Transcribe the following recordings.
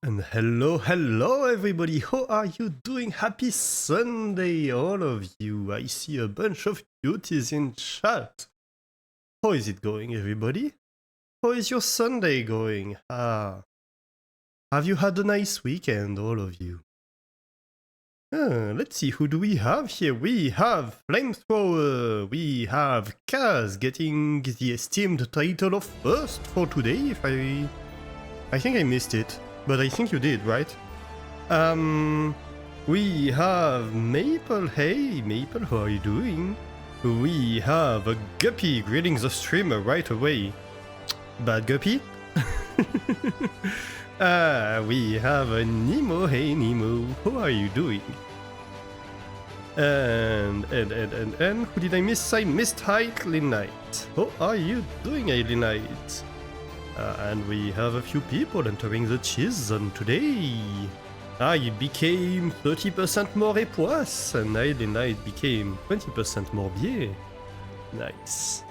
And hello everybody, how are you doing? Happy Sunday all of you. I see a bunch of cuties in chat. How is it going everybody? How is your Sunday going? Have you had a nice weekend all of you? Let's see, who do we have here? We have Flamethrower, we have Kaz getting the esteemed title of first for today, I think I missed it. But I think you did, right? We have Maple. Hey, Maple, how are you doing? We have a Guppy greeting the streamer right away. Bad Guppy? We have a Nemo. Hey, Nemo, how are you doing? And who did I miss? I missed Aileen Knight. How are you doing, Aileen Knight? And we have a few people entering the cheese zone today. It became 30% more époisse, and Aileen Knight became 20% more biais. Nice.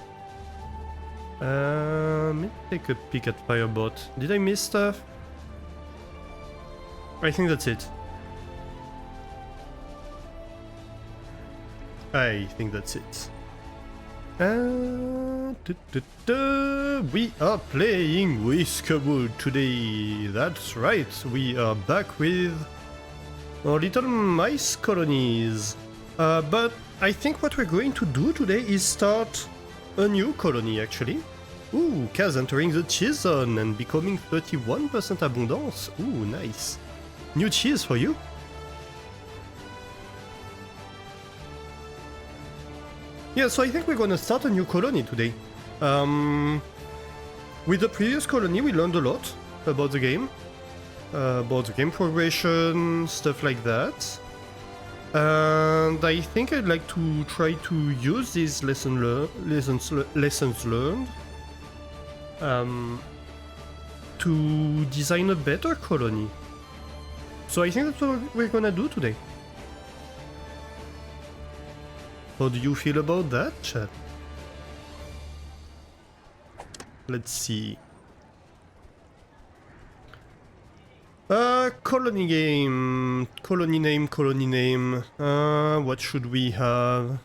Let me take a peek at Firebot. Did I miss stuff? I think that's it. I think that's it. We are playing Whiskerwood today. That's right, we are back with our little mice colonies. But I think what we're going to do today is start a new colony actually. Ooh, Kaz entering the cheese zone and becoming 31% abundance. Ooh, nice. New cheese for you. Yeah, so I think we're gonna start a new colony today. With the previous colony, we learned a lot about the game progression, stuff like that. And I think I'd like to try to use these lessons learned to design a better colony. So I think that's what we're gonna do today. How do you feel about that, chat? Let's see. Colony game. Colony name. What should we have?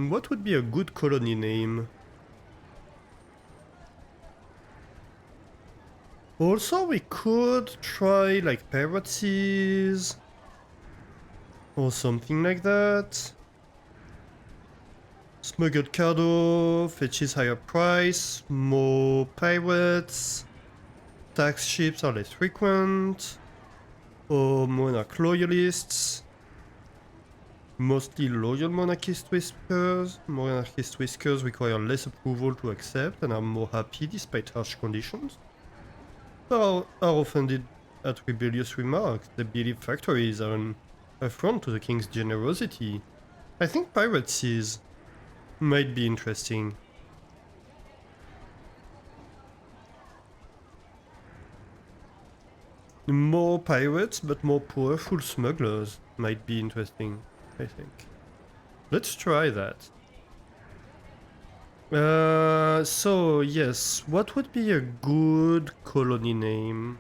What would be a good colony name? Also, we could try like pirates or something like that. Smuggled cargo, fetches higher price, more pirates, tax ships are less frequent, or monarch loyalists. Mostly loyal monarchist whiskers. Monarchist whiskers require less approval to accept and are more happy despite harsh conditions. Are offended at rebellious remarks. They believe factories are an affront to the king's generosity. I think pirates might be interesting. More pirates, but more powerful smugglers might be interesting, I think. Let's try that. So yes, what would be a good colony name?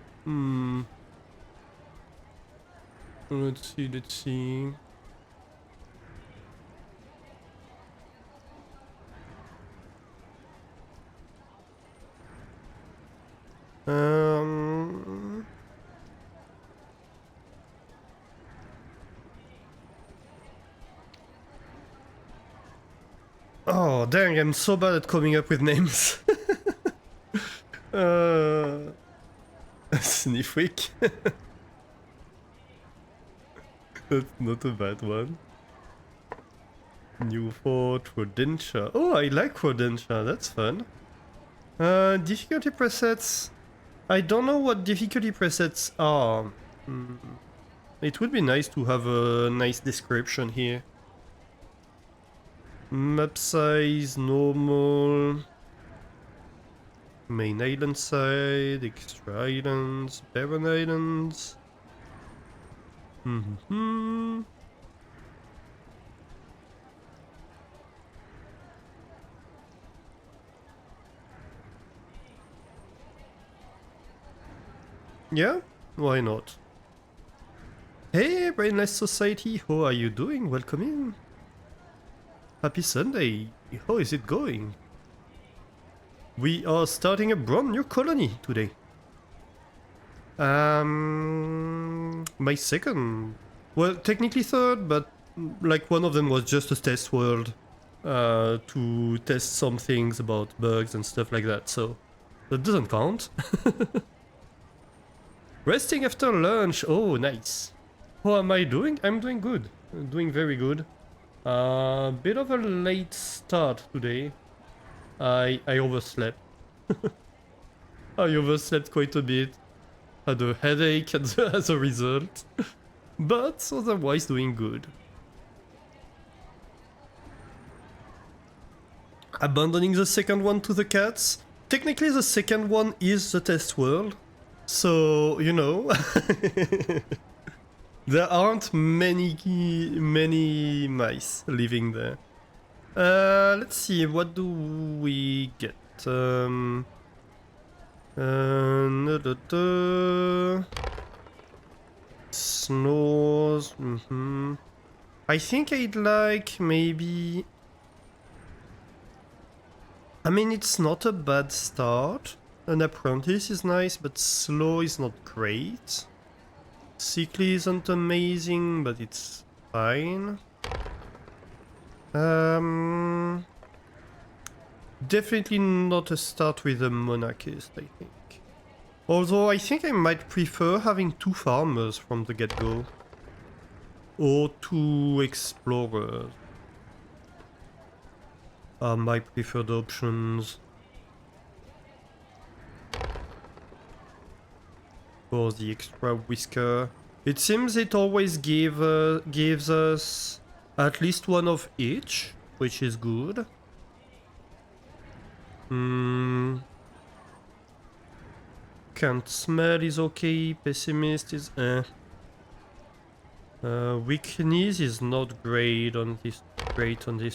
Let's see. Oh, dang, I'm so bad at coming up with names. Sniffwick. That's not a bad one. New Fort, Rodentia. Oh, I like Rodentia, that's fun. Difficulty presets. I don't know what difficulty presets are. It would be nice to have a nice description here. Map size, normal. Main island side, extra islands, barren islands. Mm-hmm. Yeah, why not? Hey, Brainless Society, how are you doing? Welcome in. Happy Sunday. How is it going? We are starting a brand new colony today. My second. Well, technically third, but like one of them was just a test world to test some things about bugs and stuff like that, so that doesn't count. Resting after lunch. Oh, nice. How am I doing? I'm doing good. Doing very good. Bit of a late start today. I overslept. I overslept quite a bit. Had a headache as a result. But otherwise doing good. Abandoning the second one to the cats. Technically the second one is the test world. So, you know, there aren't many mice living there. Let's see, what do we get? Snores. I think I'd like maybe. I mean, it's not a bad start. An apprentice is nice, but slow is not great. Sickly isn't amazing, but it's fine. Definitely not a start with a monarchist, I think. Although I think I might prefer having 2 farmers from the get-go. Or 2 explorers. Are my preferred options. For the extra whisker. It seems it always gives us at least one of each, which is good. Can't smell is okay, pessimist is weakness is not great on this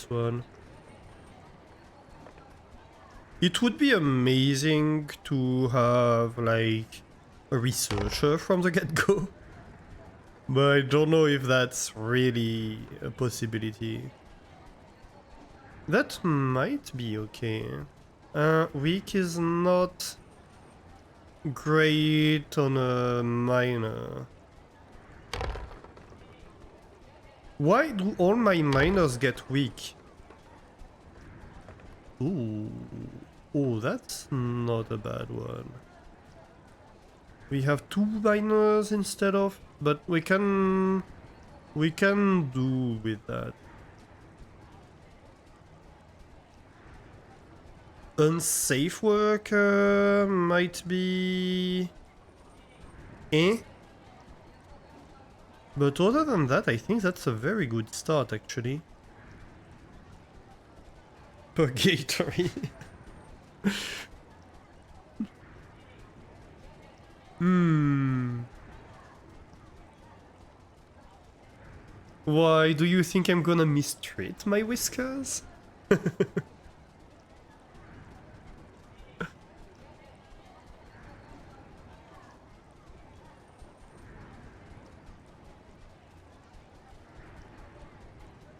one. It would be amazing to have like a researcher from the get-go. But I don't know if that's really a possibility. That might be okay. Weak is not great on a miner. Why do all my miners get weak? Ooh. Oh, that's not a bad one. We have 2 miners instead of... But we can do with that. Unsafe worker might be... But other than that, I think that's a very good start, actually. Purgatory. Why, do you think I'm gonna mistreat my whiskers?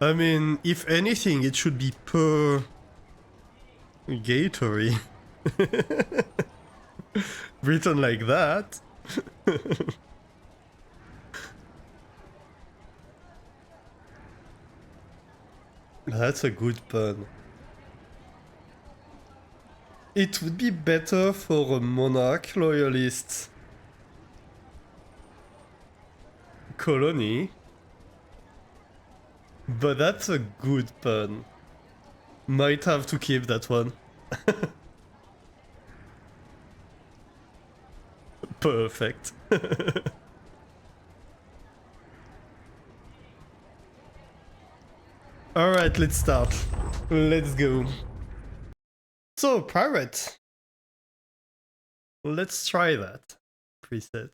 I mean, if anything, it should be purgatory. Written like that. That's a good pun. It would be better for a monarch loyalist colony. But that's a good pun. Might have to keep that one. Perfect. Alright, let's start. Let's go. So, pirate. Let's try that preset.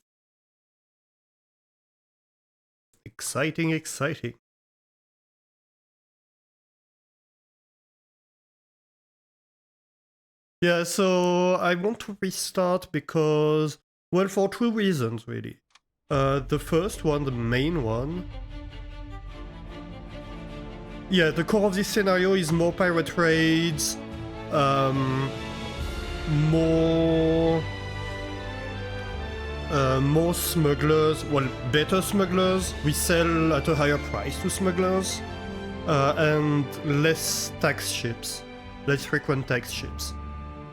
Exciting, exciting. Yeah, so I want to restart because, well, for two reasons, really. The first one, the main one. Yeah, the core of this scenario is more pirate raids, more smugglers, well, better smugglers. We sell at a higher price to smugglers, and less tax ships, less frequent tax ships.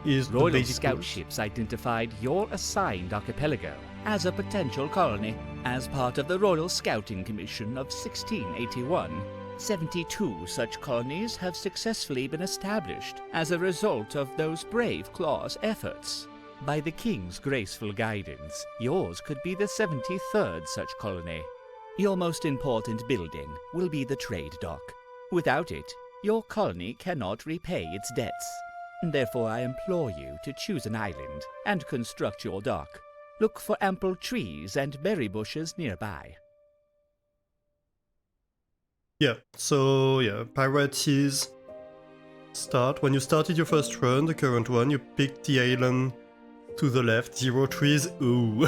Is Royal the basic Scout rules. ships identified your assigned archipelago as a potential colony as part of the Royal Scouting Commission of 1681. 72 such colonies have successfully been established as a result of those brave Claw's efforts. By the King's graceful guidance, yours could be the 73rd such colony. Your most important building will be the trade dock. Without it, your colony cannot repay its debts. Therefore, I implore you to choose an island and construct your dock. Look for ample trees and berry bushes nearby. Yeah, so yeah, pirates start. When you started your first run, the current one, you picked the island to the left, 0 trees. Ooh,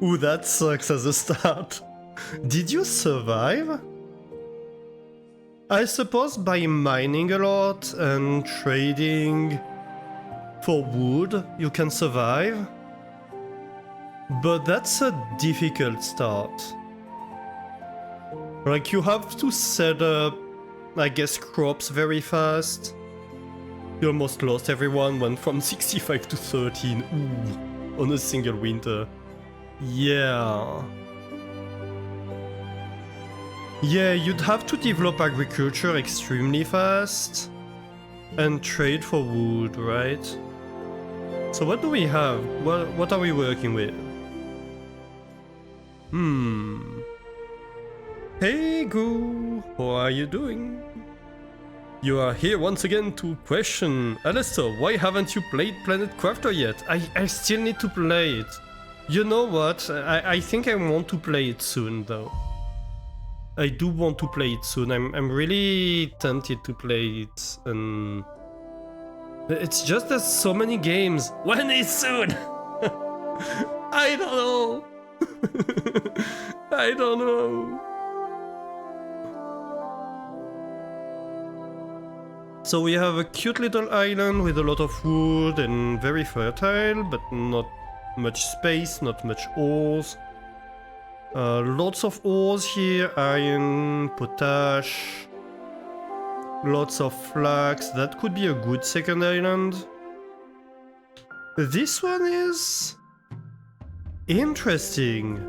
ooh, that sucks as a start. Did you survive? I suppose by mining a lot and trading for wood, you can survive. But that's a difficult start. Like, you have to set up, I guess, crops very fast. You almost lost everyone, went from 65 to 13, ooh, on a single winter. Yeah. Yeah, you'd have to develop agriculture extremely fast and trade for wood, right? So what do we have? What are we working with? Hey Goo, how are you doing? You are here once again to question, Alistair, why haven't you played Planet Crafter yet? I still need to play it. You know what? I think I want to play it soon though. I do want to play it soon. I'm really tempted to play it, and it's just there's so many games. When is soon? I don't know. I don't know. So we have a cute little island with a lot of wood and very fertile, but not much space, not much ores. Lots of ores here, iron, potash, lots of flax. That could be a good second island. This one is interesting.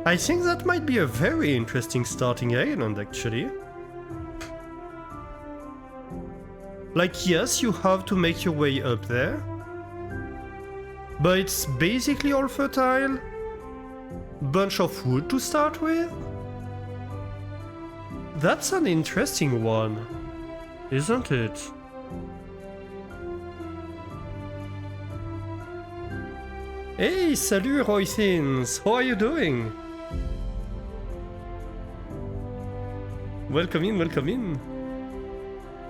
I think that might be a very interesting starting island, actually. Like, yes, you have to make your way up there, but it's basically all fertile. Bunch of wood to start with? That's an interesting one, isn't it? Hey, salut Roythins! How are you doing? Welcome in, welcome in.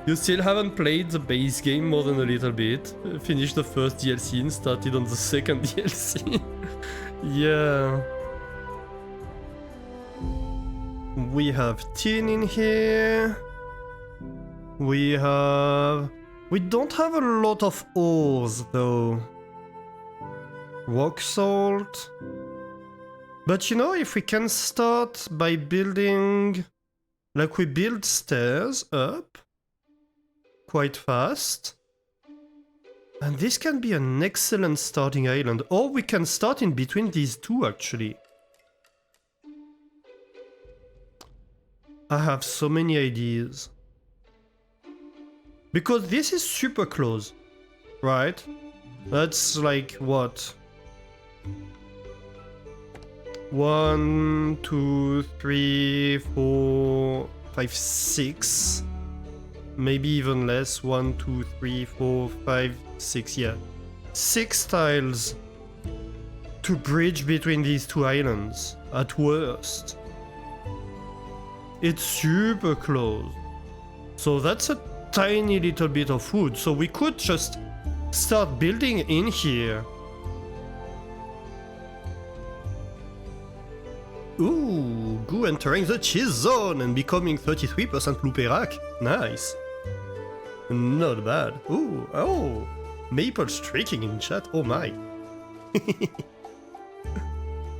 You still haven't played the base game more than a little bit. Finished the first DLC and started on the second DLC. Yeah. We have tin in here. We don't have a lot of ores though. Rock salt. But you know, if we can start by building, like we build stairs up quite fast. And this can be an excellent starting island. Or we can start in between these two actually. I have so many ideas. Because this is super close, right? That's like what? 1, 2, 3, 4, 5, 6. Maybe even less. 1, 2, 3, 4, 5, 6. Yeah. 6 tiles to bridge between these two islands, at worst. It's super close. So that's a tiny little bit of wood. So we could just start building in here. Ooh, Goo entering the cheese zone and becoming 33% Luperac. Nice. Not bad. Ooh, oh. Maple streaking in chat. Oh my.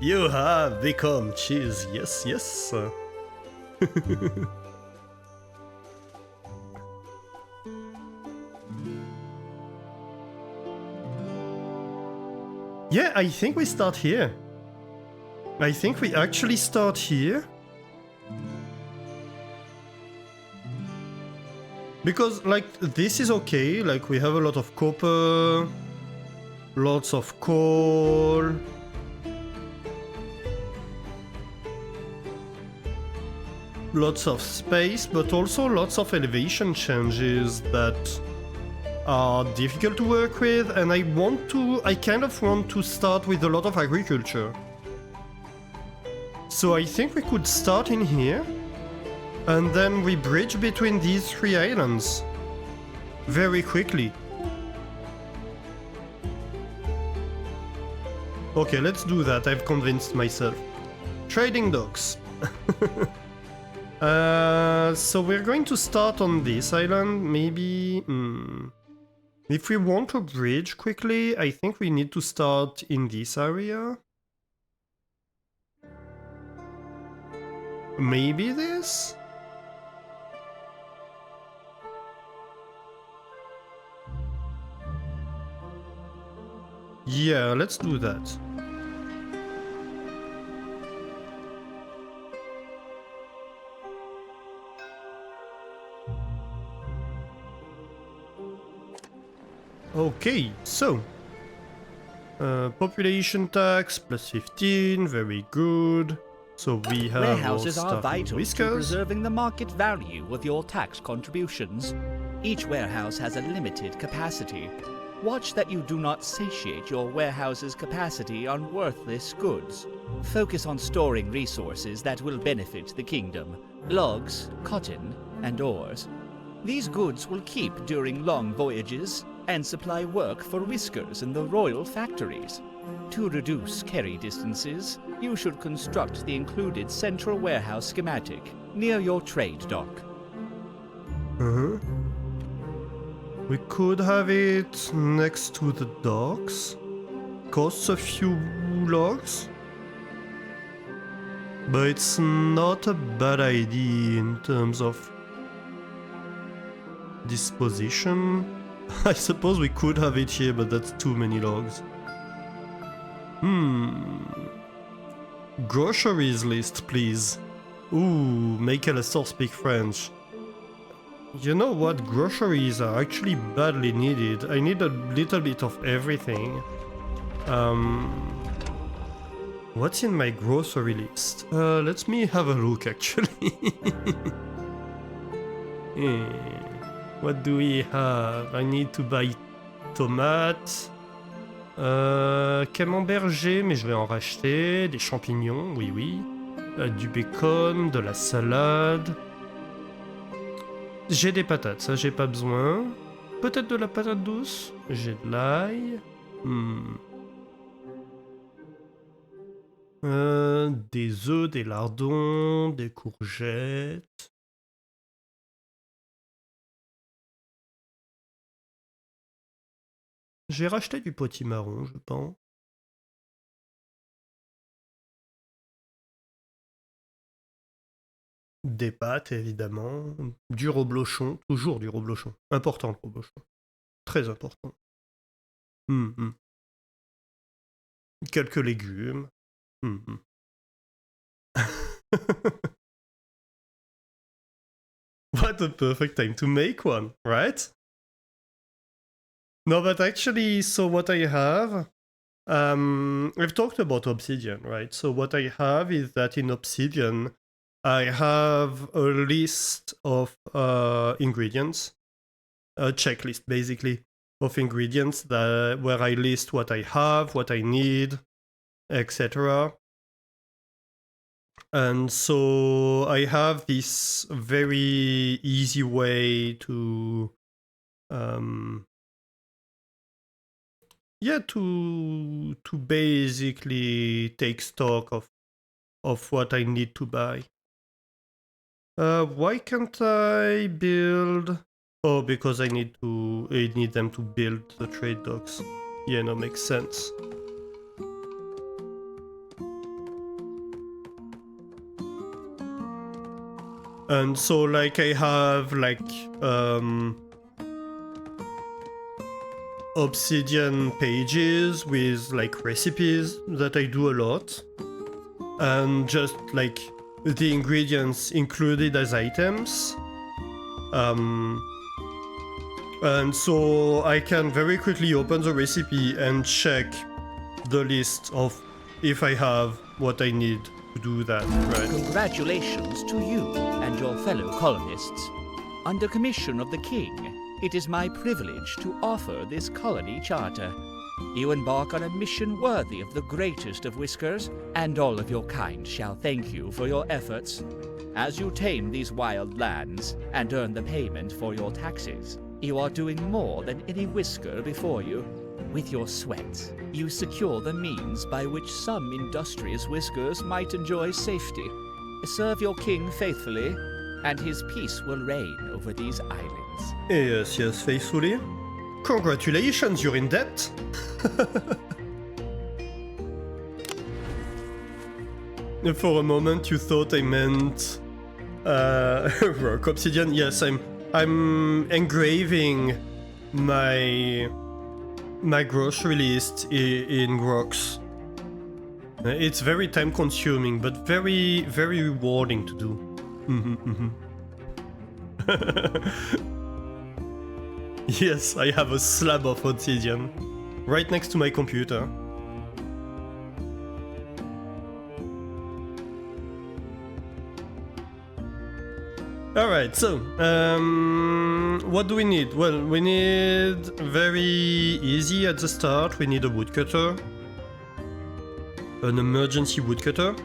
You have become cheese. Yes, yes. Yeah, I think we start here. I think we actually start here. Because, like, this is okay. Like, we have a lot of copper, lots of coal. Lots of space, but also lots of elevation changes that are difficult to work with, and I kind of want to start with a lot of agriculture. So I think we could start in here, and then we bridge between these three islands very quickly. Okay, let's do that, I've convinced myself. Trading docks. So we're going to start on this island, maybe... If we want to bridge quickly, I think we need to start in this area. Maybe this? Yeah, let's do that. Okay, so population tax plus 15, very good. So we have Warehouses our are stuff in vital to Whiskers. preserving the market value of your tax contributions. Each warehouse has a limited capacity. Watch that you do not satiate your warehouse's capacity on worthless goods. Focus on storing resources that will benefit the kingdom: logs, cotton, and ores. These goods will keep during long voyages and supply work for Whiskers in the royal factories. To reduce carry distances, you should construct the included central warehouse schematic near your trade dock. We could have it next to the docks. Costs a few logs. But it's not a bad idea in terms of disposition. I suppose we could have it here, but that's too many logs. Groceries list, please. Ooh, make Alastor speak French. You know what? Groceries are actually badly needed. I need a little bit of everything. What's in my grocery list? Let me have a look actually. What do we have? I need to buy tomates. Camembert j'ai, mais je vais en racheter. Des champignons, oui oui. Du bacon, de la salade. J'ai des patates, ça j'ai pas besoin. Peut-être de la patate douce. J'ai de l'ail. Des œufs, des lardons, des courgettes. J'ai racheté du potimarron, je pense. Des pâtes, évidemment. Du reblochon, toujours du reblochon. Important le reblochon. Très important. Quelques légumes. What a perfect time to make one, right? No, but actually, so what I have... we've talked about obsidian, right? So what I have is that in obsidian, I have a list of ingredients, a checklist basically of ingredients where I list what I have, what I need, etc. And so I have this very easy way to to basically take stock of what I need to buy. Why can't I build? Oh, because I need them to build the trade docks. Yeah, no, makes sense. And so like I have like obsidian pages with like recipes that I do a lot, and just like the ingredients included as items. And so I can very quickly open the recipe and check the list of if I have what I need to do that, right? Congratulations to you and your fellow colonists. Under commission of the king, it is my privilege to offer this colony charter. You embark on a mission worthy of the greatest of Whiskers, and all of your kind shall thank you for your efforts. As you tame these wild lands and earn the payment for your taxes, you are doing more than any Whisker before you. With your sweat, you secure the means by which some industrious Whiskers might enjoy safety. Serve your king faithfully, and his peace will reign over these islands. Yes, yes, faithfully. Congratulations, you're in debt. For a moment you thought I meant rock obsidian. Yes, I'm engraving my grocery list in rocks. It's very time consuming, but very, very rewarding to do. Yes, I have a slab of obsidian right next to my computer. Alright, so, what do we need? Well, we need, very easy at the start, we need a woodcutter. An emergency woodcutter.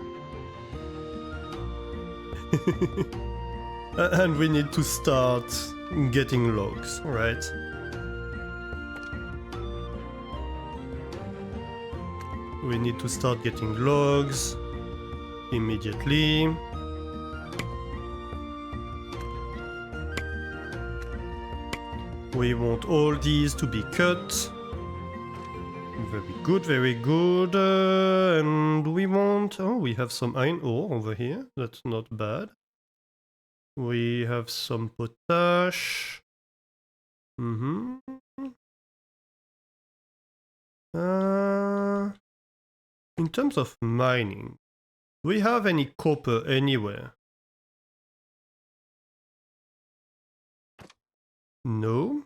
And we need to start getting logs, right? We need to start getting logs immediately. We want all these to be cut. Very good, very good. And we want... Oh, we have some iron ore over here. That's not bad. We have some potash. In terms of mining, do we have any copper anywhere? No.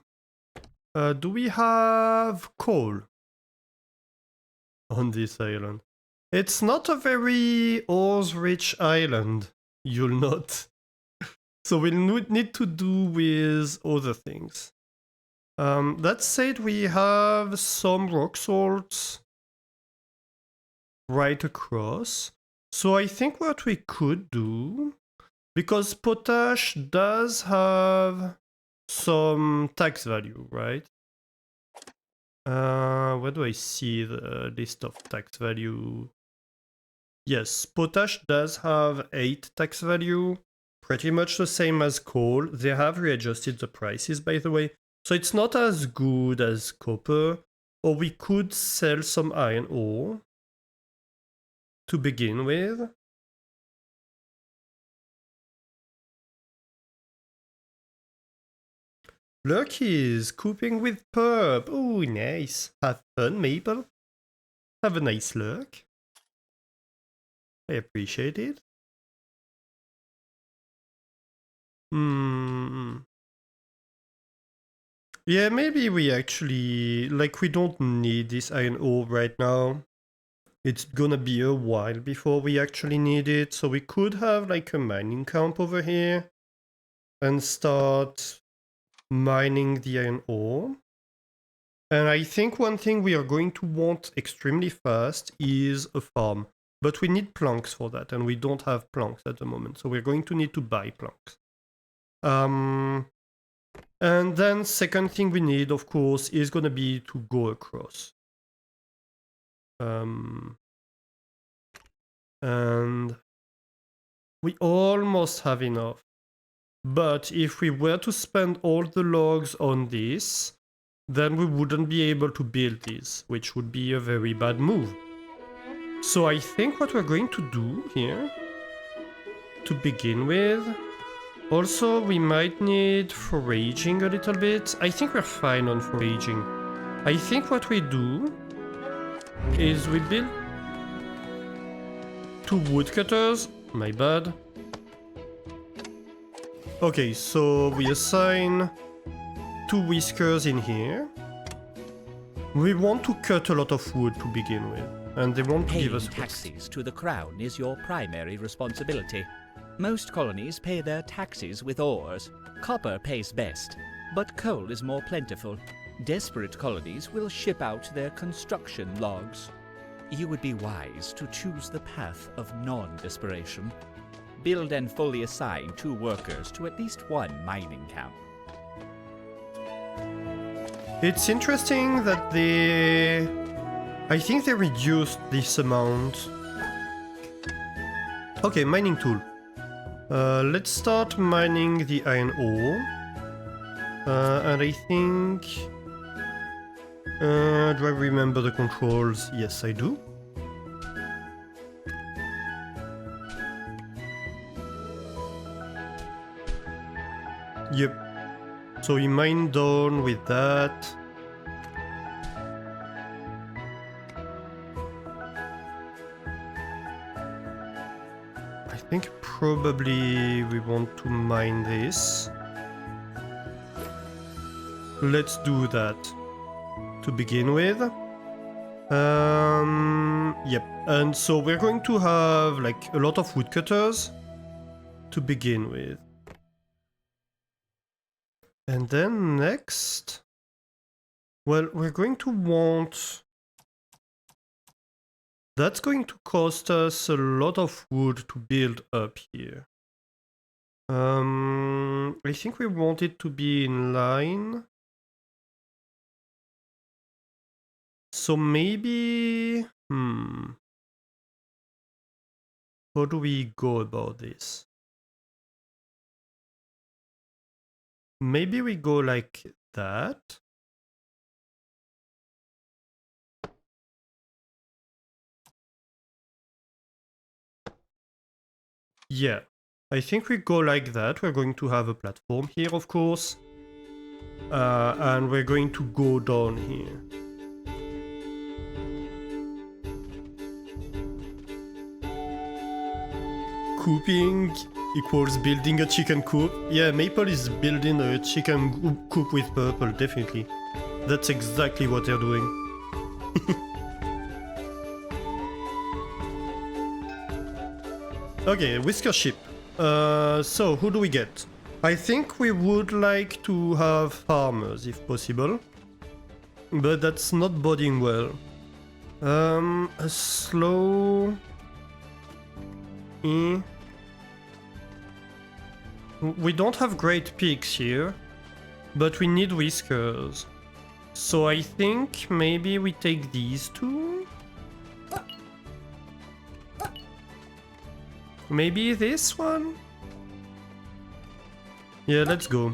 Do we have coal on this island? It's not a very ores-rich island, you'll note. So we'll need to do with other things. That said, we have some rock salts right across. So I think what we could do, because potash does have some tax value, right? Where do I see the list of tax value? Yes, potash does have 8 tax value, pretty much the same as coal. They have readjusted the prices, by the way, so it's not as good as copper. Or we could sell some iron ore to begin with. Lucky's cooping with Purp. Oh, nice. Have fun, Maple. Have a nice lurk. I appreciate it. Yeah, maybe we actually... Like, we don't need this iron ore right now. It's gonna be a while before we actually need it. So we could have, like, a mining camp over here. And start mining the iron ore. And I think one thing we are going to want extremely fast is a farm. But we need planks for that, and we don't have planks at the moment, so we're going to need to buy planks. And then second thing we need, of course, is gonna be to go across. And we almost have enough. But if we were to spend all the logs on this, then we wouldn't be able to build these, which would be a very bad move. So I think what we're going to do here, to begin with, also we might need foraging a little bit. I think we're fine on foraging. I think what we do is we build 2 woodcutters. My bad. Okay, so we assign 2 whiskers in here. We want to cut a lot of wood to begin with, and they want to give us taxes to the crown is your primary responsibility. Most colonies pay their taxes with ores. Copper pays best, but coal is more plentiful. Desperate colonies will ship out their construction logs. You would be wise to choose the path of non-desperation. Build and fully assign 2 workers to at least 1 mining camp. It's interesting that I think they reduced this amount. Okay, mining tool. Let's start mining the iron ore. And I think... do I remember the controls? Yes, I do. Yep. So we mine down with that. I think probably we want to mine this. Let's do that to begin with. Yep. And so we're going to have like a lot of woodcutters to begin with. And then next, well, we're going to want... That's going to cost us a lot of wood to build up here. I think we want it to be in line. So maybe... How do we go about this? Maybe we go like that. Yeah, I think we go like that. We're going to have a platform here, of course. And we're going to go down here. Cooping equals building a chicken coop. Yeah, Maple is building a chicken coop with Purple, definitely. That's exactly what they're doing. Okay, Whisker ship. So, who do we get? I think we would like to have farmers, if possible. But that's not boding well. A slow... We don't have great picks here, but we need whiskers. So I think maybe we take these 2? Maybe this one? Yeah, let's go.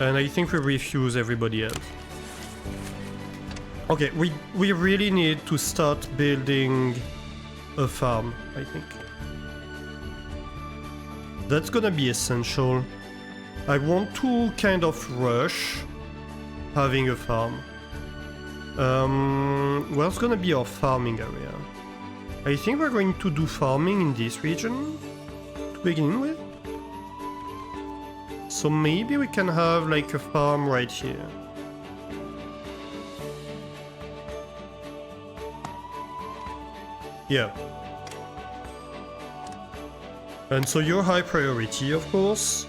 And I think we refuse everybody else. Okay, we really need to start building a farm, I think. That's gonna be essential. I want to kind of rush having a farm. Where's gonna be our farming area? I think we're going to do farming in this region to begin with. So maybe we can have like a farm right here. Yeah. And so your high priority, of course.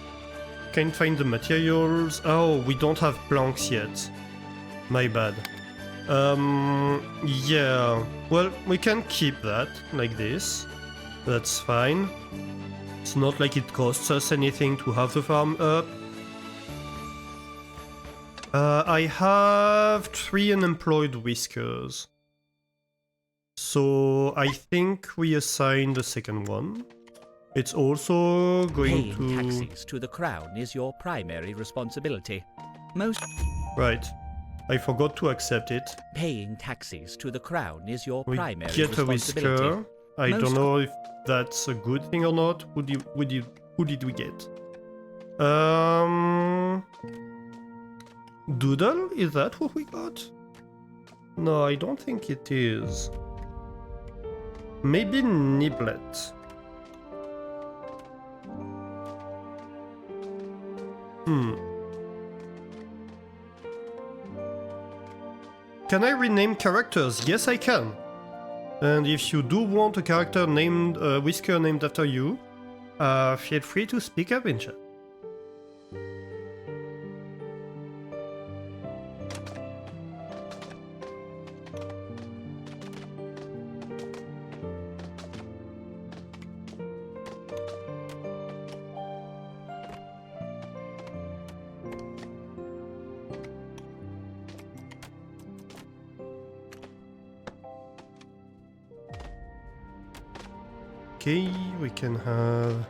Can't find the materials. Oh, we don't have planks yet. My bad. Yeah. Well, we can keep that like this. That's fine. It's not like it costs us anything to have the farm up. I have 3 unemployed whiskers. So I think we assign the second one. It's also going Paying to... taxes to the crown is your primary responsibility. Most Right. I forgot to accept it. paying taxes to the crown is your We primary get a responsibility. whisker. I don't Most- know if that's a good thing or not. Who did we get? Doodle? Is that what we got? No, I don't think it is. Maybe Niblet. Can I rename characters? Yes, I can. And if you do want a character named Whisker named after you, feel free to speak up in chat. Okay, we can have...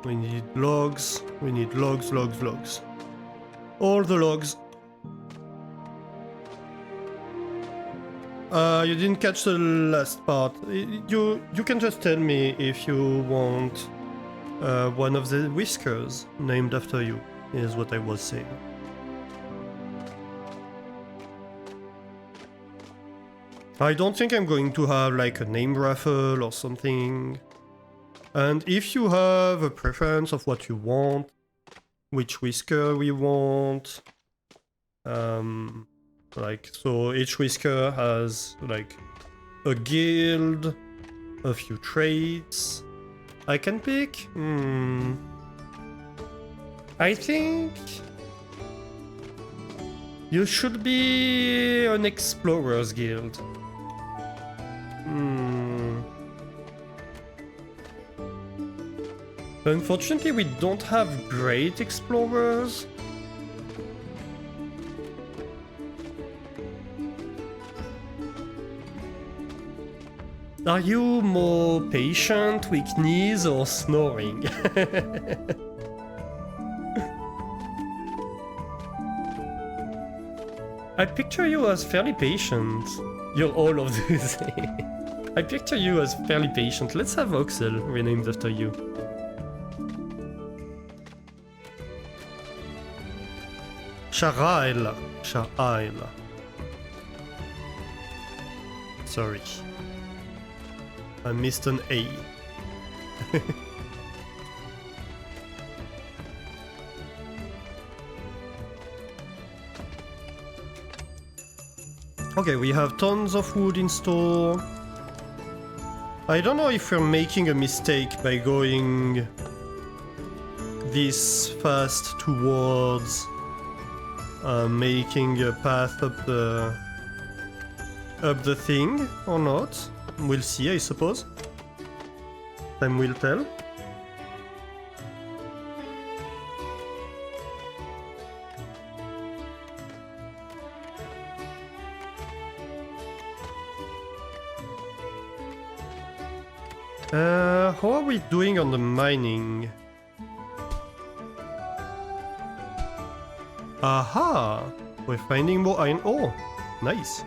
We need logs. We need logs. All the logs. You didn't catch the last part. You can just tell me if you want one of the whiskers named after you, is what I was saying. I don't think I'm going to have like a name raffle or something. And if you have a preference of what you want, which whisker we want, like, so each whisker has like a guild, a few traits I can pick. I think you should be an explorer's guild. Unfortunately, we don't have great explorers. Are you more patient, weak knees, or snoring? I picture you as fairly patient. You're all of these. I picture you as fairly patient. Let's have Oxel renamed after you. Sharail. Sorry. I missed an A. Okay, we have tons of wood in store. I don't know if we're making a mistake by going this fast towards making a path up the thing or not. We'll see, I suppose. Time will tell. How are we doing on the mining? Aha! We're finding more iron ore. Nice.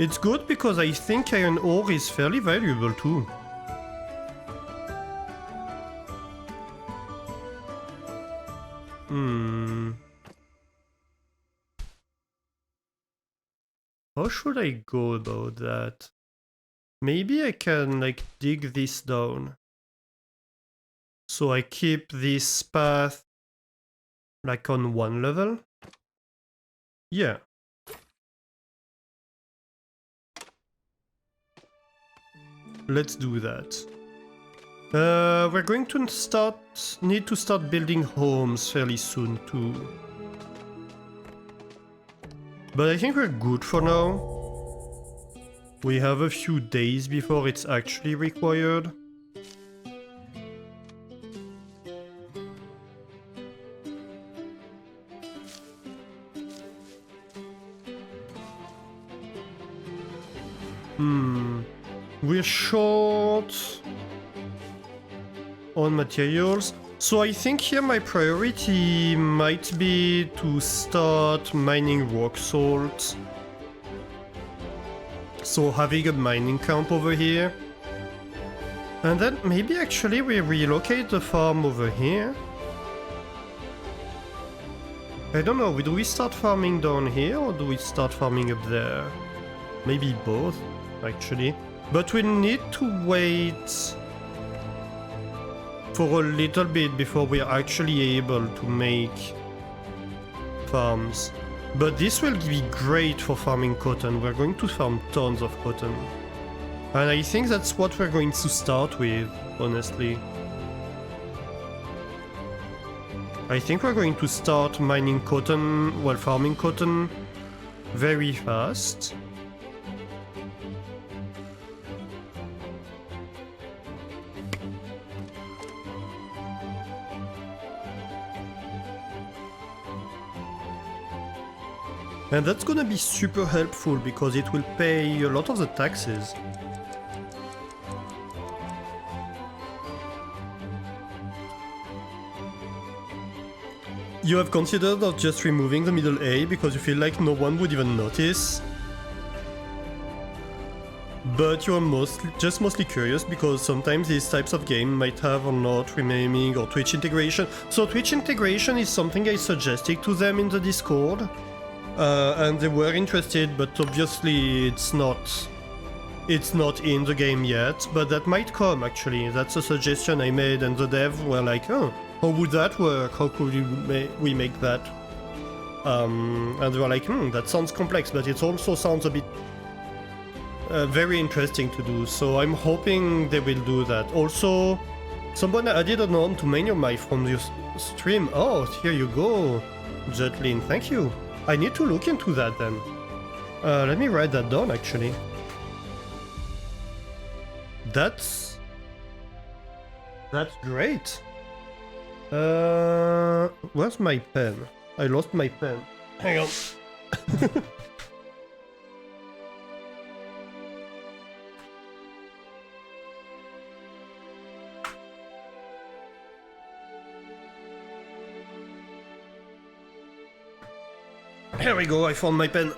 It's good because I think iron ore is fairly valuable too. How should I go about that? Maybe I can like dig this down. So I keep this path like on one level. Yeah. Let's do that. We're going to need to start building homes fairly soon too. But I think we're good for now. We have a few days before it's actually required. We're short on materials. So I think here my priority might be to start mining rock salt. So having a mining camp over here. And then maybe actually we relocate the farm over here. I don't know, do we start farming down here or do we start farming up there? Maybe both, actually. But we need to wait for a little bit before we are actually able to make farms. But this will be great for farming cotton. We're going to farm tons of cotton. And I think that's what we're going to start with, honestly. I think we're going to start mining cotton, well, farming cotton very fast. And that's gonna be super helpful because it will pay a lot of the taxes. You have considered of just removing the middle A because you feel like no one would even notice. But you are mostly curious because sometimes these types of game might have or not renaming or Twitch integration. So Twitch integration is something I suggested to them in the Discord. And they were interested, but obviously it's not in the game yet, but that might come actually. That's a suggestion I made and the dev were like, oh, how would that work? How could we make that? And they were like, that sounds complex, but it also sounds a bit very interesting to do, so I'm hoping they will do that. Also, someone added an on to many of my from your stream. Oh, here you go, Jetlin, thank you. I need to look into that then. Let me write that down actually. That's great. Where's my pen? I lost my pen. Hang on. Here we go, I found my pen.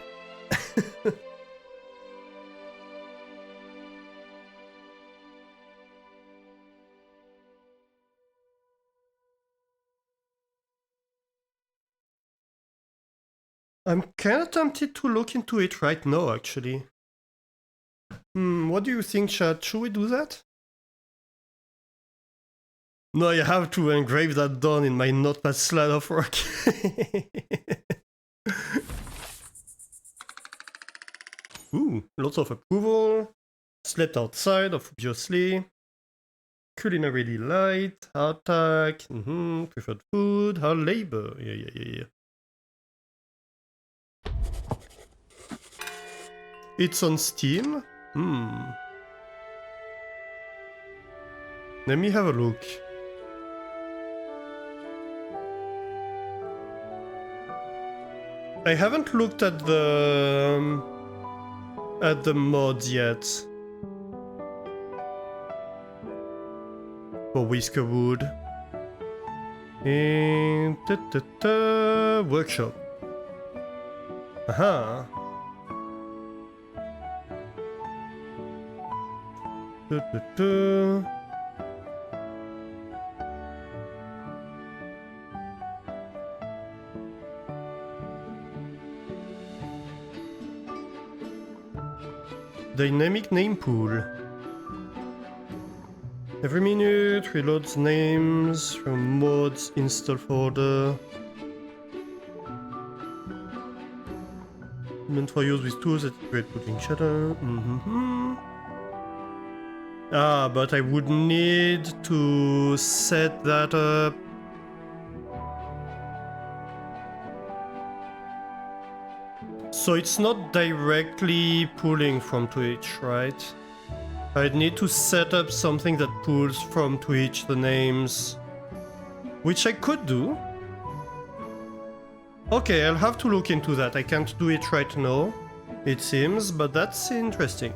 I'm kinda tempted to look into it right now, actually. What do you think, chat? Should we do that? No, I have to engrave that down in my notepad slide of work. Ooh, lots of approval. Slept outside, obviously. Culinary delight, attack, preferred food, hard labor. Yeah. It's on Steam? Let me have a look. I haven't looked at the mods yet for Whiskerwood. And workshop. Aha. Dynamic name pool. Every minute reloads names from mods install folder. Meant for use with tools that create putting shadow. Ah, but I would need to set that up. So it's not directly pulling from Twitch, right? I'd need to set up something that pulls from Twitch the names, which I could do. Okay, I'll have to look into that. I can't do it right now, it seems, but that's interesting.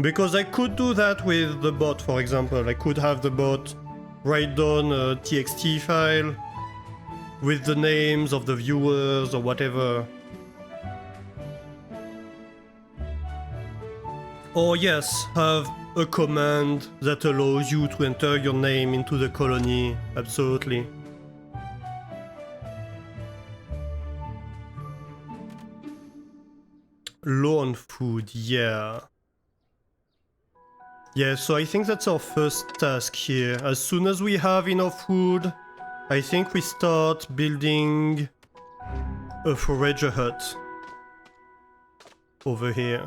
Because I could do that with the bot, for example. I could have the bot write down a TXT file with the names of the viewers or whatever. Or yes, have a command that allows you to enter your name into the colony. Absolutely. Low on food, yeah. Yeah, so I think that's our first task here. As soon as we have enough food, I think we start building a forager hut over here.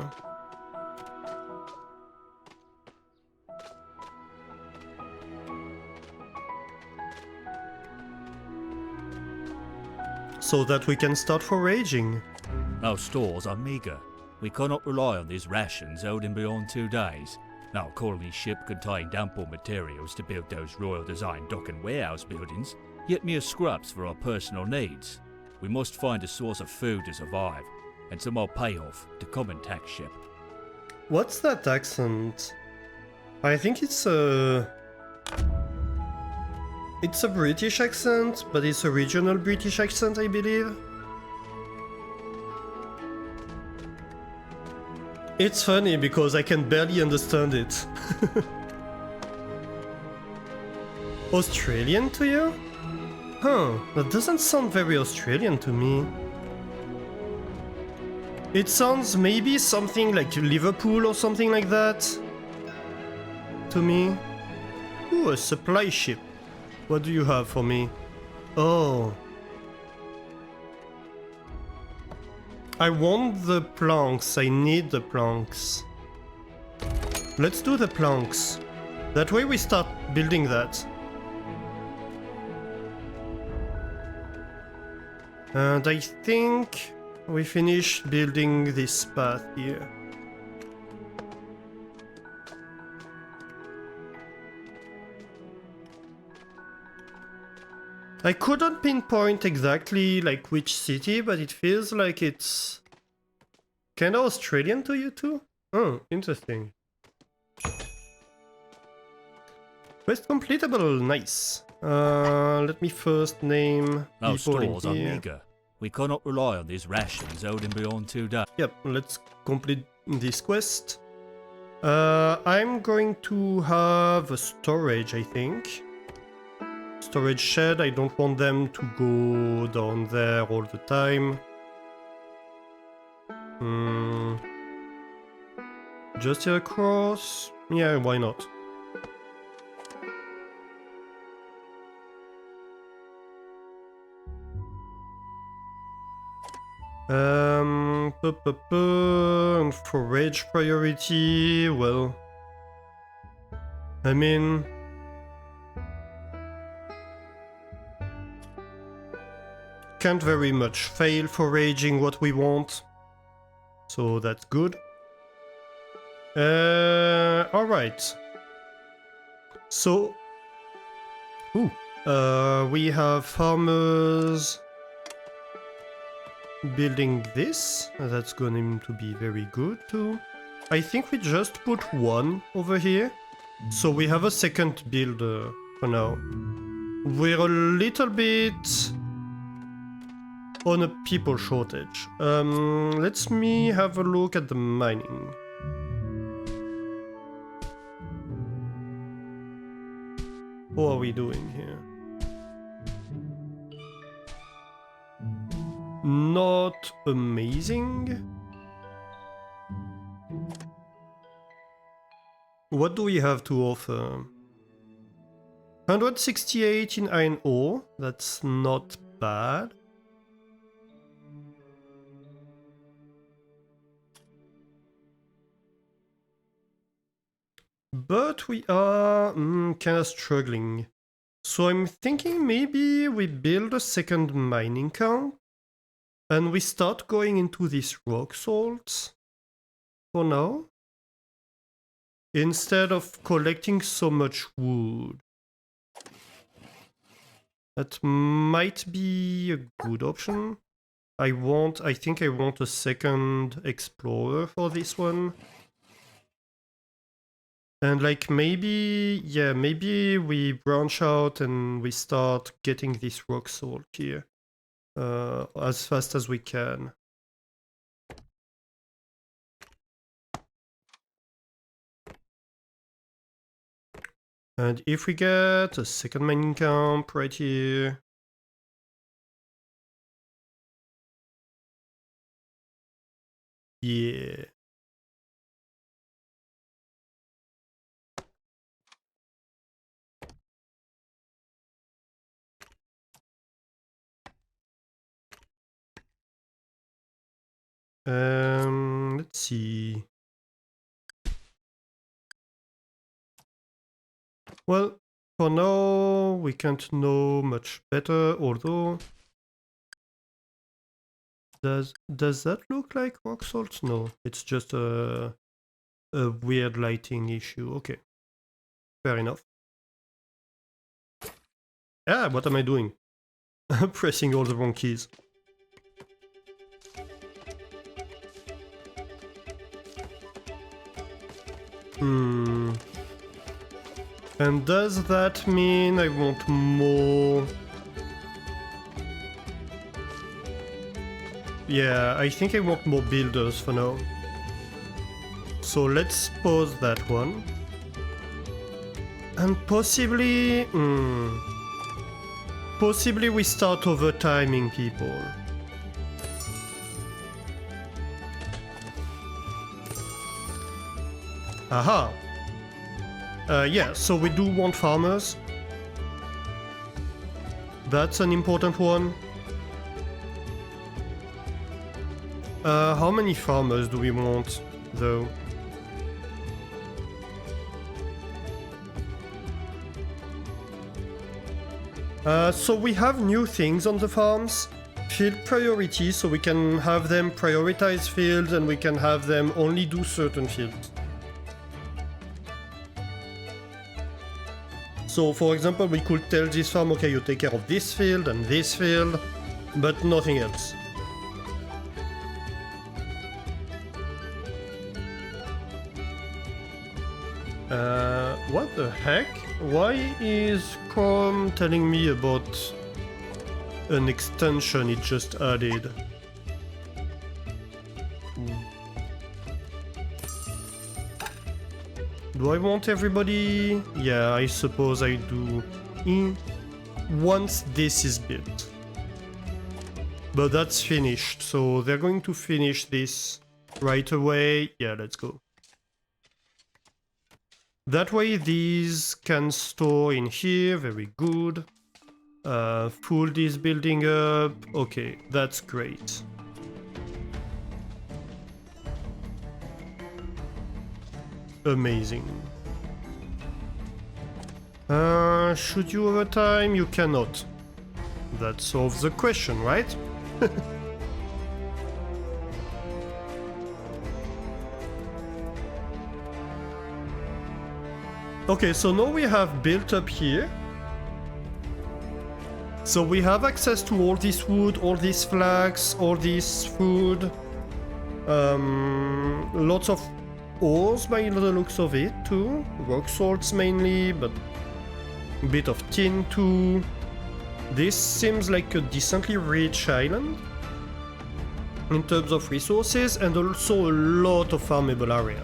So that we can start foraging. Our stores are meagre. We cannot rely on these rations holding beyond 2 days. Our colony ship contained ample materials to build those Royal Design dock and warehouse buildings, yet mere scraps for our personal needs. We must find a source of food to survive, and some more payoff to come and tax ship. What's that accent? I think it's a British accent, but it's a regional British accent, I believe. It's funny because I can barely understand it. Australian to you? Huh, that doesn't sound very Australian to me. It sounds maybe something like Liverpool or something like that. To me. Ooh, a supply ship. What do you have for me? Oh. I want the planks, I need the planks. Let's do the planks. That way we start building that. And I think we finish building this path here. I couldn't pinpoint exactly like which city, but it feels like it's kinda Australian to you too? Oh, interesting. Quest completable, nice. Let me first name Our people in stores are here. meagre. We cannot rely on these rations holding beyond 2 days. Yep, let's complete this quest. I'm going to have a storage, I think. Storage shed, I don't want them to go down there all the time. Just here across? Yeah, why not? And forage priority, well, I mean, can't very much fail foraging what we want, so that's good. Alright. So, we have farmers building this. That's going to be very good too. I think we just put one over here, so we have a second builder for now. We're a little bit on a people shortage. Let me have a look at the mining. How are we doing here? Not amazing. What do we have to offer? 168 in iron ore, that's not bad. But we are kind of struggling. So I'm thinking maybe we build a second mining camp and we start going into these rock salts for now, instead of collecting so much wood. That might be a good option. I think I want a second explorer for this one. And like maybe we branch out and we start getting this rock salt here as fast as we can. And if we get a second mining camp right here. Yeah. Let's see. Well, for now, we can't know much better, although... Does that look like rock salt? No, it's just a weird lighting issue. Okay. Fair enough. Ah, what am I doing? Pressing all the wrong keys. And does that mean I want more? Yeah, I think I want more builders for now. So let's pause that one. And possibly... possibly we start overtiming people. Aha! Yeah, so we do want farmers. That's an important one. How many farmers do we want, though? So we have new things on the farms. Field priority, so we can have them prioritize fields and we can have them only do certain fields. So for example, we could tell this farm, okay, you take care of this field and this field, but nothing else. What the heck? Why is Chrome telling me about an extension it just added? Do I want everybody? Yeah, I suppose I do. Once this is built. But that's finished, so they're going to finish this right away. Yeah, let's go. That way these can store in here, very good. Pull this building up. Okay, that's great. Amazing. Should you overtime? You cannot. That solves the question, right? Okay, so now we have built up here. So we have access to all this wood, all these flags, all this food. Lots of ores by the looks of it too. Rock salts mainly, but a bit of tin too. This seems like a decently rich island in terms of resources and also a lot of farmable area.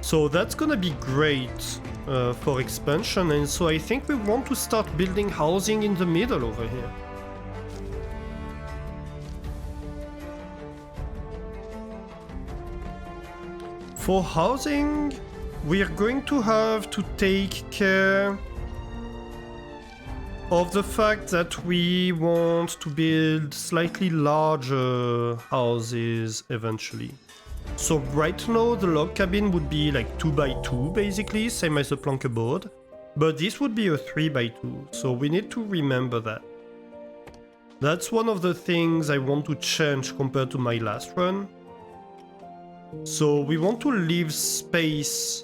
So that's gonna be great for expansion, and so I think we want to start building housing in the middle over here. For housing, we are going to have to take care of the fact that we want to build slightly larger houses eventually. So right now the log cabin would be like 2x2 basically, same as the plank board. But this would be a 3x2, so we need to remember that. That's one of the things I want to change compared to my last run. So we want to leave space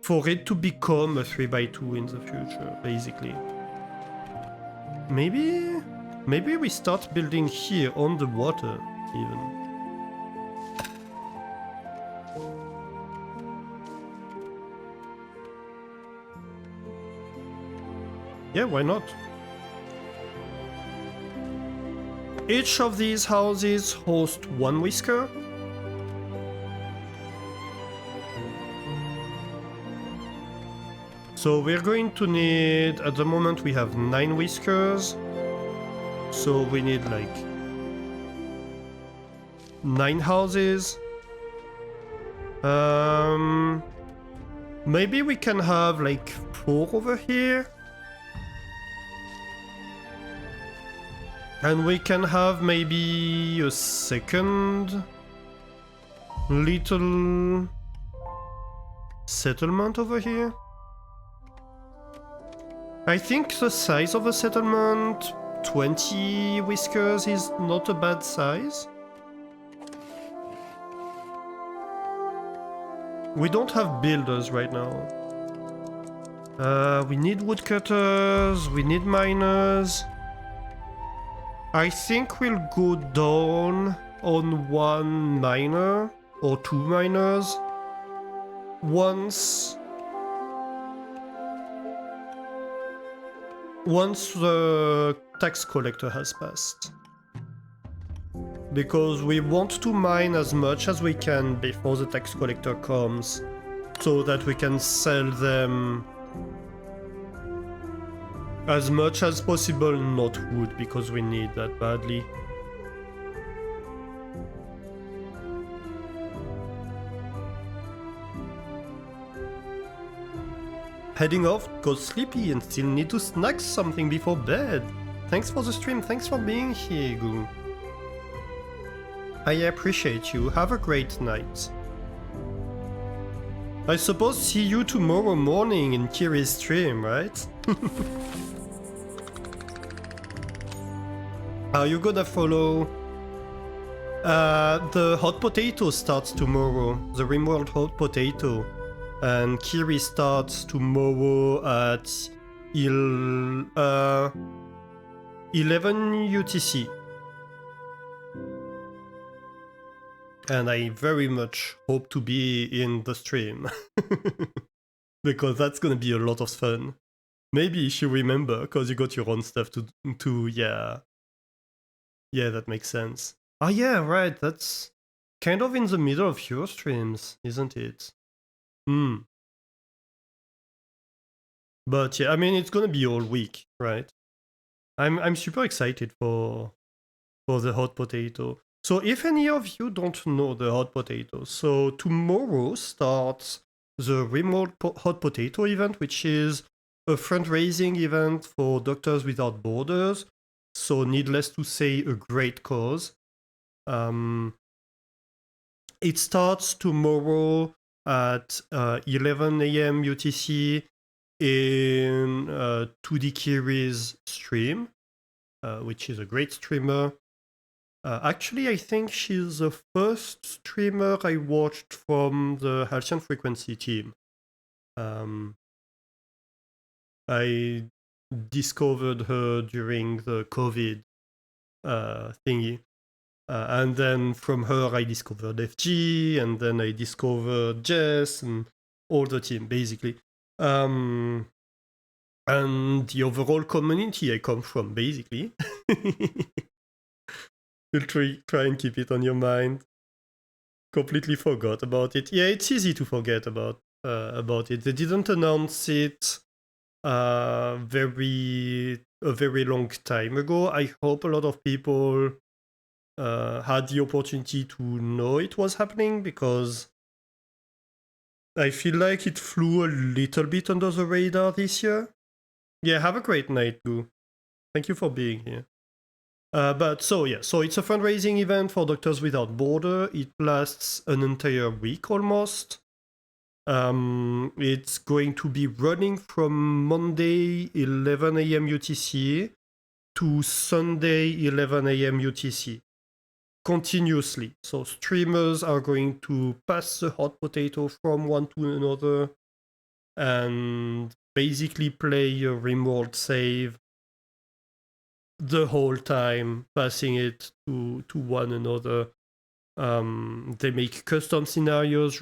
for it to become a 3x2 in the future, basically. Maybe we start building here on the water, even. Yeah, why not? Each of these houses host one whisker. So we're going to need, at the moment we have 9 whiskers. So we need like 9 houses. Maybe we can have like 4 over here. And we can have maybe a second little settlement over here. I think the size of a settlement, 20 whiskers, is not a bad size. We don't have builders right now. We need woodcutters, we need miners. I think we'll go down on 1 miner or 2 miners once the tax collector has passed. Because we want to mine as much as we can before the tax collector comes, so that we can sell them as much as possible, not wood, because we need that badly. Heading off, got sleepy and still need to snack something before bed. Thanks for the stream, thanks for being here, Goo. I appreciate you, have a great night. I suppose see you tomorrow morning in Kiri's stream, right? Are you gonna follow? The hot potato starts tomorrow, the Rimworld hot potato. And Kiri starts tomorrow at 11 UTC. And I very much hope to be in the stream. Because that's gonna be a lot of fun. Maybe if you remember, because you got your own stuff to yeah. Yeah, that makes sense. Oh yeah, right, that's kind of in the middle of your streams, isn't it? But yeah, I mean, it's gonna be all week, right? I'm super excited for the hot potato. So if any of you don't know the hot potato, so tomorrow starts the remote hot potato event, which is a fundraising event for Doctors Without Borders. So needless to say, a great cause. It starts tomorrow at 11 AM UTC in 2D Kiri's stream, which is a great streamer. Actually, I think she's the first streamer I watched from the Halcyon Frequency team. I discovered her during the COVID thingy. And then from her I discovered FG, and then I discovered Jess, and all the team, basically. And the overall community I come from, basically. You'll try and keep it on your mind. Completely forgot about it. Yeah, it's easy to forget about it. They didn't announce it a very long time ago. I hope a lot of people had the opportunity to know it was happening, because I feel like it flew a little bit under the radar this year. Yeah, have a great night, Goo. Thank you for being here. But so yeah, so it's a fundraising event for Doctors Without Border. It lasts an entire week almost. It's going to be running from Monday 11 a.m. UTC to Sunday 11 a.m. UTC continuously. So streamers are going to pass the hot potato from one to another and basically play a RimWorld save the whole time, passing it to one another. They make custom scenarios.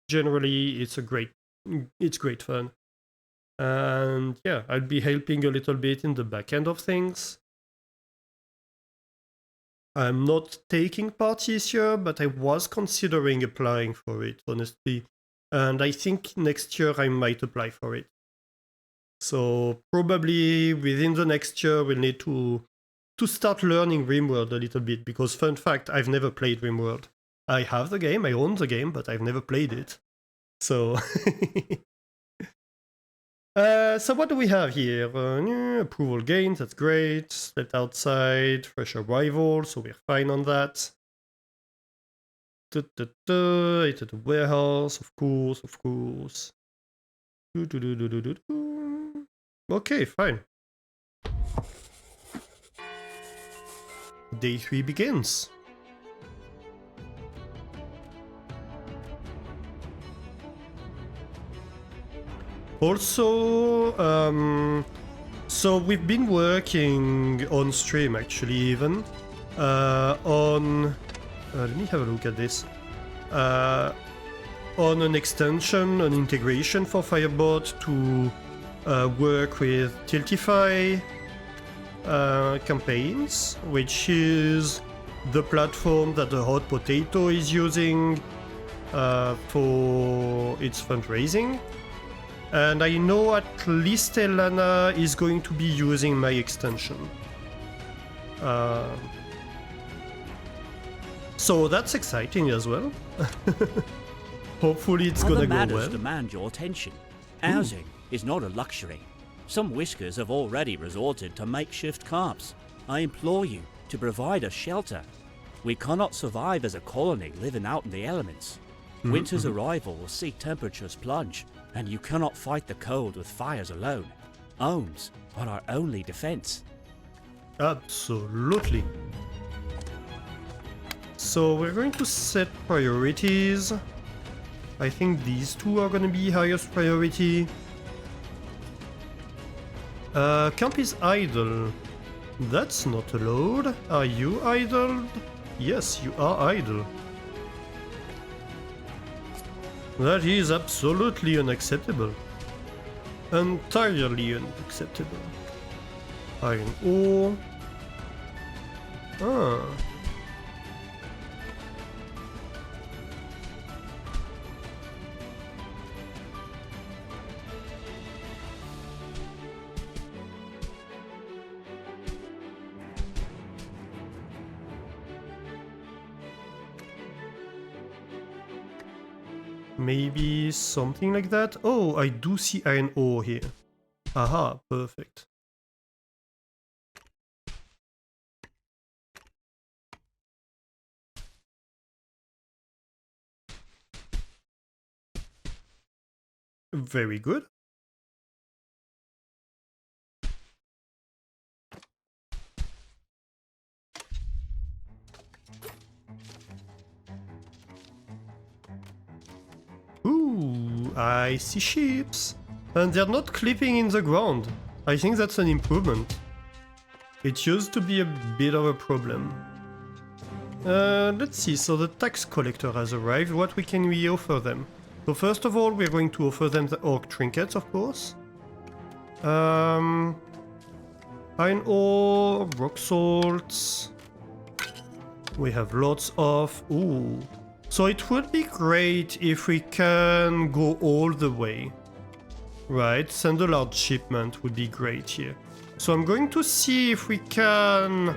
Generally, it's great fun. And yeah, I'll be helping a little bit in the back end of things. I'm not taking part this year, but I was considering applying for it, honestly. And I think next year I might apply for it. So probably within the next year we'll need to start learning RimWorld a little bit, because fun fact, I've never played RimWorld. I have the game, I own the game, but I've never played it. So so what do we have here? Approval gains, that's great. Slept outside, fresh arrival, so we're fine on that. Ate at the warehouse, of course. Okay, fine. Day 3 begins. Also, so we've been working on stream actually even on, let me have a look at this, on an extension, an integration for Firebot to work with Tiltify campaigns, which is the platform that the Hot Potato is using for its fundraising. And I know at least Elana is going to be using my extension. So that's exciting as well. Hopefully it's gonna go well. Other matters demand your attention. Housing is not a luxury. Some whiskers have already resorted to makeshift camps. I implore you to provide us shelter. We cannot survive as a colony living out in the elements. Winter's arrival will see temperatures plunge, and you cannot fight the cold with fires alone. Homes are our only defense. Absolutely. So we're going to set priorities. I think these two are going to be highest priority. Camp is idle. That's not allowed. Are you idle? Yes, you are idle. That is absolutely unacceptable. Entirely unacceptable. Iron ore. Ah. Maybe something like that? Oh, I do see iron ore here. Aha, perfect. Very good. Ooh, I see sheeps. And they're not clipping in the ground. I think that's an improvement. It used to be a bit of a problem. Let's see, so the tax collector has arrived. What can we offer them? So first of all, we're going to offer them the orc trinkets, of course. Iron ore, rock salts. We have lots of... Ooh. So it would be great if we can go all the way. Right, send a large shipment would be great here. So I'm going to see if we can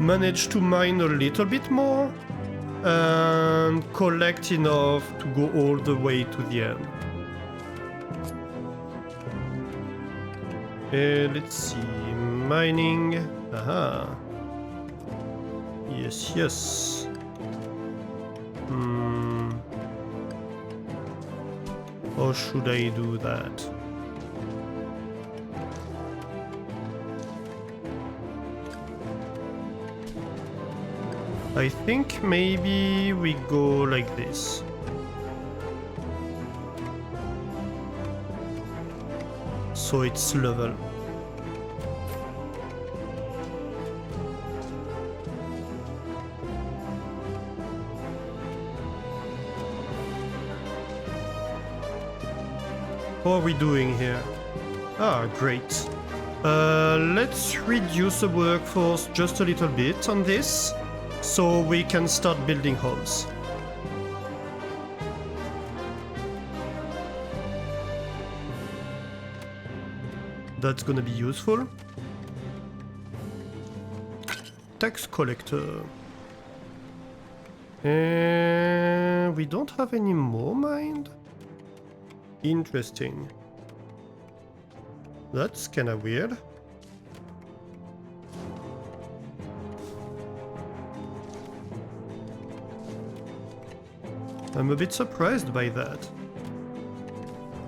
manage to mine a little bit more and collect enough to go all the way to the end. Let's see, mining. Aha. Yes, yes. How should I do that? I think maybe we go like this. So it's level. What are we doing here? Ah, great. Let's reduce the workforce just a little bit on this, so we can start building homes. That's gonna be useful. Tax collector. We don't have any more mind? Interesting. That's kinda weird. I'm a bit surprised by that.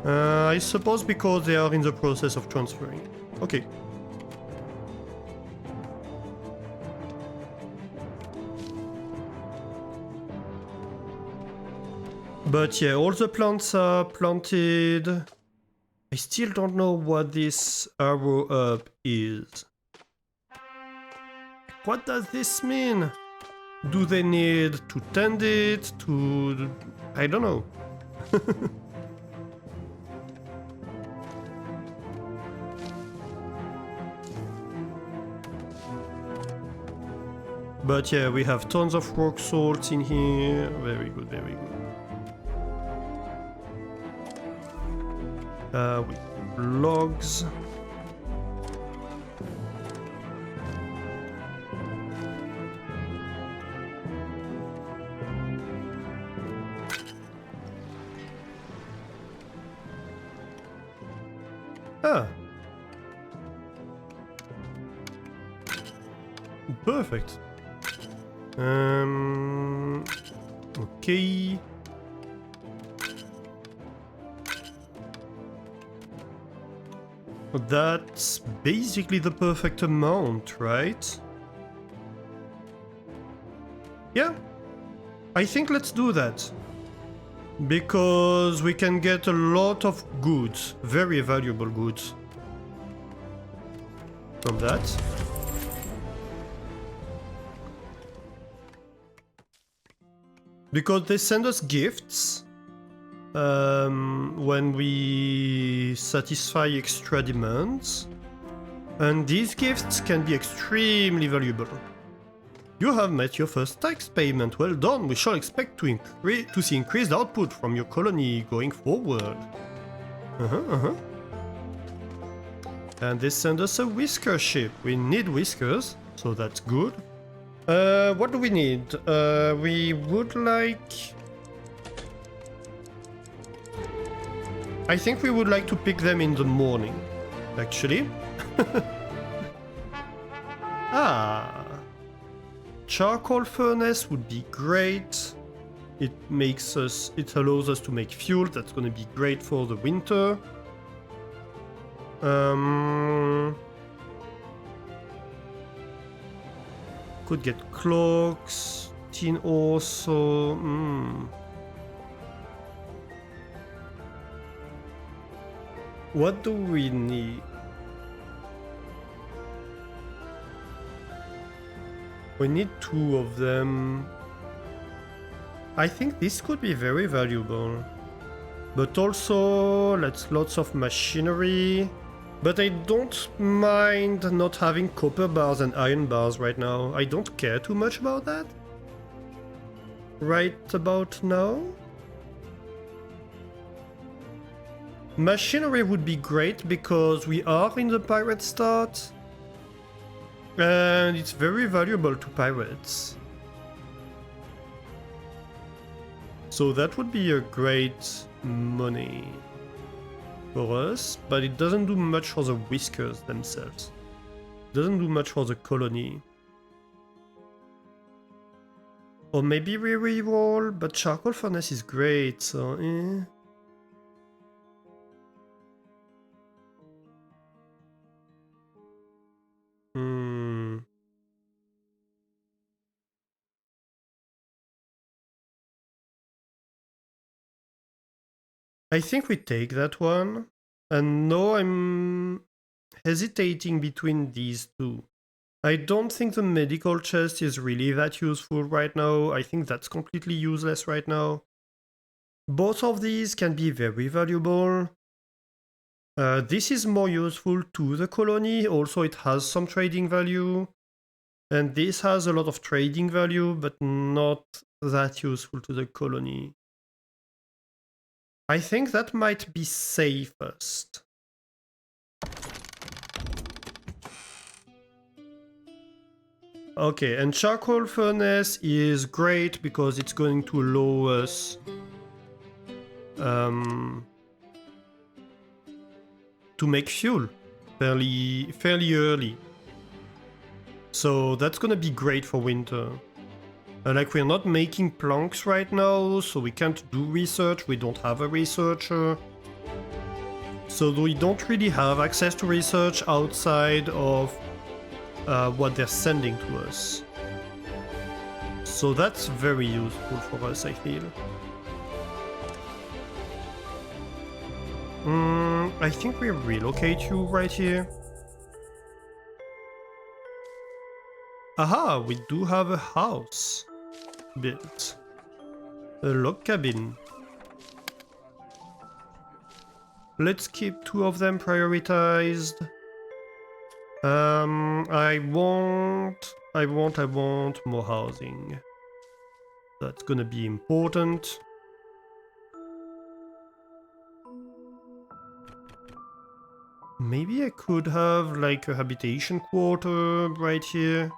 I suppose because they are in the process of transferring. Okay. But yeah, all the plants are planted. I still don't know what this arrow up is. What does this mean? Do they need to tend it? I don't know. But yeah, we have tons of rock salt in here. Very good, very good. With logs. Ah. Perfect. Okay. That's basically the perfect amount, right? Yeah. I think let's do that. Because we can get a lot of goods, very valuable goods from that. Because they send us gifts when we satisfy extra demands, and these gifts can be extremely valuable. You have met your first tax payment. Well done. We shall expect to see increased output from your colony going forward. And they send us a whisker ship. We need whiskers, so that's good. What do we need? We would like... I think we would like to pick them in the morning, actually. Ah... Charcoal furnace would be great. It allows us to make fuel. That's gonna be great for the winter. Could get cloaks, tin also. What do we need? We need 2 of them. I think this could be very valuable. But also, lots of machinery. But I don't mind not having copper bars and iron bars right now. I don't care too much about that. Right about now. Machinery would be great because we are in the pirate start. And it's very valuable to pirates. So that would be a great money for us, but it doesn't do much for the whiskers themselves. Doesn't do much for the colony. Or maybe we reroll, but charcoal furnace is great, so eh. Hmm. I think we take that one. And no, I'm hesitating between these two. I don't think the medical chest is really that useful right now. I think that's completely useless right now. Both of these can be very valuable. This is more useful to the colony. Also, it has some trading value. And this has a lot of trading value, but not that useful to the colony. I think that might be safest. Okay, and charcoal furnace is great because it's going to allow us to make fuel fairly early. So that's gonna be great for winter. Like, we're not making planks right now, so we can't do research, we don't have a researcher. So we don't really have access to research outside of what they're sending to us. So that's very useful for us, I feel. I think we relocate you right here. Aha, we do have a house built. A log cabin. Let's keep two of them prioritized. I want more housing. That's gonna be important. Maybe I could have like a habitation quarter right here.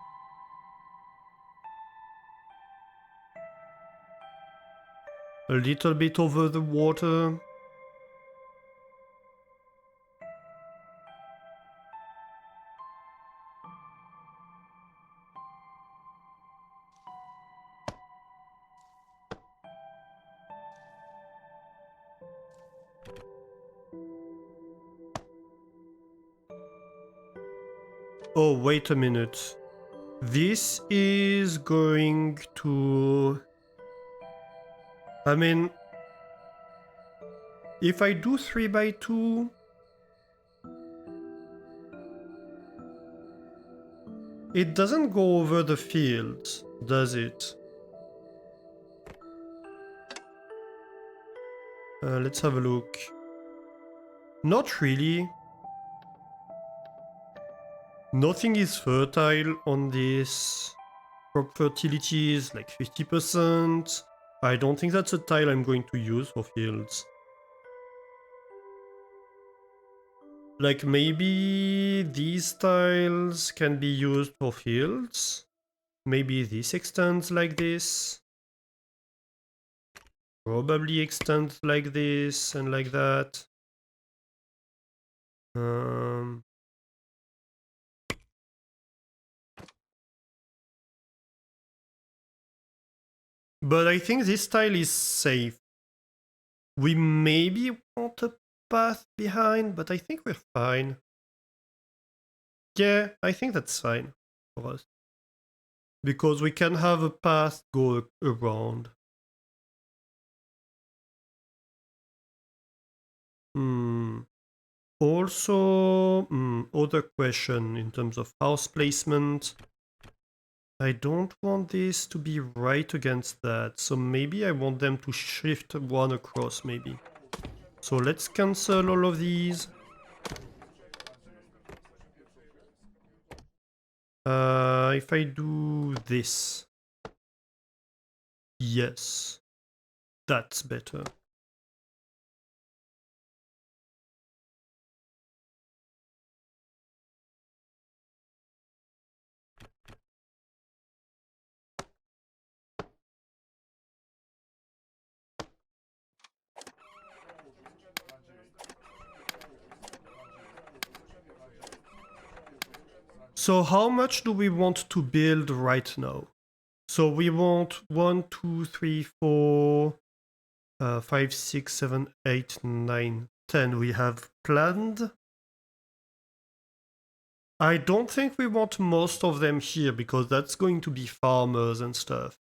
A little bit over the water. Oh, wait a minute. This is going to... I mean, if I do 3x2... It doesn't go over the fields, does it? Let's have a look. Not really. Nothing is fertile on this. Crop fertility is like 50%. I don't think that's a tile I'm going to use for fields. Like, maybe these tiles can be used for fields. Maybe this extends like this. Probably extends like this and like that. But I think this tile is safe. We maybe want a path behind, but I think we're fine. Yeah, I think that's fine for us. Because we can have a path go around. Also, other question in terms of house placement. I don't want this to be right against that, so maybe I want them to shift one across, maybe. So let's cancel all of these. If I do this. Yes. That's better. So how much do we want to build right now? So we want 1, 2, 3, 4, 5, 6, 7, 8, 9, 10 we have planned. I don't think we want most of them here because that's going to be farmers and stuff.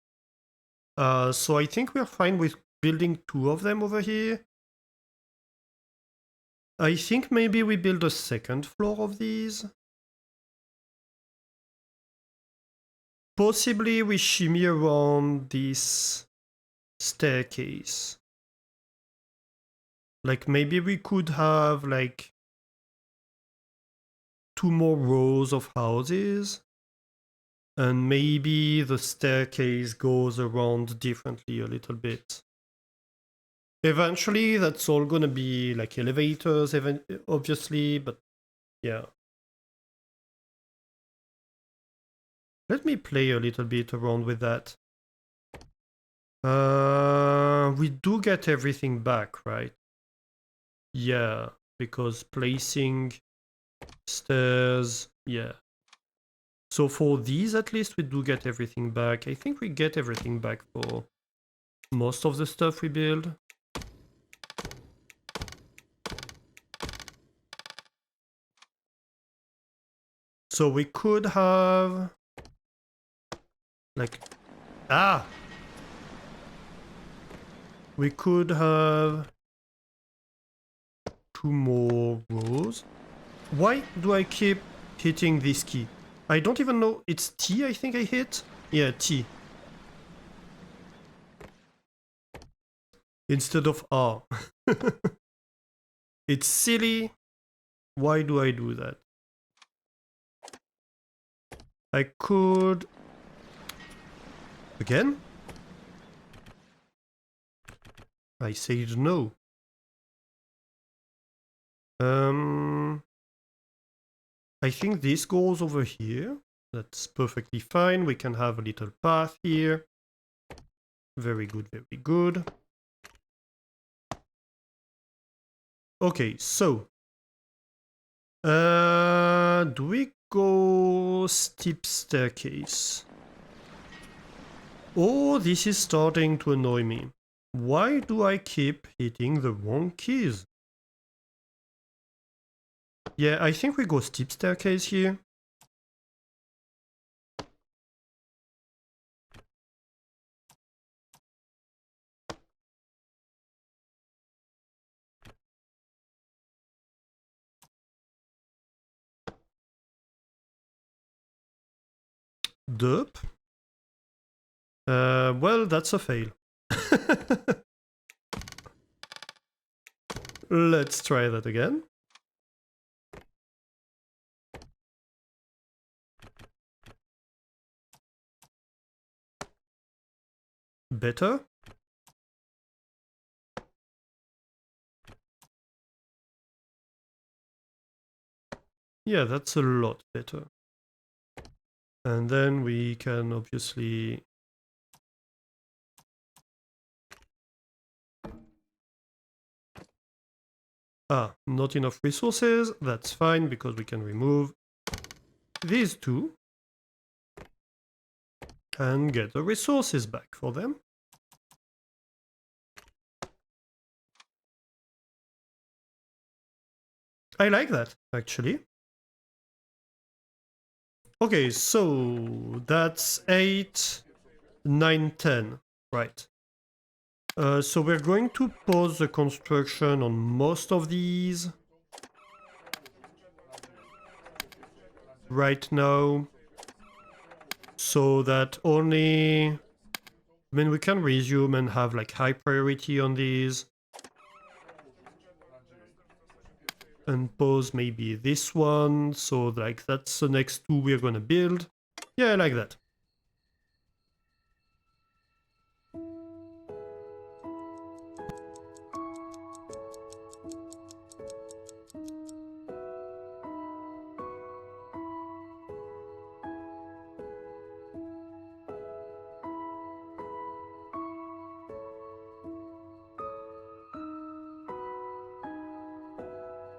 So I think we're fine with building 2 of them over here. I think maybe we build a second floor of these. Possibly we shimmy around this staircase. Like maybe we could have like 2 more rows of houses. And maybe the staircase goes around differently a little bit. Eventually that's all gonna be like elevators, obviously, but yeah. Let me play a little bit around with that. We do get everything back, right? Yeah, because placing stairs, yeah. So for these at least we do get everything back. I think we get everything back for most of the stuff we build. So we could have like, we could have 2 more rows. Why do I keep hitting this key? I don't even know. It's T I think I hit? Yeah, T. Instead of R. It's silly. Why do I do that? I could... Again? I said no. I think this goes over here. That's perfectly fine. We can have a little path here. Very good, very good. Okay, so... do we go steep staircase? Oh, this is starting to annoy me. Why do I keep hitting the wrong keys? Yeah, I think we go steep staircase here. Derp. Well, that's a fail. Let's try that again. Better. Yeah, that's a lot better. And then we can obviously... not enough resources. That's fine because we can remove these 2 and get the resources back for them. I like that, actually. Okay, so that's 8, 9, 10, right. So we're going to pause the construction on most of these right now, so that only... I mean, we can resume and have like high priority on these. And pause maybe this one, so like that's the next 2 we're gonna build. Yeah, I like that.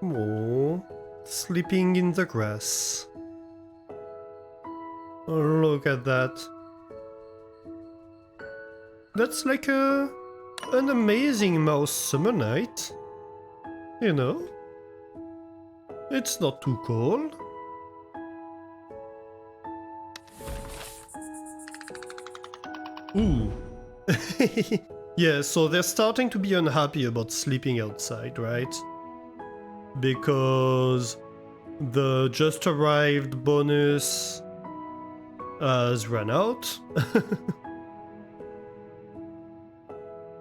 Oh, sleeping in the grass. Look at that. That's like an amazing mouse summer night. You know? It's not too cold. Ooh. Yeah, so they're starting to be unhappy about sleeping outside, right? Because the just arrived bonus has run out.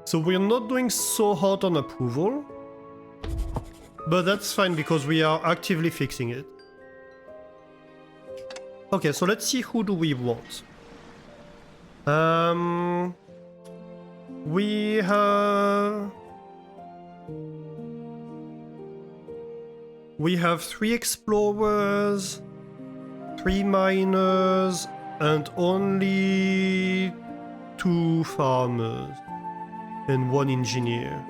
So we're not doing so hot on approval. But that's fine because we are actively fixing it. Okay, so let's see who do we want. We have 3 explorers, 3 miners, and only 2 farmers and 1 engineer.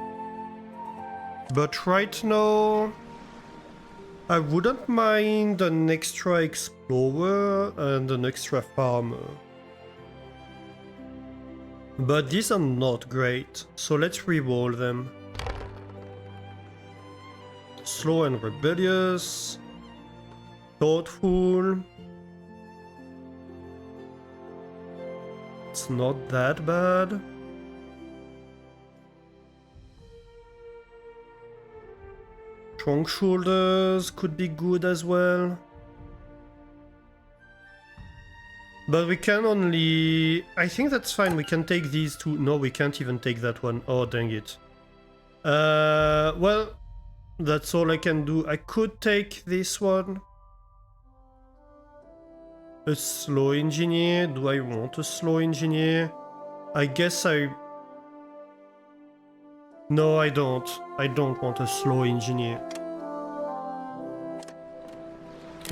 But right now, I wouldn't mind an extra explorer and an extra farmer. But these are not great, so let's reroll them. Slow and rebellious. Thoughtful. It's not that bad. Strong shoulders could be good as well. But we can only... I think that's fine, we can take these 2. No, we can't even take that one. Oh, dang it. Well, that's all I can do. I could take this one. A slow engineer. Do I want a slow engineer? I guess I... No, I don't. I don't want a slow engineer.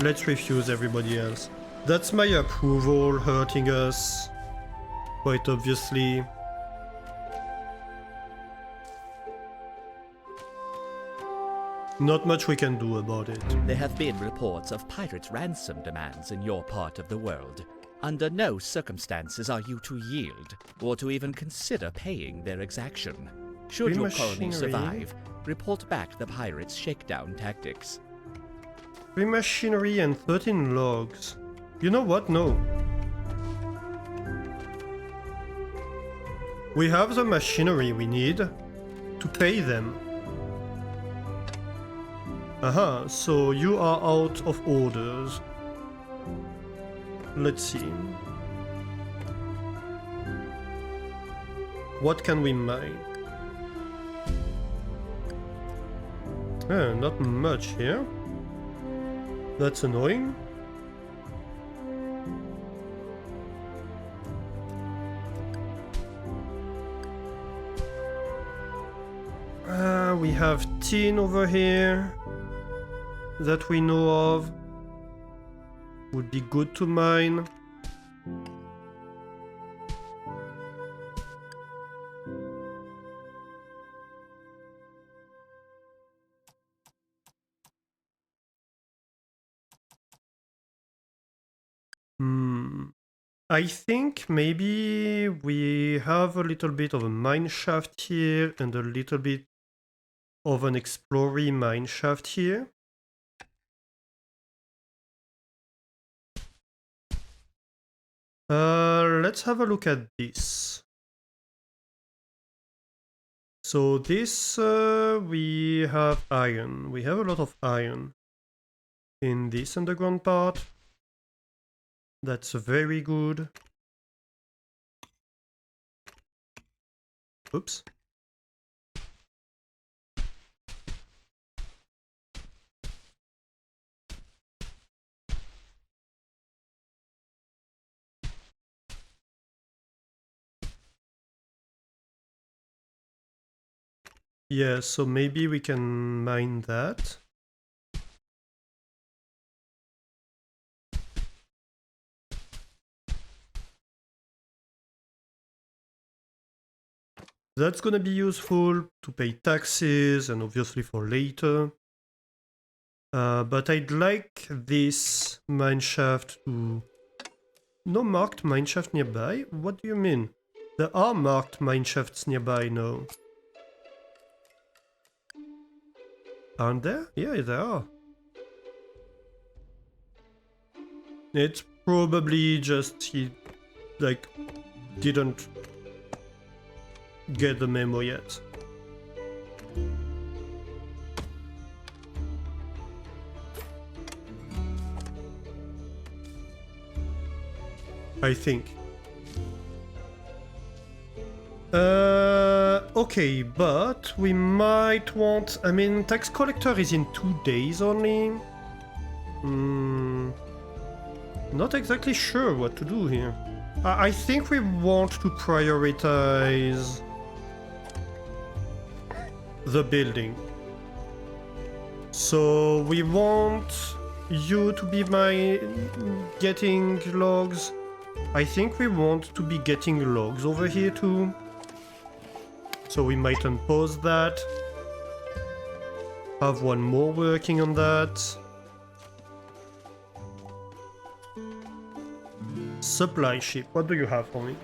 Let's refuse everybody else. That's my approval hurting us, quite obviously. Not much we can do about it. There have been reports of pirate ransom demands in your part of the world. Under no circumstances are you to yield, or to even consider paying their exaction. Should your colony survive, report back the pirates' shakedown tactics. 3 machinery and 13 logs. You know what? No. We have the machinery we need to pay them. Aha, so you are out of orders. Let's see. What can we mine? Not much here. That's annoying. We have tin over here that we know of. Would be good to mine. I think maybe we have a little bit of a mine shaft here and a little bit of an exploring mine shaft here. Let's have a look at this. So this, we have iron. We have a lot of iron in this underground part. That's very good. Oops. Yeah, so maybe we can mine that. That's gonna be useful to pay taxes and obviously for later. But I'd like this mine shaft to No marked mineshaft nearby? What do you mean? There are marked mineshafts nearby now. Aren't there? Yeah, there are. It's probably just he, like, didn't get the memo yet. I think. Okay, but we might want... I mean, tax collector is in 2 days only. Not exactly sure what to do here. I think we want to prioritize the building. So we want you to be my getting logs. I think we want to be getting logs over here too. So we might unpause that. Have one more working on that. Supply ship, what do you have for me?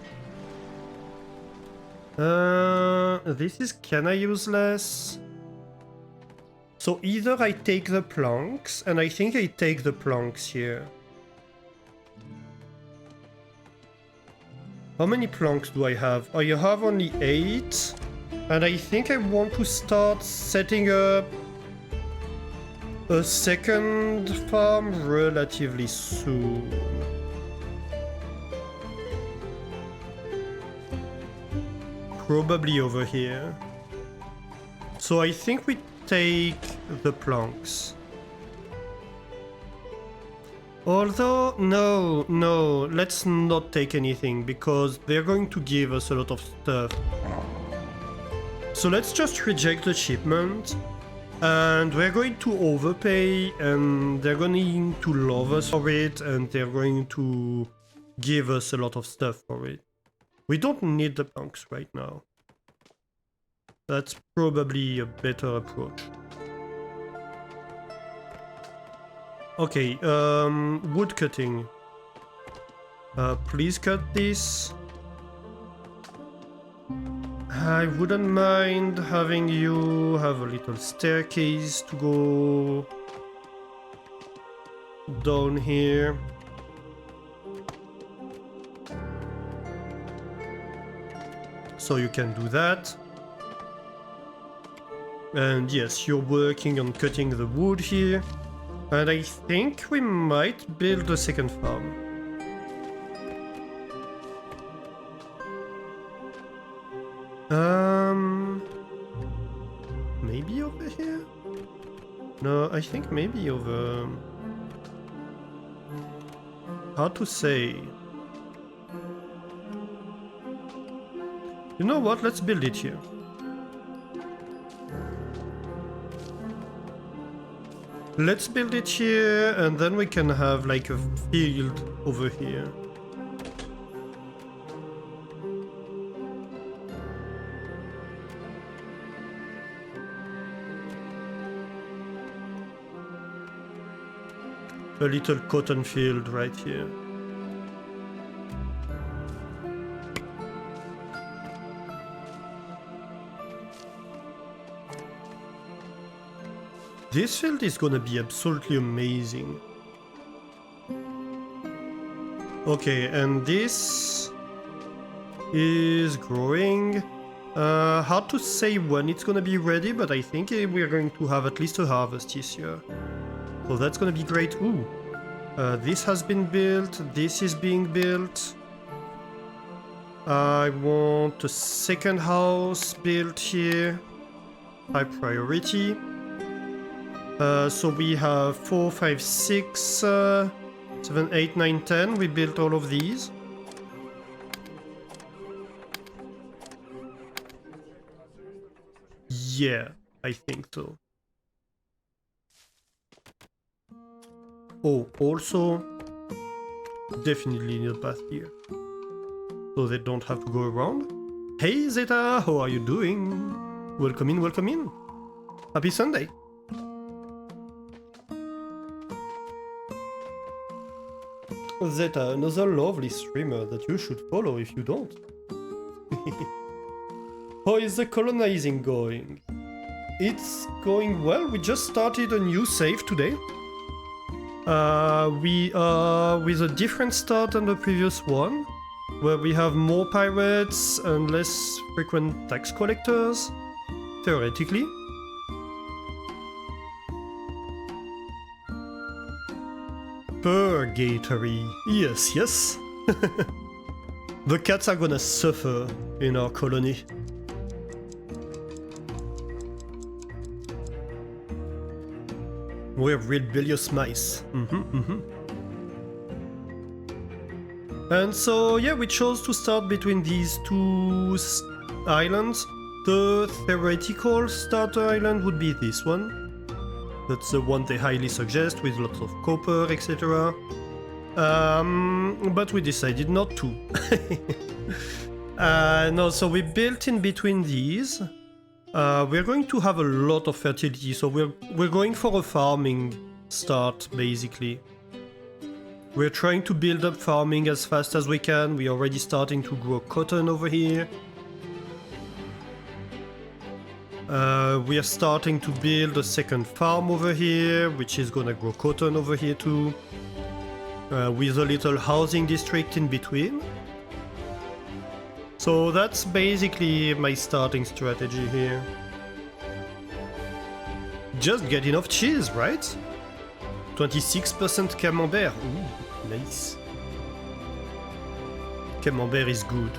This is kinda useless. So either I take the planks, and I think I take the planks here. How many planks do I have? I have only 8. And I think I want to start setting up a second farm relatively soon. Probably over here. So I think we take the planks. Although, no, let's not take anything because they're going to give us a lot of stuff. So let's just reject the shipment, and we're going to overpay, and they're going to love us for it, and they're going to give us a lot of stuff for it. We don't need the planks right now. That's probably a better approach. Okay, wood cutting. Please cut this. I wouldn't mind having you have a little staircase to go down here. So you can do that. And yes, you're working on cutting the wood here. And I think we might build a second farm. Maybe over here? No, I think maybe over... Hard to say. You know what? Let's build it here. Let's build it here, and then we can have like a field over here. A little cotton field right here. This field is gonna be absolutely amazing. Okay, and this is growing. Hard to say when it's gonna be ready, but I think we're going to have at least a harvest this year. So that's gonna be great. Ooh, this has been built, this is being built. I want a second house built here. High priority. So we have 4, 5, 6, 7, 8, 9, 10. We built all of these. Yeah, I think so. Oh, also, definitely need a path here. So they don't have to go around. Hey Zeta, how are you doing? Welcome in, welcome in. Happy Sunday. Zeta, another lovely streamer that you should follow if you don't. How is the colonizing going? It's going well. We just started a new save today. We are with a different start than the previous one, where we have more pirates and less frequent tax collectors, theoretically. Purgatory. Yes, yes. The cats are gonna suffer in our colony. We're rebellious mice. And so, yeah, we chose to start between these two islands. The theoretical starter island would be this one. That's the one they highly suggest, with lots of copper, etc. But we decided not to. No, so we built in between these. We're going to have a lot of fertility, so we're going for a farming start, basically. We're trying to build up farming as fast as we can. We're already starting to grow cotton over here. We are starting to build a second farm over here, which is gonna grow cotton over here too. With a little housing district in between. So that's basically my starting strategy here. Just get enough cheese, right? 26% camembert. Ooh, nice. Camembert is good.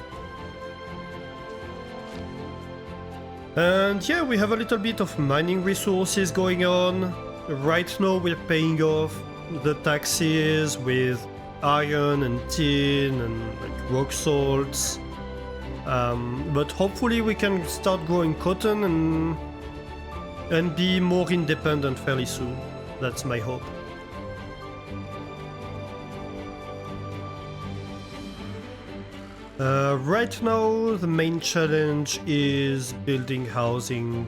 And yeah, we have a little bit of mining resources going on. Right now we're paying off the taxes with iron and tin and like rock salts. But hopefully we can start growing cotton and be more independent fairly soon. That's my hope. Right now the main challenge is building housing.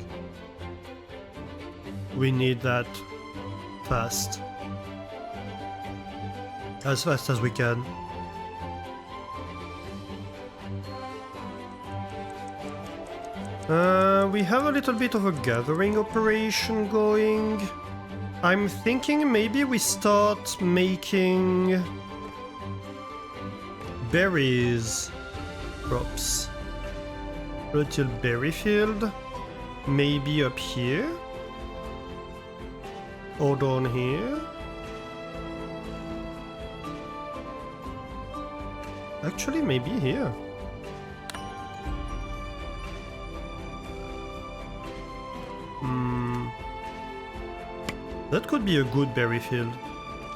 We need that fast. As fast as we can. We have a little bit of a gathering operation going. I'm thinking maybe we start making berries crops. A little berry field. Maybe up here. Or down here. Actually, maybe here. That could be a good berry field,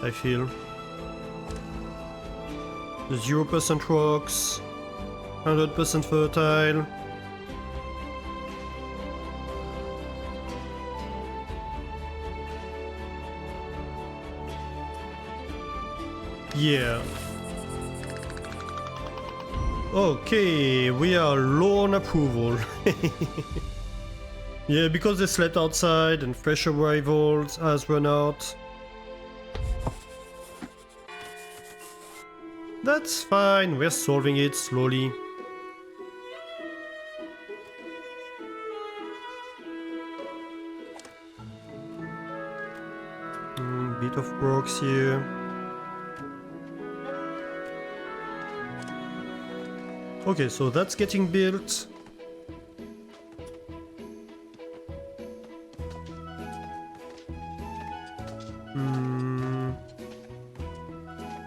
I feel. 0% rocks, 100% fertile. Yeah. Okay, we are low on approval. Yeah, because they slept outside and fresh arrivals has run out. That's fine, we're solving it slowly. Bit of rocks here. Okay, so that's getting built.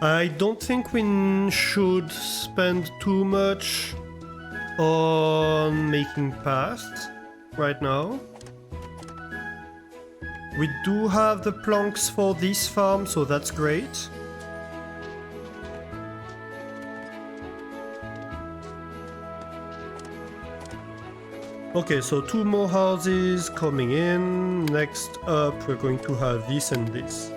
I don't think we should spend too much on making paths right now. We do have the planks for this farm, so that's great. Okay, so 2 more houses coming in. Next up, we're going to have this and this.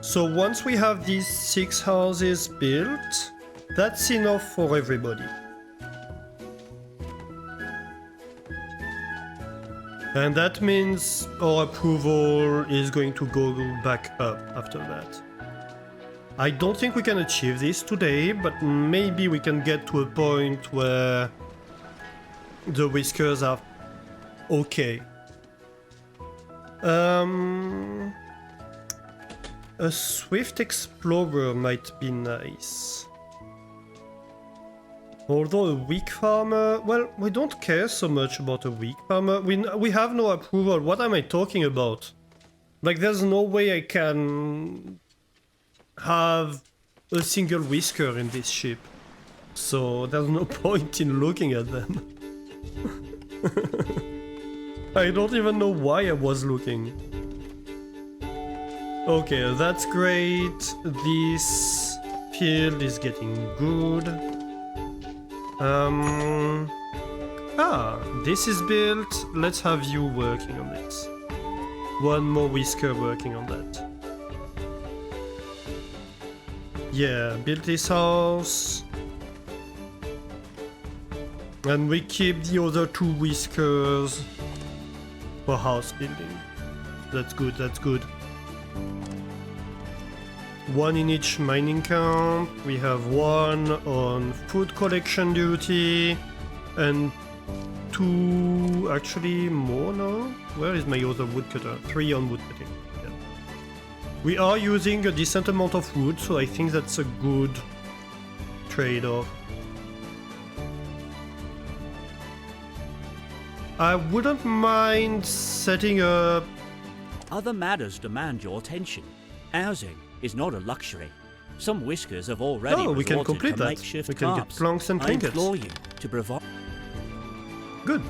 So once we have these 6 houses built, that's enough for everybody. And that means our approval is going to go back up after that. I don't think we can achieve this today, but maybe we can get to a point where the whiskers are okay. A swift explorer might be nice. Although a weak farmer, well, we don't care so much about a weak farmer. We have no approval. What am I talking about? Like, there's no way I can have a single whisker in this ship. So there's no point in looking at them. I don't even know why I was looking. Okay, that's great. This field is getting good. This is built. Let's have you working on this. One more whisker working on that. Yeah, build this house. And we keep the other two whiskers for house building. That's good, that's good. One in each mining camp. We have one on food collection duty. And two, actually more now? Where is my other woodcutter? 3 on woodcutting. Yeah. We are using a decent amount of wood, so I think that's a good trade-off. I wouldn't mind setting up... Other matters demand your attention. Housing is not a luxury. Some whiskers have already we can resorted complete to that. makeshift We can get camps. planks and I trinkets. implore you to provide... Good.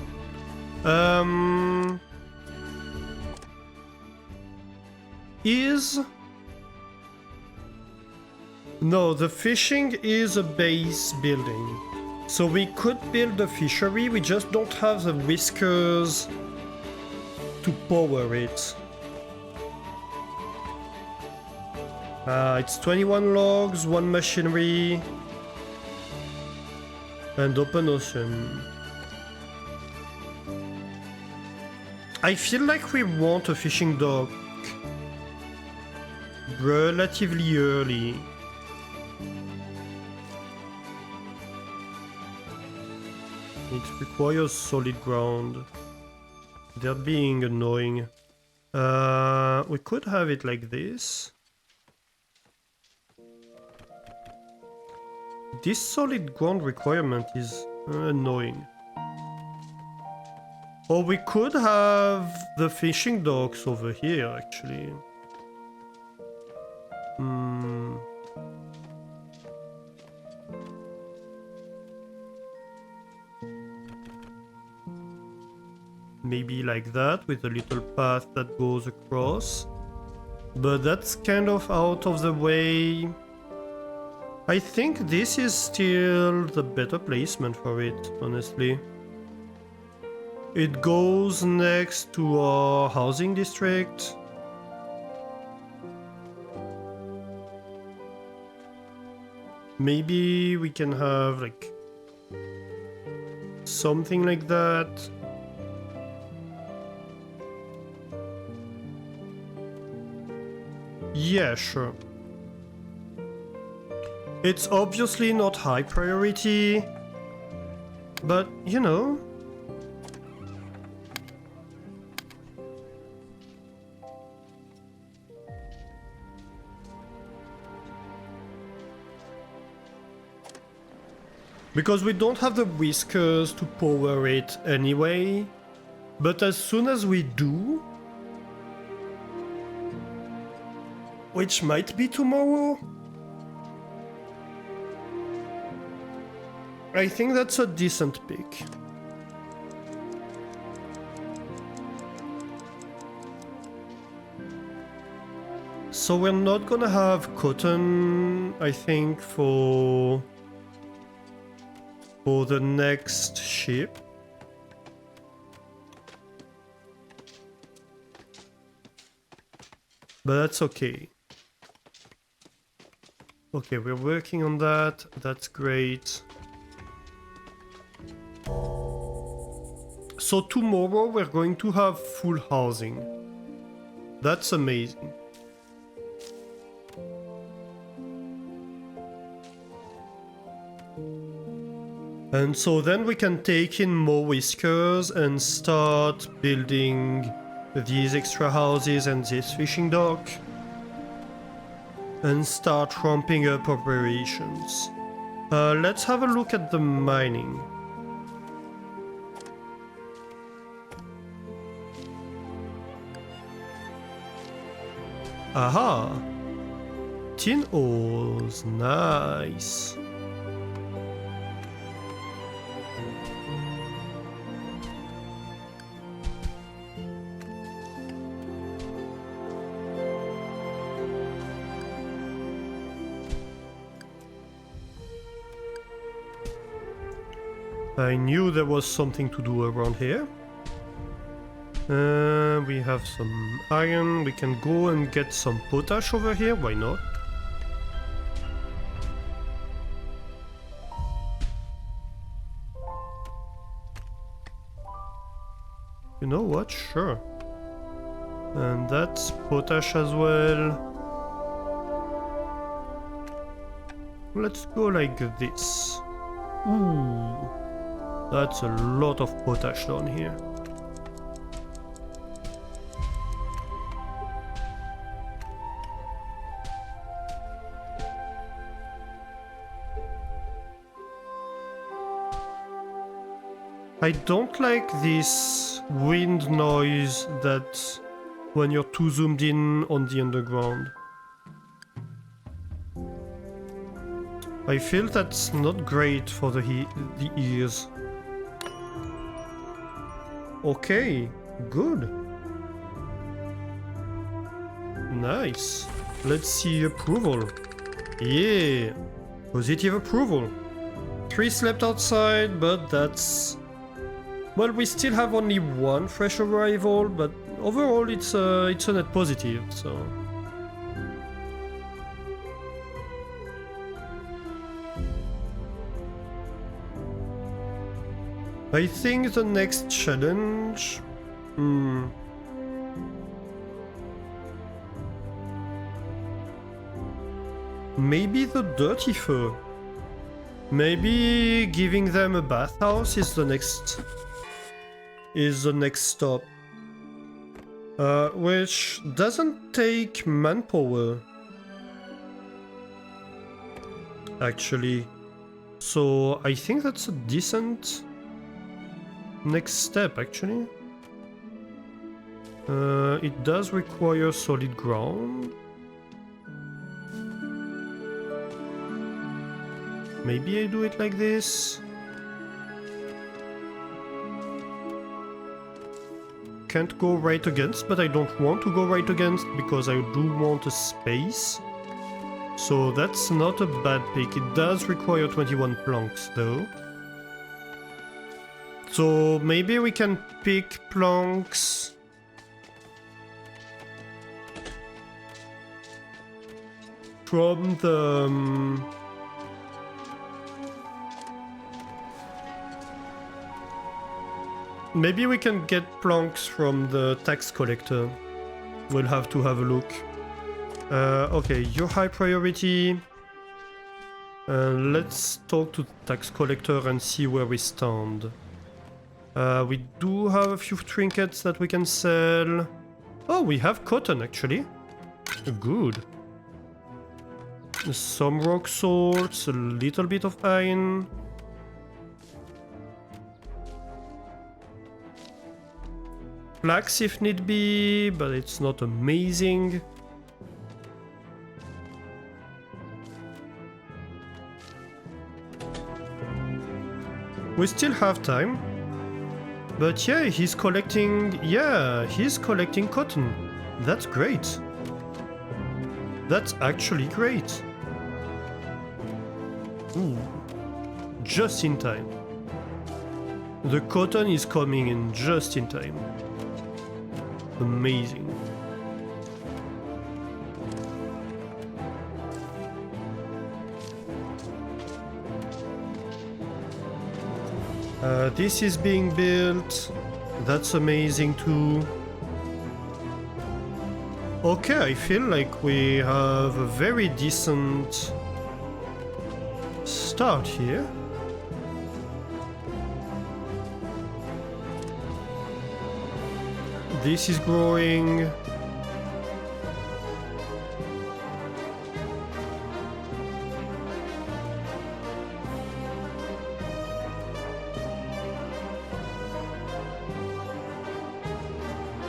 No, the fishing is a base building. So we could build a fishery, we just don't have the whiskers to power it. It's 21 logs, 1 machinery, and open ocean. I feel like we want a fishing dock relatively early. It requires solid ground. They're being annoying. We could have it like this. This solid ground requirement is annoying. Or we could have the fishing docks over here, actually. Maybe like that, with a little path that goes across. But that's kind of out of the way. I think this is still the better placement for it, honestly. It goes next to our housing district. Maybe we can have like something like that. Yeah, sure. It's obviously not high priority, but you know. Because we don't have the whiskers to power it anyway, but as soon as we do, which might be tomorrow, I think that's a decent pick. So we're not gonna have cotton, I think, for the next ship. But that's okay. Okay, we're working on that. That's great. So tomorrow we're going to have full housing. That's amazing. And so then we can take in more whiskers and start building these extra houses and this fishing dock. And start ramping up operations. Let's have a look at the mining. Aha! Tin ores, nice. I knew there was something to do around here. We have some iron. We can go and get some potash over here. Why not? You know what? Sure. And that's potash as well. Let's go like this. Ooh. That's a lot of potash down here. I don't like this wind noise that when you're too zoomed in on the underground. I feel that's not great for the ears. Okay, good. Nice. Let's see approval. Yeah, positive approval. 3 slept outside, but that's... Well, we still have only 1 fresh arrival, but overall it's a net positive, so... I think the next challenge... Maybe the dirty fur. Maybe giving them a bathhouse is the next stop. Which doesn't take manpower. Actually. So I think that's a decent next step, actually. It does require solid ground. Maybe I do it like this. Can't go right against, but I don't want to go right against because I do want a space. So that's not a bad pick. It does require 21 planks though. So maybe we can pick planks from the... Maybe we can get planks from the tax collector. We'll have to have a look. Okay, you're high priority. Let's talk to the tax collector and see where we stand. We do have a few trinkets that we can sell. Oh, we have cotton actually. Good. Some rock salts, a little bit of iron. Flax if need be, but it's not amazing. We still have time. But yeah, he's collecting cotton. That's great. That's actually great. Ooh. Just in time. The cotton is coming in just in time. Amazing. This is being built. that's amazing too. Okay, I feel like we have a very decent start here. This is growing.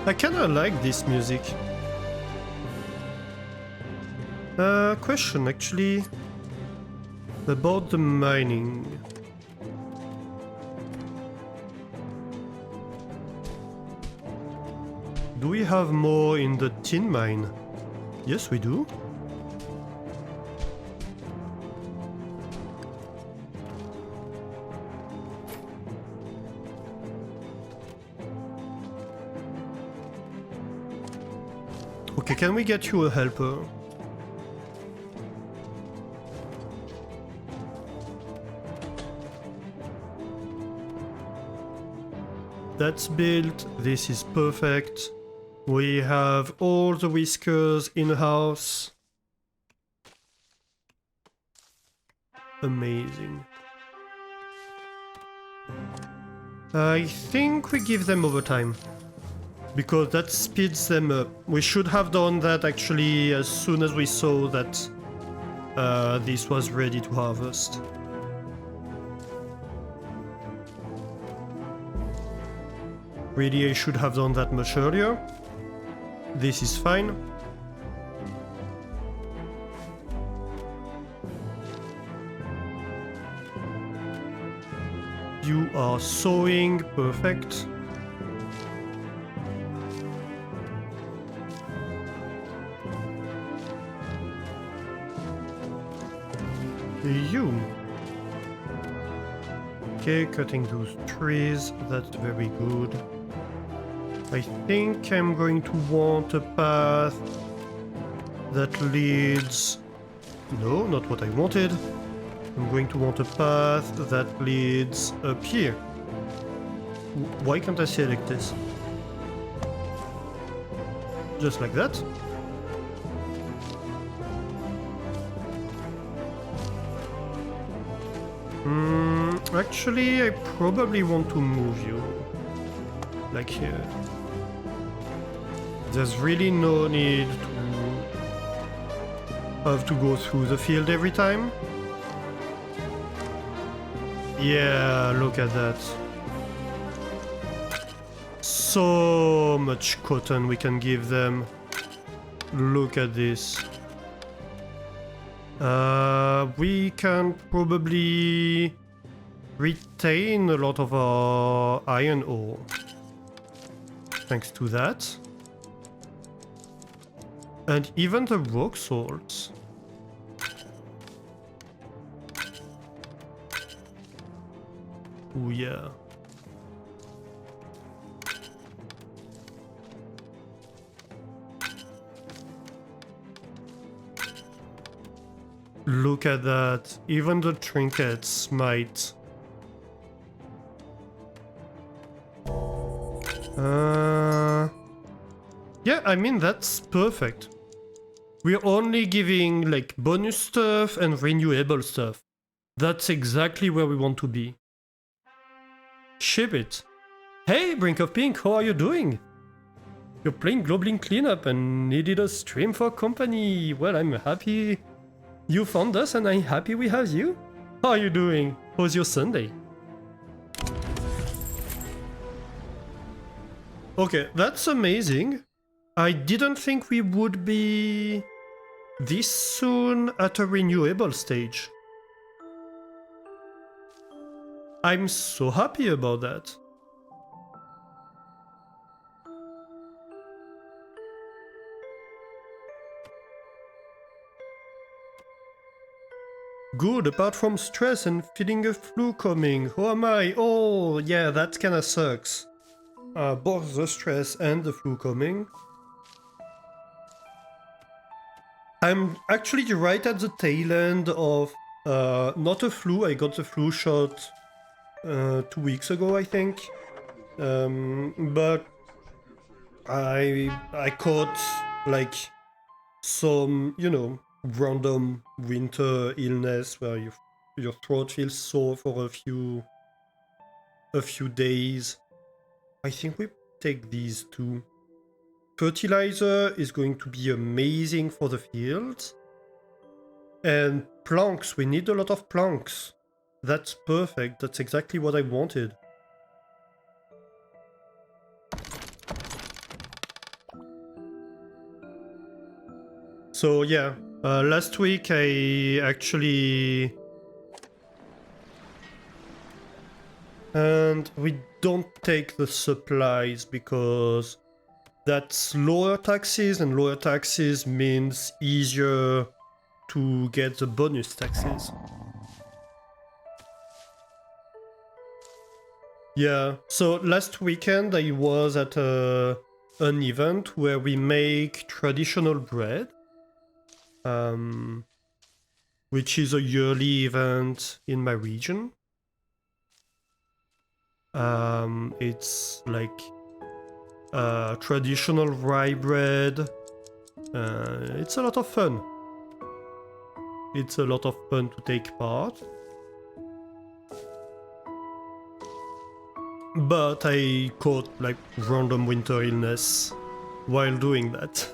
I kinda like this music. Question actually about the mining. Do we have more in the tin mine? Yes, we do. Okay, can we get you a helper? That's built. This is perfect. We have all the whiskers in-house. Amazing. I think we give them overtime, because that speeds them up. We should have done that actually as soon as we saw that this was ready to harvest. Really, I should have done that much earlier. This is fine. You are sewing, perfect. You. Okay, cutting those trees, that's very good. I think I'm going to want a path that leads... No, not what I wanted. I'm going to want a path that leads up here. Why can't I select this? Just like that. Actually, I probably want to move you. Like here. There's really no need to have to go through the field every time. Yeah, look at that. So much cotton we can give them. Look at this. We can probably retain a lot of our iron ore. Thanks to that. And even the rock salt. Oh yeah. Look at that. Even the trinkets might... Yeah, I mean, that's perfect. We're only giving, like, bonus stuff and renewable stuff. That's exactly where we want to be. Ship it. Hey, Brink of Pink, how are you doing? You're playing Goblin Cleanup and needed a stream for company. Well, I'm happy you found us and I'm happy we have you. How are you doing? How's your Sunday? Okay, that's amazing. I didn't think we would be this soon at a renewable stage. I'm so happy about that. Good, apart from stress and feeling a flu coming. Who am I? Oh, yeah, that kinda sucks. Both the stress and the flu coming. I'm actually right at the tail end of not a flu. I got the flu shot 2 weeks ago, I think. But I caught like some, you know, random winter illness where your throat feels sore for a few days. I think we take these two. Fertilizer is going to be amazing for the fields. And planks, we need a lot of planks. That's perfect, that's exactly what I wanted. So yeah, last week I actually... And we don't take the supplies because that's lower taxes, and lower taxes means easier to get the bonus taxes. Yeah, so last weekend I was at an event where we make traditional bread, which is a yearly event in my region. It's like traditional rye bread. It's a lot of fun. It's a lot of fun to take part. But I caught like random winter illness while doing that.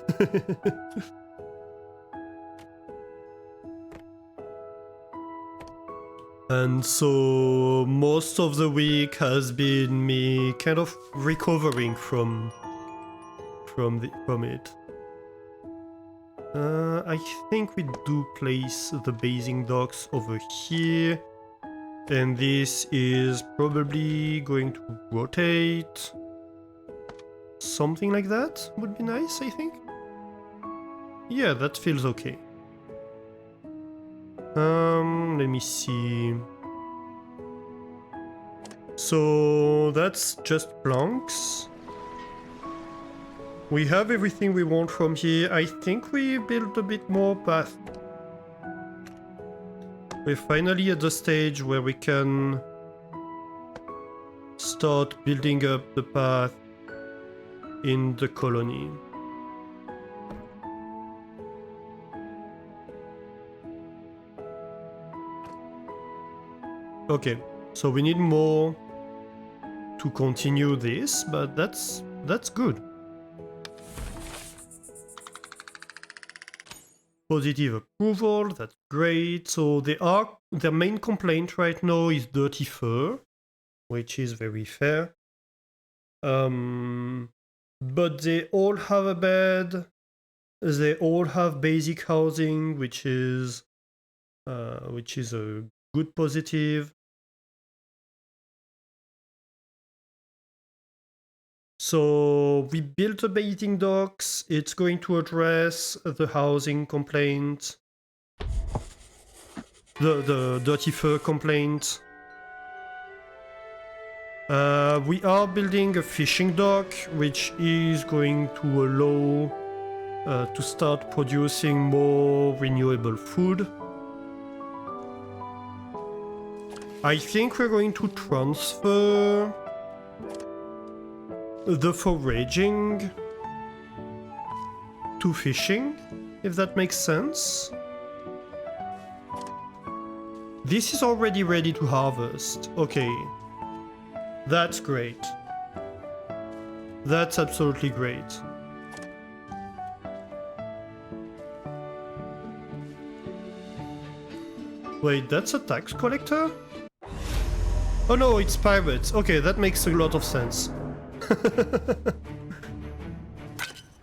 And so most of the week has been me kind of recovering from it. I think we do place the basing docks over here, and this is probably going to rotate. Something like that would be nice, I think. Yeah, that feels okay. Let me see. So that's just planks. We have everything we want from here. I think we built a bit more path. We're finally at the stage where we can start building up the path in the colony. Okay, so we need more to continue this, but that's good. Positive approval, that's great. So their main complaint right now is dirty fur, which is very fair. But they all have a bed. They all have basic housing, which is a good positive. So we built the baiting docks. It's going to address the housing complaint, the dirty fur complaint. We are building a fishing dock, which is going to allow to start producing more renewable food. I think we're going to transfer the foraging to fishing, if that makes sense. This is already ready to harvest. Okay. That's great. That's absolutely great. Wait, that's a tax collector? Oh no, it's pirates. Okay, that makes a lot of sense.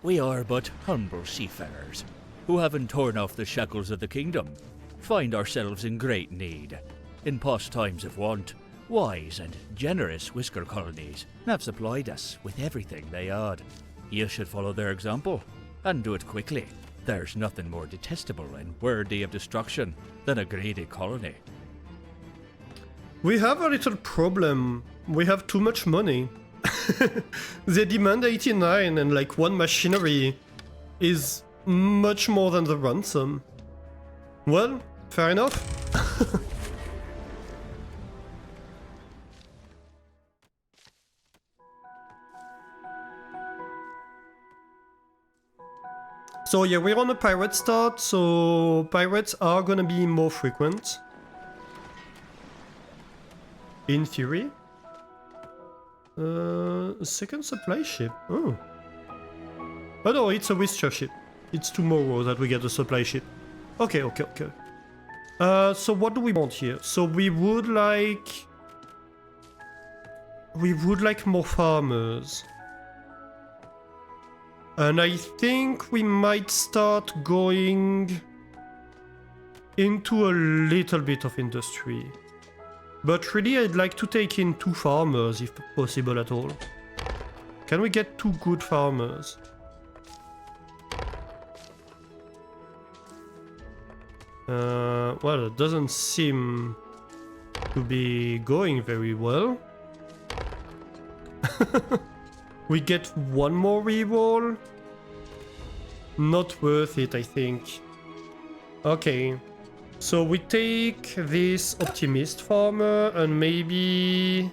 We are but humble seafarers, who having torn off the shackles of the kingdom, find ourselves in great need. In past times of want, wise and generous Whisker colonies have supplied us with everything they had. You should follow their example, and do it quickly. There's nothing more detestable and worthy of destruction than a greedy colony. We have a little problem. We have too much money. They demand 89, and like one machinery is much more than the ransom. Well, fair enough. So yeah, we're on a pirate start, so pirates are gonna be more frequent. In theory. A second supply ship. Oh. Oh no, it's a Whisker ship. It's tomorrow that we get a supply ship. Okay. So what do we want here? So we would like more farmers. And I think we might start going into a little bit of industry. But really, I'd like to take in 2 farmers, if possible at all. Can we get 2 good farmers? Well, it doesn't seem to be going very well. We get 1 more reroll. Not worth it, I think. Okay. So we take this optimist farmer and maybe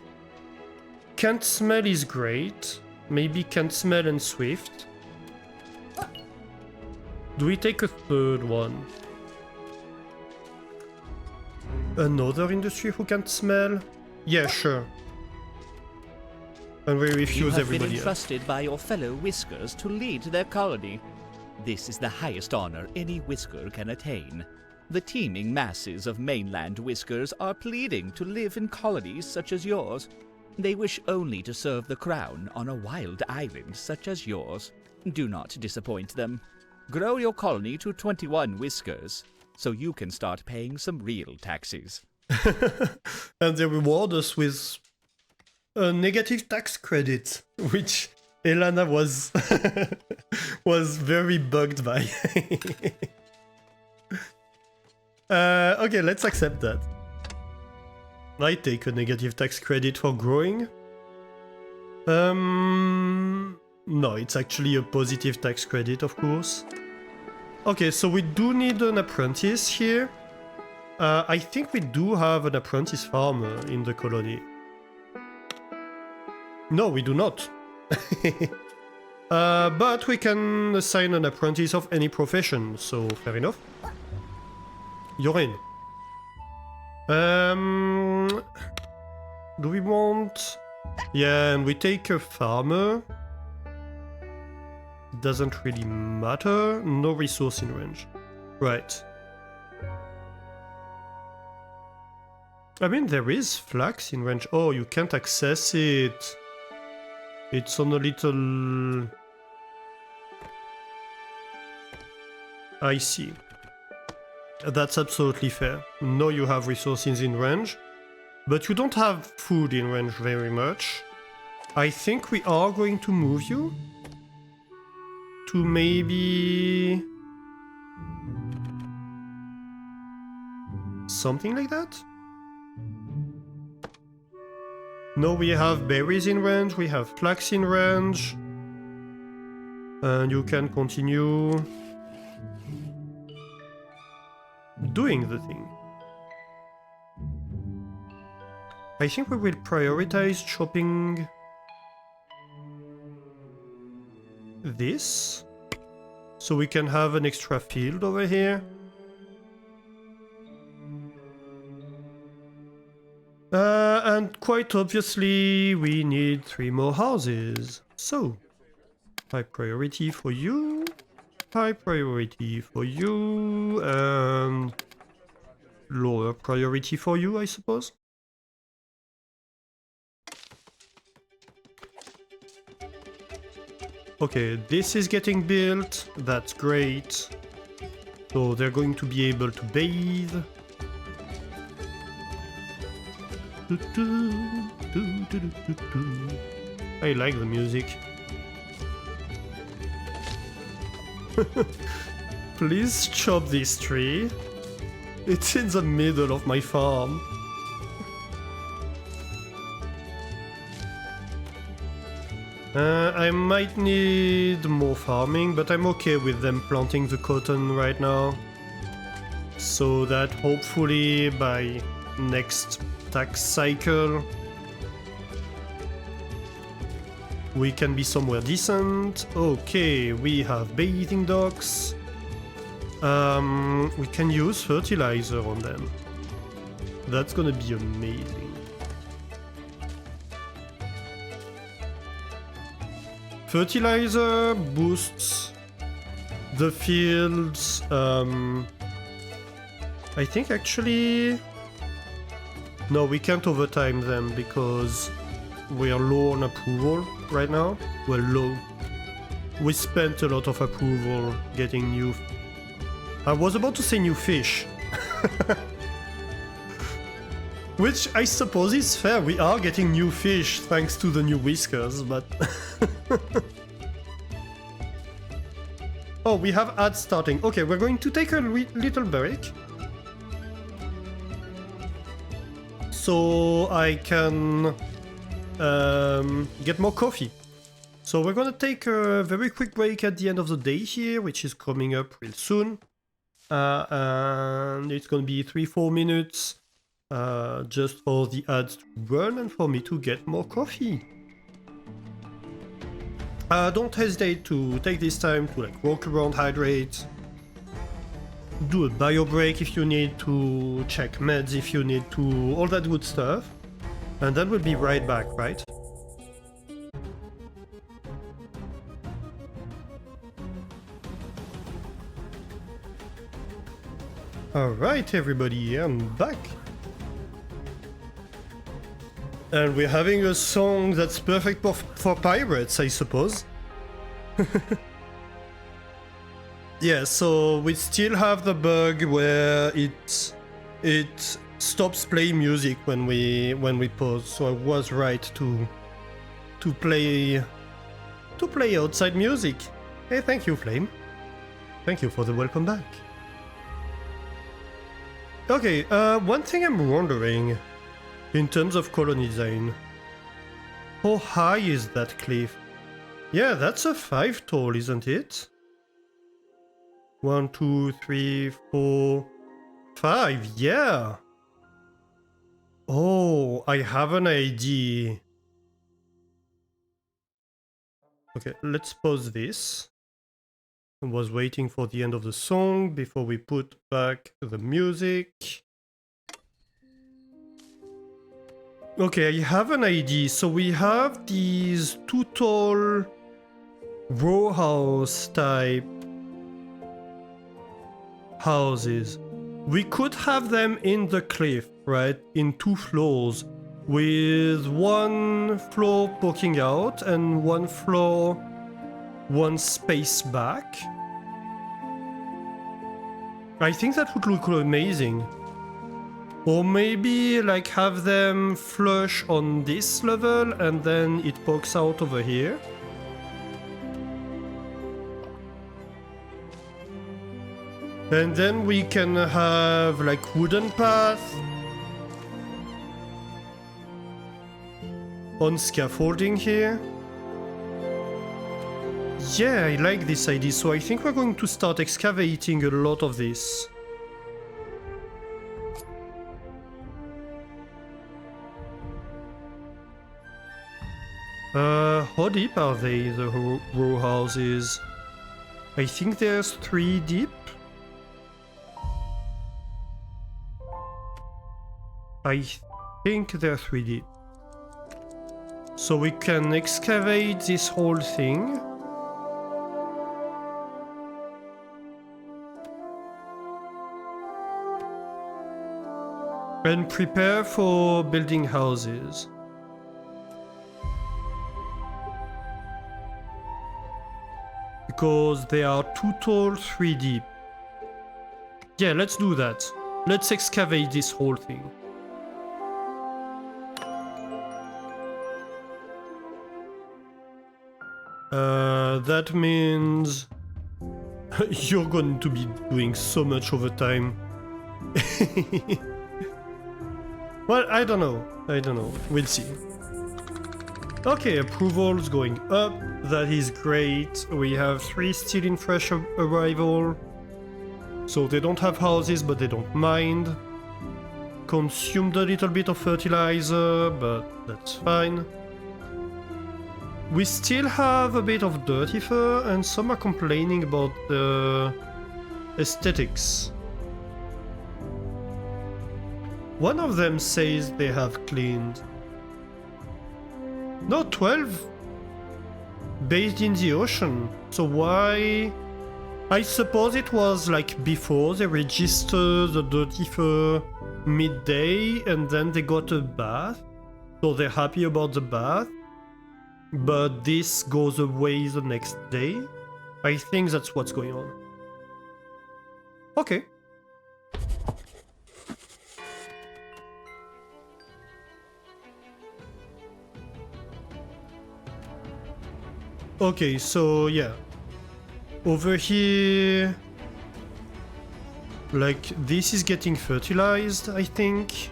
can't smell is great. Maybe can't smell and swift. Do we take a 3rd one? Another industry who can't smell? Yeah, sure. And we refuse everybody else. You have been entrusted by your fellow Whiskers to lead their colony. This is the highest honor any Whisker can attain. The teeming masses of mainland Whiskers are pleading to live in colonies such as yours. They wish only to serve the crown on a wild island such as yours. Do not disappoint them. Grow your colony to 21 Whiskers, so you can start paying some real taxes. And they reward us with a negative tax credit, which Elana was was very bugged by. Okay, let's accept that. I take a negative tax credit for growing. No, it's actually a positive tax credit, of course. Okay, so we do need an apprentice here. I think we do have an apprentice farmer in the colony. No, we do not. But we can assign an apprentice of any profession, so fair enough. You're in. Do we want... Yeah, and we take a farmer. Doesn't really matter. No resource in range. Right. I mean, there is flax in range. Oh, you can't access it. It's on a little... I see. That's absolutely fair. No, you have resources in range, but you don't have food in range very much. I think we are going to move you to maybe... something like that? No, we have berries in range, we have flax in range, and you can continue doing the thing. I think we will prioritize chopping this, so we can have an extra field over here. And quite obviously we need 3 more houses. So, high priority for you, high priority for you, and lower priority for you, I suppose. Okay, this is getting built, that's great. So they're going to be able to bathe. I like the music. Please chop this tree. It's in the middle of my farm. I might need more farming, but I'm okay with them planting the cotton right now. So that hopefully by next tax cycle We can be somewhere decent. Okay, we have bathing docks. We can use fertilizer on them. That's gonna be amazing. Fertilizer boosts the fields. I think actually... No, we can't overtime them because we are low on approval right now. We're low. We spent a lot of approval getting new... I was about to say new fish. Which I suppose is fair. We are getting new fish thanks to the new whiskers, but... Oh, we have ads starting. Okay, we're going to take a little break. So I can get more coffee. So we're gonna take a very quick break at the end of the day here, which is coming up real soon. And it's gonna be 3-4 minutes just for the ads to run and for me to get more coffee. Don't hesitate to take this time to like walk around, hydrate, do a bio break if you need to, check meds if you need to, all that good stuff. And then we'll be right back, right? Alright everybody, I'm back. And we're having a song that's perfect for pirates, I suppose. Yeah, so we still have the bug where it stops playing music when we pause. So I was right to play outside music. Hey, thank you, Flame. Thank you for the welcome back. Okay, one thing I'm wondering, in terms of colony design, how high is that cliff? Yeah, that's a 5 tall, isn't it? 1, 2, 3, 4, 5, yeah! Oh, I have an idea. Okay, let's pause this. I was waiting for the end of the song before we put back the music. Okay, I have an idea. So we have these 2 tall row house type houses. We could have them in the cliff, right? In 2 floors, with 1 floor poking out and 1 floor, 1 space back. I think that would look amazing. Or maybe like have them flush on this level and then it pokes out over here. And then we can have like wooden path on scaffolding here. Yeah, I like this idea, so I think we're going to start excavating a lot of this. How deep are they, the row houses? I think there's 3 deep. I think they're 3 deep. So we can excavate this whole thing. And prepare for building houses. Because they are 2 tall, 3 deep. Yeah, let's do that. Let's excavate this whole thing. That means you're going to be doing so much overtime. Well, I don't know. We'll see. Okay, approval's going up. That is great. We have 3 still in fresh arrival. So they don't have houses, but they don't mind. Consumed a little bit of fertilizer, but that's fine. We still have a bit of dirty fur, and some are complaining about the aesthetics. One of them says they have cleaned. No, 12 bathed in the ocean. So why? I suppose it was like before they registered the dirty fur midday and then they got a bath. So they're happy about the bath. But this goes away the next day. I think that's what's going on. Okay. Okay, so yeah. Over here... Like, this is getting fertilized, I think.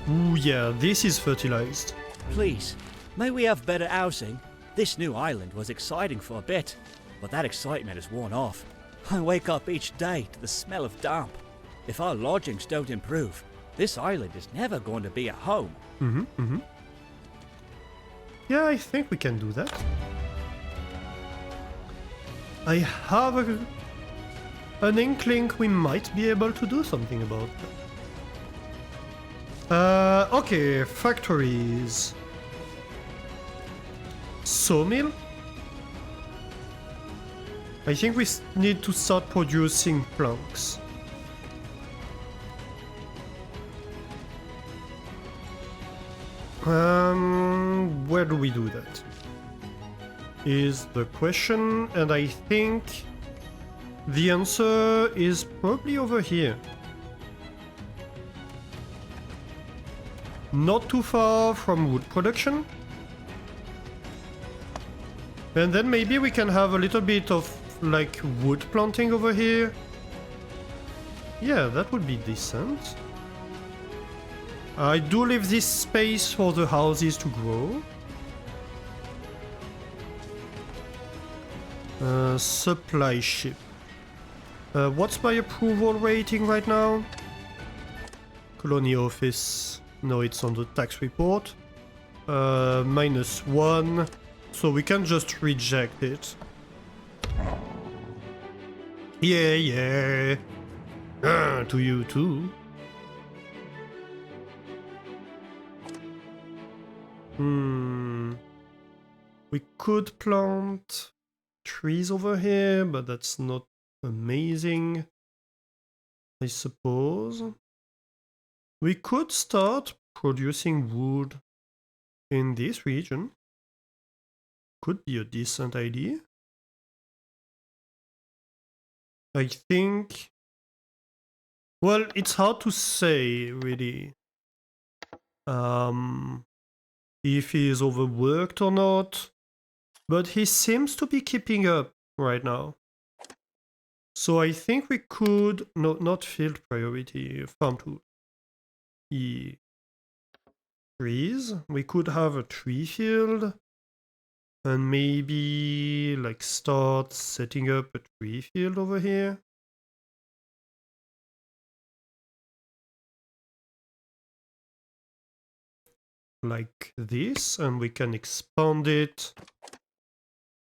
Ooh, yeah, this is fertilized. Please, may we have better housing? This new island was exciting for a bit, but that excitement is worn off. I wake up each day to the smell of damp. If our lodgings don't improve, this island is never going to be a home. Yeah, I think we can do that. I have an inkling we might be able to do something about that. Okay, factories. Sawmill? I think we need to start producing planks. Where do we do that? Is the question, and I think the answer is probably over here. Not too far from wood production. And then maybe we can have a little bit of like wood planting over here. Yeah, that would be decent. I do leave this space for the houses to grow. Supply ship. What's my approval rating right now? Colony office. No, it's on the tax report. -1. So we can just reject it. Yeah. To you too. We could plant trees over here, but that's not amazing, I suppose. We could start producing wood in this region. Could be a decent idea. I think... Well, it's hard to say, really. If he is overworked or not. But he seems to be keeping up right now. So I think we could... No, not field priority, farm tool. Trees. We could have a tree field. And maybe like start setting up a tree field over here. Like this, and we can expand it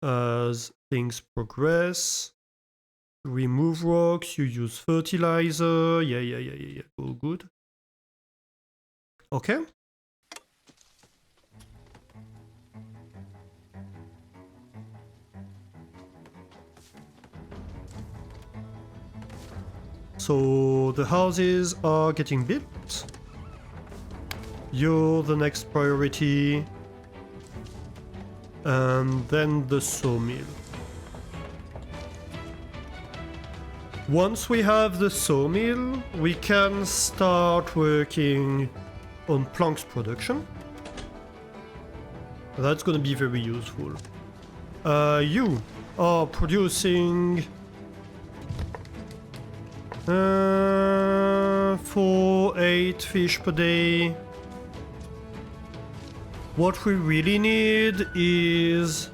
as things progress. Remove rocks, you use fertilizer. Yeah. All good. Okay. So the houses are getting built. You're the next priority. And then the sawmill. Once we have the sawmill, we can start working on planks production. That's gonna be very useful. You are producing 4-8 fish per day. What we really need is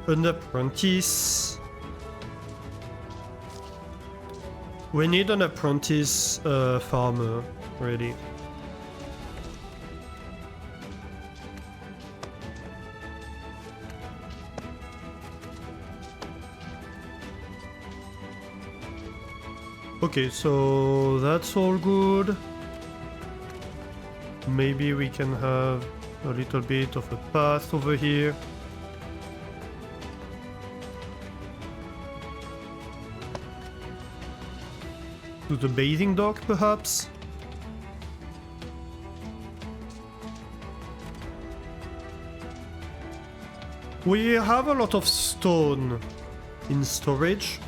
an apprentice. We need an apprentice farmer, really. Okay, so that's all good. Maybe we can have a little bit of a path over here. To the bathing dock, perhaps? We have a lot of stone in storage.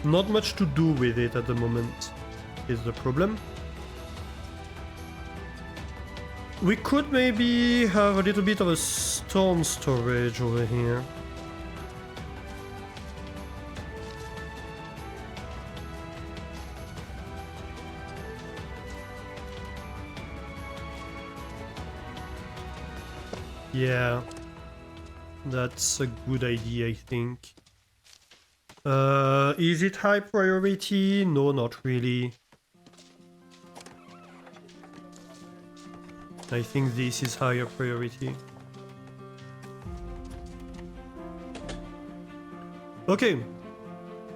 Not much to do with it at the moment is the problem. We could maybe have a little bit of a stone storage over here. Yeah, that's a good idea, I think. Is it high priority? No, not really. I think this is higher priority. Okay,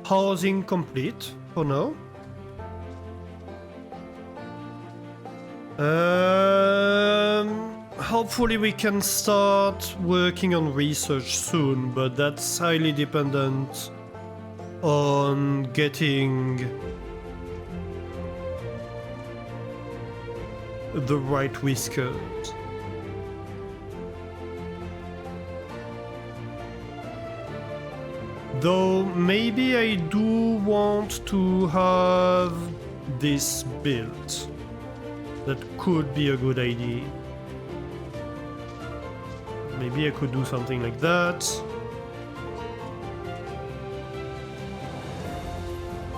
housing complete for now. Hopefully we can start working on research soon, but that's highly dependent on getting the right whiskers. Though maybe I do want to have this built. That could be a good idea. Maybe I could do something like that.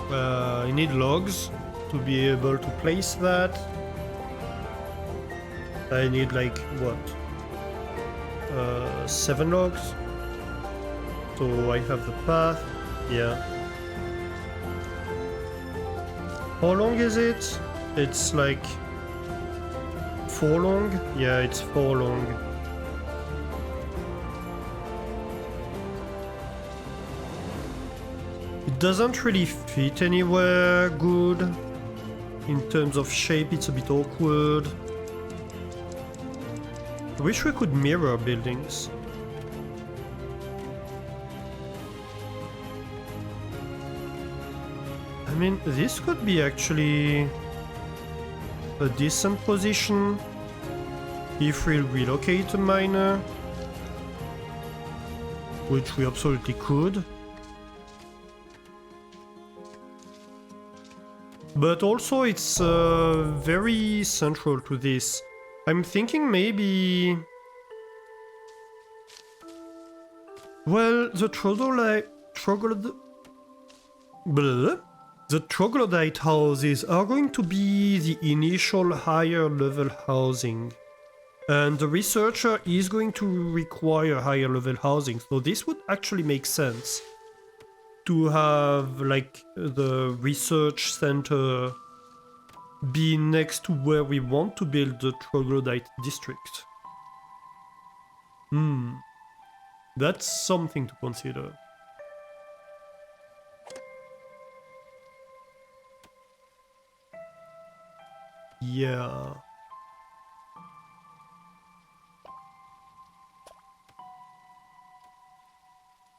I need logs to be able to place that. I need like what? 7 logs. So I have the path. Yeah. How long is it? It's like 4 long? Yeah, it's 4 long. It doesn't really fit anywhere good. In terms of shape, it's a bit awkward. I wish we could mirror buildings. I mean, this could be actually a decent position if we relocate a miner, which we absolutely could. But also it's very central to this. I'm thinking maybe... Well, the troglodyte houses are going to be the initial higher level housing. And the researcher is going to require higher level housing, so this would actually make sense. To have like the research center be next to where we want to build the troglodyte district. That's something to consider. Yeah.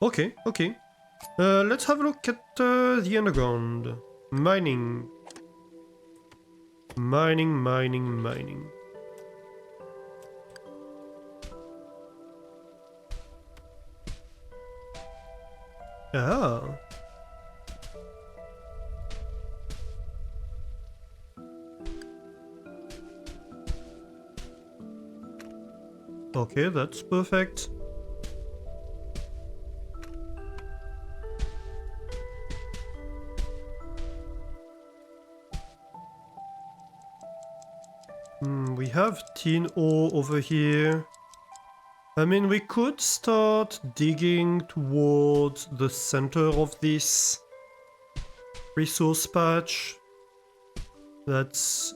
Okay. Let's have a look at the underground. Mining. Ah. Okay, that's perfect. We have tin ore over here. I mean, we could start digging towards the center of this resource patch. That's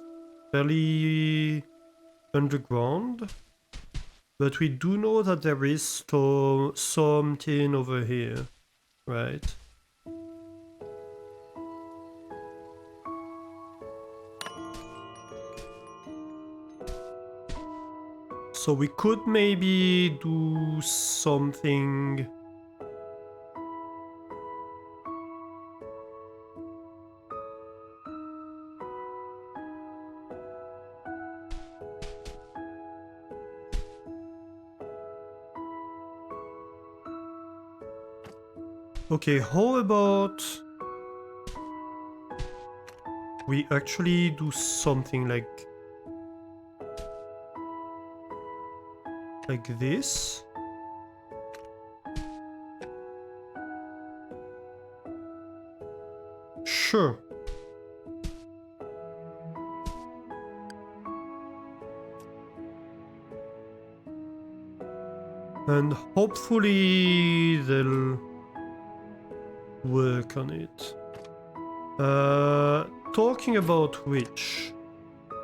fairly underground. But we do know that there is some tin over here, right? So we could maybe do something. Okay, how about we actually do something like this? Sure. And hopefully they'll work on it. Talking about which,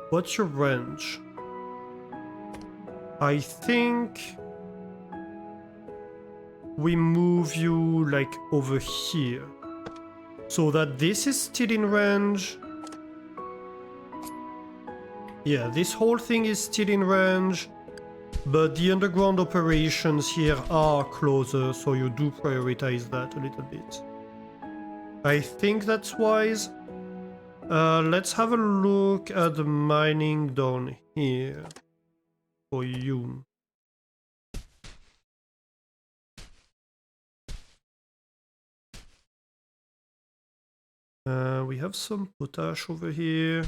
what's your range? I think we move you like over here so that this is still in range. Yeah, this whole thing is still in range, but the underground operations here are closer, so you do prioritize that a little bit. I think that's wise. Let's have a look at the mining down here for you. We have some potash over here.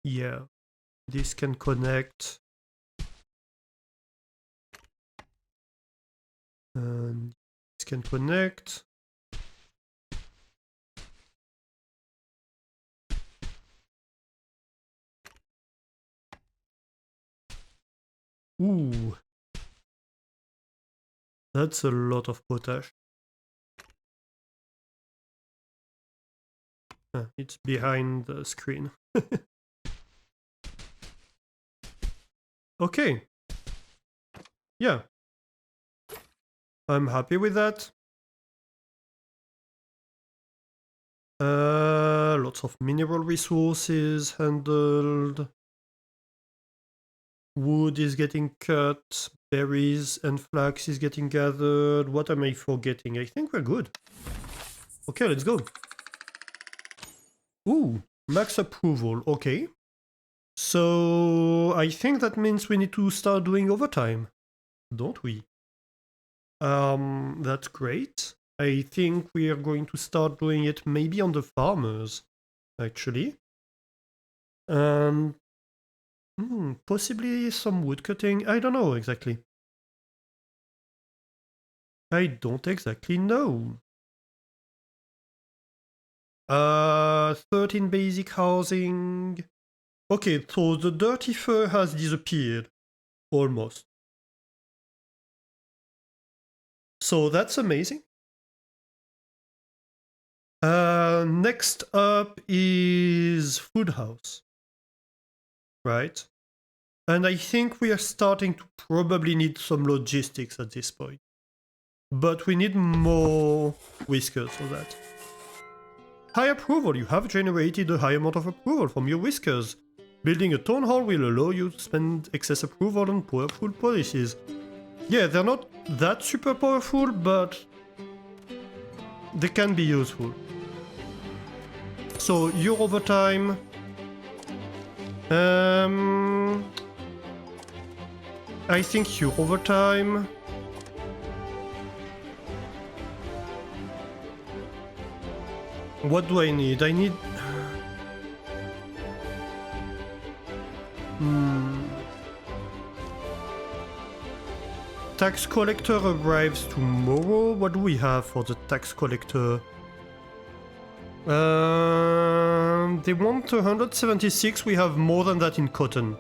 Yeah, this can connect. And this can connect. Ooh. That's a lot of potash. It's behind the screen. Okay. Yeah. I'm happy with that. Lots of mineral resources handled. Wood is getting cut. Berries and flax is getting gathered. What am I forgetting? I think we're good. Okay, let's go. Ooh, max approval. Okay. So I think that means we need to start doing overtime, don't we? That's great. I think we are going to start doing it maybe on the farmers, actually. And possibly some wood cutting. I don't know exactly. I don't exactly know. 13 basic housing. Okay, so the dirty fur has disappeared. Almost. So that's amazing. Next up is food house. Right? And I think we are starting to probably need some logistics at this point. But we need more whiskers for that. High approval. You have generated a high amount of approval from your whiskers. Building a town hall will allow you to spend excess approval on powerful policies. Yeah, they're not that super powerful, but they can be useful. So your overtime. I think your overtime. What do I need? I need... Tax collector arrives tomorrow. What do we have for the tax collector? They want 176. We have more than that in cotton.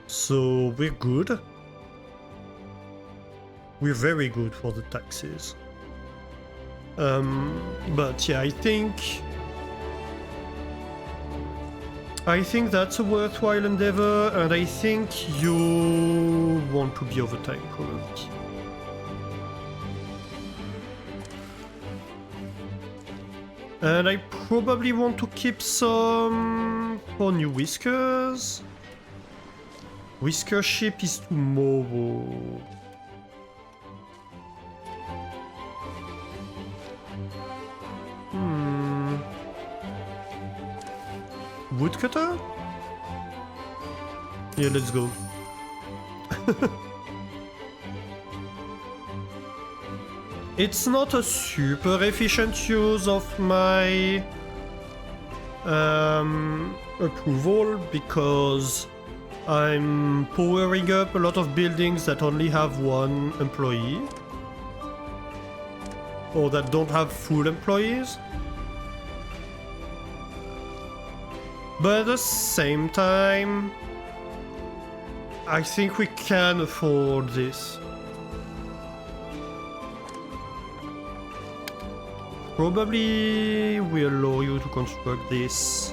So we're good. We're very good for the taxes. But yeah, I think I think that's a worthwhile endeavor, and I think you want to be overtime, probably. And I probably want to keep some for new whiskers. Whisker ship is tomorrow. Woodcutter? Yeah, let's go. It's not a super efficient use of my approval because I'm powering up a lot of buildings that only have one employee or that don't have full employees. But at the same time, I think we can afford this. Probably we allow you to construct this.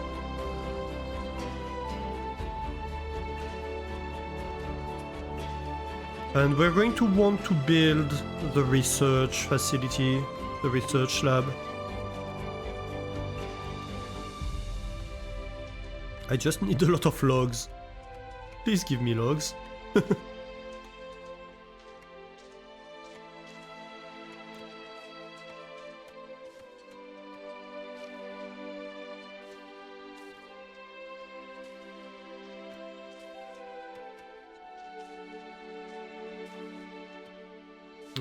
And we're going to want to build the research facility, the research lab. I just need a lot of logs. Please give me logs.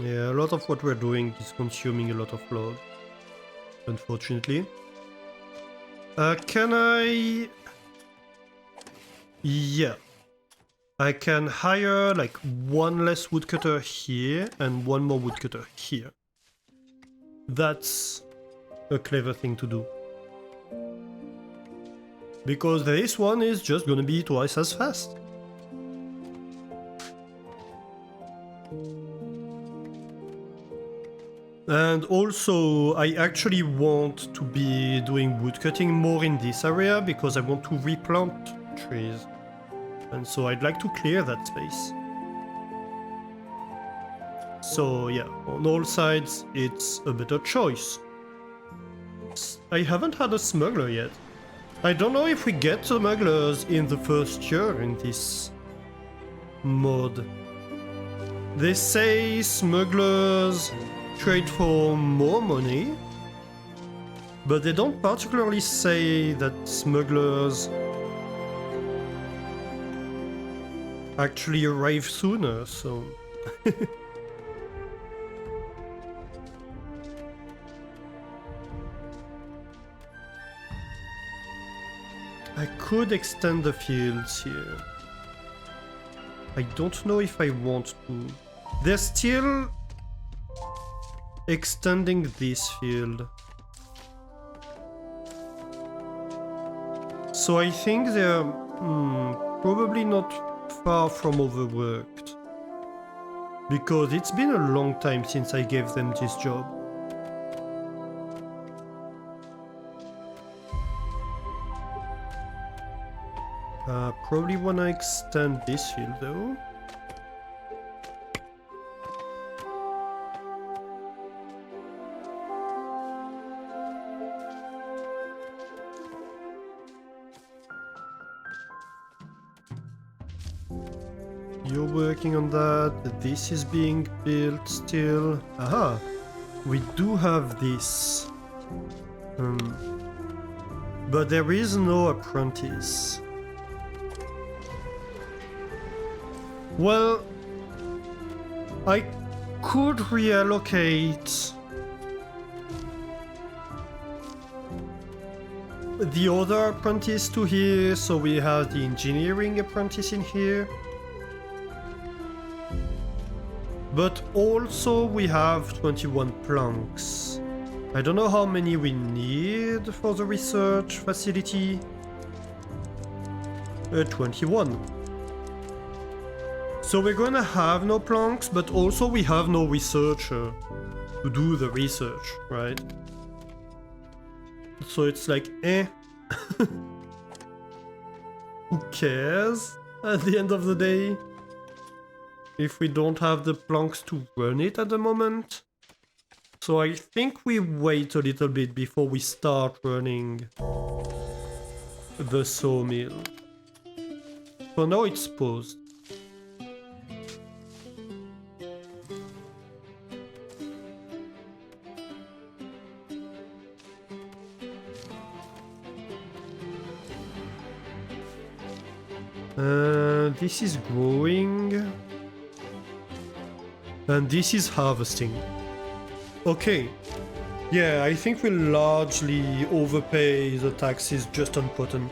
Yeah, a lot of what we're doing is consuming a lot of log, unfortunately. Can I... Yeah. I can hire like one less woodcutter here and one more woodcutter here. That's a clever thing to do. Because this one is just gonna be twice as fast. And also, I actually want to be doing woodcutting more in this area because I want to replant trees. And so I'd like to clear that space. So yeah, on all sides, it's a better choice. I haven't had a smuggler yet. I don't know if we get smugglers in the first year in this mod. They say smugglers trade for more money, but they don't particularly say that smugglers actually arrive sooner, so... I could extend the fields here. I don't know if I want to. They're still extending this field. So I think they're probably not far from overworked. Because it's been a long time since I gave them this job. Probably wanna extend this field though. You're working on that. This is being built still. Aha! We do have this. But there is no apprentice. Well, I could reallocate the other apprentice to here, so we have the engineering apprentice in here. But also we have 21 planks. I don't know how many we need for the research facility. 21. So we're gonna have no planks, but also we have no researcher to do the research, right? So it's like, eh. who cares at the end of the day? If we don't have the planks to run it at the moment. So I think we wait a little bit before we start running the sawmill. For now it's paused. This is growing. And this is harvesting. Okay. Yeah, I think we'll largely overpay the taxes just on cotton.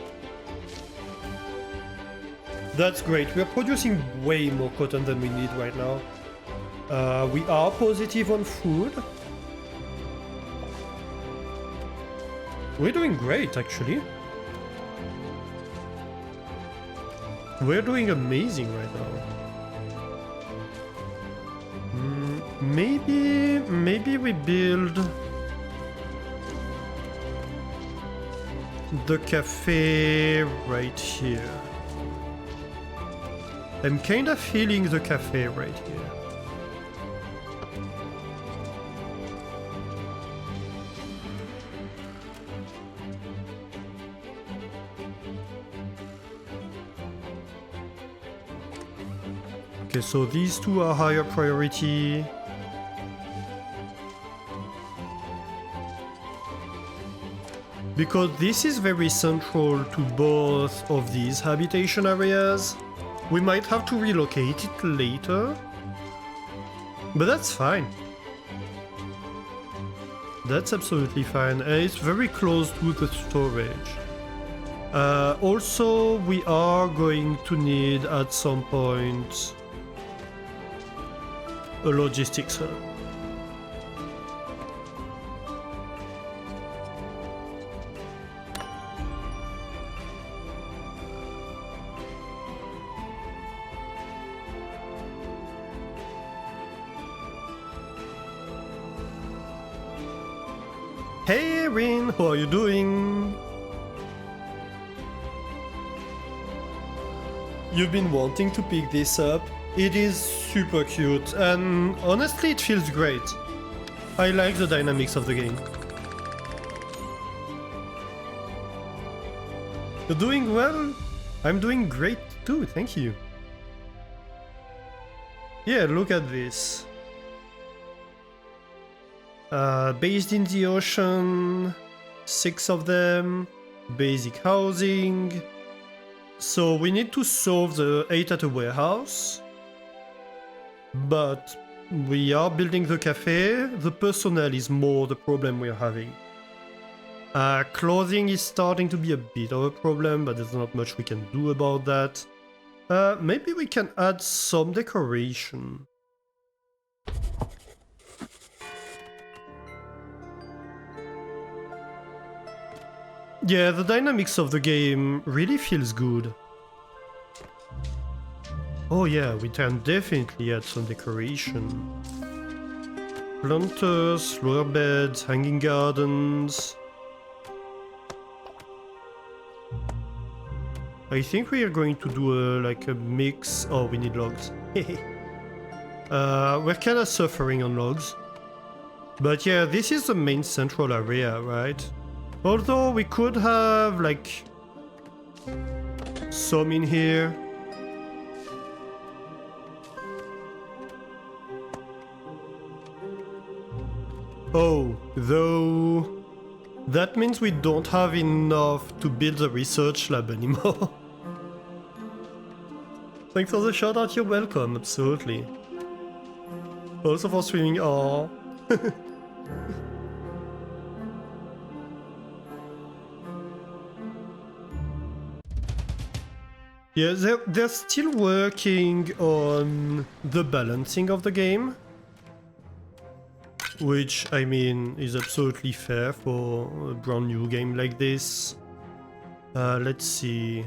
That's great. We're producing way more cotton than we need right now. We are positive on food. We're doing great, actually. We're doing amazing right now. Maybe we build the cafe right here. I'm kind of feeling the cafe right here. Okay, so these two are higher priority. Because this is very central to both of these habitation areas. We might have to relocate it later. But that's fine. That's absolutely fine. And it's very close to the storage. Also, we are going to need at some point a logistics hub. Hey Rin, how are you doing? You've been wanting to pick this up. It is super cute and honestly it feels great. I like the dynamics of the game. You're doing well? I'm doing great too, thank you. Yeah, look at this. Based in the ocean, 6 of them, basic housing. So we need to solve the 8 at a warehouse. But we are building the cafe. The personnel is more the problem we're having. Clothing is starting to be a bit of a problem, but there's not much we can do about that. Maybe we can add some decoration. Yeah, the dynamics of the game really feels good. Oh yeah, we can definitely add some decoration. Planters, flower beds, hanging gardens. I think we are going to do like a mix. Oh, we need logs. We're kind of suffering on logs. But yeah, this is the main central area, right? Although we could have like some in here. Oh, though that means we don't have enough to build a research lab anymore. Thanks for the shout out, you're welcome, absolutely. Also for streaming, aww. Yeah, they're still working on the balancing of the game. Which, I mean, is absolutely fair for a brand new game like this. Let's see.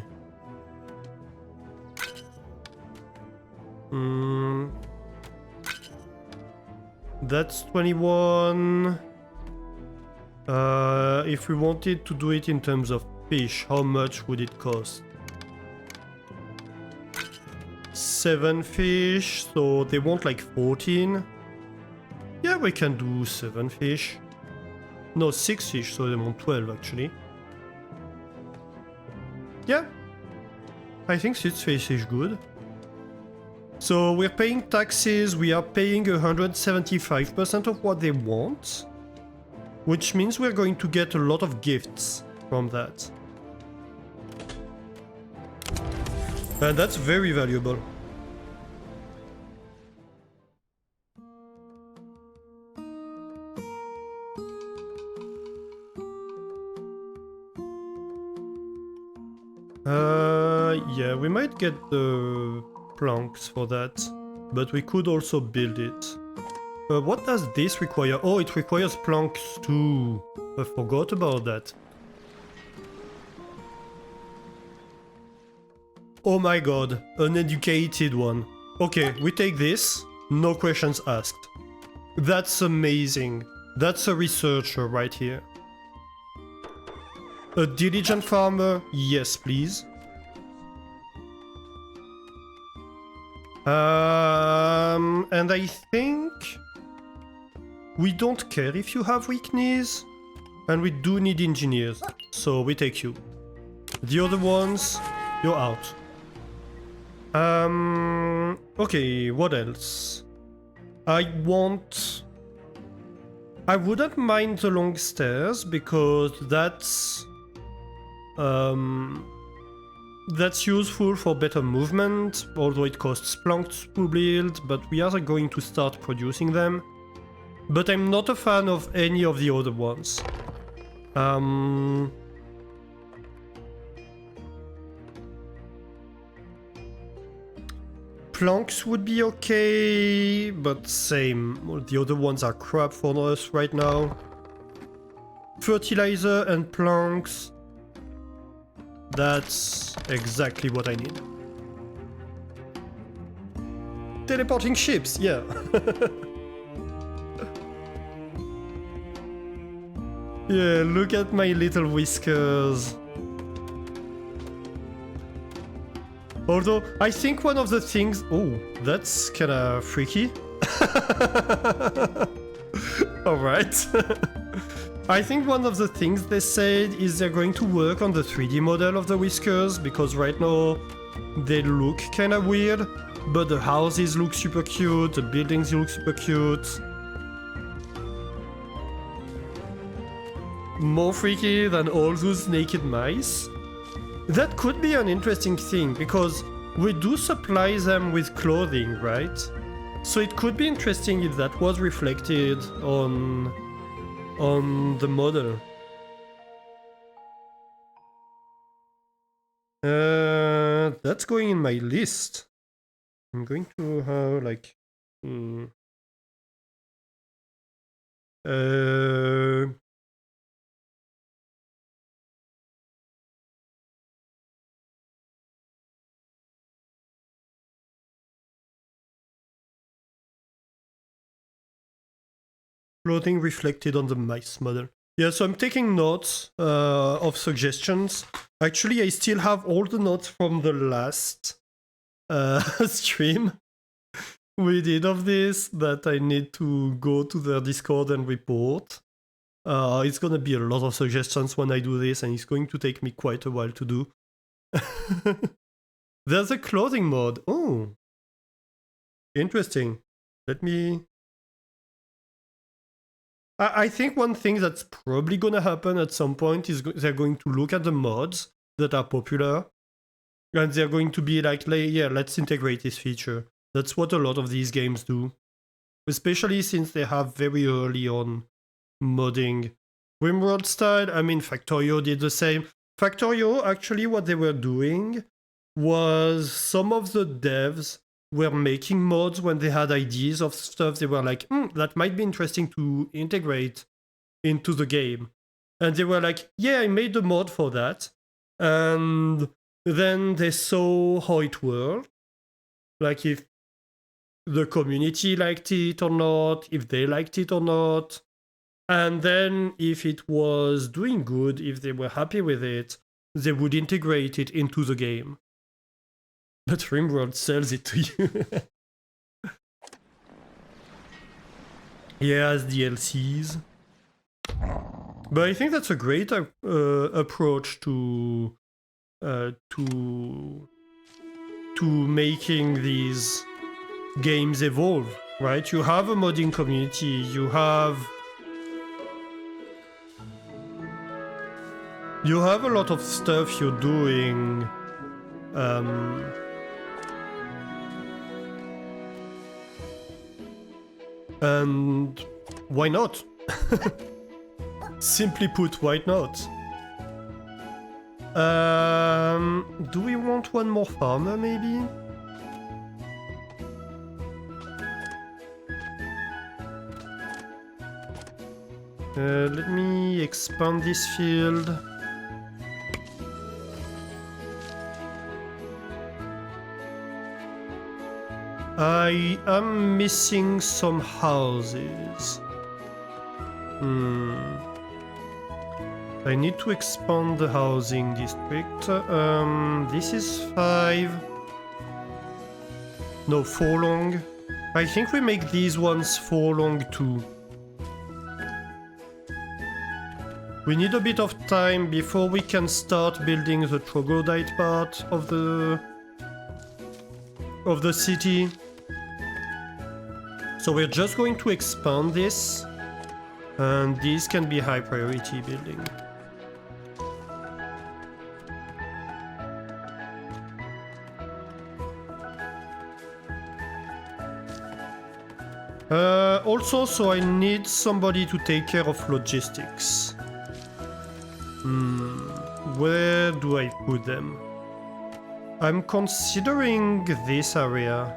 That's 21. If we wanted to do it in terms of fish, how much would it cost? 7 fish, so they want like 14. Yeah, we can do 7 fish. No, 6 fish, so they want 12 actually. Yeah, I think 6 fish is good. So we're paying taxes, we are paying 175% of what they want, which means we're going to get a lot of gifts from that. And that's very valuable. Yeah, we might get the planks for that, but we could also build it. What does this require? Oh, it requires planks too. I forgot about that. Oh my god, an educated one. Okay, we take this, no questions asked. That's amazing. That's a researcher right here. A diligent farmer? Yes, please. And I think we don't care if you have weak knees, and we do need engineers, so we take you. The other ones, you're out. Okay, what else? I wouldn't mind the long stairs because that's useful for better movement, although it costs planks to build, but we are going to start producing them. But I'm not a fan of any of the other ones. Planks would be okay, but same. Well, the other ones are crap for us right now. Fertilizer and planks. That's exactly what I need. Teleporting ships, yeah. Yeah, look at my little whiskers. Although, I think one of the things... Oh, that's kinda freaky. Alright. I think one of the things they said is they're going to work on the 3D model of the whiskers, because right now they look kinda weird, but the houses look super cute, the buildings look super cute. More freaky than all those naked mice. That could be an interesting thing, because we do supply them with clothing, right? So it could be interesting if that was reflected on the model. That's going in my list. I'm going to have like... Clothing reflected on the mice model. Yeah, so I'm taking notes of suggestions. Actually, I still have all the notes from the last stream we did of this that I need to go to their Discord and report. It's gonna be a lot of suggestions when I do this, and it's going to take me quite a while to do. There's a clothing mod. Oh, interesting. Let me... I think one thing that's probably gonna happen at some point is they're going to look at the mods that are popular, and they're going to be like, yeah, let's integrate this feature. That's what a lot of these games do, especially since they have very early on modding. Rimworld style, I mean, Factorio did the same. Factorio, actually, what they were doing was some of the devs were making mods when they had ideas of stuff. They were like, that might be interesting to integrate into the game. And they were like, yeah, I made a mod for that. And then they saw how it worked. Like if the community liked it or not, if they liked it or not. And then if it was doing good, if they were happy with it, they would integrate it into the game. But Rimworld sells it to you. Yeah, as DLCs. But I think that's a great approach to making these games evolve, right? You have a modding community, you have a lot of stuff you're doing. And why not? Simply put, why not? Do we want one more farmer, maybe? Let me expand this field. I am missing some houses. I need to expand the housing district. This is 5. No, 4 long. I think we make these ones 4 long too. We need a bit of time before we can start building the troglodyte part of the city. So we're just going to expand this, and these can be high priority building. Also, so I need somebody to take care of logistics. Where do I put them? I'm considering this area.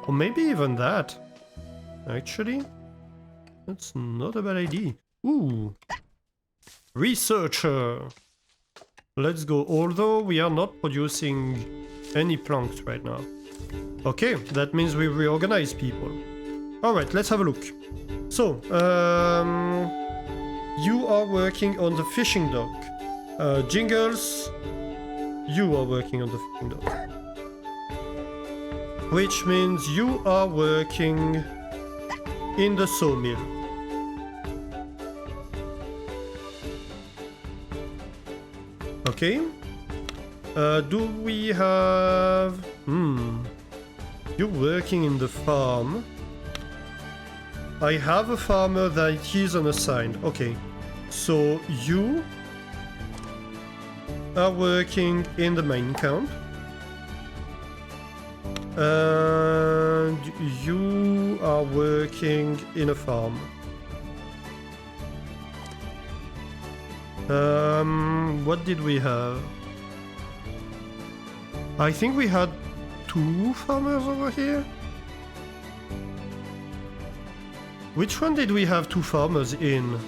Or maybe even that. Actually, that's not a bad idea. Ooh. Researcher. Let's go. Although we are not producing any planks right now. Okay, that means we reorganize people. Alright, let's have a look. So, you are working on the fishing dock. Jingles, you are working on the fishing dock. Which means you are working in the sawmill. Okay. Do we have... You're working in the farm. I have a farmer that is unassigned. Okay. So you are working in the main camp. And you are working in a farm. What did we have? I think we had 2 farmers over here. Which one did we have 2 farmers in?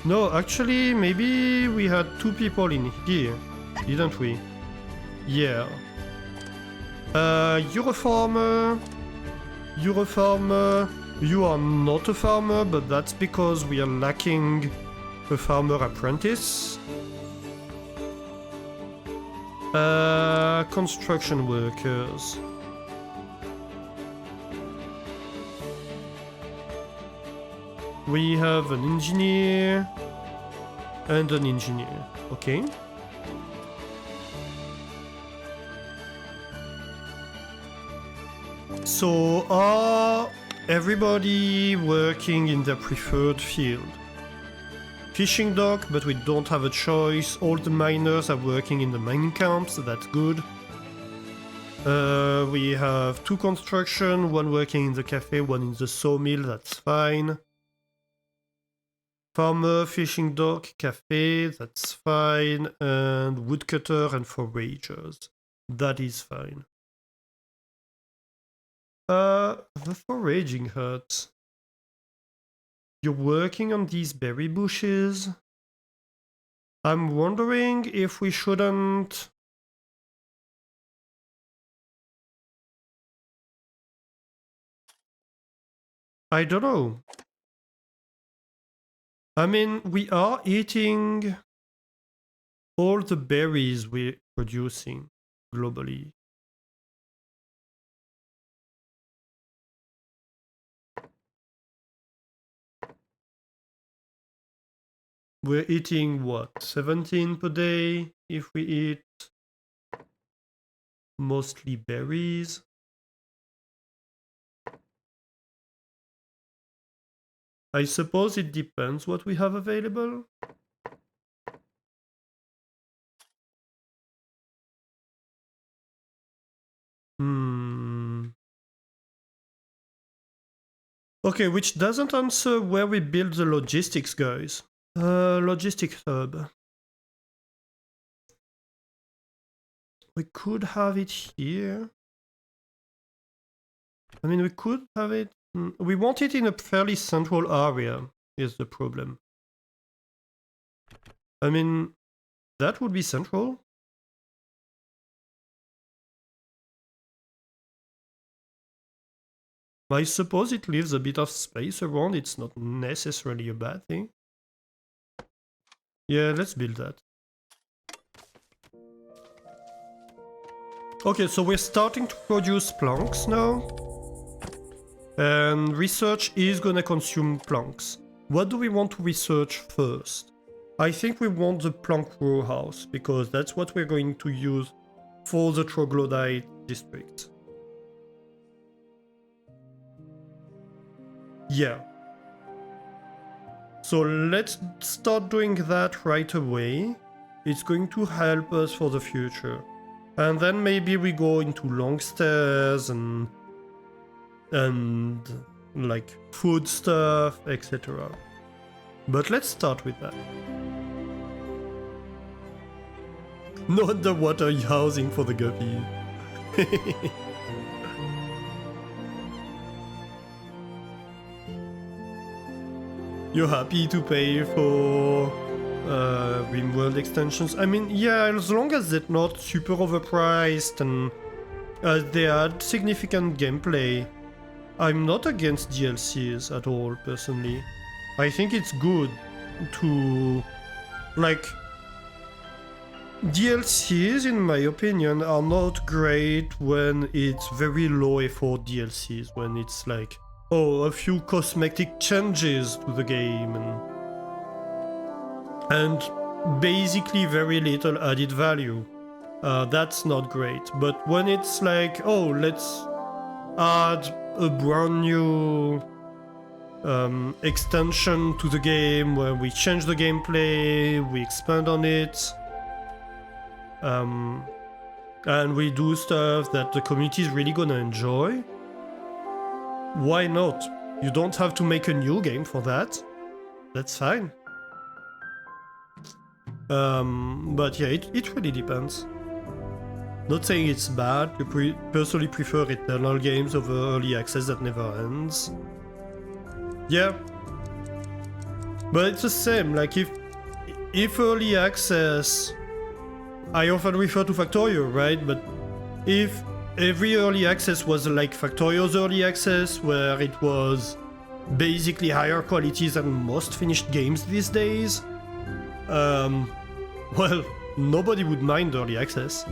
No, actually, maybe we had 2 people in here, didn't we? Yeah. You're a farmer. You're a farmer. You are not a farmer, but that's because we are lacking a farmer apprentice. Construction workers. We have an engineer and an engineer. Okay. So are everybody working in their preferred field? Fishing dock, but we don't have a choice. All the miners are working in the mining camp, so that's good. We have 2 construction, 1 working in the cafe, 1 in the sawmill, that's fine. Farmer, fishing dock, cafe, that's fine. And woodcutter and foragers, that is fine. The foraging hut. You're working on these berry bushes. I'm wondering if we shouldn't... I don't know. I mean, we are eating all the berries we're producing globally. We're eating what? 17 per day if we eat mostly berries. I suppose it depends what we have available. Okay, which doesn't answer where we build the logistics, guys. Logistics hub. We could have it here. I mean, we could have it... We want it in a fairly central area, is the problem. I mean, that would be central. I suppose it leaves a bit of space around, it's not necessarily a bad thing. Yeah, let's build that. Okay, so we're starting to produce planks now. And research is gonna consume planks. What do we want to research first? I think we want the plank row house, because that's what we're going to use for the troglodyte district. Yeah. So let's start doing that right away. It's going to help us for the future. And then maybe we go into long stairs and like food stuff, etc. But let's start with that. No underwater housing for the guppy. You're happy to pay for RimWorld extensions? I mean, yeah, as long as they're not super overpriced and they add significant gameplay. I'm not against DLCs at all, personally. I think it's good to... like... DLCs, in my opinion, are not great when it's very low effort DLCs, when it's like, oh, a few cosmetic changes to the game and basically very little added value. That's not great. But when it's like, oh, let's add a brand new extension to the game where we change the gameplay, we expand on it, and we do stuff that the community is really gonna enjoy. Why not? You don't have to make a new game for that. That's fine. But yeah, it really depends. Not saying it's bad, I personally prefer Eternal games over early access that never ends. Yeah. But it's the same, like if early access... I often refer to Factorio, right? But if every early access was like Factorio's early access, where it was basically higher quality than most finished games these days, well, nobody would mind early access.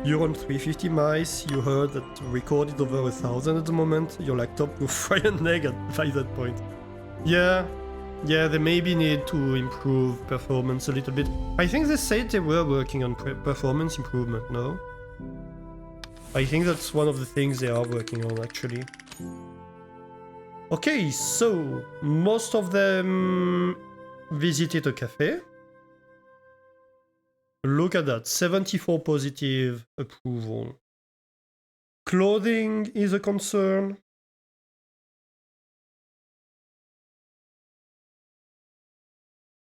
You're on 350 mice, you heard that recorded over 1,000 at the moment, your laptop will fry an egg by that point. Yeah, they maybe need to improve performance a little bit. I think they said they were working on performance improvement, no? I think that's one of the things they are working on, actually. Okay, so most of them visited a cafe. Look at that, 74 positive approval. Clothing is a concern.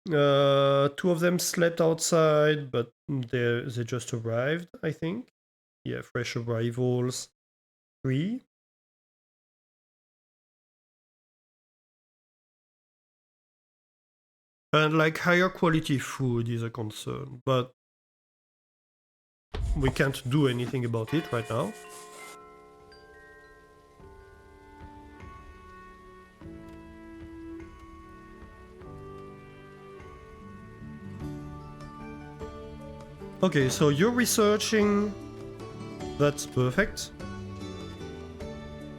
Two of them slept outside, but they just arrived, I think. Yeah, fresh arrivals. 3. And like higher quality food is a concern, but we can't do anything about it right now. Okay, so you're researching. That's perfect.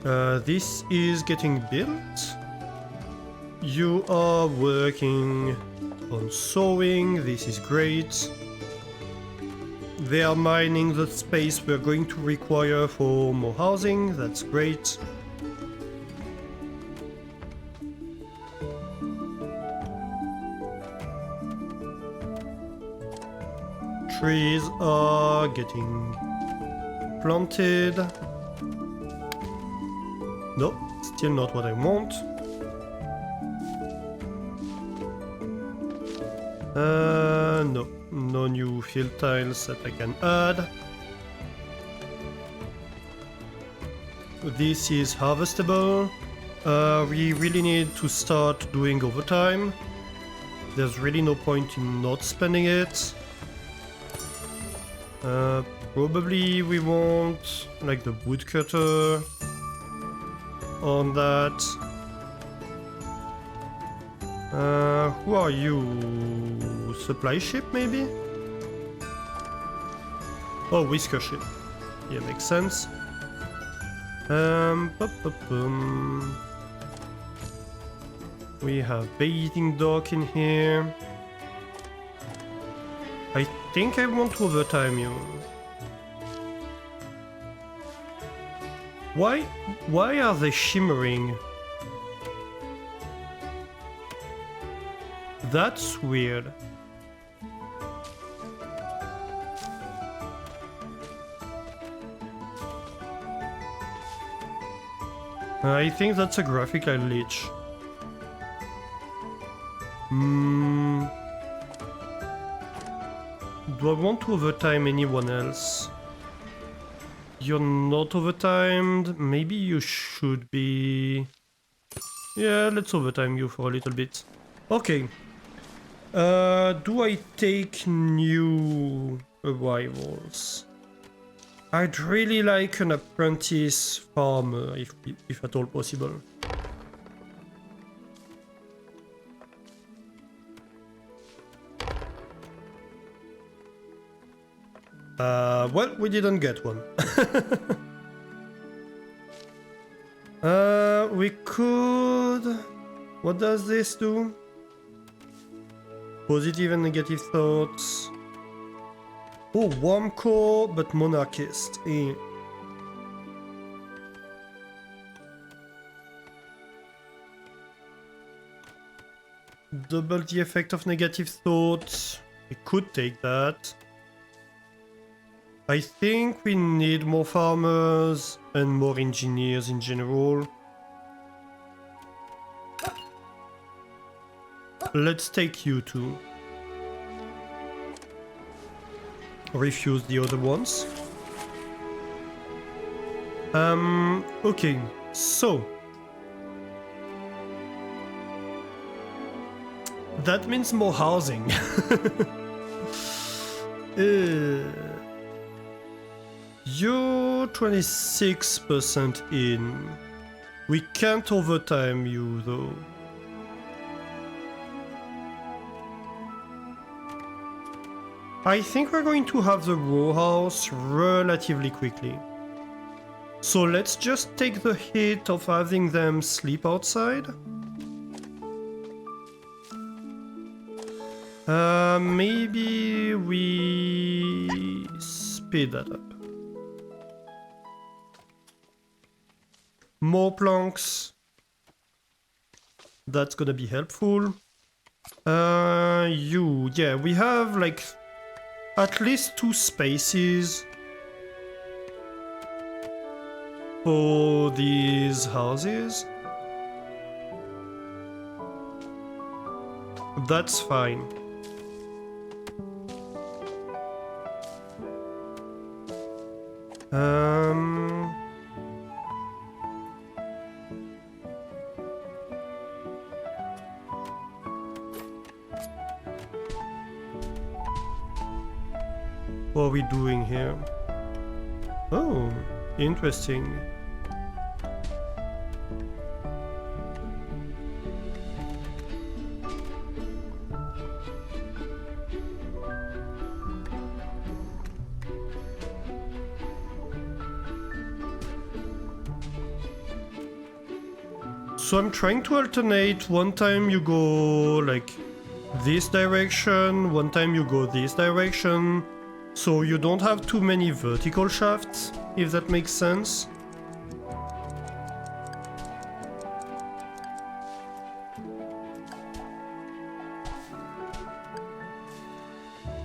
This is getting built. You are working on sewing, this is great. They are mining the space we're going to require for more housing, that's great. Trees are getting planted. No, still not what I want. No, no new field tiles that I can add. This is harvestable. We really need to start doing overtime. There's really no point in not spending it. Probably we want like the woodcutter on that. Who are you? Supply ship maybe? Oh, whisker ship. Yeah, makes sense. We have bathing dock in here. I think I want to overtime you. Why are they shimmering? That's weird. I think that's a graphical glitch. Do I want to overtime anyone else? You're not overtimed. Maybe you should be... Yeah, let's overtime you for a little bit. Okay. Do I take new arrivals? I'd really like an apprentice farmer, if at all possible. Well, we didn't get one. We could... What does this do? Positive and negative thoughts. Oh, warm core, but monarchist. Eh. Double the effect of negative thoughts. We could take that. I think we need more farmers and more engineers in general. Let's take you two. Refuse the other ones. Okay, so that means more housing. You're 26% in. We can't overtime you though. I think we're going to have the row house relatively quickly. So let's just take the hit of having them sleep outside. Maybe we speed that up. More planks. That's gonna be helpful. Yeah, we have like at least 2 spaces for these houses. That's fine. What are we doing here? Oh, interesting. So I'm trying to alternate. One time you go like this direction, one time you go this direction, so you don't have too many vertical shafts, if that makes sense.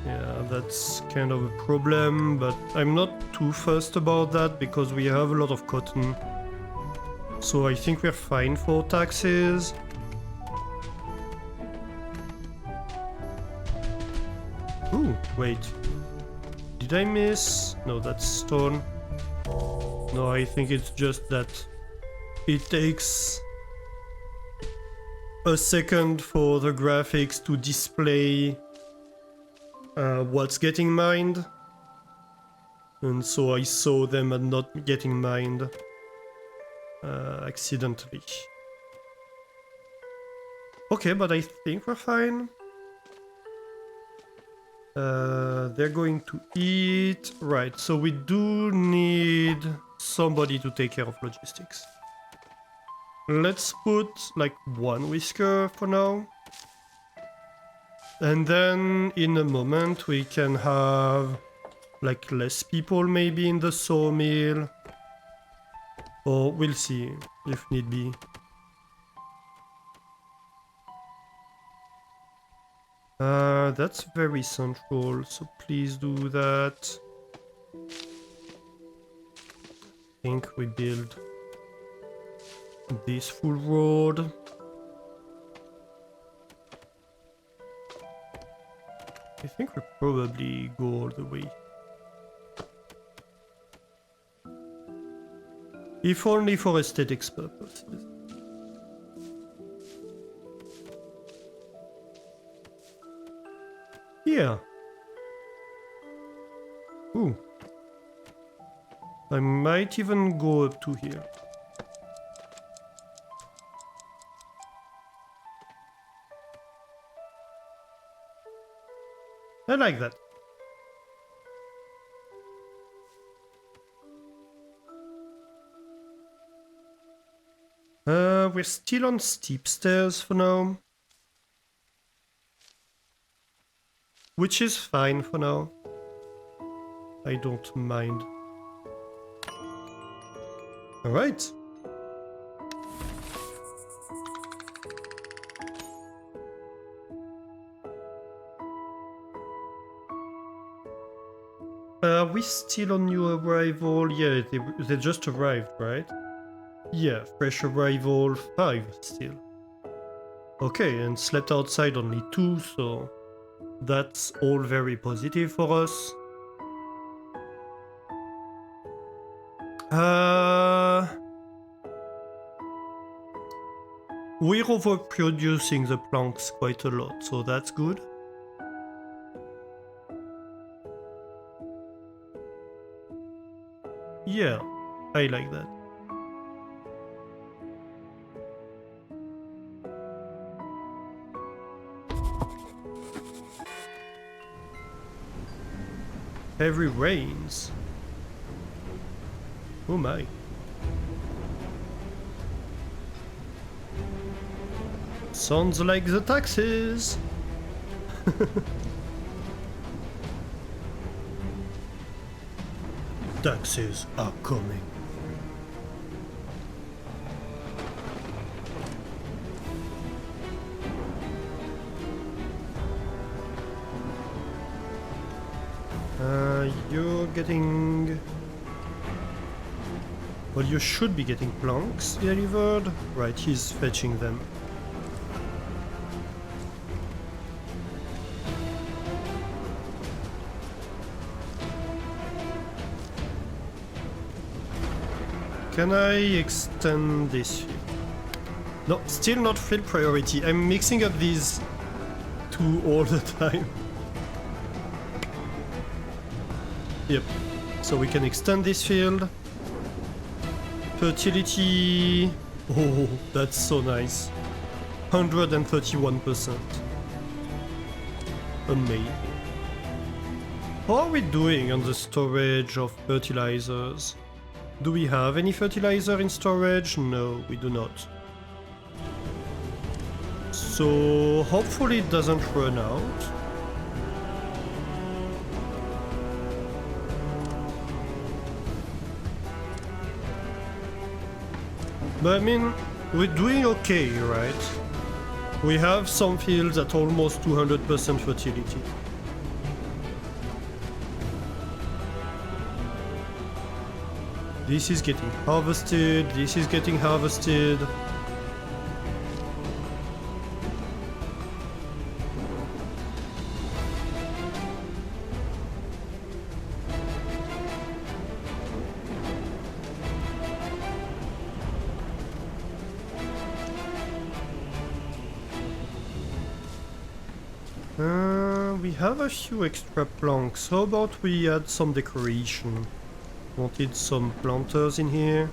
Yeah, that's kind of a problem, but I'm not too fussed about that because we have a lot of cotton. So I think we're fine for taxes. Ooh, wait. Did I miss? No, that's stone. No, I think it's just that it takes a second for the graphics to display what's getting mined. And so I saw them and not getting mined accidentally. Okay, but I think we're fine. They're going to eat. Right, so we do need somebody to take care of logistics. Let's put like one whisker for now. And then in a moment we can have like less people maybe in the sawmill. Or we'll see if need be. That's very central, so please do that. I think we build this full road. I think we probably go all the way. If only for aesthetics purposes. Yeah. Ooh. I might even go up to here. I like that. We're still on steep stairs for now. Which is fine for now. I don't mind. Alright. Are we still on new arrival? Yeah, they just arrived, right? Yeah, fresh arrival 5 still. Okay, and slept outside only 2, so that's all very positive for us. We're overproducing the planks quite a lot, so that's good. Yeah, I like that. Heavy rains. Oh my. Sounds like the taxes. Taxes are coming. You're getting... Well, you should be getting planks delivered. Right, he's fetching them. Can I extend this field? No, still not field priority. I'm mixing up these two all the time. Yep. So we can extend this field. Fertility... Oh, that's so nice. 131%. Amazing. How are we doing on the storage of fertilizers? Do we have any fertilizer in storage? No, we do not. So hopefully it doesn't run out. But I mean, we're doing okay, right? We have some fields at almost 200% fertility. This is getting harvested, this is getting harvested. We have a few extra planks. How about we add some decoration? Wanted some planters in here.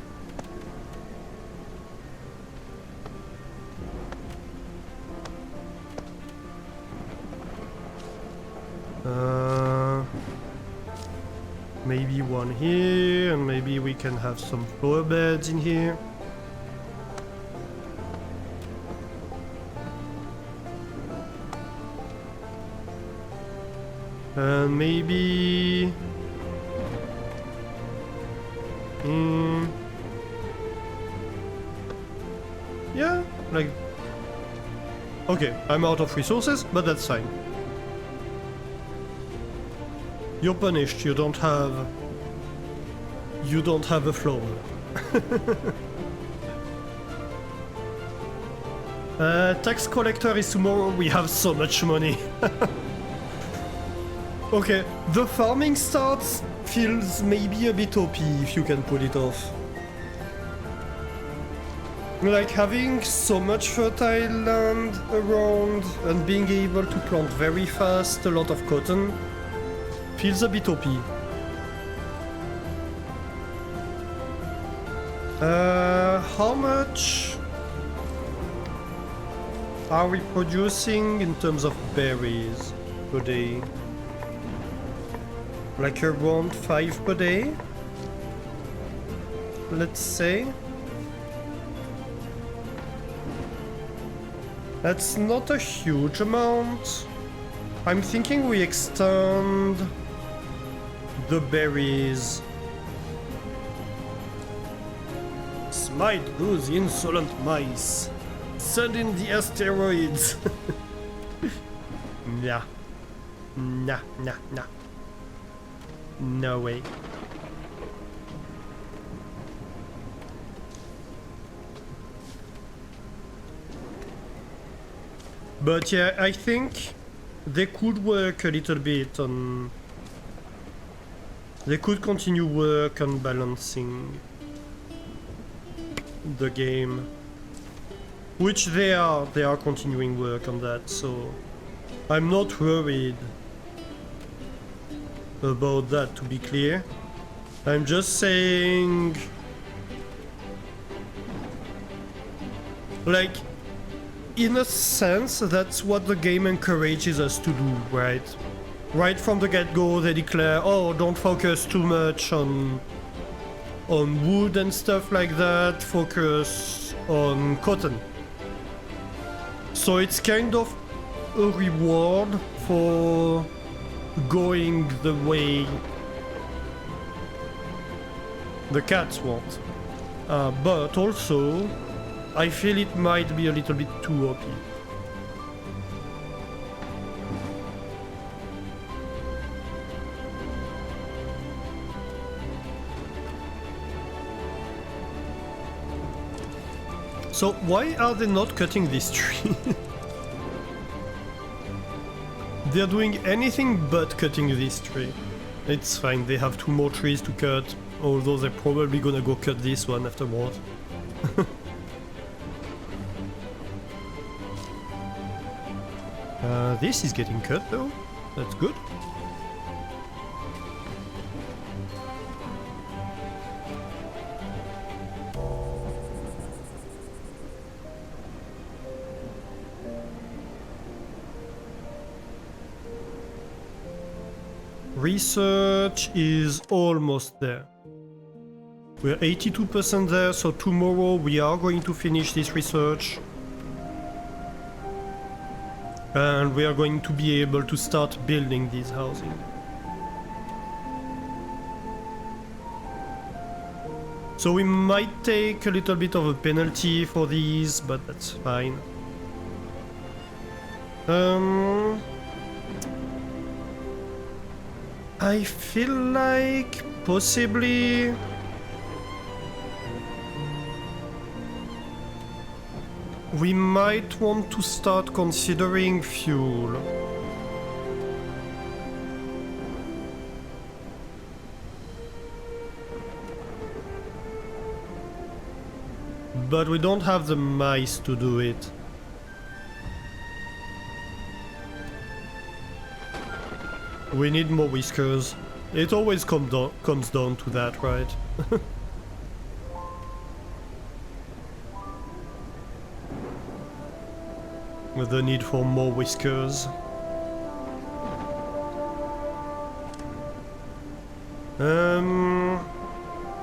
Maybe one here, and maybe we can have some flower beds in here. And maybe... yeah, like... okay, I'm out of resources, but that's fine. You're punished, you don't have a floor. Tax collector is tomorrow, we have so much money. Okay, the farming starts feels maybe a bit OP if you can pull it off. Like having so much fertile land around and being able to plant very fast a lot of cotton feels a bit OP. How much are we producing in terms of berries per day? Like around 5 per day? Let's say. That's not a huge amount. I'm thinking we extend the berries. Smite those insolent mice. Send in the asteroids. Nah. Nah. No way. But yeah, I think they could work a little bit on... they could continue work on balancing the game. Which they are continuing work on that, so I'm not worried about that, to be clear. I'm just saying, like, in a sense, that's what the game encourages us to do, right? Right from the get-go, they declare, oh, don't focus too much on wood and stuff like that, focus on cotton. So it's kind of a reward for going the way the cats want. But also, I feel it might be a little bit too OP. So why are they not cutting this tree? They're doing anything but cutting this tree. It's fine, they have 2 more trees to cut, although they're probably gonna go cut this one afterward. This is getting cut though, that's good. Research is almost there. We're 82% there, so tomorrow we are going to finish this research. And we are going to be able to start building these housing. So we might take a little bit of a penalty for these, but that's fine. I feel like possibly we might want to start considering fuel. But we don't have the mice to do it. We need more whiskers. It always comes down to that, right? With the need for more whiskers.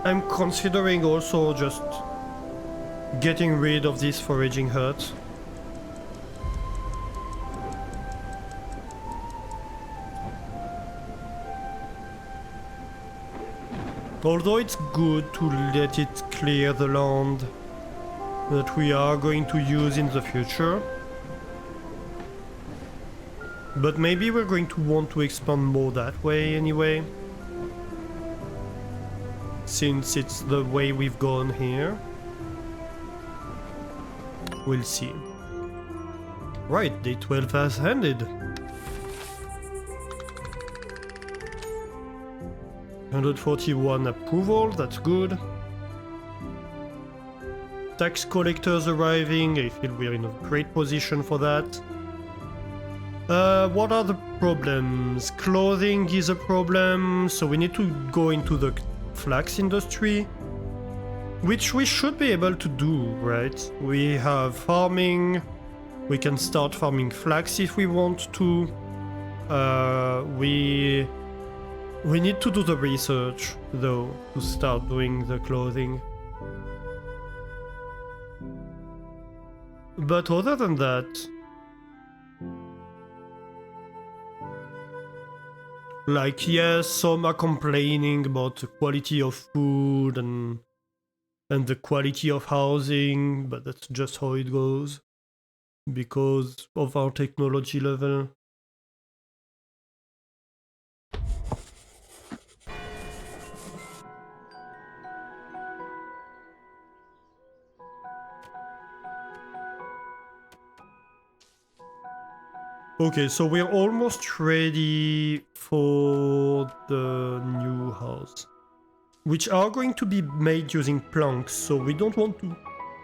I'm considering also just getting rid of this foraging hut. Although it's good to let it clear the land that we are going to use in the future. But maybe we're going to want to expand more that way anyway. Since it's the way we've gone here. We'll see. Right, day 12 has ended. 141 approval, that's good. Tax collectors arriving, I feel we're in a great position for that. What are the problems? Clothing is a problem, so we need to go into the flax industry. Which we should be able to do, right? We have farming, we can start farming flax if we want to. We need to do the research, though, to start doing the clothing. But other than that... Like, yes, some are complaining about the quality of food and the quality of housing, but that's just how it goes. Because of our technology level. Okay, so we're almost ready for the new house. Which are going to be made using planks, so we don't want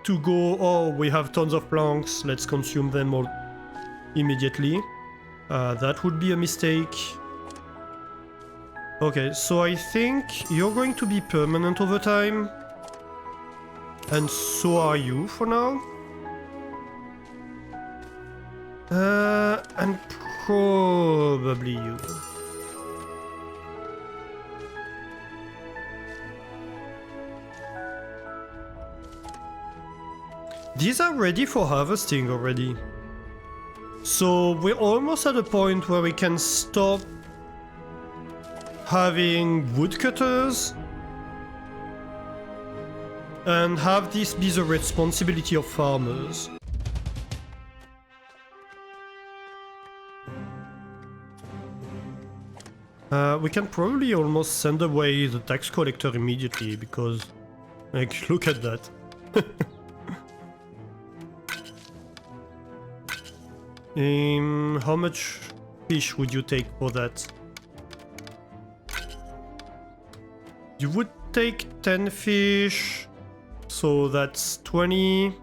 to go, oh, we have tons of planks, let's consume them all immediately. That would be a mistake. Okay, so I think you're going to be permanent over time. And so are you for now. And probably you. These are ready for harvesting already. So we're almost at a point where we can stop having woodcutters and have this be the responsibility of farmers. We can probably almost send away the tax collector immediately because, like, look at that. How much fish would you take for that? You would take 10 fish, so that's 20.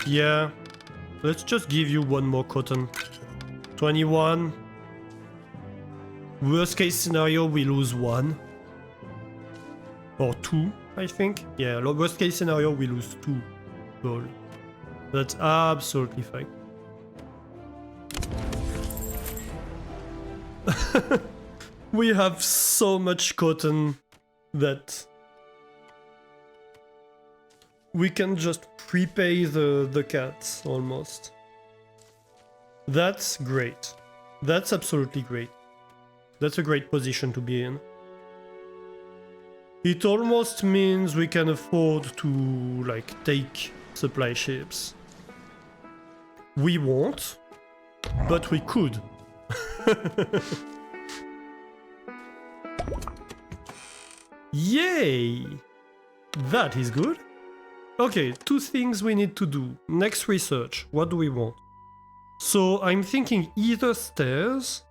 Yeah, let's just give you one more cotton. 21. Worst case scenario, we lose 1. Or 2, I think. Yeah, worst case scenario, we lose 2 gold. That's absolutely fine. We have so much cotton that we can just prepay the cats, almost. That's great. That's absolutely great. That's a great position to be in. It almost means we can afford to, like, take supply ships. We won't, but we could. Yay! That is good. Okay, 2 things we need to do. Next research, what do we want? So I'm thinking either stairs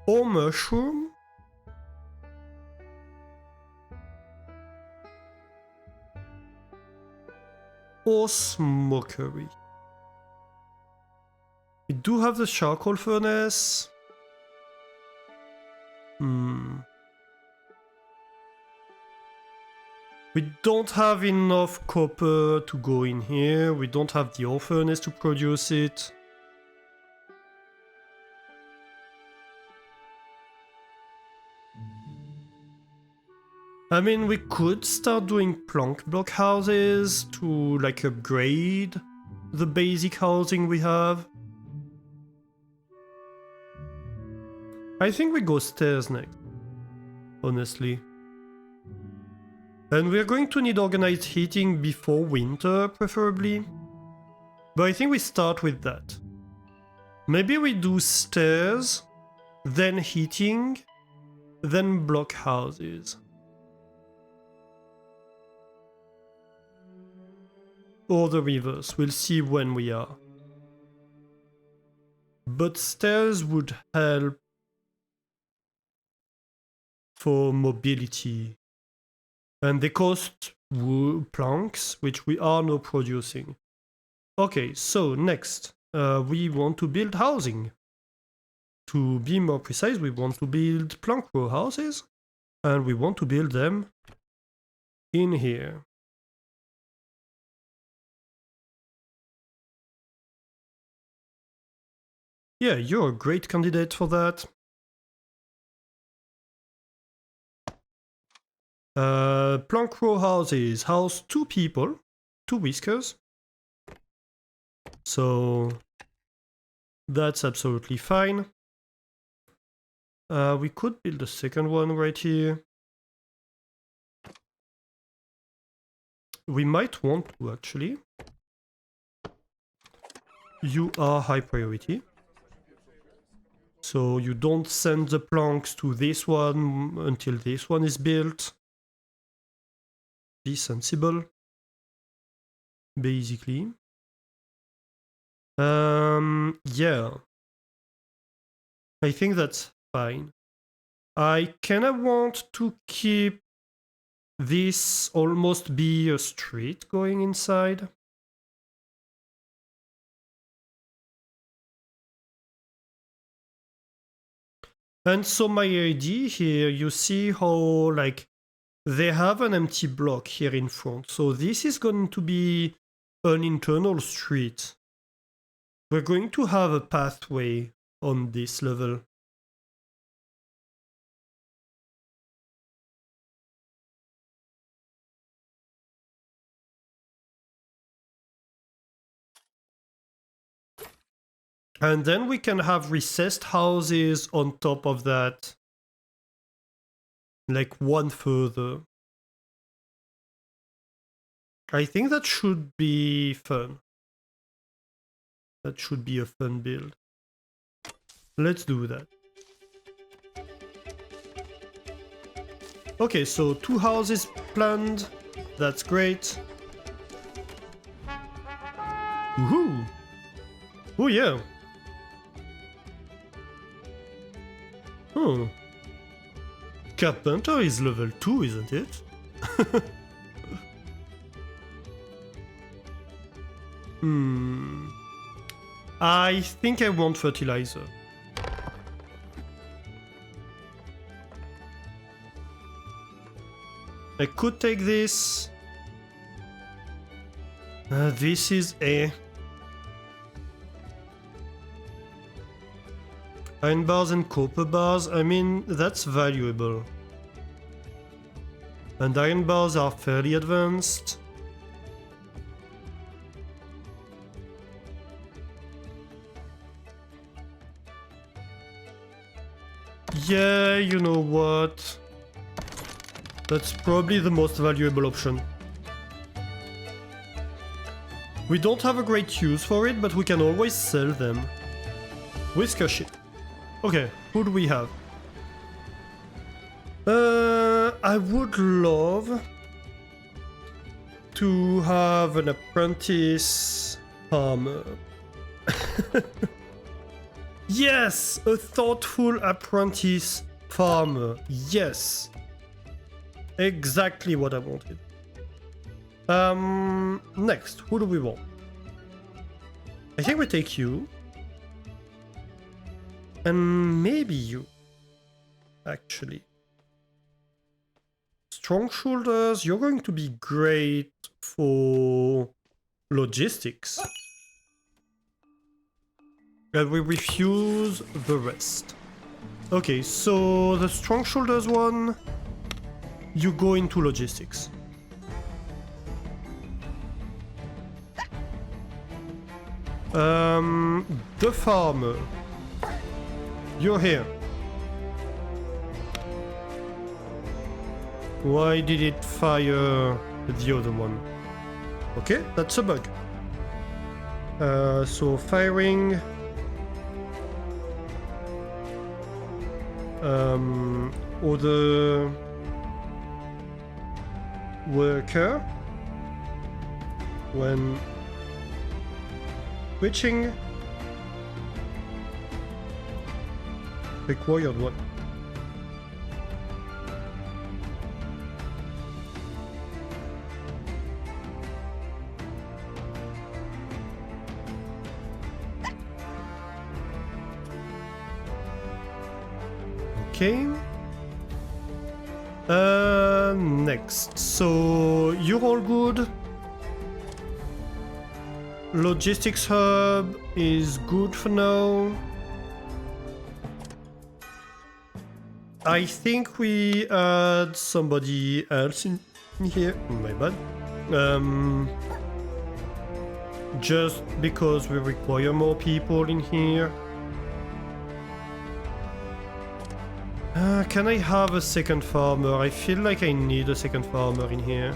or mushroom. Or smokery. We do have the charcoal furnace. We don't have enough copper to go in here. We don't have the ore furnace to produce it. I mean, we could start doing plank block houses to, like, upgrade the basic housing we have. I think we go stairs next, honestly. And we're going to need organized heating before winter, preferably. But I think we start with that. Maybe we do stairs, then heating, then block houses. Or the reverse, we'll see when we are. But stairs would help for mobility. And they cost planks, which we are now producing. Okay, so next, we want to build housing. To be more precise, we want to build plank row houses, and we want to build them in here. Yeah, you're a great candidate for that. Plank row houses house 2 people, 2 whiskers. So that's absolutely fine. We could build a second one right here. We might want to, actually. You are high priority. So you don't send the planks to this one until this one is built. Be sensible, basically. Yeah. I think that's fine. I kinda want to keep this almost be a street going inside. And so my idea here, you see how, like, they have an empty block here in front. So this is going to be an internal street. We're going to have a pathway on this level. And then we can have recessed houses on top of that. Like one further. I think that should be fun. That should be a fun build. Let's do that. Okay, so 2 houses planned. That's great. Woohoo! Oh yeah! Oh. Carpenter is level 2, isn't it? I think I want fertilizer. I could take this. This is A. Iron bars and copper bars, I mean, that's valuable. And iron bars are fairly advanced. Yeah, you know what? That's probably the most valuable option. We don't have a great use for it, but we can always sell them. Whisker shit. Okay, who do we have? I would love to have an apprentice farmer. Yes! A thoughtful apprentice farmer. Yes! Exactly what I wanted. Next, who do we want? I think we take you. And maybe you. Actually. Strong shoulders, you're going to be great for logistics. And we refuse the rest. Okay, so the strong shoulders one, you go into logistics. The farmer, you're here. Why did it fire the other one? Okay, that's a bug. So firing. Other worker when switching required one. Okay. Next. So you're all good. Logistics hub is good for now. I think we had somebody else in here. My bad. Just because we require more people in here. Can I have a second farmer? I feel like I need a second farmer in here.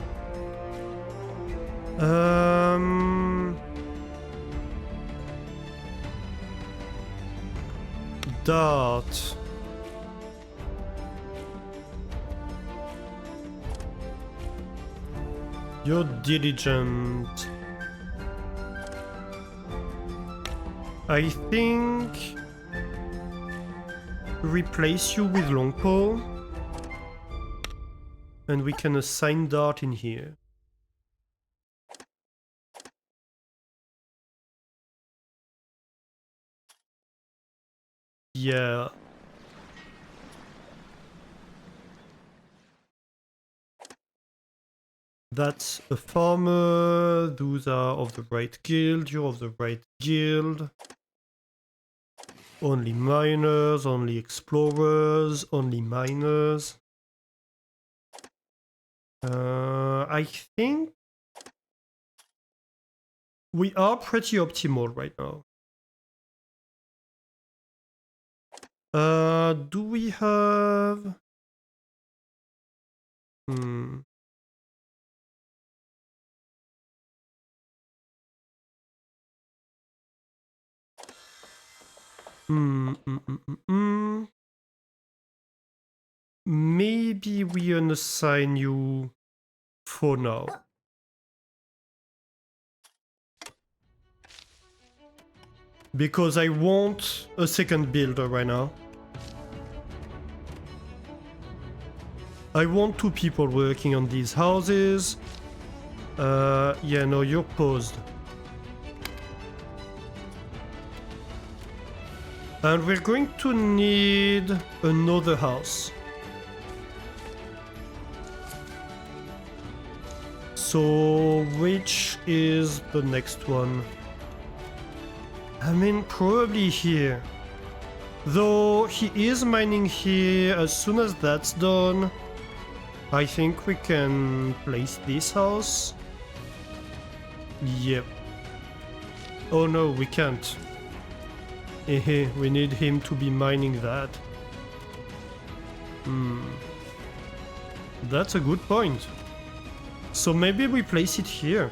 Dart. You're diligent. I think replace you with Longpaw, and we can assign Dart in here. Yeah. That's a farmer. Those are of the right guild. You're of the right guild. Only miners, only explorers, only miners. I think we are pretty optimal right now. Do we have... Maybe we unassign you for now. Because I want a second builder right now. I want 2 people working on these houses. Yeah, no, you're paused. And we're going to need another house. So, which is the next one? I mean, probably here. Though he is mining here, as soon as that's done, I think we can place this house. Yep. Oh no, we can't. We need him to be mining that. That's a good point. So maybe we place it here.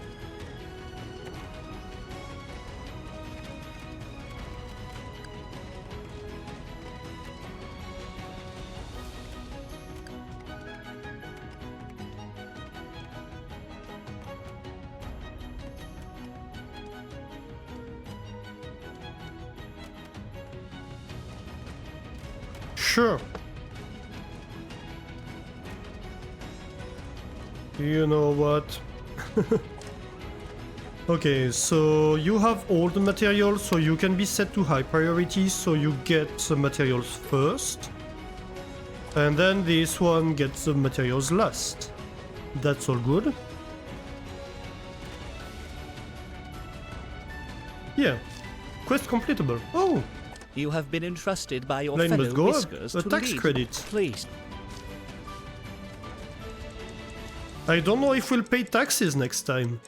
Sure. You know what? Okay, so you have all the materials, so you can be set to high priority, so you get the materials first. And then this one gets the materials last. That's all good. Yeah. Quest completable. Oh! You have been entrusted by your Line fellow must go up. Whiskers A to tax lead. credit. Please. I don't know if we'll pay taxes next time.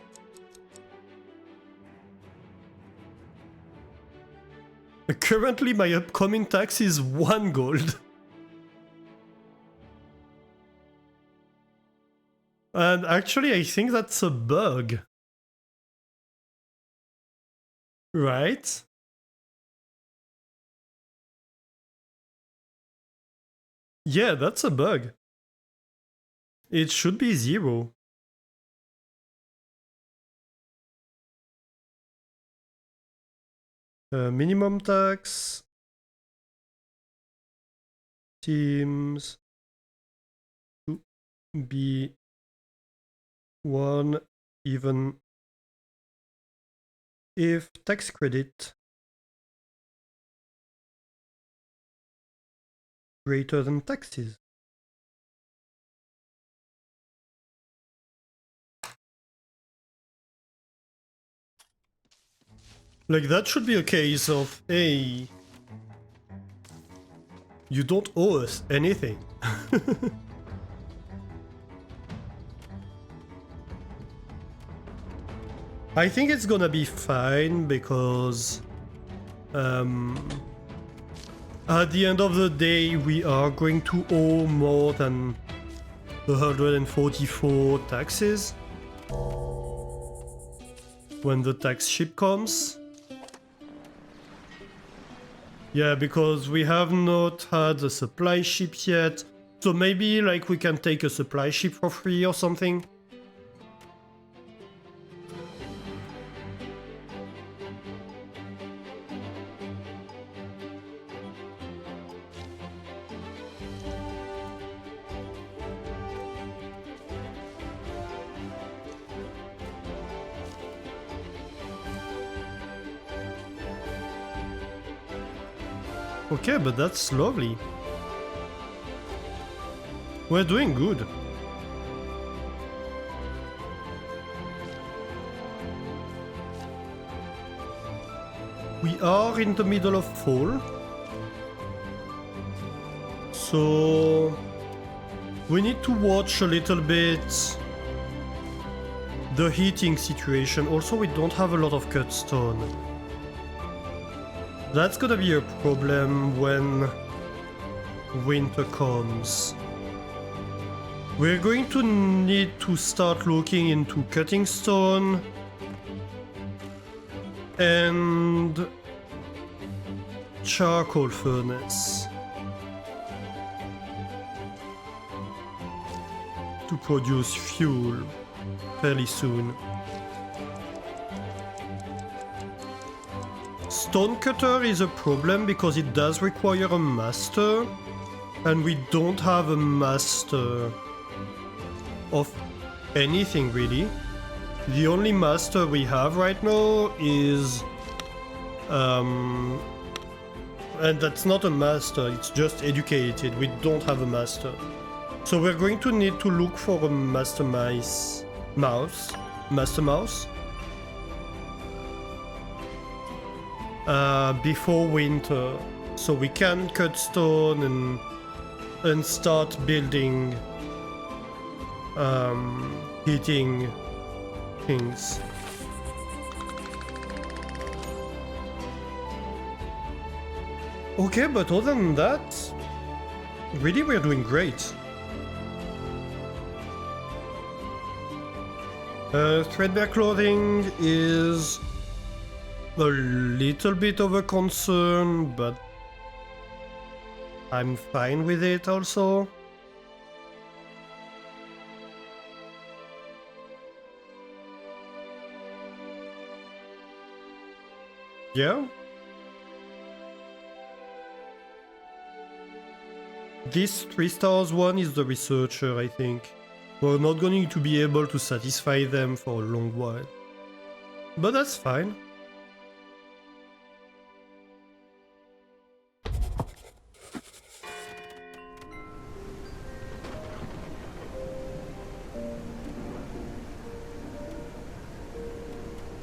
Currently my upcoming tax is 1 gold. And actually I think that's a bug. Right? Yeah, that's a bug. It should be 0. Minimum tax seems to be 1 even if tax credit greater than taxes. Like, that should be a case of, hey, you don't owe us anything. I think it's gonna be fine because at the end of the day we are going to owe more than 144 taxes when the tax ship comes. Yeah, because we have not had a supply ship yet, so maybe like we can take a supply ship for free or something. Okay, but that's lovely. We're doing good. We are in the middle of fall. So we need to watch a little bit the heating situation. Also, we don't have a lot of cut stone. That's gonna be a problem when winter comes. We're going to need to start looking into cutting stone and charcoal furnace to produce fuel fairly soon. Stonecutter is a problem because it does require a master, and we don't have a master of anything really. The only master we have right now is and that's not a master, it's just educated. We don't have a master. So we're going to need to look for a master mouse before winter, so we can cut stone and start building hitting things. Okay, but other than that, really we're doing great. Threadbare clothing is a little bit of a concern, but I'm fine with it also. Yeah. This 3 stars one is the researcher, I think. We're not going to be able to satisfy them for a long while. But that's fine.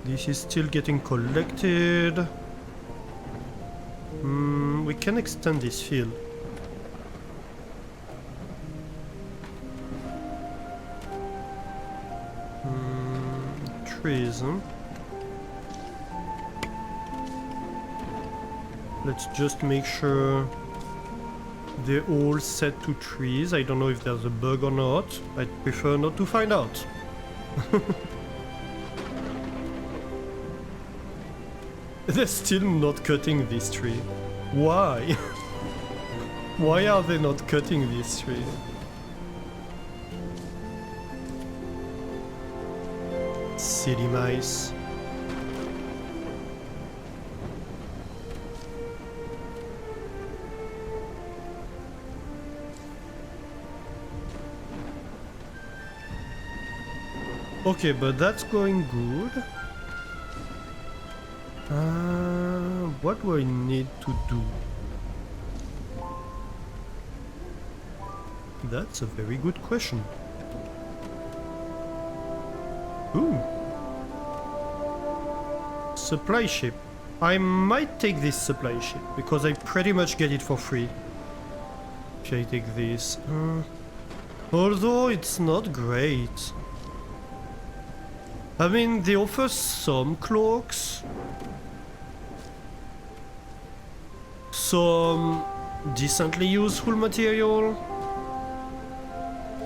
This is still getting collected. We can extend this field. Trees, huh? Let's just make sure they're all set to trees. I don't know if there's a bug or not. I'd prefer not to find out. They're still not cutting this tree. Why? Why are they not cutting this tree? Silly mice. Okay, but that's going good. What do I need to do? That's a very good question. Ooh. Supply ship. I might take this supply ship because I pretty much get it for free. If I take this. Although it's not great. I mean, they offer some cloaks. Some decently useful material.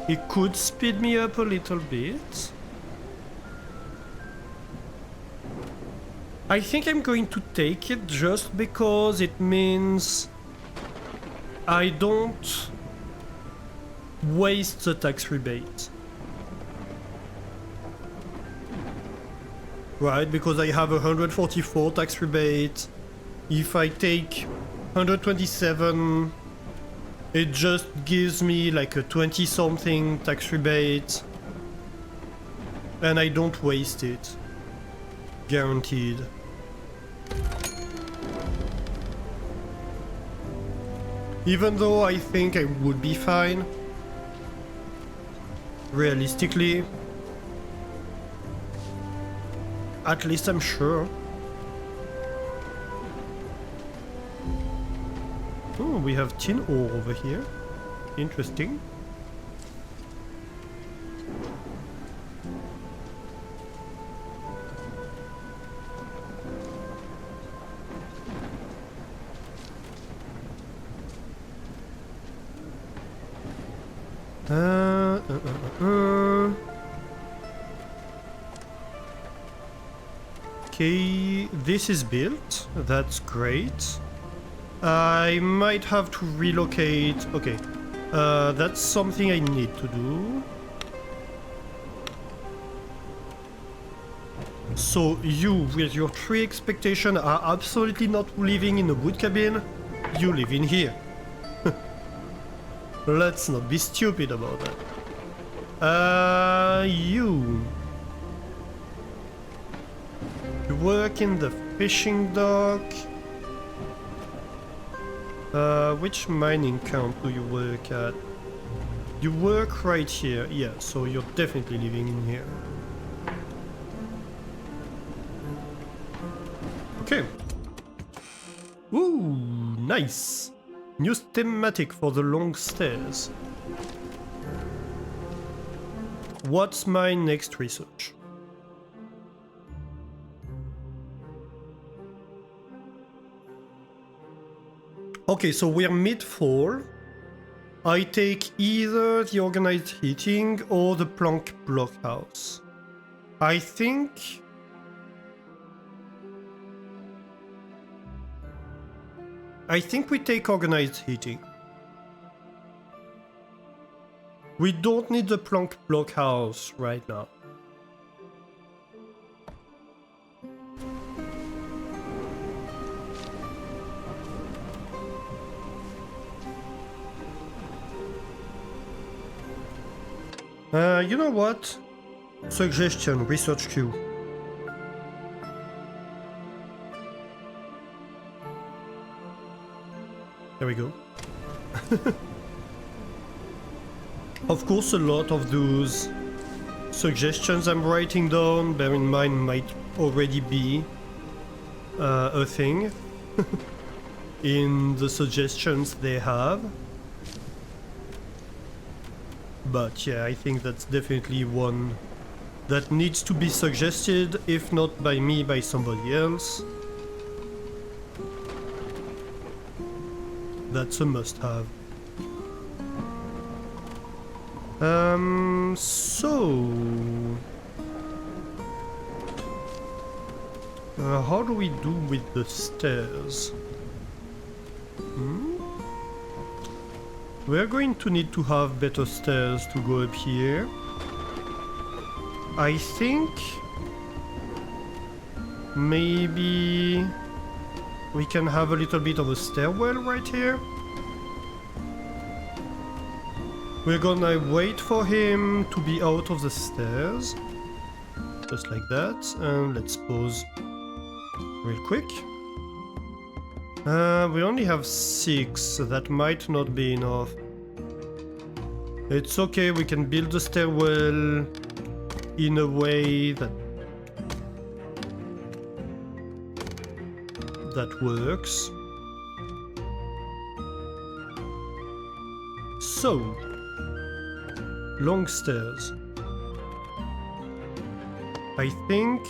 It could speed me up a little bit. I think I'm going to take it just because it means I don't waste the tax rebate. Right, because I have 144 tax rebate. If I take 127, it just gives me like a 20 something tax rebate. And I don't waste it. Guaranteed. Even though I think I would be fine. Realistically. At least I'm sure. Oh, we have tin ore over here. Interesting. Okay, this is built. That's great. I might have to relocate. Okay, that's something I need to do. So you, with your 3 expectation, are absolutely not living in a wood cabin. You live in here. Let's not be stupid about that. You work in the fishing dock. Which mining camp do you work at? You work right here. Yeah, so you're definitely living in here. Okay. Ooh, nice. New thematic for the long stairs. what's my next research? Okay, so we're mid-fall. I take either the organized heating or the plank blockhouse. I think... we take organized heating. We don't need the plank blockhouse right now. You know what? Suggestion, research queue. There we go. Of course, a lot of those suggestions I'm writing down, bear in mind, might already be a thing in the suggestions they have. But yeah, I think that's definitely one that needs to be suggested, if not by me, by somebody else. That's a must-have. How do we do with the stairs? We're going to need to have better stairs to go up here. I think maybe we can have a little bit of a stairwell right here. We're gonna wait for him to be out of the stairs. Just like that. And let's pause real quick. We only have 6, so that might not be enough. It's okay, we can build the stairwell in a way that works. So, long stairs. I think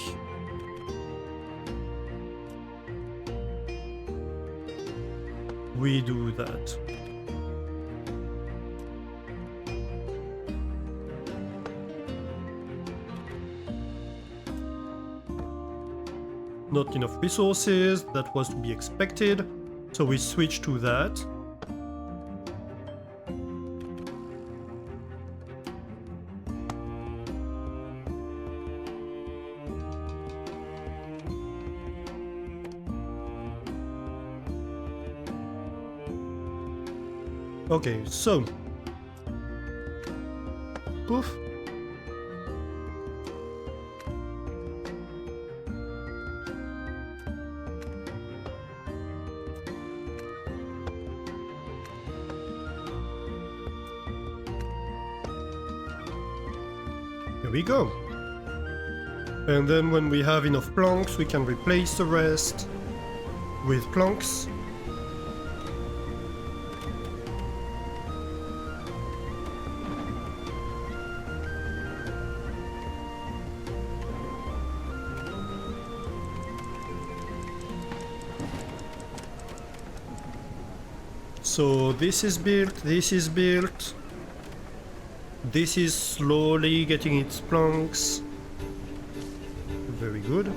we do that. Not enough resources, that was to be expected, so we switch to that. Okay, so poof. Here we go. And then when we have enough planks, we can replace the rest with planks. So this is built, this is built. This is slowly getting its planks. Very good.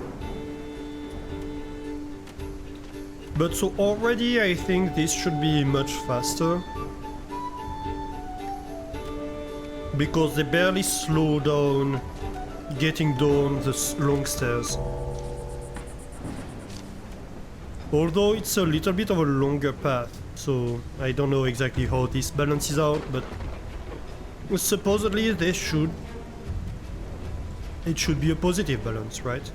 But so already I think this should be much faster. Because they barely slow down getting down the long stairs. Although it's a little bit of a longer path, so I don't know exactly how this balances out, but supposedly it should be a positive balance, right?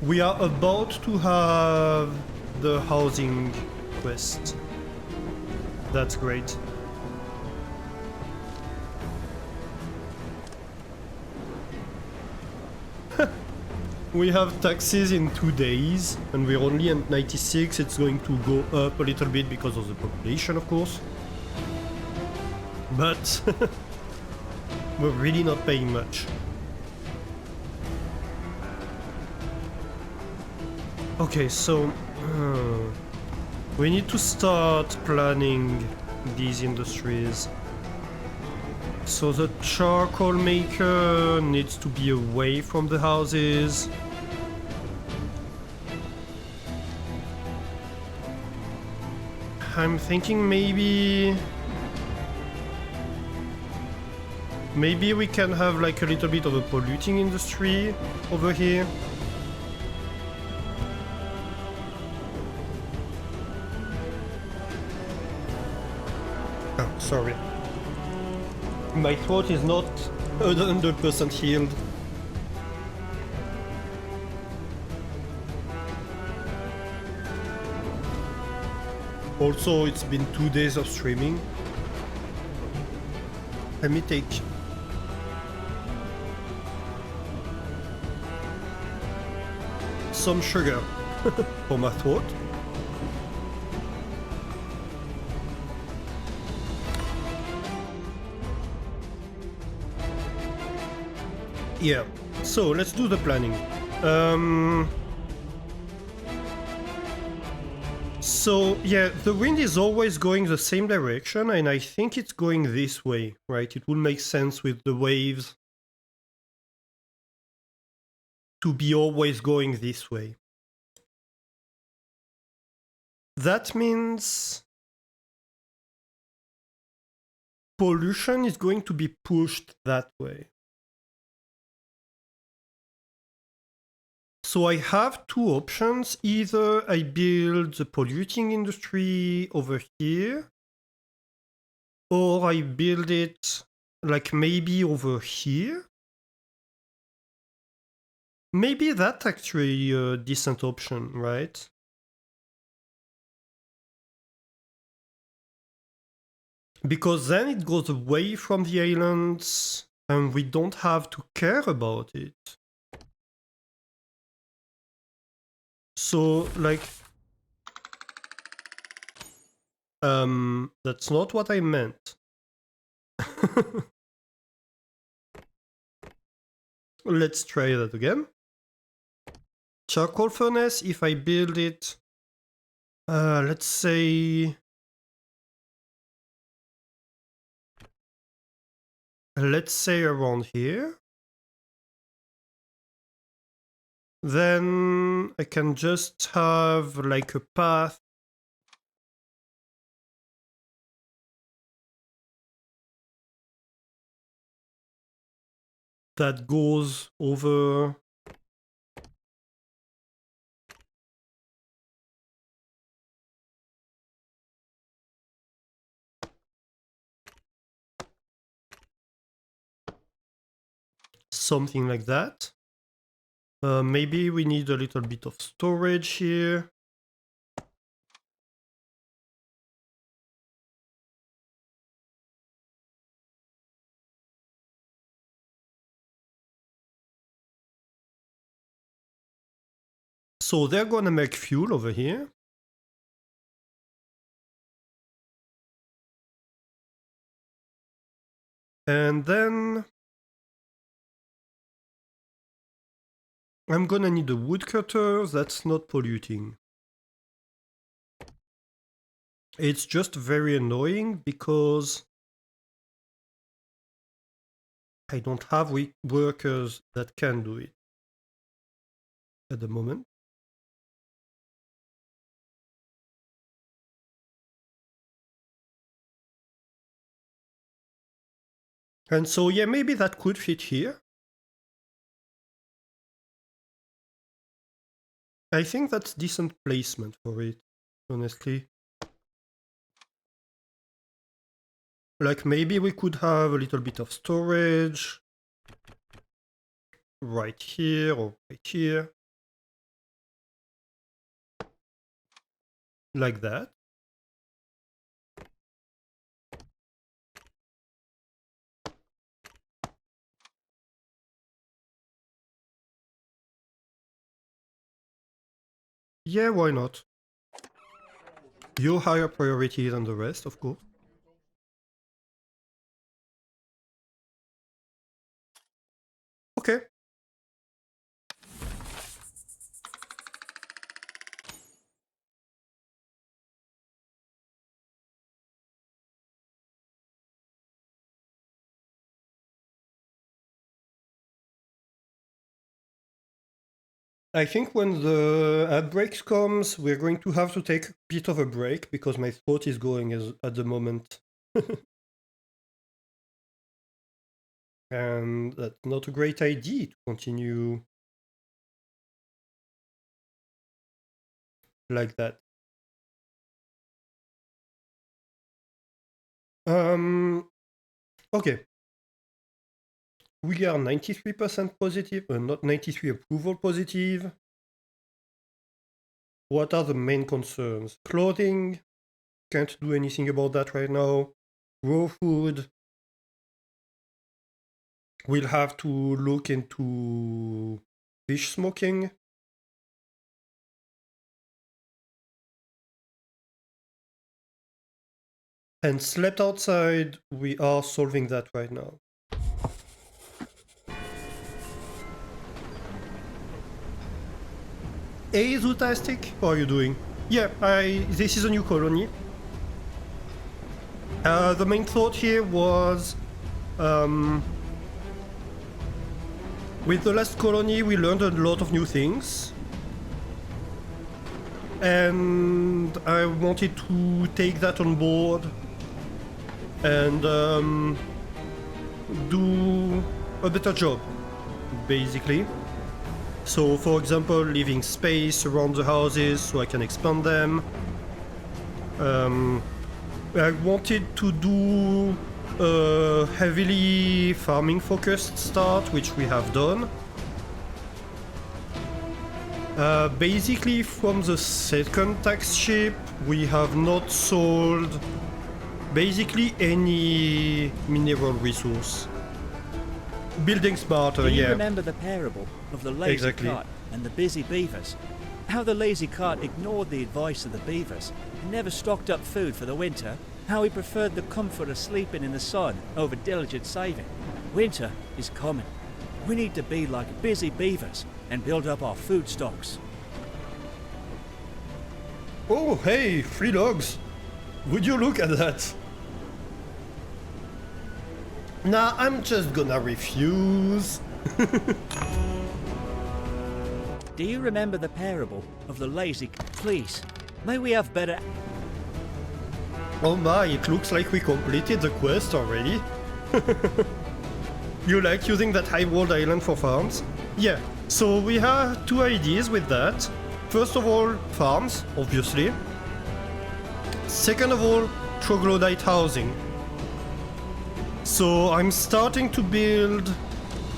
We are about to have the housing quest. That's great. We have taxes in 2 days, and we're only at 96. It's going to go up a little bit because of the population, of course. But we're really not paying much. Okay, so we need to start planning these industries. So the charcoal maker needs to be away from the houses. I'm thinking maybe we can have like a little bit of a polluting industry over here. Oh, sorry. My throat is not 100% healed. Also, it's been 2 days of streaming. Let me take some sugar for my throat. Yeah, so let's do the planning. So yeah, the wind is always going the same direction, and I think it's going this way, right? It would make sense with the waves to be always going this way. That means pollution is going to be pushed that way. So I have two options. Either I build the polluting industry over here, or I build it like maybe over here. Maybe that's actually a decent option, right? Because then it goes away from the islands and we don't have to care about it. So, like, that's not what I meant. Let's try that again. Charcoal furnace, if I build it, let's say around here, then I can just have like a path that goes over something like that. Maybe we need a little bit of storage here. So they're gonna make fuel over here. And then I'm gonna need a woodcutter that's not polluting. It's just very annoying because I don't have workers that can do it at the moment. And so, yeah, maybe that could fit here. I think that's decent placement for it, honestly. Like, maybe we could have a little bit of storage right here or right here. Like that. Yeah, why not? Your higher priority than the rest, of course. Okay. I think when the outbreak comes, we're going to have to take a bit of a break because my throat is going at the moment. And that's not a great idea to continue like that. Okay. We are 93% positive, not 93 approval positive. What are the main concerns? Clothing, can't do anything about that right now. Raw food, we'll have to look into fish smoking. And slept outside, we are solving that right now. Hey, Zootastic, how are you doing? Yeah, this is a new colony. The main thought here was, with the last colony, we learned a lot of new things. And I wanted to take that on board and do a better job, basically. So, for example, leaving space around the houses so I can expand them. I wanted to do a heavily farming focused start, which we have done. Basically, from the second tax ship, we have not sold basically any mineral resource. Building smarter, Do you yeah. remember the parable of the lazy cart and the busy beavers? How the lazy cart ignored the advice of the beavers and never stocked up food for the winter? How he preferred the comfort of sleeping in the sun over diligent saving? Winter is coming. We need to be like busy beavers and build up our food stocks. Oh, hey, 3 logs. Would you look at that? Nah, I'm just gonna refuse. Do you remember the parable of the lazy? Please, may we have better... Oh my, it looks like we completed the quest already. You like using that high walled island for farms? Yeah, so we have 2 ideas with that. First of all, farms, obviously. Second of all, troglodyte housing. So I'm starting to build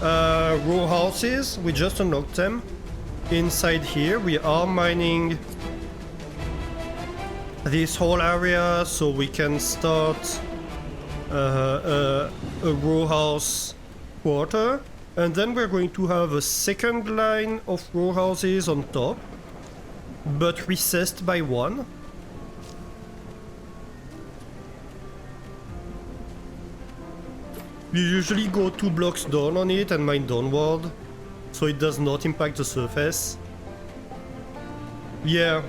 row houses. We just unlocked them. Inside here, we are mining this whole area so we can start a row house quarter. And then we're going to have a second line of row houses on top, but recessed by 1. You usually go 2 blocks down on it and mine downward, so it does not impact the surface. Yeah.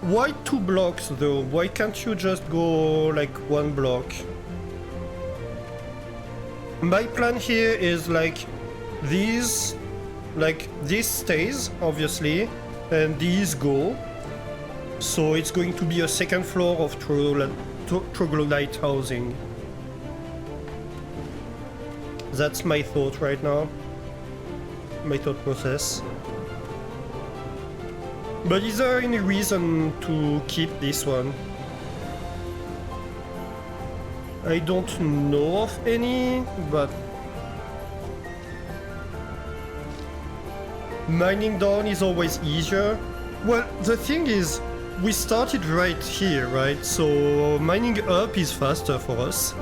Why 2 blocks though? Why can't you just go like 1 block? My plan here is like these, like this stays obviously, and these go. So it's going to be a second floor of troglodyte housing. That's my thought right now. My thought process. But is there any reason to keep this one? I don't know of any, but... mining down is always easier. Well, the thing is, we started right here, right? So mining up is faster for us.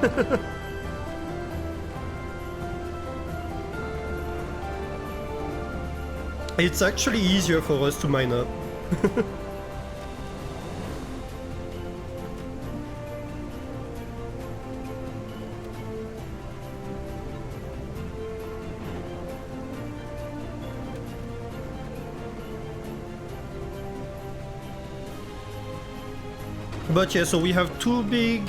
It's actually easier for us to mine up. But yeah, so we have two big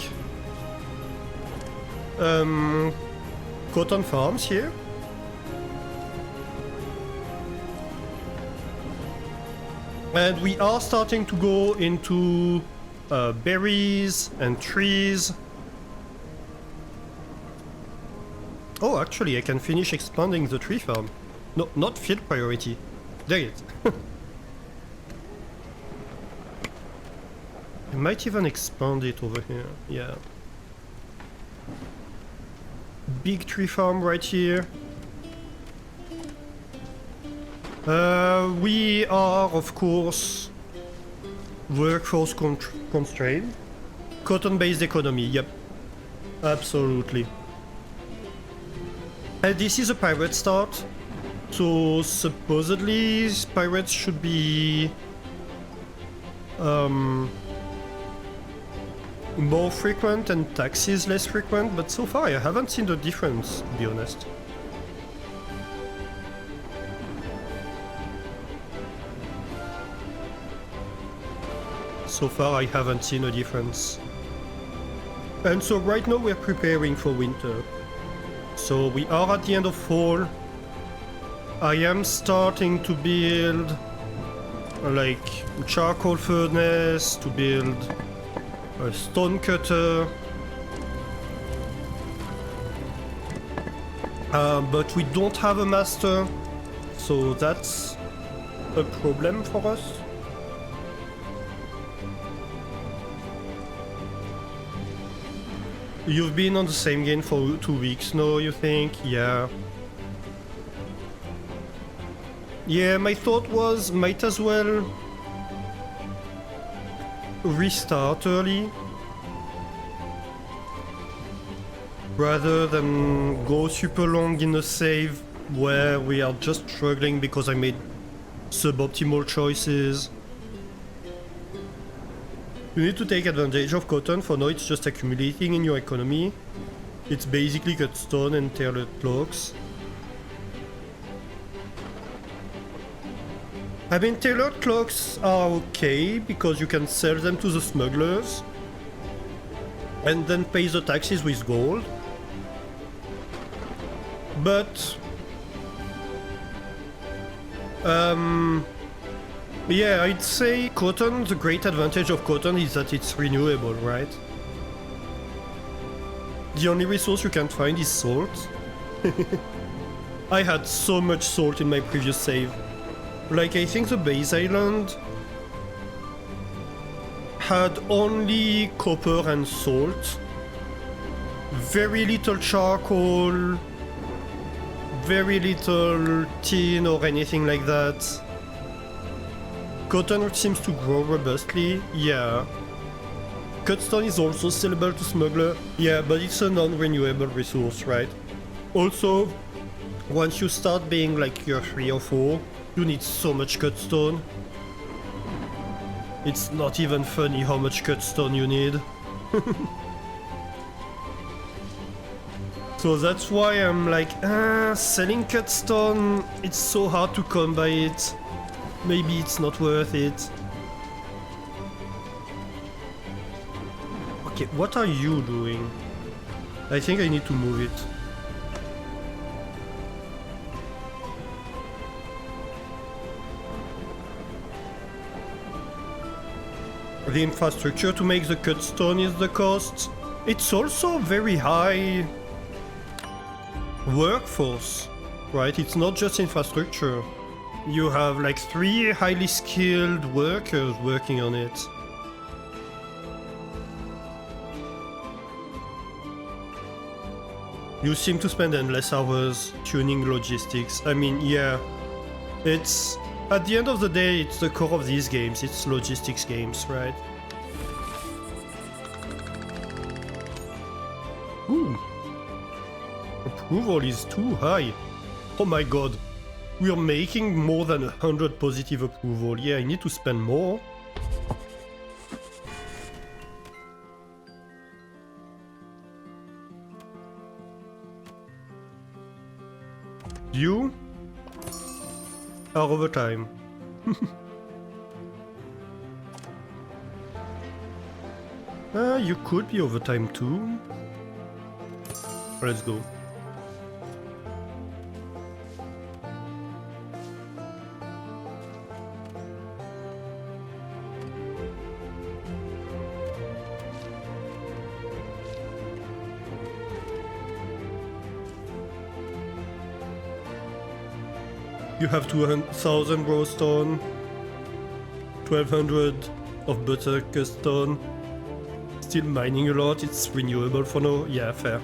cotton farms here. And we are starting to go into berries and trees. Oh, actually, I can finish expanding the tree farm. No, not field priority. Dang it. I might even expand it over here. Yeah. Big tree farm right here. We are, of course, workforce constrained. Cotton-based economy, yep. Absolutely. And this is a pirate start. So supposedly pirates should be more frequent and taxes less frequent, but so far I haven't seen the difference, to be honest. So far I haven't seen a difference. And so right now we're preparing for winter. So we are at the end of fall. I am starting to build like charcoal furnace, to build a stone cutter. But we don't have a master, so that's a problem for us. You've been on the same game for 2 weeks now, you think? Yeah. Yeah, my thought was, might as well restart early rather than go super long in a save where we are just struggling because I made suboptimal choices. You need to take advantage of cotton. For now it's just accumulating in your economy. It's basically cut stone and tailored cloaks. I mean, tailored cloaks are okay because you can sell them to the smugglers and then pay the taxes with gold. But yeah, I'd say cotton, the great advantage of cotton is that it's renewable, right? The only resource you can't find is salt. I had so much salt in my previous save. Like, I think the base island had only copper and salt. Very little charcoal, very little tin or anything like that. Cotton seems to grow robustly, yeah. Cutstone is also sellable to smuggler, yeah, but it's a non-renewable resource, right? Also, once you start being like year 3 or 4, you need so much cutstone. It's not even funny how much cutstone you need. So that's why I'm like, selling cutstone, it's so hard to come by it. Maybe it's not worth it. Okay, what are you doing? I think I need to move it. The infrastructure to make the cut stone is the cost. It's also very high workforce, right? It's not just infrastructure. You have like 3 highly skilled workers working on it. You seem to spend endless hours tuning logistics. I mean, yeah, it's... At the end of the day, it's the core of these games. It's logistics games, right? Ooh. Approval is too high. Oh my god. We're making more than 100 positive approval. Yeah, I need to spend more. You are overtime. You could be overtime too. Let's go. You have 2,000 rowstone, 1,200 of berserker stone. Still mining a lot, it's renewable for now. Yeah, fair.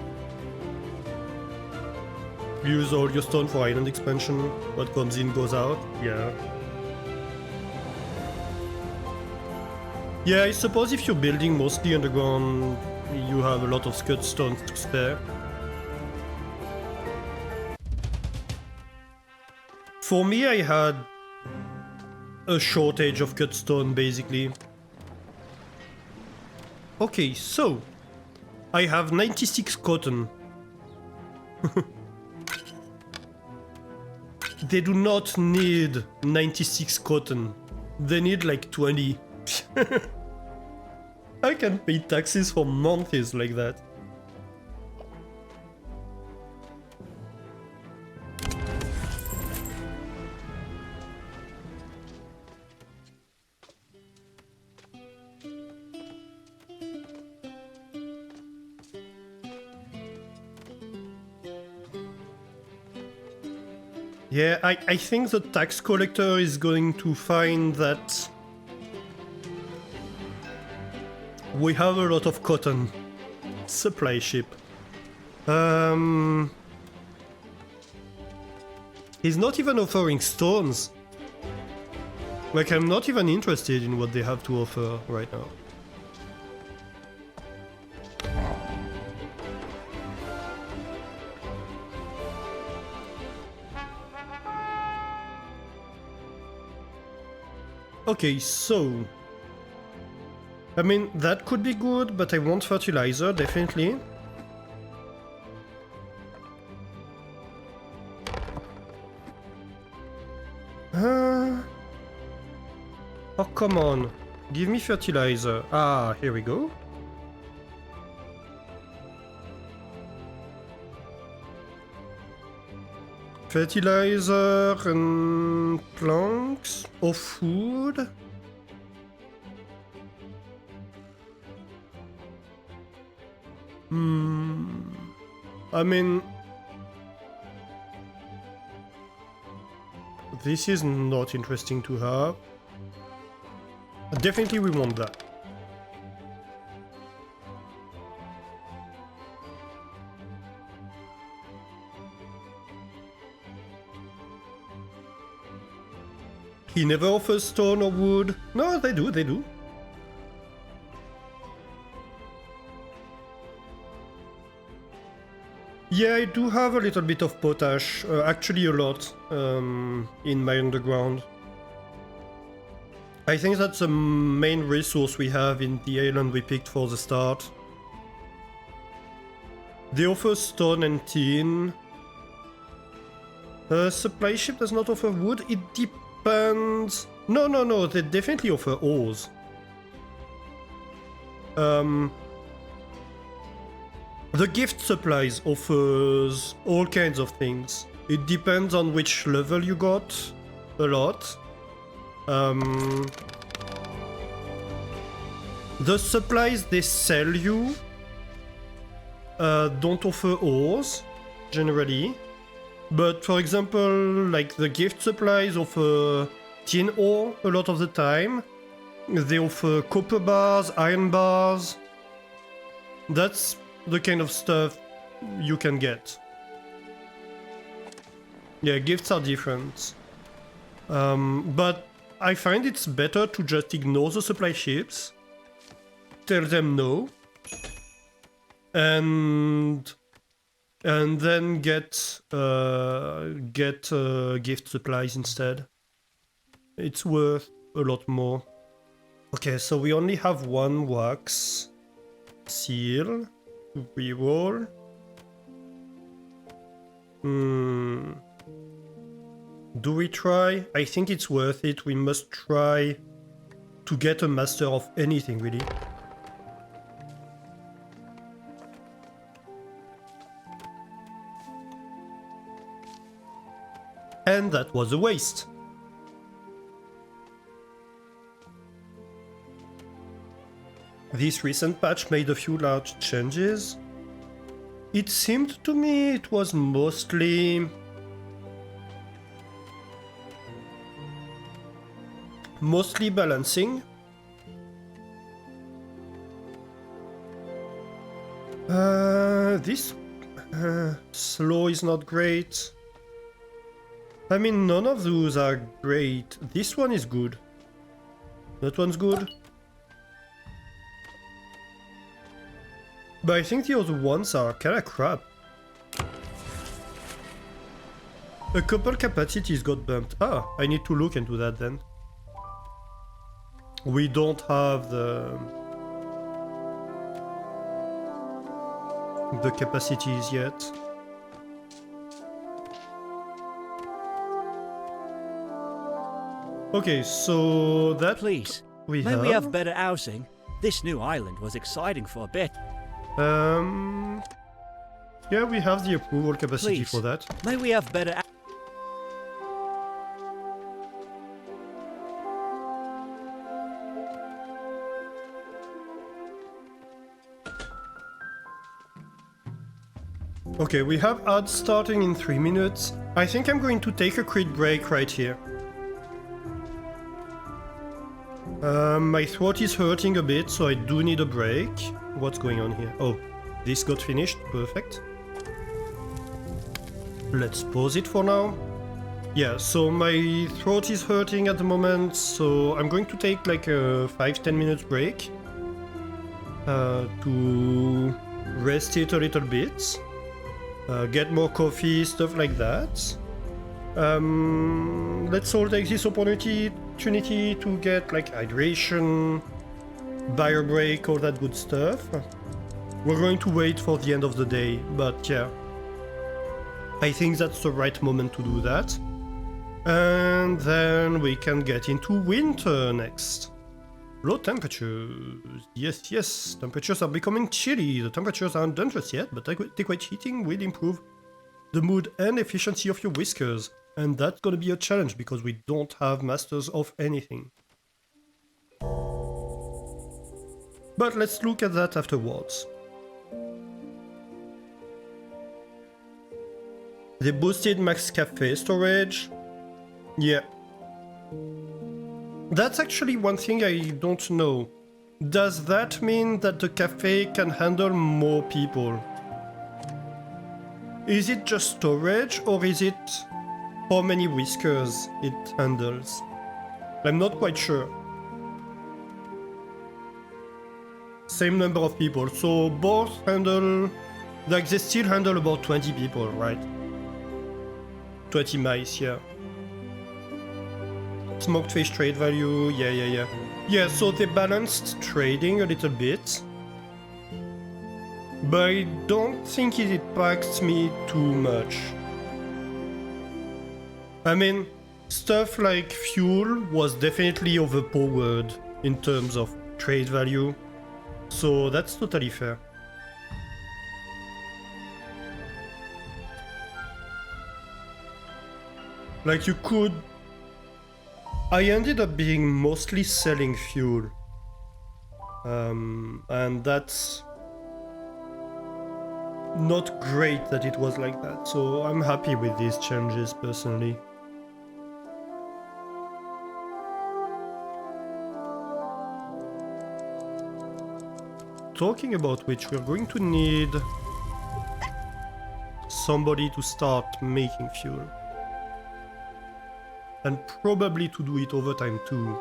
Use all your stone for island expansion. What comes in goes out. Yeah. Yeah, I suppose if you're building mostly underground, you have a lot of scud stones to spare. For me, I had a shortage of cut stone, basically. Okay, so I have 96 cotton. They do not need 96 cotton. They need like 20. I can pay taxes for months like that. Yeah, I think the tax collector is going to find that we have a lot of cotton. Supply ship. He's not even offering stones. Like, I'm not even interested in what they have to offer right now. Okay, so... I mean, that could be good, but I want fertilizer, definitely. Oh, come on. Give me fertilizer. Ah, here we go. Fertilizer and planks or food. I mean, this is not interesting to have. Definitely we want that. He never offers stone or wood. No, they do, they do. Yeah, I do have a little bit of potash, actually a lot, in my underground. I think that's the main resource we have in the island we picked for the start. They offer stone and tin. Supply ship does not offer wood, it depends... No, they definitely offer ores. The gift supplies offers all kinds of things. It depends on which level you got, a lot. The supplies they sell you don't offer ores, generally. But for example, like the gift supplies offer tin ore a lot of the time. They offer copper bars, iron bars. That's the kind of stuff you can get. Yeah, gifts are different. But I find it's better to just ignore the supply ships, tell them no, and and then get gift supplies instead. It's worth a lot more. Okay, so we only have one wax seal to reroll. Do we try? I think it's worth it. We must try to get a master of anything, really. And that was a waste. This recent patch made a few large changes. It seemed to me it was mostly balancing. This slow is not great. I mean, none of those are great. This one is good. That one's good. But I think the other ones are kinda crap. A couple capacities got bumped. Ah, I need to look into that then. We don't have the capacities yet. Okay, so that Please, we may have. we have better housing? This new island was exciting for a bit. Yeah, we have the approval capacity Please, for that. may we have better Okay, we have ads starting in 3 minutes. I think I'm going to take a quick break right here. My throat is hurting a bit, so I do need a break. What's going on here? Oh, this got finished. Perfect. Let's pause it for now. Yeah, so my throat is hurting at the moment, so I'm going to take like a 5-10 minutes break to rest it a little bit. Get more coffee, stuff like that. Let's all take this opportunity to get like hydration, bio break, all that good stuff. We're going to wait for the end of the day, but yeah. I think that's the right moment to do that. And then we can get into winter next. Low temperatures. Yes, yes. Temperatures are becoming chilly. The temperatures aren't dangerous yet, but adequate heating will improve the mood and efficiency of your whiskers. And that's gonna be a challenge because we don't have masters of anything. But let's look at that afterwards. They boosted max cafe storage. Yeah. That's actually one thing I don't know. Does that mean that the cafe can handle more people? Is it just storage or is it how many whiskers it handles? I'm not quite sure. Same number of people, so both handle... like they still handle about 20 people, right? 20 mice, yeah. Smoked fish trade value, yeah. Yeah, so they balanced trading a little bit. But I don't think it impacts me too much. I mean, stuff like fuel was definitely overpowered in terms of trade value. So that's totally fair. Like you could... I ended up being mostly selling fuel. And that's not great that it was like that, so I'm happy with these changes personally. Talking about which, we're going to need somebody to start making fuel. And probably to do it overtime too.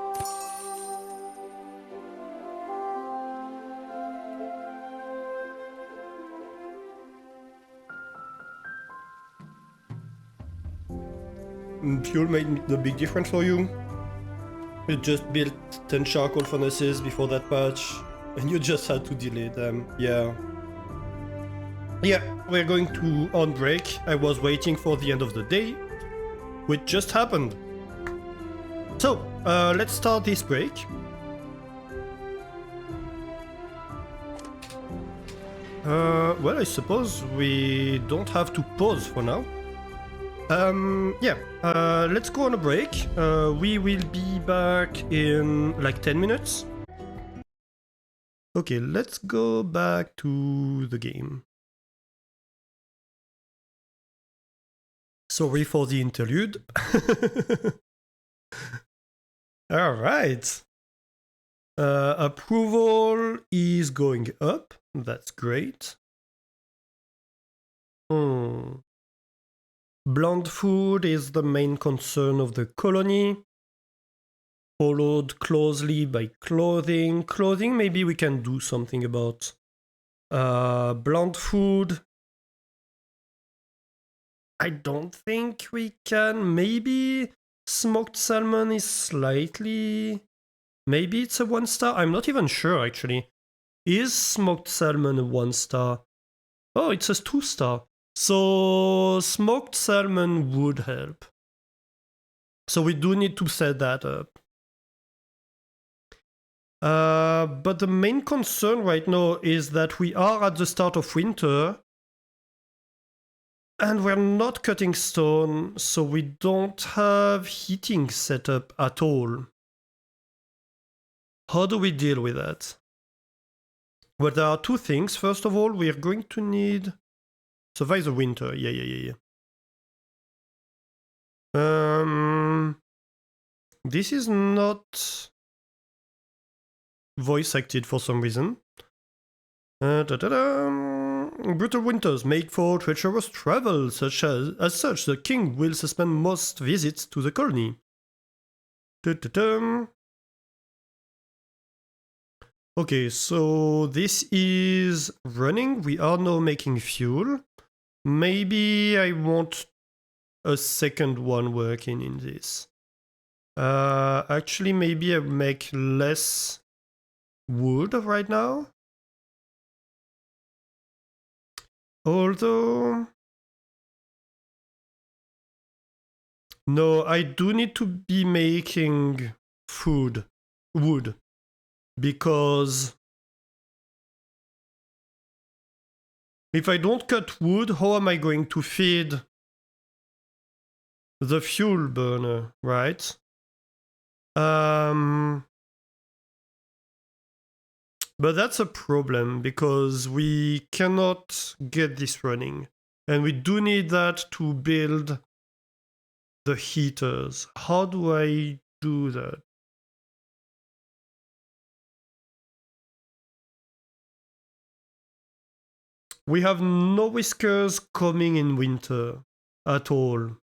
fuel made the big difference for you? You just built 10 charcoal furnaces before that patch, and you just had to delay them. Yeah. Yeah, we're going to on break. I was waiting for the end of the day, which just happened. So, let's start this break. Well, I suppose we don't have to pause for now. Yeah, let's go on a break. We will be back in like 10 minutes. Okay, let's go back to the game. Sorry for the interlude. All right. Approval is going up. That's great. Bland food is the main concern of the colony, followed closely by clothing. Clothing, maybe we can do something about. Bland food, I don't think we can. Maybe smoked salmon is slightly... Maybe it's a 1-star? I'm not even sure, actually. Is smoked salmon a 1-star? Oh, it says 2-star. So smoked salmon would help. So we do need to set that up. But the main concern right now is that we are at the start of winter and we're not cutting stone, so we don't have heating set up at all. How do we deal with that? Well, there are two things. First of all, we are going to need... Survive the winter. Yeah. This is not voice acted for some reason. Brutal winters make for treacherous travel, as such, the king will suspend most visits to the colony. Okay, so this is running. We are now making fuel. Maybe I want a second one working in this. Actually, maybe I make less wood right now. Although... No, I do need to be making wood. Because if I don't cut wood, how am I going to feed the fuel burner, right? But that's a problem because we cannot get this running. And we do need that to build the heaters. How do I do that? We have no whiskers coming in winter at all.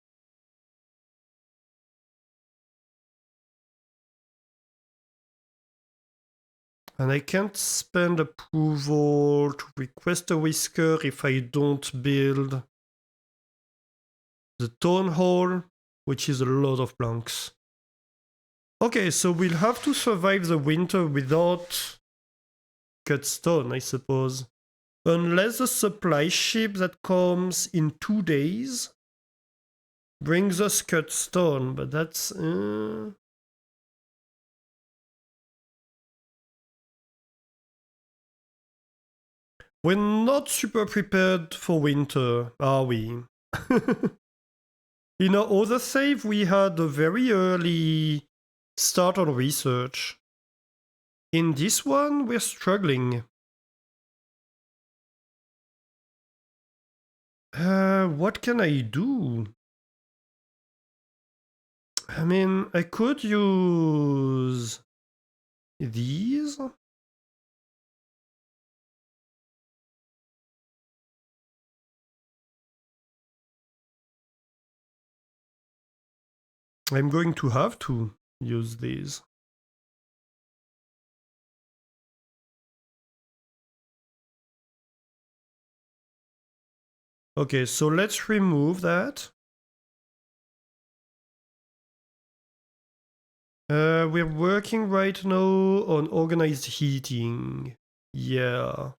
And I can't spend approval to request a whisker if I don't build the town hall, which is a lot of planks. Okay, so we'll have to survive the winter without cut stone, I suppose. Unless the supply ship that comes in 2 days brings us cut stone, but that's... We're not super prepared for winter, are we? In our other save, we had a very early start on research. In this one, we're struggling. What can I do? I mean, I could use these. I'm going to have to use these. Okay, so let's remove that. We're working right now on organized heating. Yeah.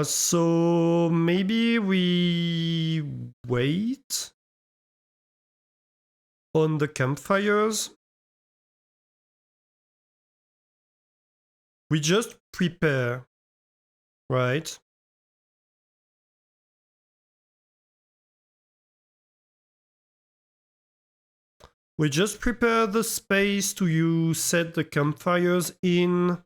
So maybe we wait on the campfires. We just prepare, right? We just prepare the space to set the campfires in,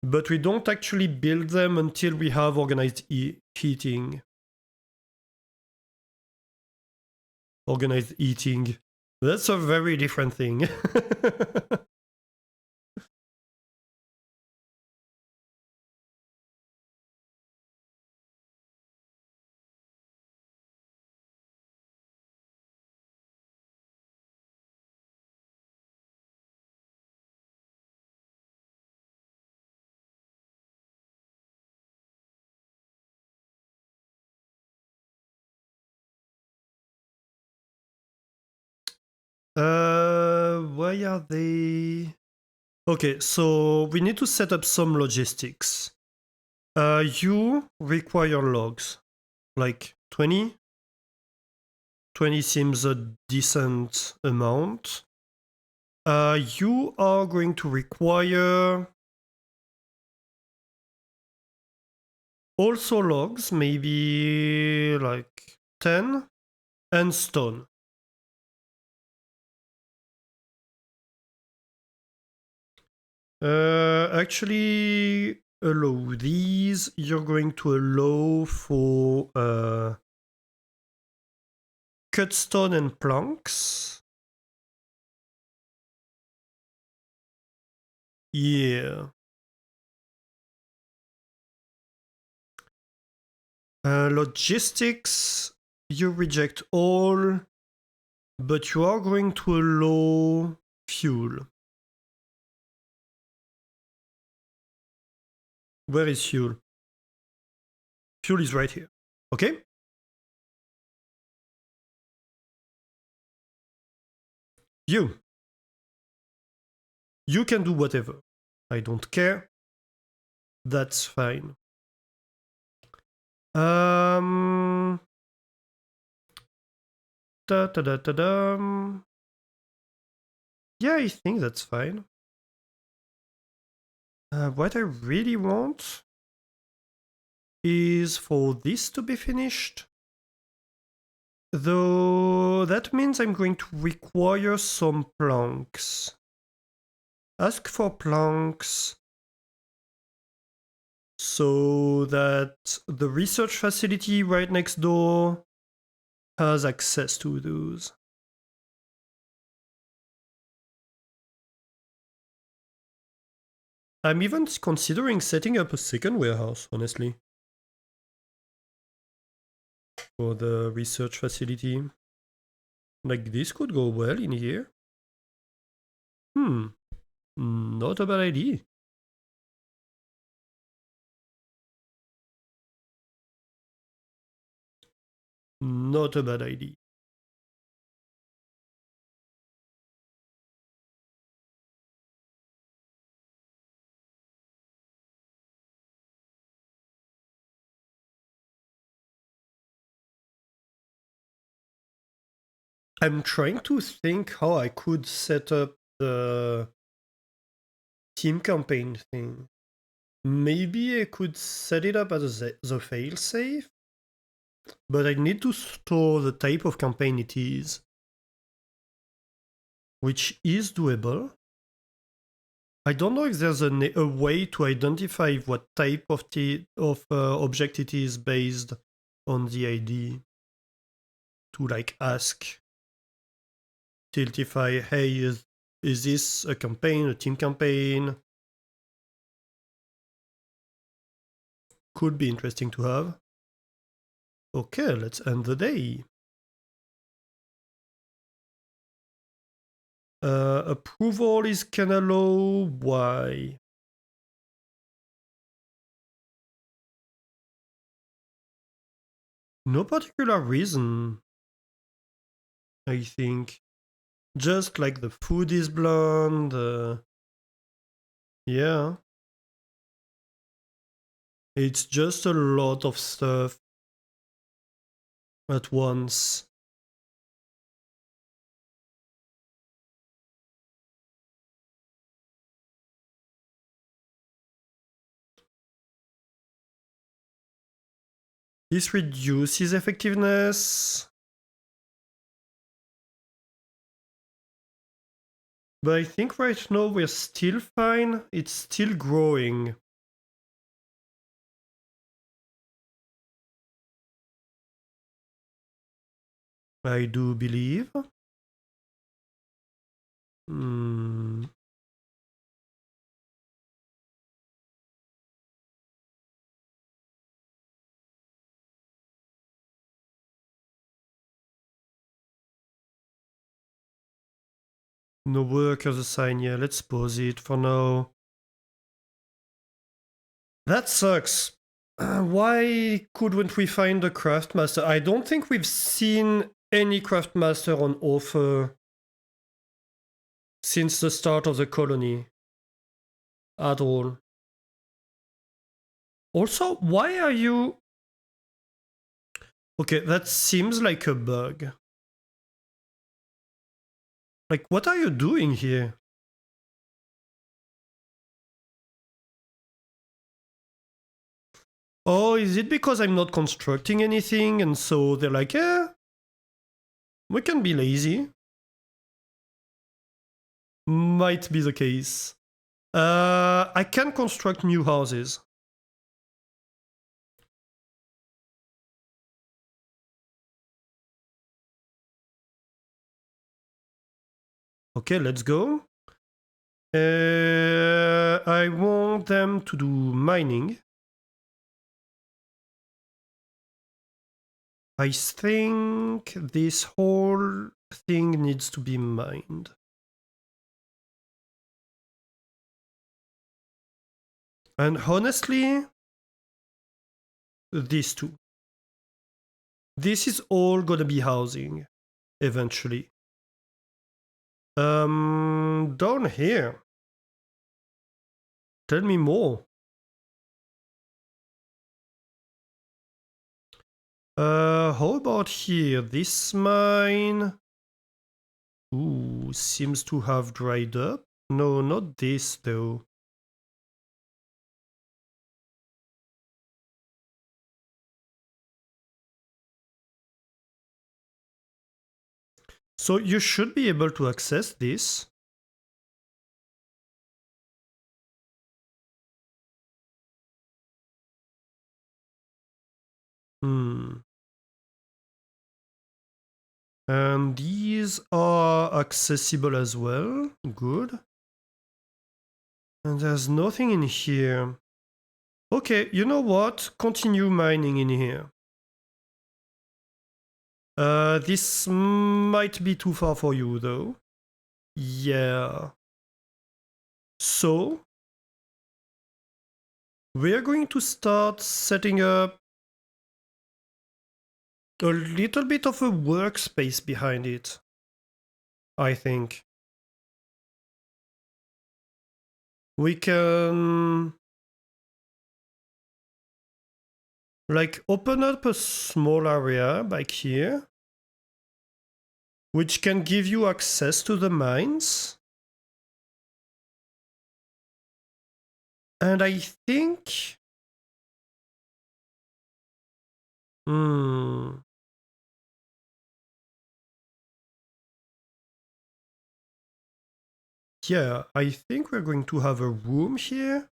but we don't actually build them until we have organized heating. Organized eating. That's a very different thing. Why are they? Okay, so we need to set up some logistics. You require logs, like 20. 20 seems a decent amount. You are going to require also logs, maybe like 10, and stone. Actually, allow these. You're going to allow for cut stone and planks. Yeah. Logistics, you reject all, but you are going to allow fuel. Where is fuel? Fuel is right here. Okay? You. You can do whatever. I don't care. That's fine. Da da da da da. Yeah, I think that's fine. What I really want is for this to be finished. Though that means I'm going to require some planks. Ask for planks so that the research facility right next door has access to those. I'm even considering setting up a second warehouse, honestly, for the research facility. Like, this could go well in here. Not a bad idea. Not a bad idea. I'm trying to think how I could set up the team campaign thing. Maybe I could set it up as the failsafe, but I need to store the type of campaign it is, which is doable. I don't know if there's a way to identify what type of object it is based on the ID. To like ask Tiltify, hey, is this a campaign, a team campaign? Could be interesting to have. Okay, let's end the day. Approval is kinda low. Why? No particular reason. I think. Just like the food is blonde. Yeah. It's just a lot of stuff at once. This reduces effectiveness. But I think right now we're still fine. It's still growing. I do believe. Hmm. No workers assigned. Yeah, let's pause it for now. That sucks. Why couldn't we find a craftmaster? I don't think we've seen any craftmaster on offer since the start of the colony at all. Also, why are you... Okay, that seems like a bug. Like, what are you doing here? Oh, is it because I'm not constructing anything and so they're like, yeah, we can be lazy? Might be the case. I can construct new houses. Okay, let's go. I want them to do mining. I think this whole thing needs to be mined. And honestly, these two. This is all gonna be housing, eventually. Down here. Tell me more. How about here? This mine... Ooh, seems to have dried up. No, not this though. So you should be able to access this. And these are accessible as well. Good. And there's nothing in here. Okay, you know what? Continue mining in here. This might be too far for you though. Yeah. So, we're going to start setting up a little bit of a workspace behind it, I think. We can like open up a small area like here, which can give you access to the mines. And I think... Yeah, I think we're going to have a room here.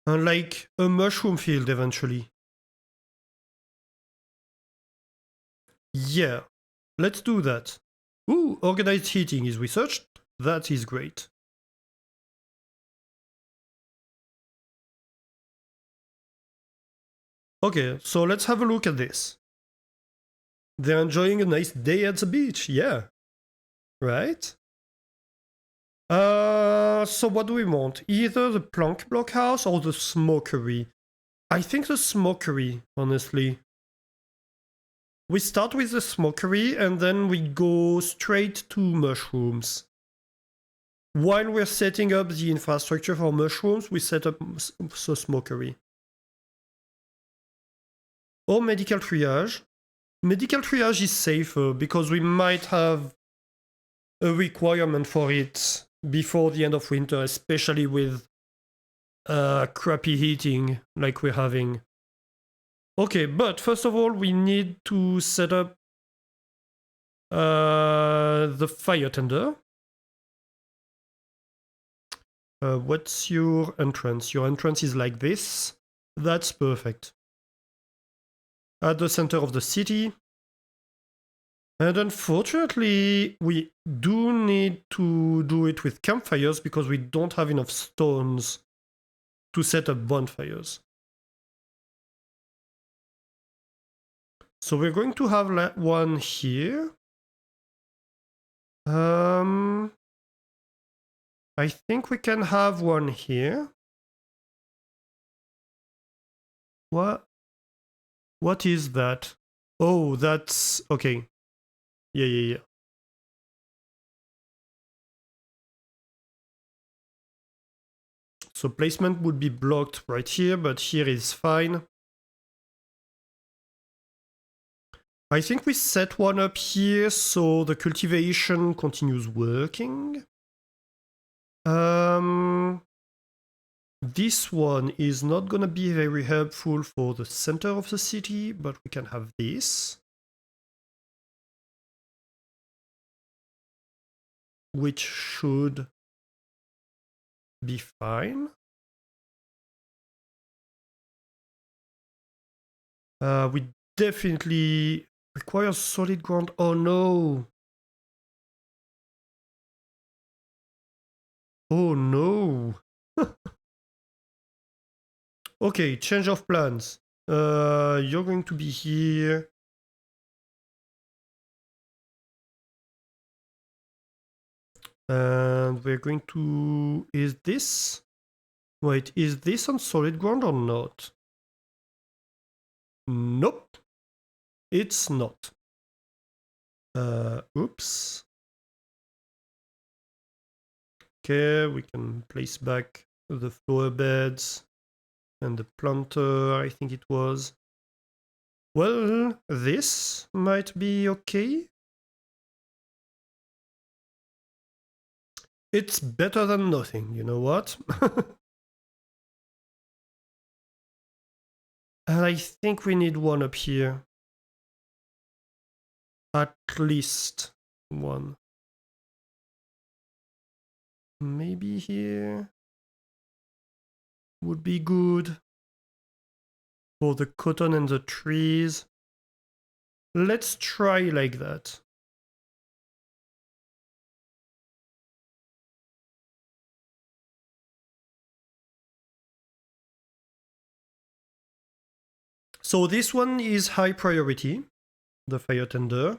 And like a mushroom field eventually. Yeah, let's do that. Ooh, organized heating is researched. That is great. Okay, so let's have a look at this. They're enjoying a nice day at the beach, yeah. Right? So what do we want? Either the plank block house or the smokery. I think the smokery, honestly. We start with the smokery and then we go straight to mushrooms. While we're setting up the infrastructure for mushrooms, we set up the smokery. Or medical triage. Medical triage is safer because we might have a requirement for it before the end of winter, especially with crappy heating like we're having. Okay, but first of all, we need to set up the fire tender. What's your entrance? Your entrance is like this. That's perfect. At the center of the city. And unfortunately, we do need to do it with campfires because we don't have enough stones to set up bonfires. So we're going to have one here. I think we can have one here. What is that? Oh, that's okay. Yeah. So placement would be blocked right here, but here is fine. I think we set one up here so the cultivation continues working. This one is not gonna be very helpful for the center of the city, but we can have this. Which should be fine. We definitely require solid ground. Oh no! Oh no! Okay, change of plans. You're going to be here. And we're going to... Is this... Wait, is this on solid ground or not? Nope. It's not. Oops. Okay, we can place back the flower beds and the planter, I think it was. Well, this might be okay. It's better than nothing, you know what? And I think we need one up here. At least one. Maybe here would be good for the cotton and the trees. Let's try like that. So this one is high priority, the fire tender.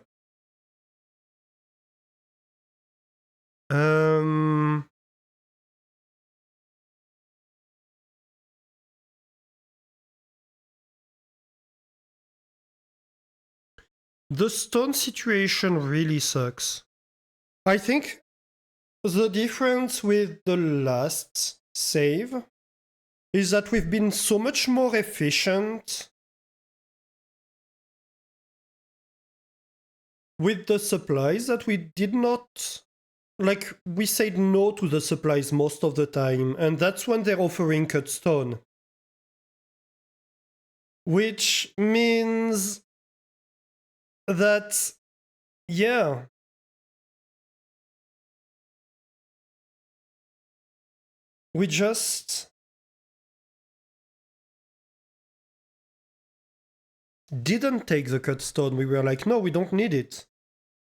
The stone situation really sucks. I think the difference with the last save is that we've been so much more efficient with the supplies that we did not... Like, we said no to the supplies most of the time, and that's when they're offering cut stone. Which means that, yeah. We just didn't take the cut stone. We were like, no, we don't need it.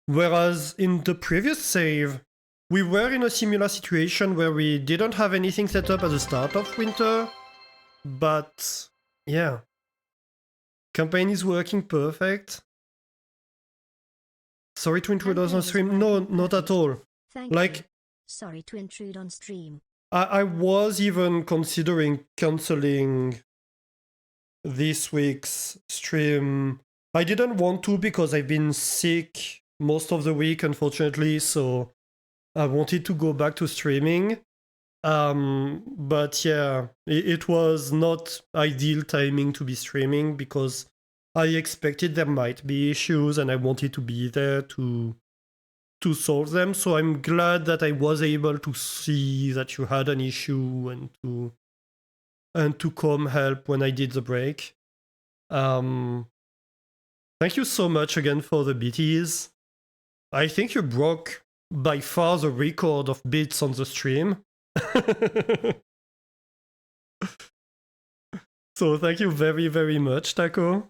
Whereas in the previous save, we were in a similar situation where we didn't have anything set up at the start of winter, but yeah. Campaign is working perfect. Sorry to intrude on stream. No, not at all. Thank you. Sorry to intrude on stream. I was even considering cancelling this week's stream. I didn't want to because I've been sick most of the week, unfortunately, so I wanted to go back to streaming. But yeah, it was not ideal timing to be streaming because I expected there might be issues and I wanted to be there to solve them. So I'm glad that I was able to see that you had an issue and to come help when I did the break. Thank you so much again for the BTs. I think you broke by far the record of bits on the stream. So thank you very, very much, Taco.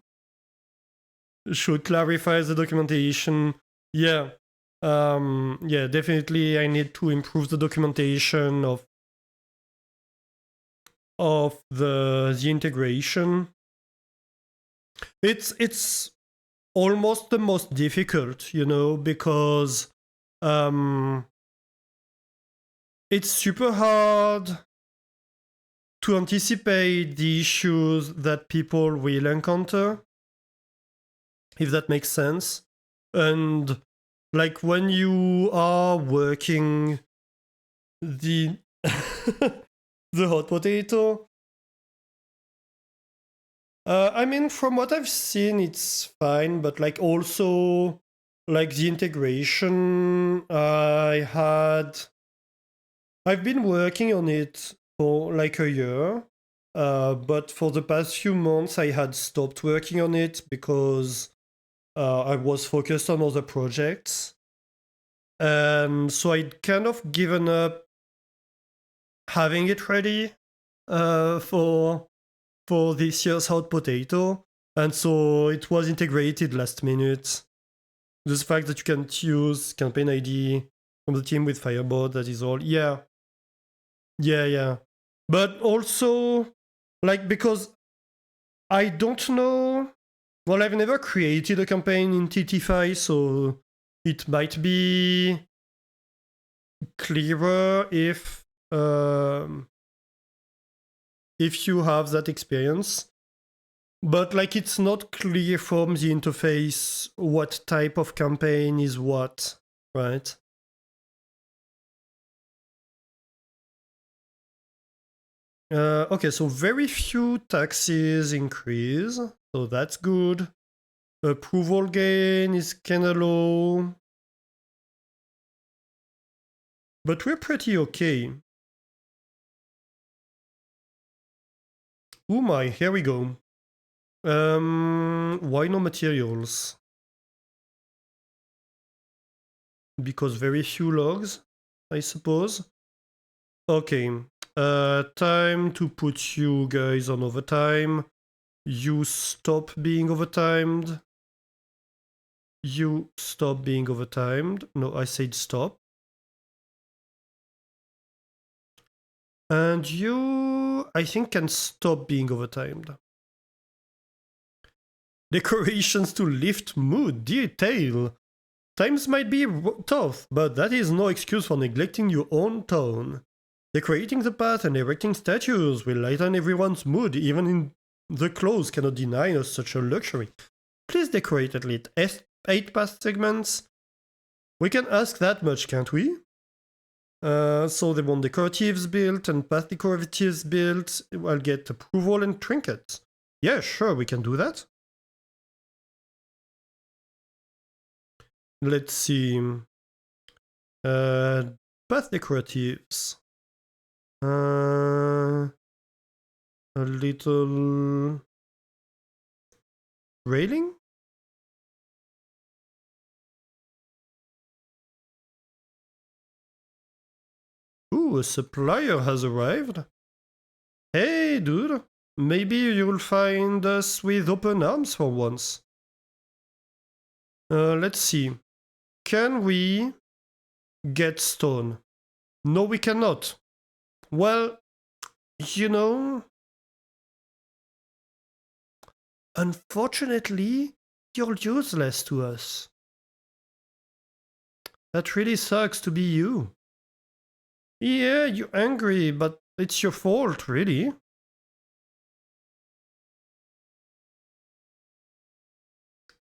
Should clarify the documentation. Yeah. Yeah, definitely I need to improve the documentation of the integration. It's almost the most difficult, you know, because it's super hard to anticipate the issues that people will encounter, if that makes sense. And like when you are working the the hot potato, I mean, from what I've seen, it's fine, but like also like the integration, I've been working on it for like a year, but for the past few months I had stopped working on it because I was focused on other projects, and so I'd kind of given up having it ready for this year's hot potato, and so it was integrated last minute. The fact that you can't use campaign ID from the team with Firebot, that is all. Yeah. But also, like, because I don't know. Well, I've never created a campaign in TT5, so it might be clearer if you have that experience. But like, it's not clear from the interface what type of campaign is what, right? Okay, so very few taxes increase, so that's good. Approval gain is kinda low, but we're pretty okay. Oh my, here we go. Why no materials? Because very few logs, I suppose. Okay, time to put you guys on overtime. You stop being overtimed. You stop being overtimed. No, I said stop. And you, I think, can stop being overtimed. Decorations to lift mood, detail. Times might be tough, but that is no excuse for neglecting your own tone. Decorating the path and erecting statues will lighten everyone's mood, even in the clothes cannot deny us such a luxury. Please decorate at least 8 path segments. We can ask that much, can't we? So they want decoratives built and path decoratives built. I'll get approval and trinkets. Yeah, sure, we can do that. Let's see. Path decoratives. A little railing? Ooh, a supplier has arrived. Hey, dude. Maybe you'll find us with open arms for once. Let's see. Can we get stone? No, we cannot. Well, you know, unfortunately, you're useless to us. That really sucks to be you. Yeah, you're angry, but it's your fault, really.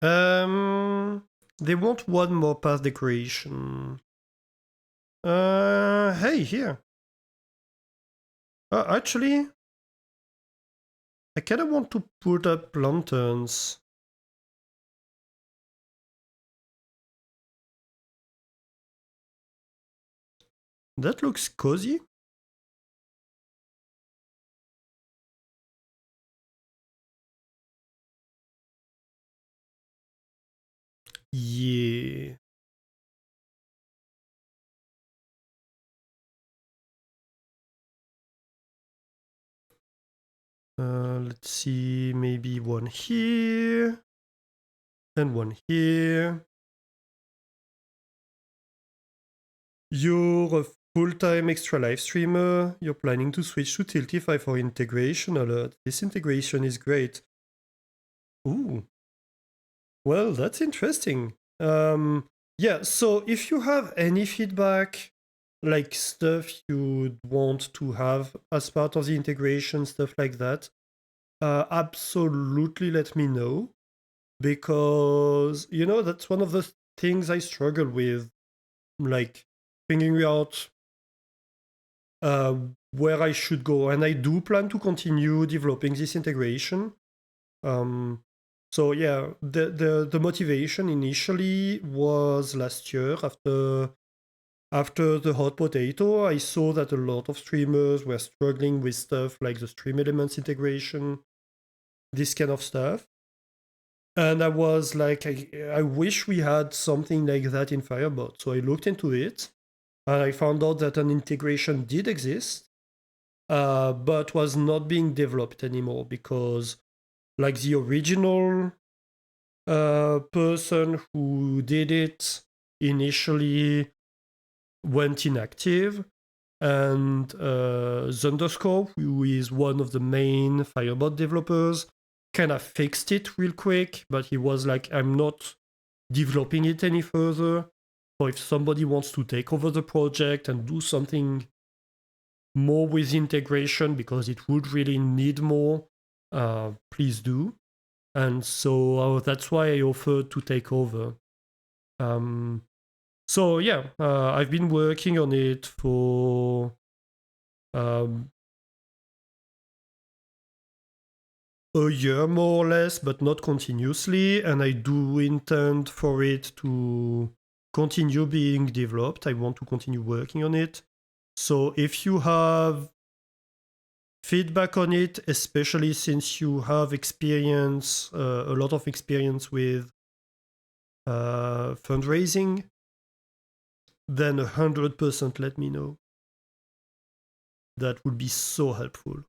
They want one more path decoration. Hey, here. Actually, I kind of want to put up lanterns. That looks cozy. Yeah. Let's see, maybe one here and one here. You're a full-time extra live streamer. You're planning to switch to Tiltify for integration alert. This integration is great. Ooh. Well, that's interesting. Yeah, so if you have any feedback, like stuff you'd want to have as part of the integration, stuff like that, absolutely let me know. Because, you know, that's one of the things I struggle with, like figuring out where I should go. And I do plan to continue developing this integration. So yeah, the motivation initially was last year after the hot potato. I saw that a lot of streamers were struggling with stuff like the stream elements integration, this kind of stuff. And I was like, I wish we had something like that in Firebot. So I looked into it and I found out that an integration did exist, but was not being developed anymore because like the original person who did it initially went inactive, and Zunderscope, who is one of the main Firebot developers, kind of fixed it real quick, but he was like, I'm not developing it any further. So if somebody wants to take over the project and do something more with integration, because it would really need more, please do. And so that's why I offered to take over. So yeah, I've been working on it for a year more or less, but not continuously. And I do intend for it to continue being developed. I want to continue working on it. So if you have feedback on it, especially since you have experience, a lot of experience with fundraising, then 100% let me know. That would be so helpful.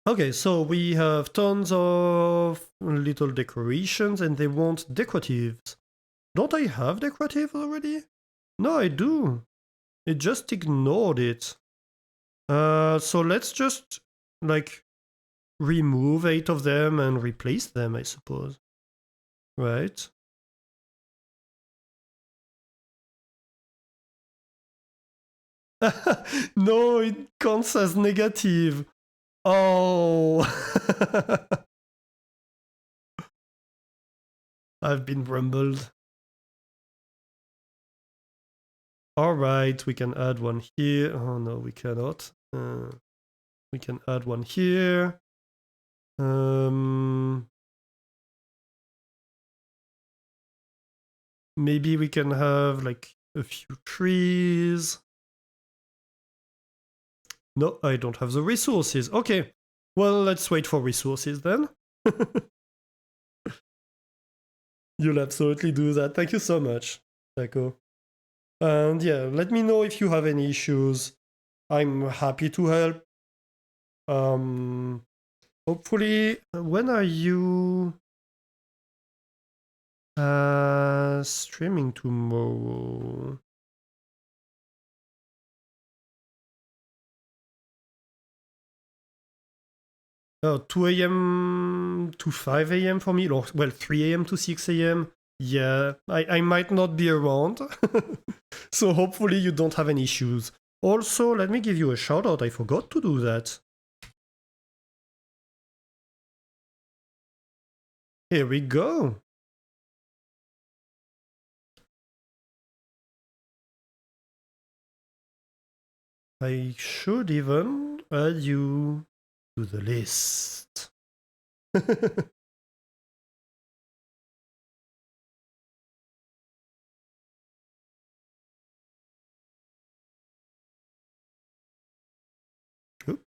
Okay, so we have tons of little decorations and they want decoratives. Don't I have decorative already? No, I do. It just ignored it. So let's just like remove 8 of them and replace them, I suppose. Right? No, it counts as negative. Oh. I've been rumbled. Alright, we can add one here. Oh no, we cannot. We can add one here. Maybe we can have like a few trees. No, I don't have the resources. Okay, well, let's wait for resources then. You'll absolutely do that. Thank you so much, Taco. And yeah, let me know if you have any issues. I'm happy to help. Hopefully, when are you streaming tomorrow? Oh, 2 a.m. to 5 a.m. for me, or well, 3 a.m. to 6 a.m. Yeah, I might not be around. So hopefully you don't have any issues. Also, let me give you a shout out. I forgot to do that. Here we go. I should even add you to the list. Oop.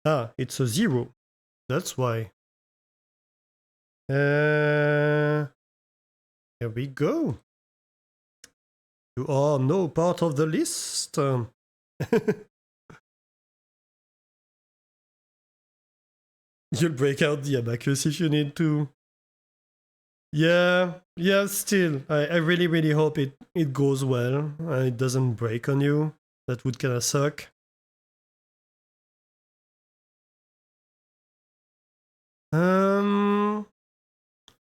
Ah, it's a 0. That's why. Here we go. You are no part of the list. You'll break out the abacus if you need to. Yeah, still. I really, really hope it goes well. It doesn't break on you. That would kinda suck.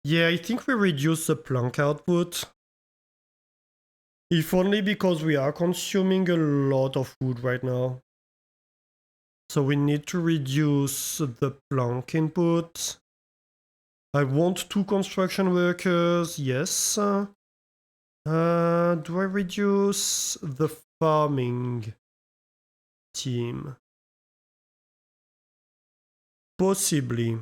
Yeah, I think we reduce the plank output. If only because we are consuming a lot of wood right now. So we need to reduce the plank input. I want 2 construction workers, yes. Do I reduce the farming team? Possibly.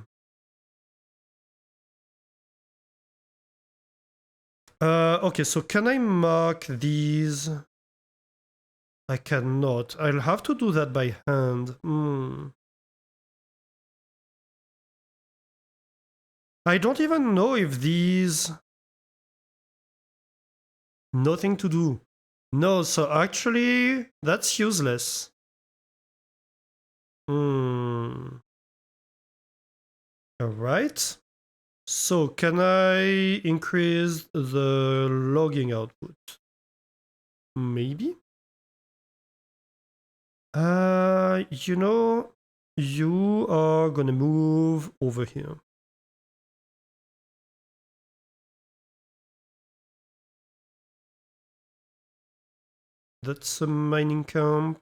Okay, so can I mark these? I cannot. I'll have to do that by hand. I don't even know if these... Nothing to do. No, so actually, that's useless. Alright. So, can I increase the logging output? Maybe? You know, you are gonna move over here. That's a mining camp.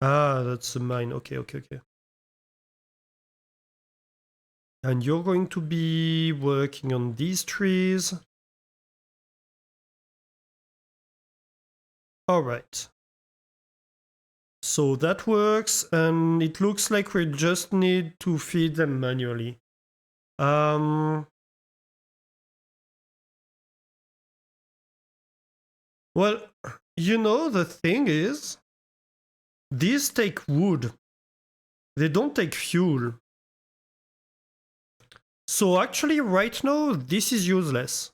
Ah, that's a mine. Okay. And you're going to be working on these trees. Alright. So that works, and it looks like we just need to feed them manually. Well, you know, the thing is, these take wood. They don't take fuel. So actually, right now, this is useless.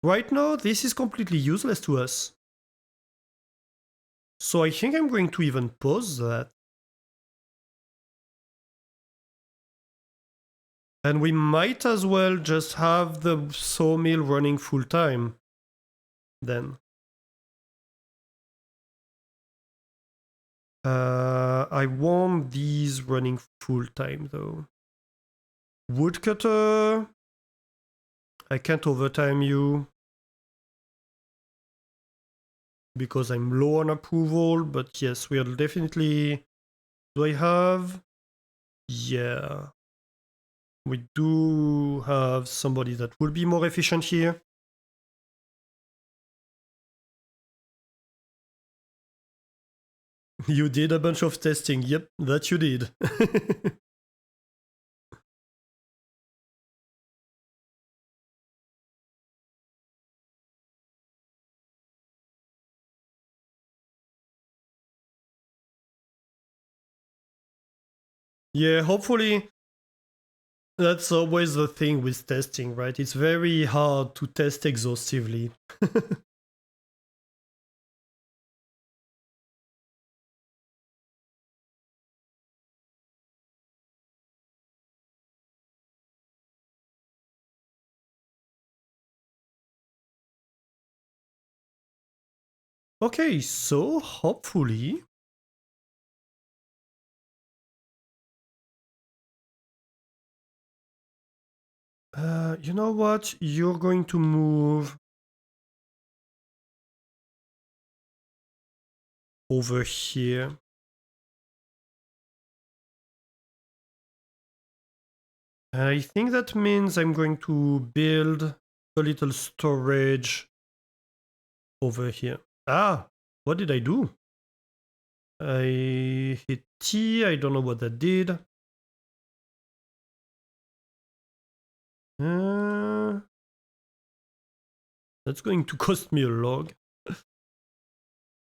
Right now, this is completely useless to us. So I think I'm going to even pause that. And we might as well just have the sawmill running full time. Then. I want these running full time though. Woodcutter. I can't overtime you. Because I'm low on approval, but yes, we'll definitely... Do I have? Yeah. We do have somebody that will be more efficient here. You did a bunch of testing. Yep, that you did. Yeah, hopefully that's always the thing with testing, right? It's very hard to test exhaustively. Okay, so hopefully You know what? You're going to move over here. I think that means I'm going to build a little storage over here. Ah, what did I do? I hit T, I don't know what that did. That's going to cost me a log.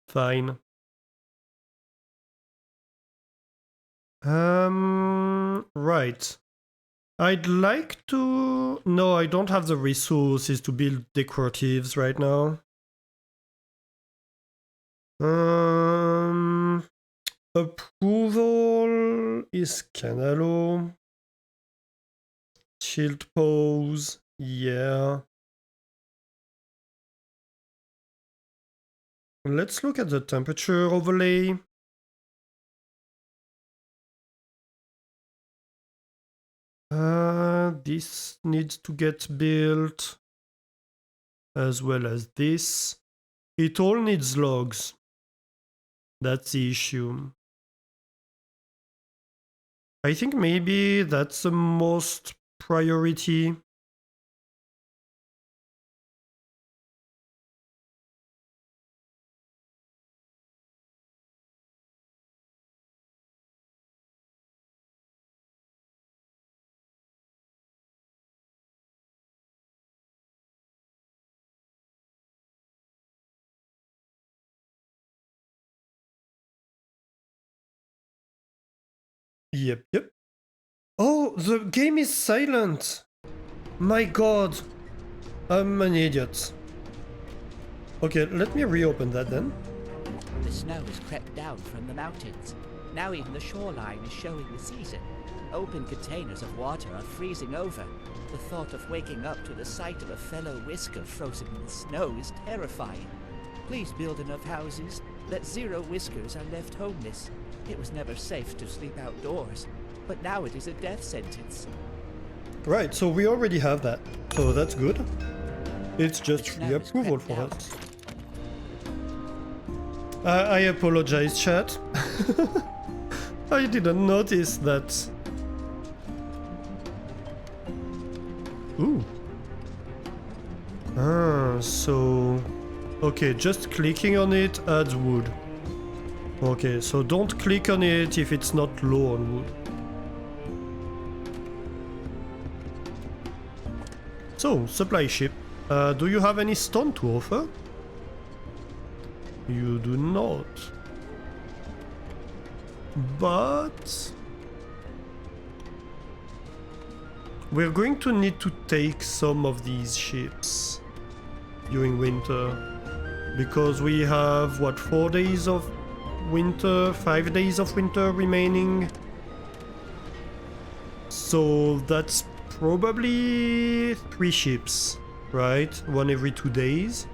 Fine. Right. I'd like to... No, I don't have the resources to build decoratives right now. Approval is kinda low. Shield pose, yeah. Let's look at the temperature overlay. This needs to get built, as well as this. It all needs logs. That's the issue. I think maybe that's the most priority. Yep. Oh, the game is silent. My god. I'm an idiot. Okay, let me reopen that then. The snow has crept down from the mountains. Now even the shoreline is showing the season. Open containers of water are freezing over. The thought of waking up to the sight of a fellow whisker frozen in the snow is terrifying. Please build enough houses that 0 whiskers are left homeless. It was never safe to sleep outdoors, but now it is a death sentence. Right, so we already have that. So that's good. It's just reapproval for us. I apologize, chat. I didn't notice that. Ooh. So... Okay, just clicking on it adds wood. Okay, so don't click on it if it's not low on wood. So, supply ship. Do you have any stone to offer? You do not. But... we're going to need to take some of these ships during winter. Because we have, what, 4 days of winter, 5 days of winter remaining. So that's probably 3 ships, right? 1 every 2 days.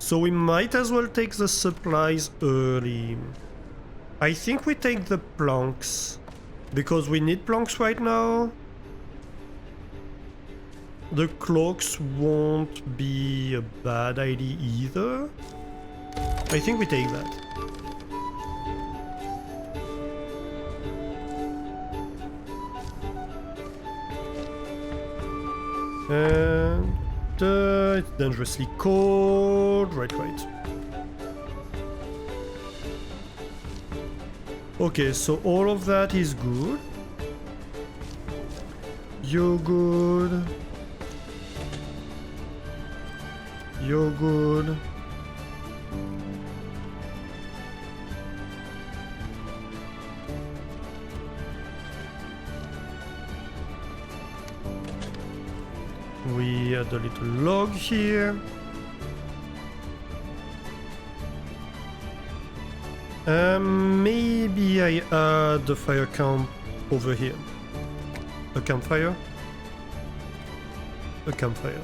So we might as well take the supplies early. I think we take the planks, because we need planks right now. The cloaks won't be a bad idea either. I think we take that. And it's dangerously cold. Right. Okay, so all of that is good. You're good. You're good. We add a little log here. Maybe I add the fire camp over here. A campfire? A campfire.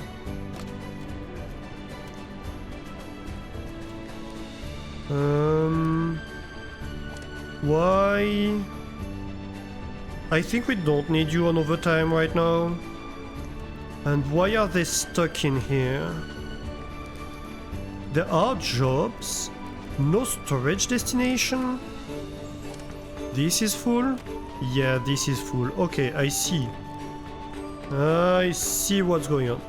Why? I think we don't need you on overtime right now. And why are they stuck in here? There are jobs. No storage destination. This is full? Yeah, this is full. Okay, I see. I see what's going on.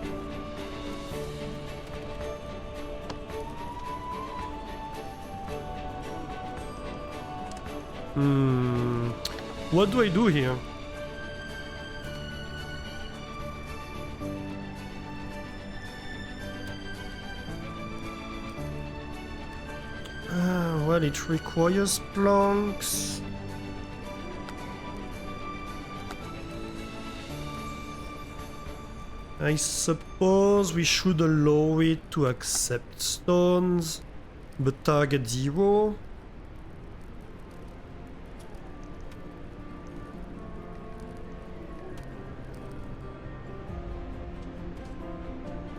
What do I do here? Well, it requires planks. I suppose we should allow it to accept stones, but target 0.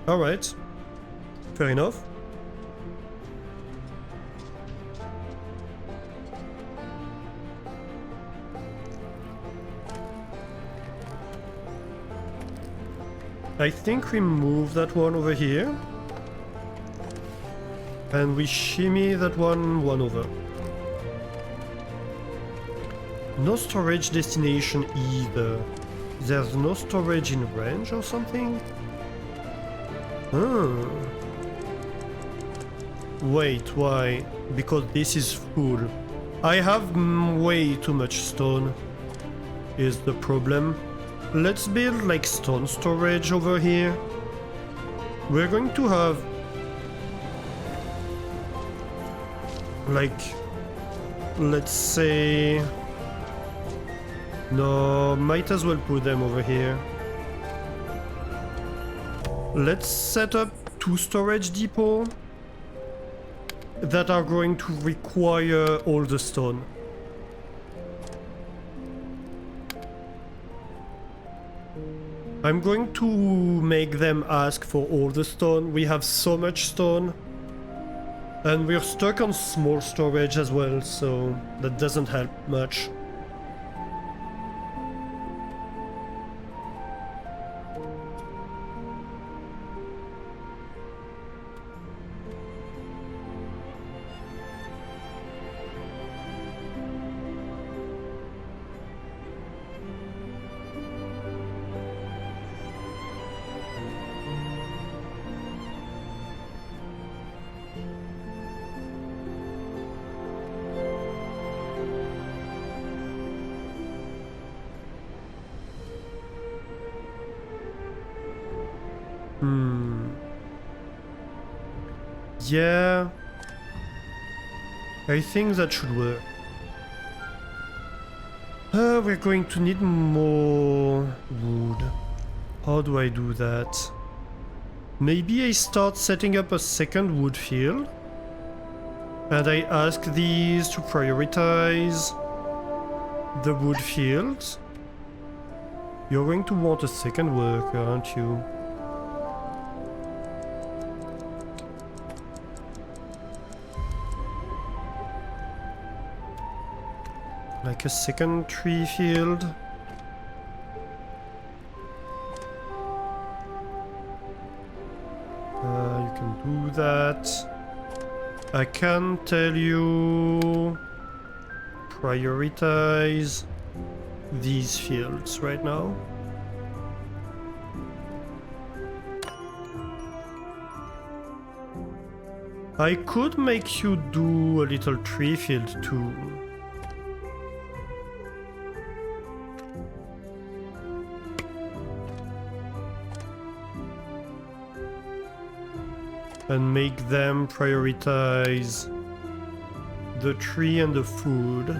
Alright, fair enough. I think we move that one over here. And we shimmy that one over. No storage destination either. There's no storage in range or something? Wait, why? Because this is full. I have way too much stone, is the problem. Let's build like stone storage over here. We're going to have like, let's say, no, might as well put them over here. Let's set up 2 storage depots that are going to require all the stone. I'm going to make them ask for all the stone. We have so much stone. And we're stuck on small storage as well, so that doesn't help much. Yeah, I think that should work. We're going to need more wood. How do I do that? Maybe I start setting up a second wood field. And I ask these to prioritize the wood fields. You're going to want a second worker, aren't you? Like a second tree field. You can do that. I can tell you prioritize these fields right now. I could make you do a little tree field too. And make them prioritize the tree and the food.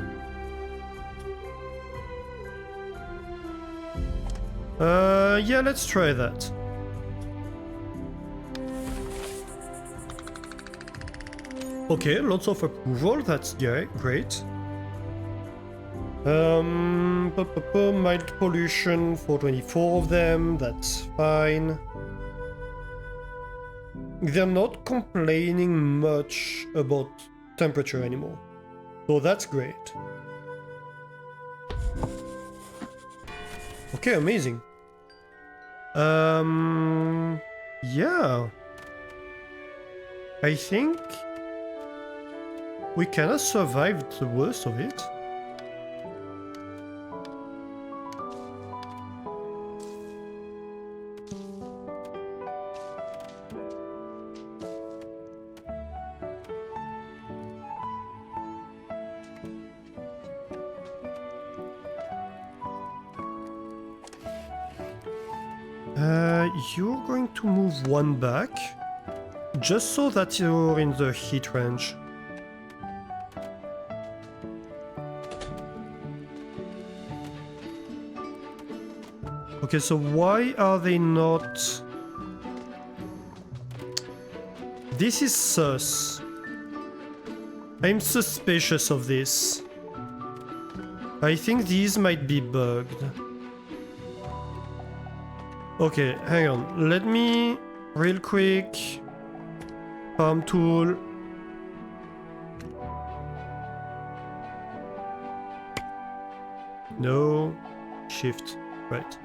Yeah, let's try that. Okay, lots of approval, that's great. Mild pollution for 24 of them, that's fine. They're not complaining much about temperature anymore, so that's great. Okay, amazing. Yeah. I think we kinda survived the worst of it. You're going to move one back, just so that you're in the hit range. Okay, so why are they not... This is sus. I'm suspicious of this. I think these might be bugged. Okay, hang on. Let me real quick farm tool. No. Shift. Right.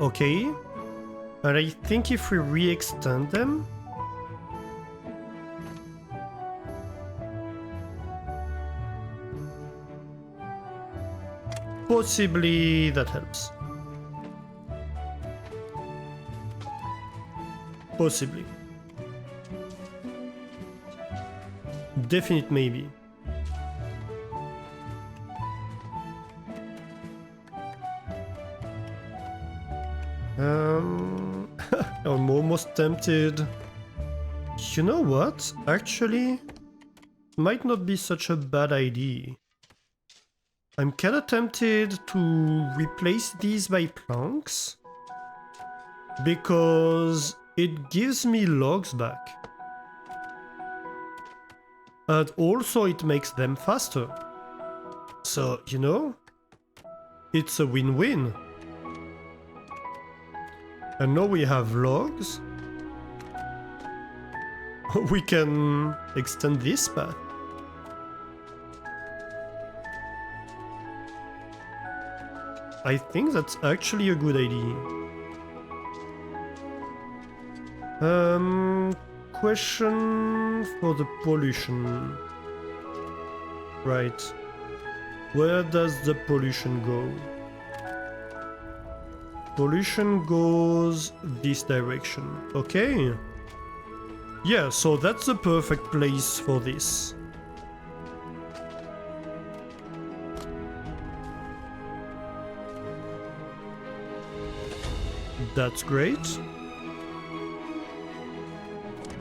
Okay. And I think if we re-extend them... Possibly that helps. Possibly. Definite maybe. I'm almost tempted. You know what? Actually, might not be such a bad idea. I'm kinda tempted to replace these by planks, because it gives me logs back. And also it makes them faster. So, you know, it's a win-win. And now we have logs. We can extend this path. I think that's actually a good idea. Question for the pollution. Right. Where does the pollution go? Pollution goes this direction. Okay. Yeah, so that's the perfect place for this. That's great.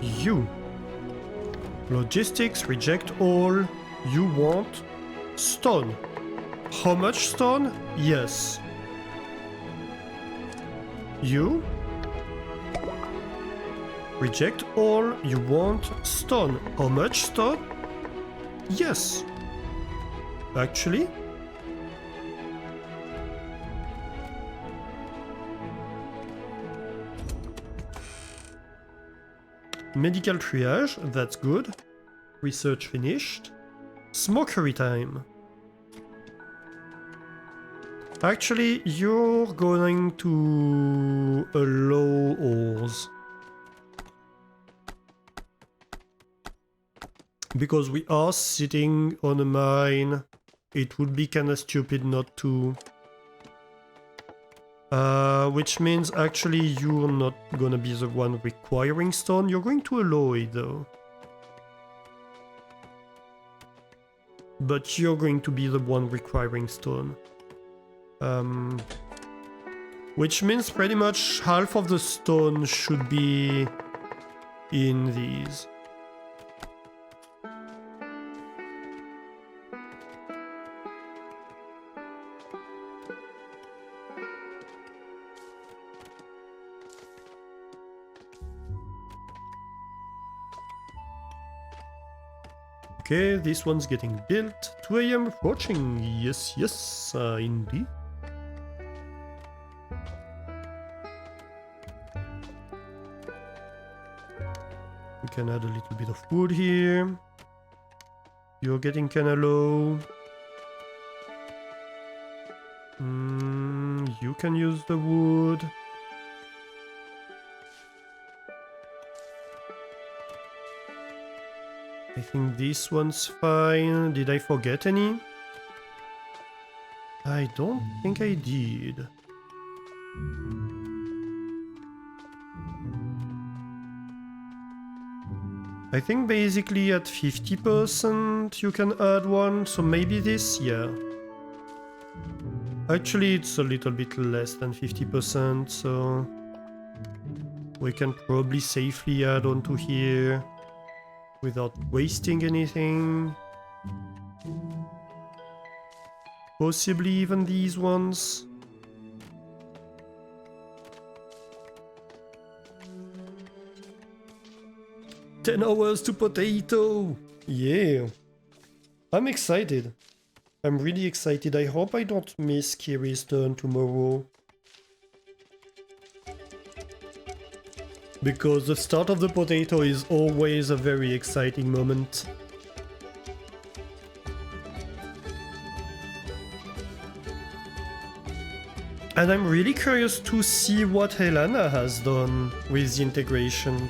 You. Logistics, reject all. You want stone. How much stone? Yes. You. Reject all. You want stone. How much stone? Yes. Actually. Medical triage, that's good. Research finished. Smokery time. Actually, you're going to allow ores. Because we are sitting on a mine, it would be kinda stupid not to. Which means actually you're not gonna be the one requiring stone, you're going to allow it though. But you're going to be the one requiring stone. Which means pretty much half of the stone should be in these. Okay, this one's getting built. 2 AM approaching. Yes, yes, indeed. can add a little bit of wood here. You're getting kinda low. You can use the wood. I think this one's fine. Did I forget any? I don't think I did. I think basically at 50% you can add one, so maybe this, yeah. Actually, it's a little bit less than 50%, so we can probably safely add onto here without wasting anything. Possibly even these ones. "10 hours to potato!" Yeah. I'm excited. I'm really excited. I hope I don't miss Kiri's turn tomorrow. Because the start of the potato is always a very exciting moment. And I'm really curious to see what Helena has done with the integration.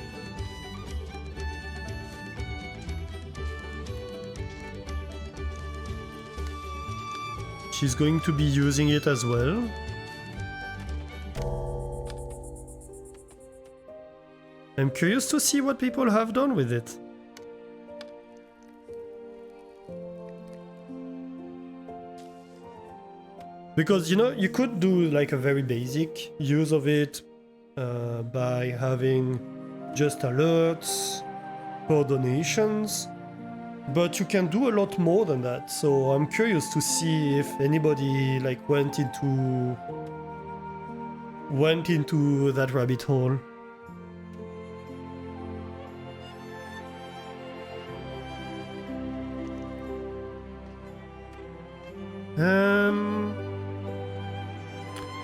She's going to be using it as well. I'm curious to see what people have done with it. Because, you know, you could do like a very basic use of it by having just alerts for donations. But you can do a lot more than that, so I'm curious to see if anybody like went into that rabbit hole.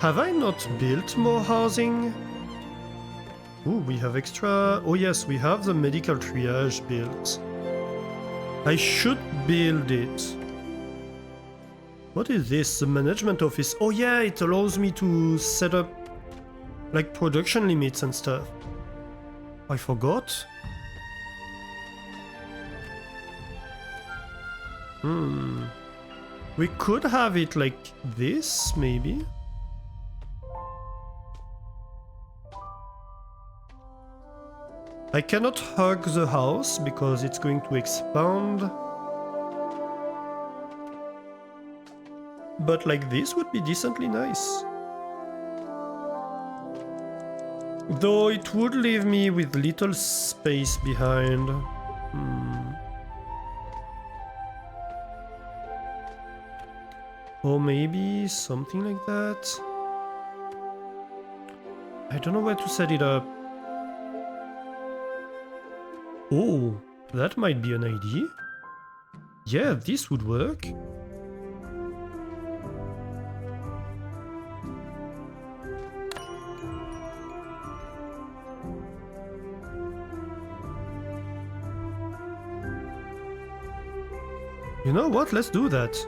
Have I not built more housing? Oh, we have extra. Oh yes, we have the medical triage built. I should build it. What is this? The management office. Oh yeah, it allows me to set up like production limits and stuff. I forgot. We could have it like this, maybe. I cannot hug the house because it's going to expand. But like this would be decently nice. Though it would leave me with little space behind. Or maybe something like that. I don't know where to set it up. Oh, that might be an idea. Yeah, this would work. You know what? Let's do that.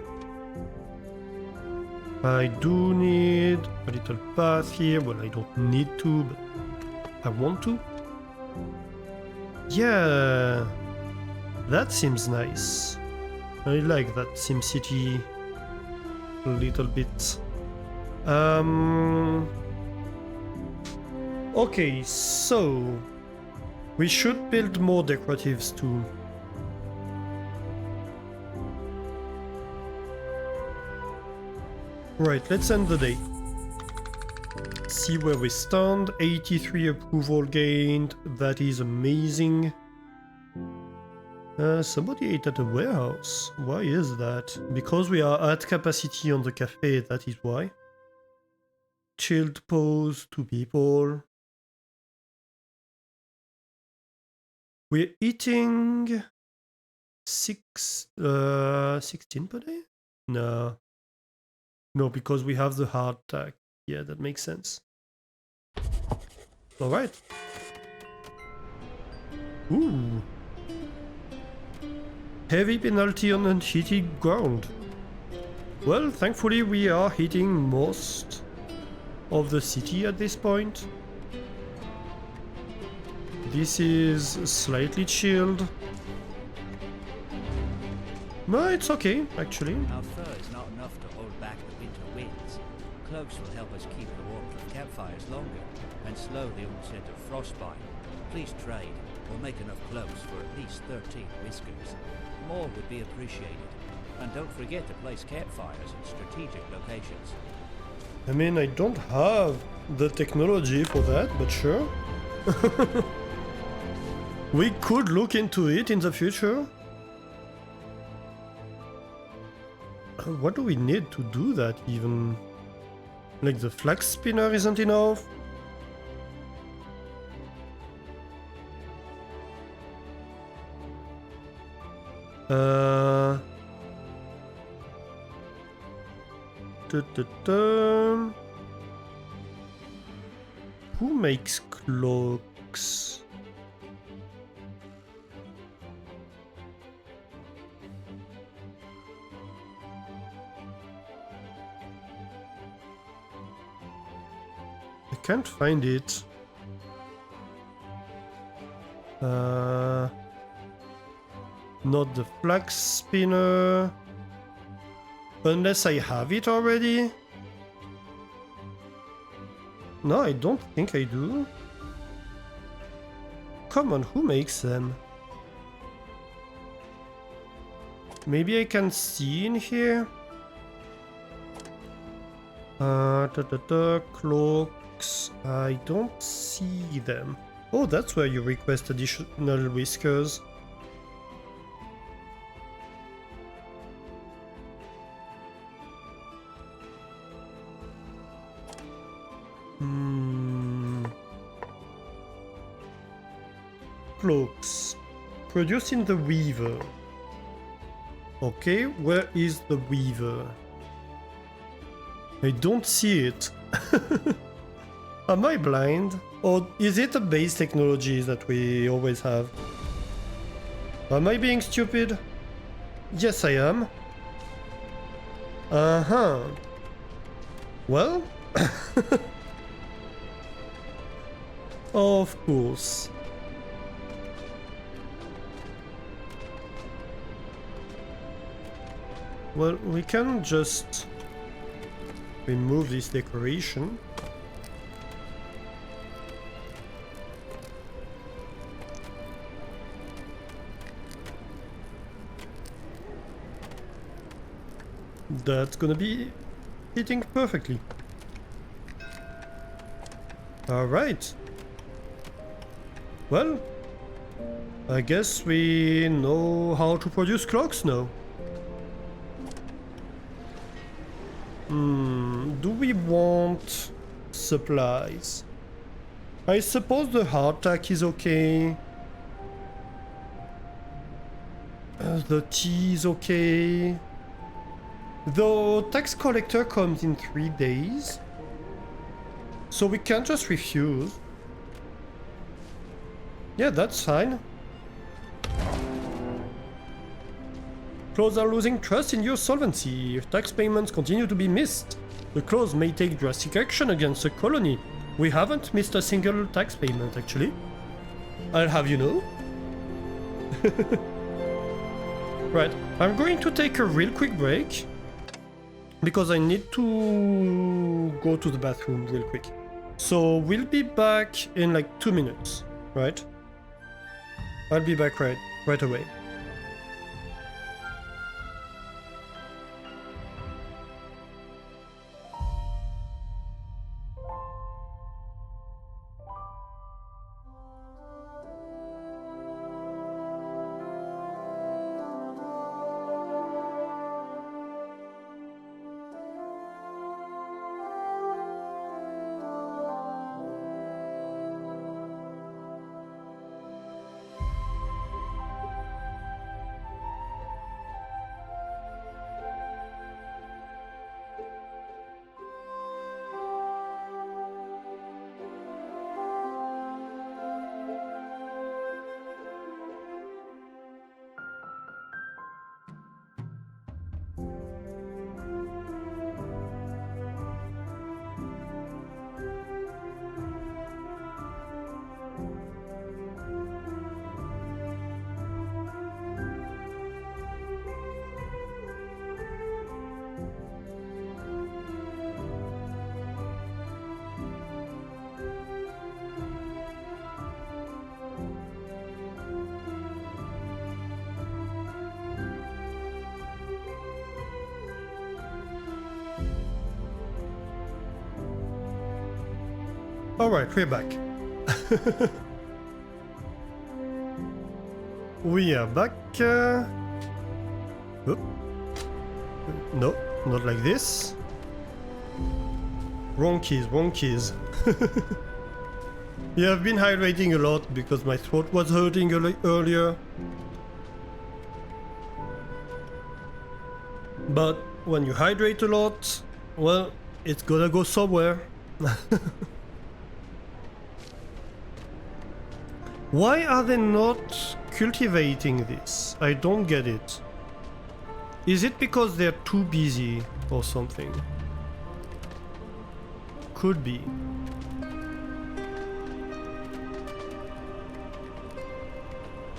I do need a little path here. Well, I don't need to, but I want to. Yeah, that seems nice. I like that SimCity a little bit. Okay, so we should build more decoratives too. Right, let's end the day. See where we stand. 83 approval gained. That is amazing. Somebody ate at a warehouse. Why is that? Because we are at capacity on the cafe, that is why. Chilled pose, 2 people. We're eating 16 per day? No. No, because we have the hardtack. Yeah, that makes sense. Alright. Ooh. Heavy penalty on unheated ground. Well, thankfully we are hitting most of the city at this point. This is slightly chilled. No, it's okay, actually. Our fur is not enough to hold back the winter winds. Cloaks will help us keep the warmth of campfires longer and slow the onset of frostbite. Please trade, or make enough cloaks for at least 13 whiskers. More would be appreciated. And don't forget to place campfires in strategic locations. I mean, I don't have the technology for that, but sure. We could look into it in the future. What do we need to do that even? Like the flax spinner isn't enough? Who makes cloaks? I can't find it. Not the flax spinner. Unless I have it already? No, I don't think I do. Come on, who makes them? Maybe I can see in here? Cloaks. I don't see them. Oh, that's where you request additional whiskers. Cloaks. Produced in the weaver. Okay, where is the weaver? I don't see it. Am I blind? Or is it a base technology that we always have? Am I being stupid? Yes, I am. Uh-huh. Well? Of course. Well, we can just remove this decoration. That's gonna be fitting perfectly. Alright. Well, I guess we know how to produce clocks now. Do we want supplies? I suppose the hardtack is okay. The tea is okay. Though tax collector comes in 3 days. So we can't just refuse. Yeah, that's fine. Claws are losing trust in your solvency. If tax payments continue to be missed, the claws may take drastic action against the colony. We haven't missed a single tax payment, actually. I'll have you know. Right, I'm going to take a real quick break. Because I need to go to the bathroom real quick. So we'll be back in like 2 minutes, right? I'll be back right away. Alright, we're back. We are back. Oh. No, not like this. Wrong keys, wrong keys. Yeah, I've been hydrating a lot because my throat was hurting earlier. But when you hydrate a lot, well, it's gotta go somewhere. Why are they not cultivating this? I don't get it. Is it because they're too busy or something? Could be.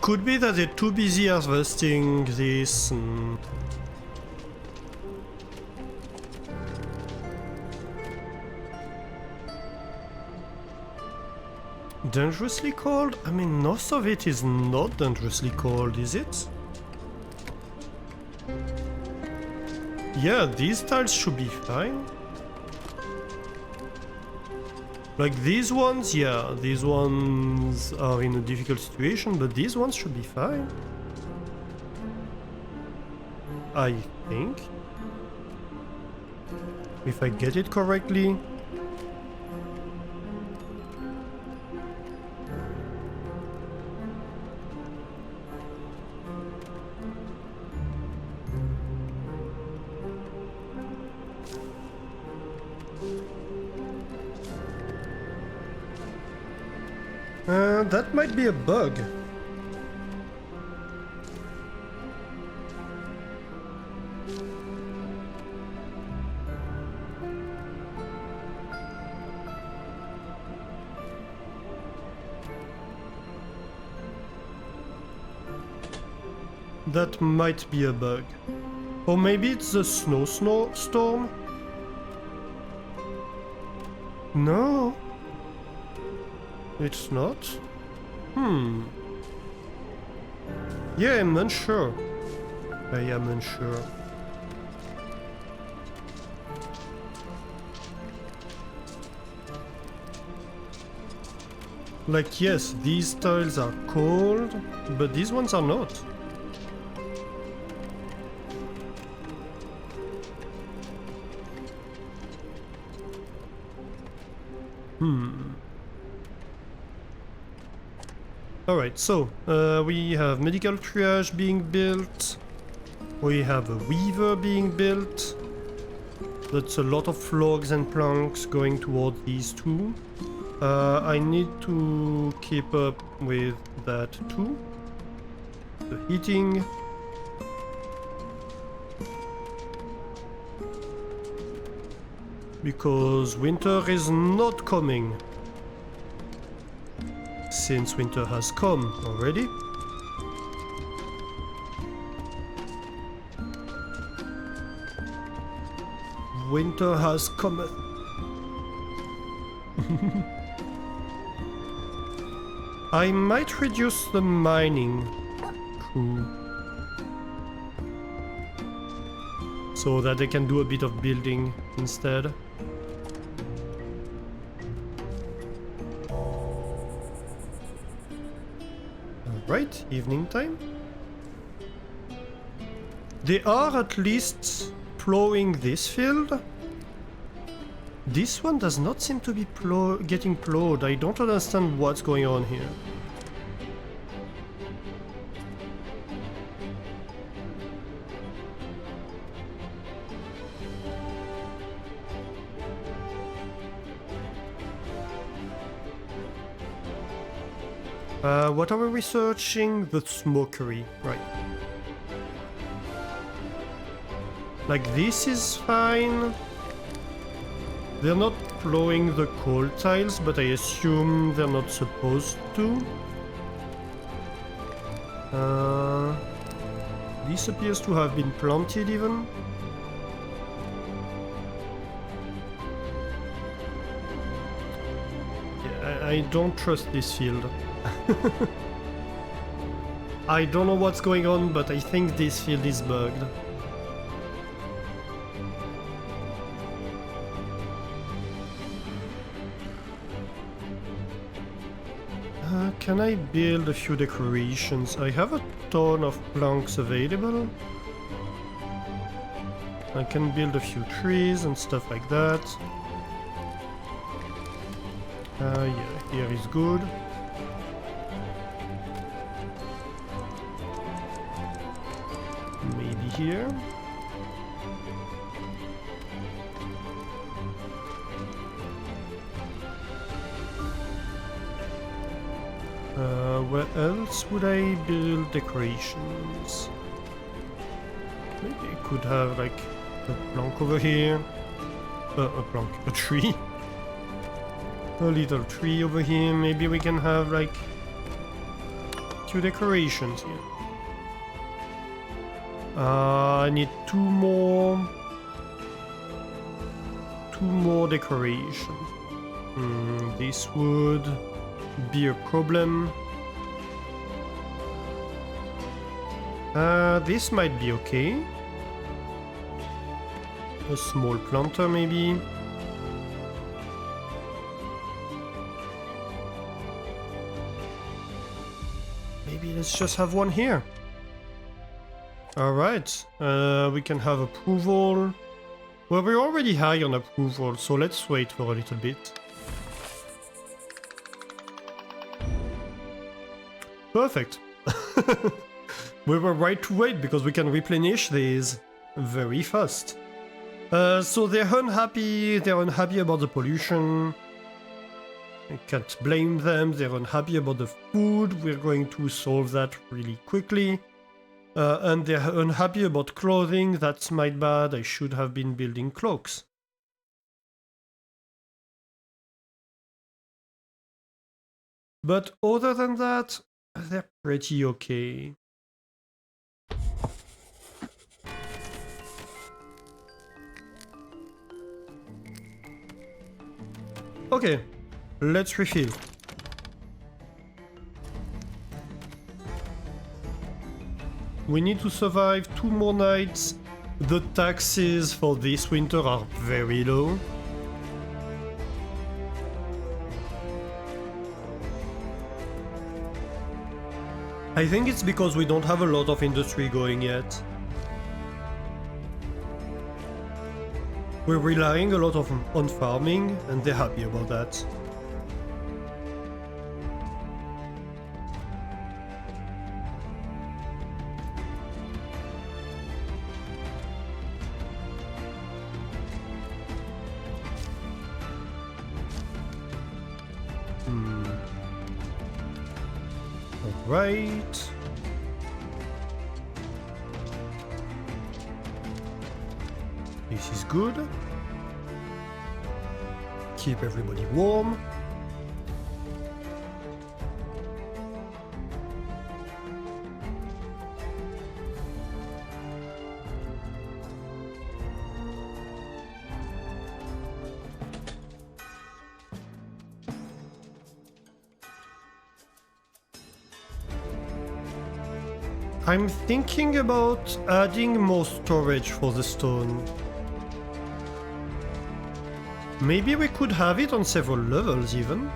Could be that they're too busy harvesting this and... Dangerously cold? I mean, most of it is not dangerously cold, is it? Yeah, these tiles should be fine. Like these ones, yeah, these ones are in a difficult situation, but these ones should be fine. I think. If I get it correctly. That might be a bug. That might be a bug. Or maybe it's the snowstorm? No. It's not? Yeah, I'm unsure. I am unsure. Like, yes, these tiles are cold, but these ones are not. Alright, so we have medical triage being built. We have a weaver being built. That's a lot of logs and planks going towards these two. I need to keep up with that too. The heating. Because winter is not coming. Since winter has come already. Winter has cometh. I might reduce the mining crew so that they can do a bit of building instead. Right, evening time. They are at least plowing this field. This one does not seem to be getting plowed. I don't understand what's going on here. What are we researching? The smokery, right. Like this is fine. They're not plowing the coal tiles, but I assume they're not supposed to. This appears to have been planted even. Yeah, I don't trust this field. I don't know what's going on, but I think this field is bugged. can I build a few decorations? I have a ton of planks available. I can build a few trees and stuff like that. Yeah, here is good. Maybe here. Where else would I build decorations? Maybe I could have like a plank over here. A tree. A little tree over here. Maybe we can have like 2 decorations here. I need 2 more decorations. This would be a problem. This might be okay. A small planter maybe. Maybe let's just have one here. Alright, we can have approval. Well, we're already high on approval, so let's wait for a little bit. Perfect. We were right to wait because we can replenish these very fast. So they're unhappy about the pollution. I can't blame them, they're unhappy about the food. We're going to solve that really quickly. And they're unhappy about clothing, that's my bad, I should have been building cloaks. But other than that, they're pretty okay. Okay, let's refill. We need to survive 2 more nights. The taxes for this winter are very low. I think it's because we don't have a lot of industry going yet. We're relying a lot on farming, and they're happy about that. Alright. This is good. Keep everybody warm. I'm thinking about adding more storage for the stone. Maybe we could have it on several levels even.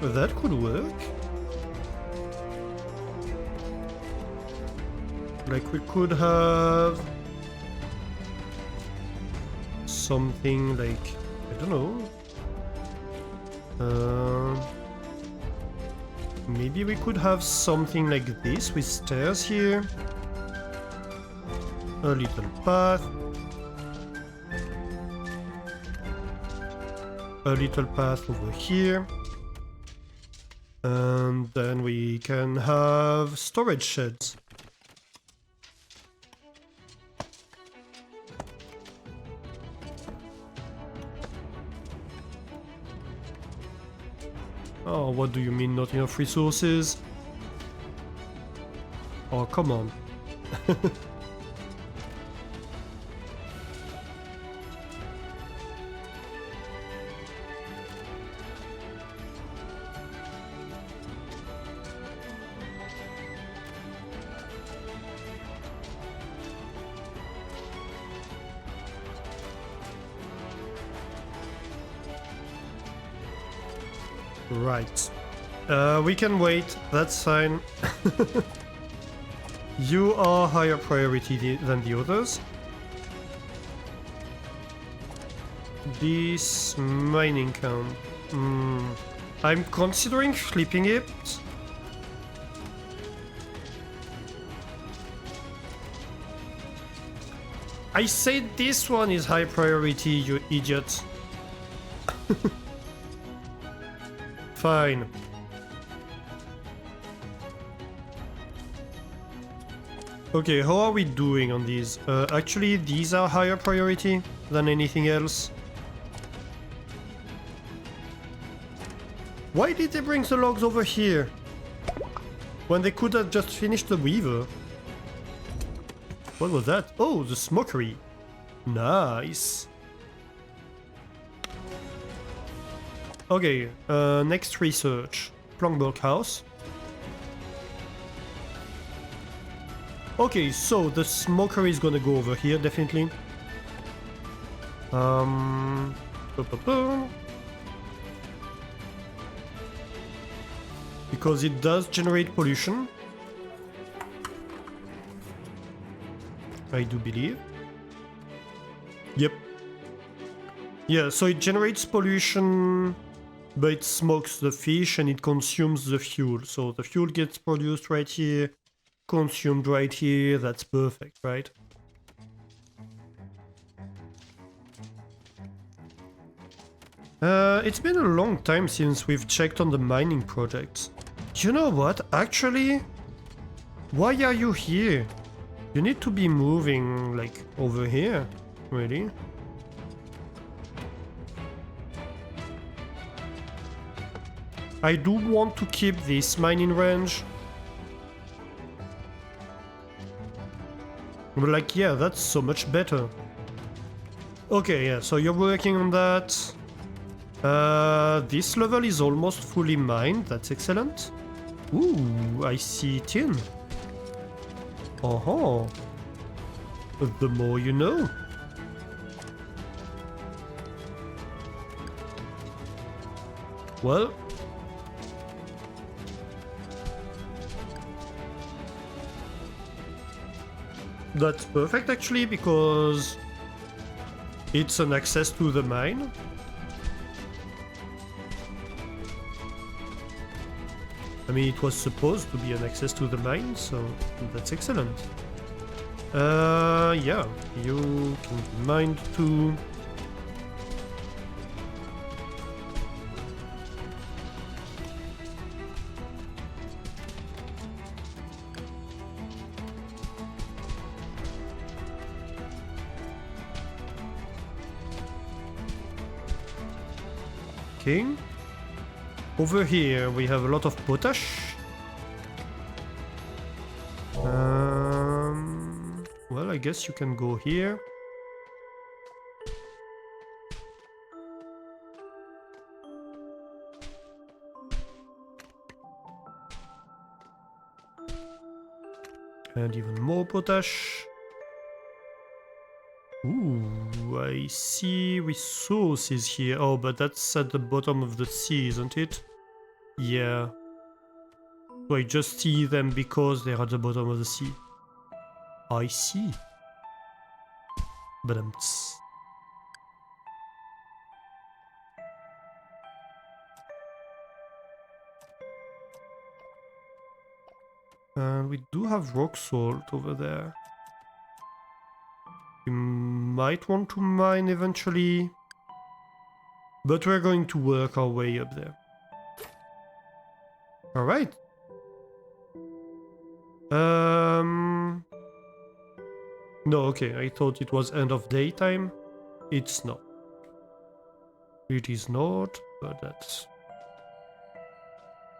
That could work. Like we could have something like, I don't know. Maybe we could have something like this with stairs here. A little path. A little path over here. And then we can have storage sheds. Oh, what do you mean not enough resources? Oh, come on. Right. We can wait, that's fine. You are higher priority than the others. This mining camp. I'm considering flipping it. I said this one is high priority, you idiot. Fine. Okay, how are we doing on these? Actually, these are higher priority than anything else. Why did they bring the logs over here? When they could have just finished the weaver. What was that? Oh, the smokery. Nice. Okay, next research. Plankbulk house. Okay, so the smoker is gonna go over here, definitely. Because it does generate pollution. I do believe. Yep. Yeah, so it generates pollution, but it smokes the fish and it consumes the fuel. So the fuel gets produced right here. Consumed right here, that's perfect, right? It's been a long time since we've checked on the mining projects. You know what? Actually, why are you here? You need to be moving, like, over here, really? I do want to keep this mining range. But like, yeah, that's so much better. Okay, yeah, so you're working on that. This level is almost fully mined, that's excellent. Ooh, I see tin. Uh-huh. The more you know. Well. That's perfect actually, because it's an access to the mine. I mean, it was supposed to be an access to the mine, so that's excellent. Yeah, you can mine too. Okay. Over here we have a lot of potash. Well, I guess you can go here. And even more potash. Ooh, I see resources here. Oh, but that's at the bottom of the sea, isn't it? Yeah. So I just see them because they're at the bottom of the sea. I see. But and we do have rock salt over there. We might want to mine eventually, but we're going to work our way up there. Alright. No, okay, I thought it was end of daytime. It's not. It is not, but that's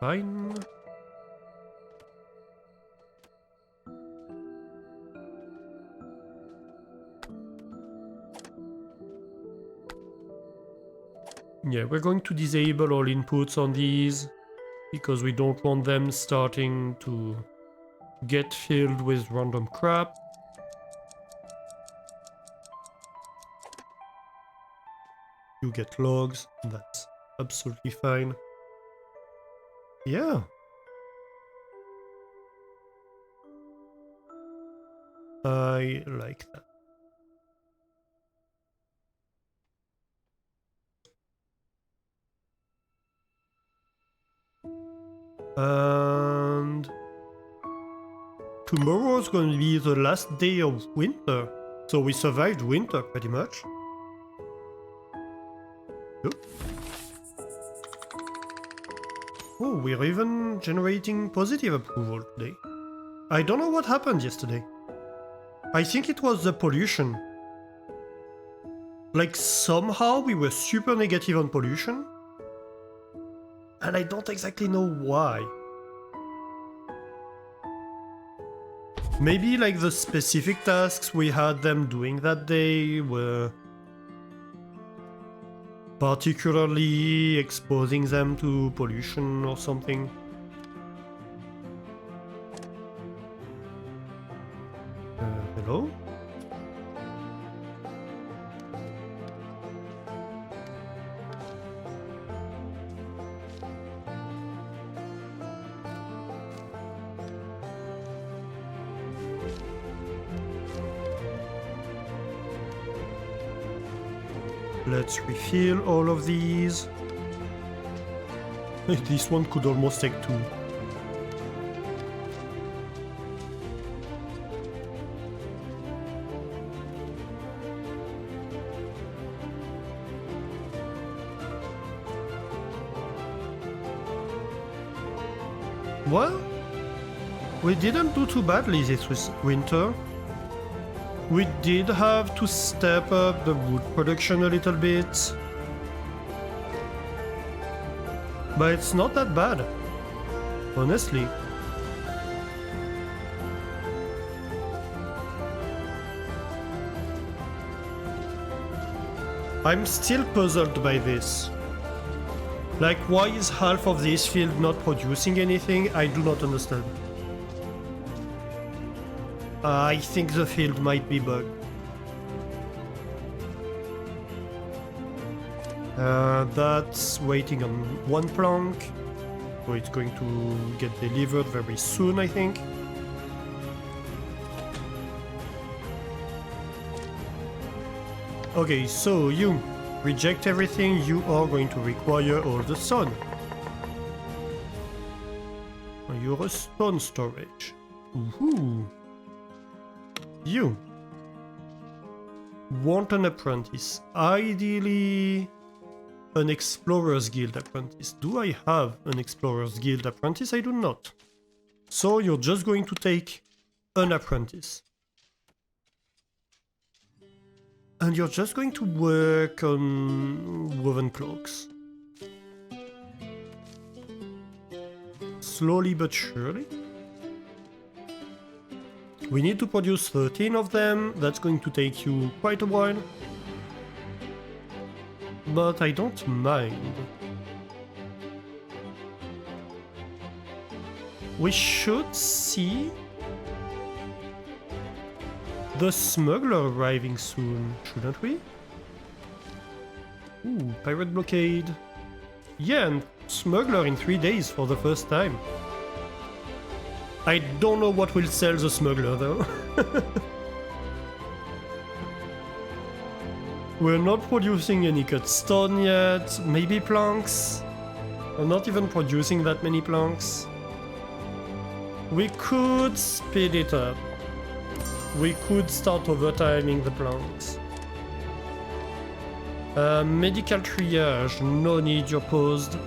fine. Yeah, we're going to disable all inputs on these because we don't want them starting to get filled with random crap. You get logs, that's absolutely fine. Yeah. I like that. And tomorrow is going to be the last day of winter. So we survived winter pretty much. Yep. Oh, we're even generating positive approval today. I don't know what happened yesterday. I think it was the pollution. Like somehow we were super negative on pollution. And I don't exactly know why. Maybe like the specific tasks we had them doing that day were particularly exposing them to pollution or something. Hello? Let's refill all of these. This one could almost take 2. Well, we didn't do too badly this winter. We did have to step up the wood production a little bit. But it's not that bad, honestly. I'm still puzzled by this. Like, why is half of this field not producing anything? I do not understand. I think the field might be bugged. That's waiting on 1 plank, so it's going to get delivered very soon, I think. Okay, so you reject everything, you are going to require all the sun. You're a stone storage. Woohoo! You want an apprentice, ideally an Explorer's Guild apprentice. Do I have an Explorer's Guild apprentice? I do not. So you're just going to take an apprentice. And you're just going to work on woven cloaks. Slowly but surely. We need to produce 13 of them, that's going to take you quite a while. But I don't mind. We should see the smuggler arriving soon, shouldn't we? Ooh, pirate blockade. Yeah, and smuggler in 3 days for the first time. I don't know what will sell the smuggler though. We're not producing any cut stone yet, maybe planks. We're not even producing that many planks. We could speed it up. We could start overtiming the planks. Medical triage, no need, you're paused.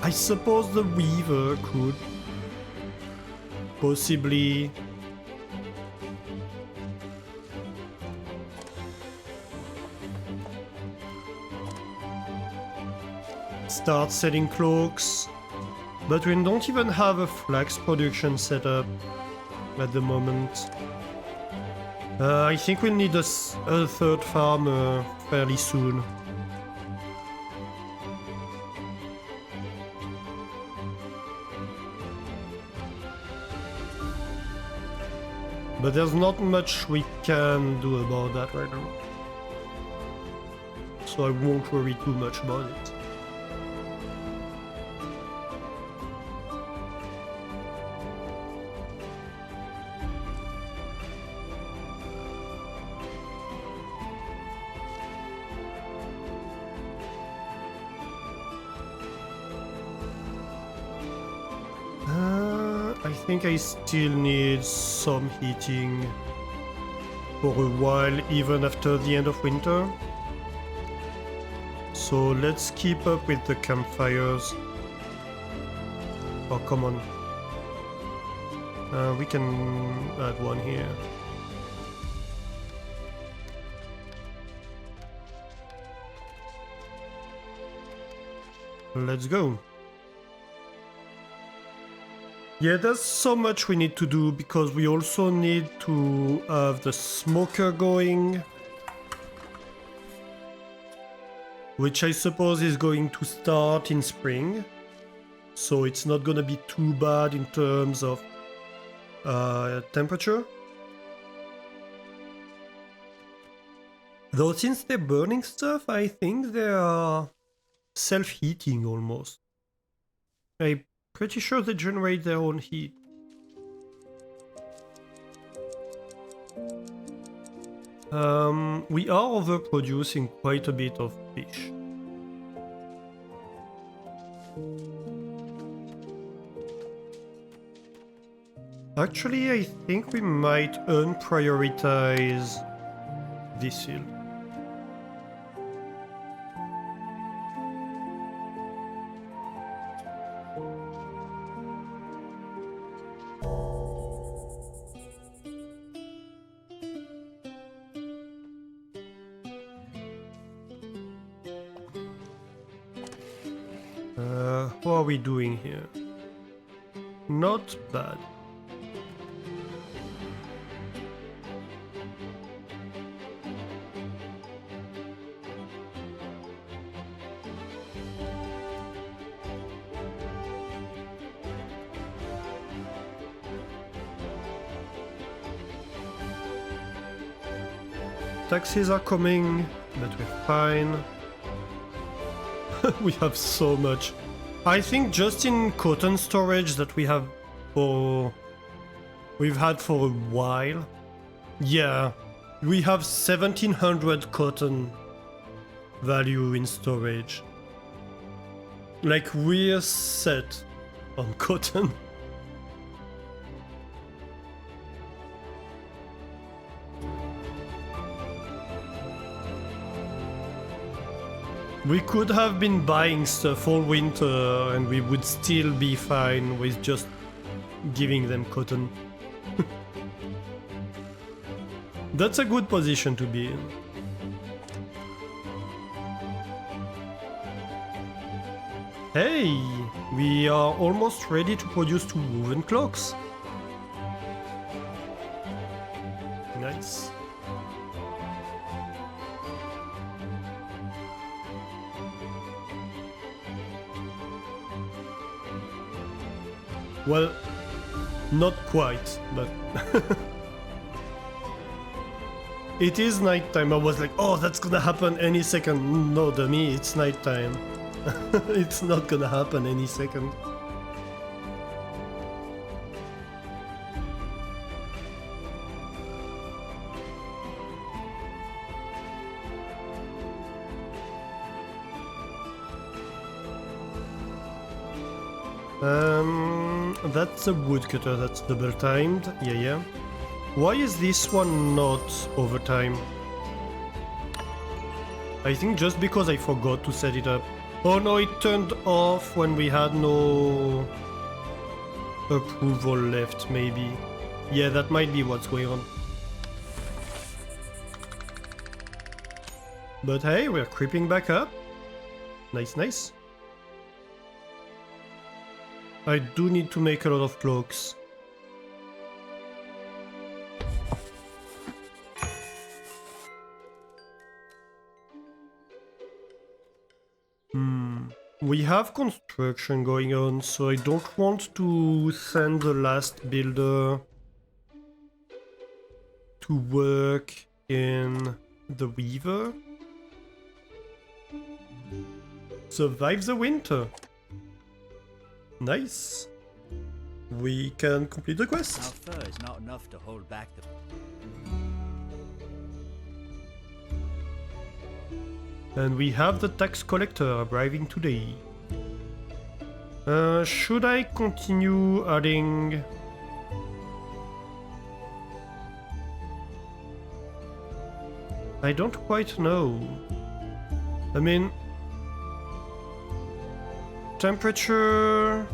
I suppose the weaver could possibly start selling cloaks, but we don't even have a flax production set up at the moment. I think we'll need a third farm fairly soon. But there's not much we can do about that right now. So so I won't worry too much about it. I think I still need some heating for a while, even after the end of winter. So let's keep up with the campfires. Oh, come on. We can add one here. Let's go. Yeah, there's so much we need to do because we also need to have the smoker going, which I suppose is going to start in spring. So it's not gonna be too bad in terms of temperature. Though since they're burning stuff, I think they are self-heating almost. I'm pretty sure they generate their own heat. We are overproducing quite a bit of fish. Actually, I think we might unprioritize this field. How are we doing here? Not bad. Taxes are coming, but we're fine. We have so much. I think just in cotton storage that we've had for a while. Yeah, we have 1700 cotton value in storage. Like, we're set on cotton. We could have been buying stuff all winter and we would still be fine with just giving them cotton. That's a good position to be in. Hey, we are almost ready to produce 2 woven cloaks. Nice. Well, not quite, but it is nighttime. I was like, oh, that's gonna happen any second. No, dummy, it's nighttime. It's not gonna happen any second. That's a woodcutter, that's double timed. Yeah. Why is this one not overtime? I think just because I forgot to set it up. Oh no, it turned off when we had no approval left, maybe. Yeah, that might be what's going on. But hey, we're creeping back up. Nice. I do need to make a lot of cloaks. We have construction going on, so I don't want to send the last builder to work in the weaver. Survive the winter. Nice. We can complete the Our quest. fur is not enough to hold back the... And we have the tax collector arriving today. Should I continue adding... I don't quite know. I mean... Temperature...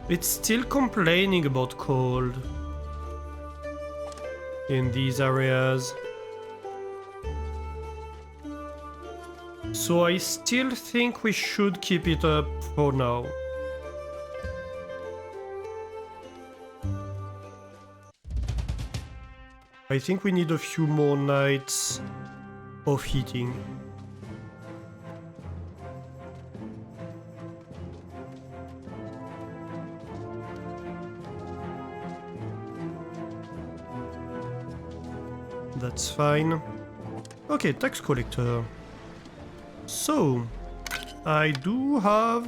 It's still complaining about cold in these areas. So I still think we should keep it up for now. I think we need a few more nights of heating. That's fine. Okay, tax collector. So, I do have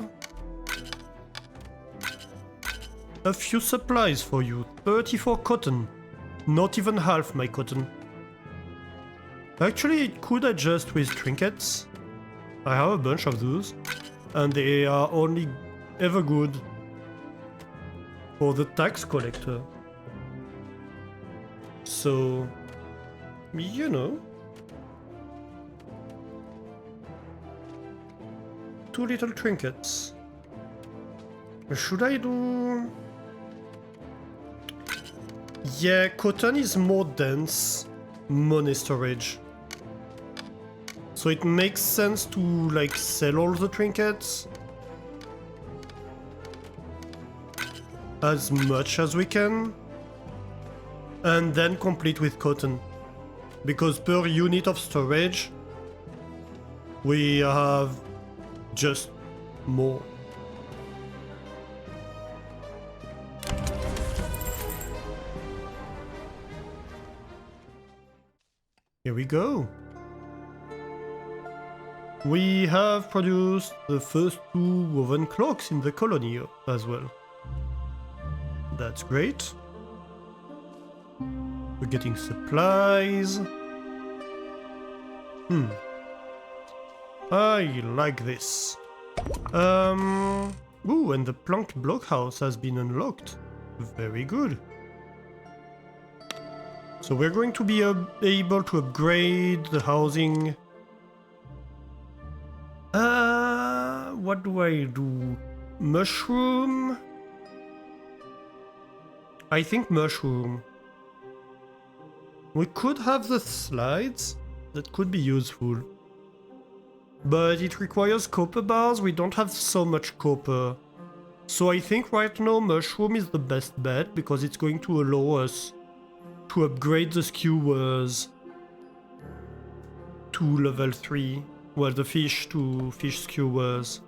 a few supplies for you. 34 cotton. Not even half my cotton. Actually, it could adjust with trinkets. I have a bunch of those. And they are only ever good for the tax collector. So, you know. 2 little trinkets. Should I do... Yeah, cotton is more dense money storage. So it makes sense to like sell all the trinkets as much as we can and then complete with cotton. Because per unit of storage we have just more. Here we go. We have produced the first 2 woven cloaks in the colony as well. That's great. We're getting supplies. I like this. Ooh, and the planked blockhouse has been unlocked. Very good. So we're going to be able to upgrade the housing. What do I do? Mushroom? I think mushroom. We could have the slides. That could be useful. But it requires copper bars. We don't have so much copper. So I think right now mushroom is the best bet because it's going to allow us to upgrade the skewers to level 3. Well, the fish to fish skewers.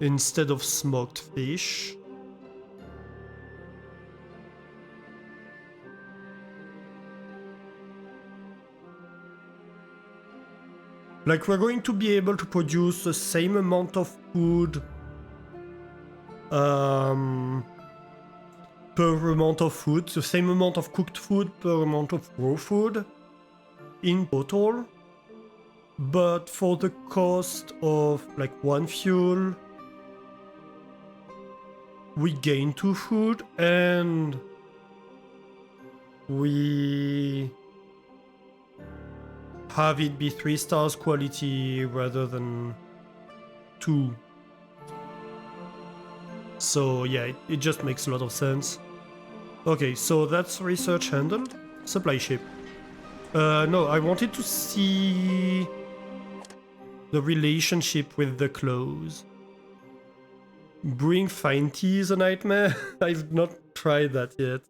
Instead of smoked fish. Like, we're going to be able to produce the same amount of food per amount of food, the same amount of cooked food per amount of raw food in total, but for the cost of like 1 fuel, we gain 2 food and we have it be 3 stars quality rather than 2. So yeah, it just makes a lot of sense. Okay, so that's research handled. Supply ship. No, I wanted to see the relationship with the clothes. Brewing fine tea is a nightmare. I've not tried that yet.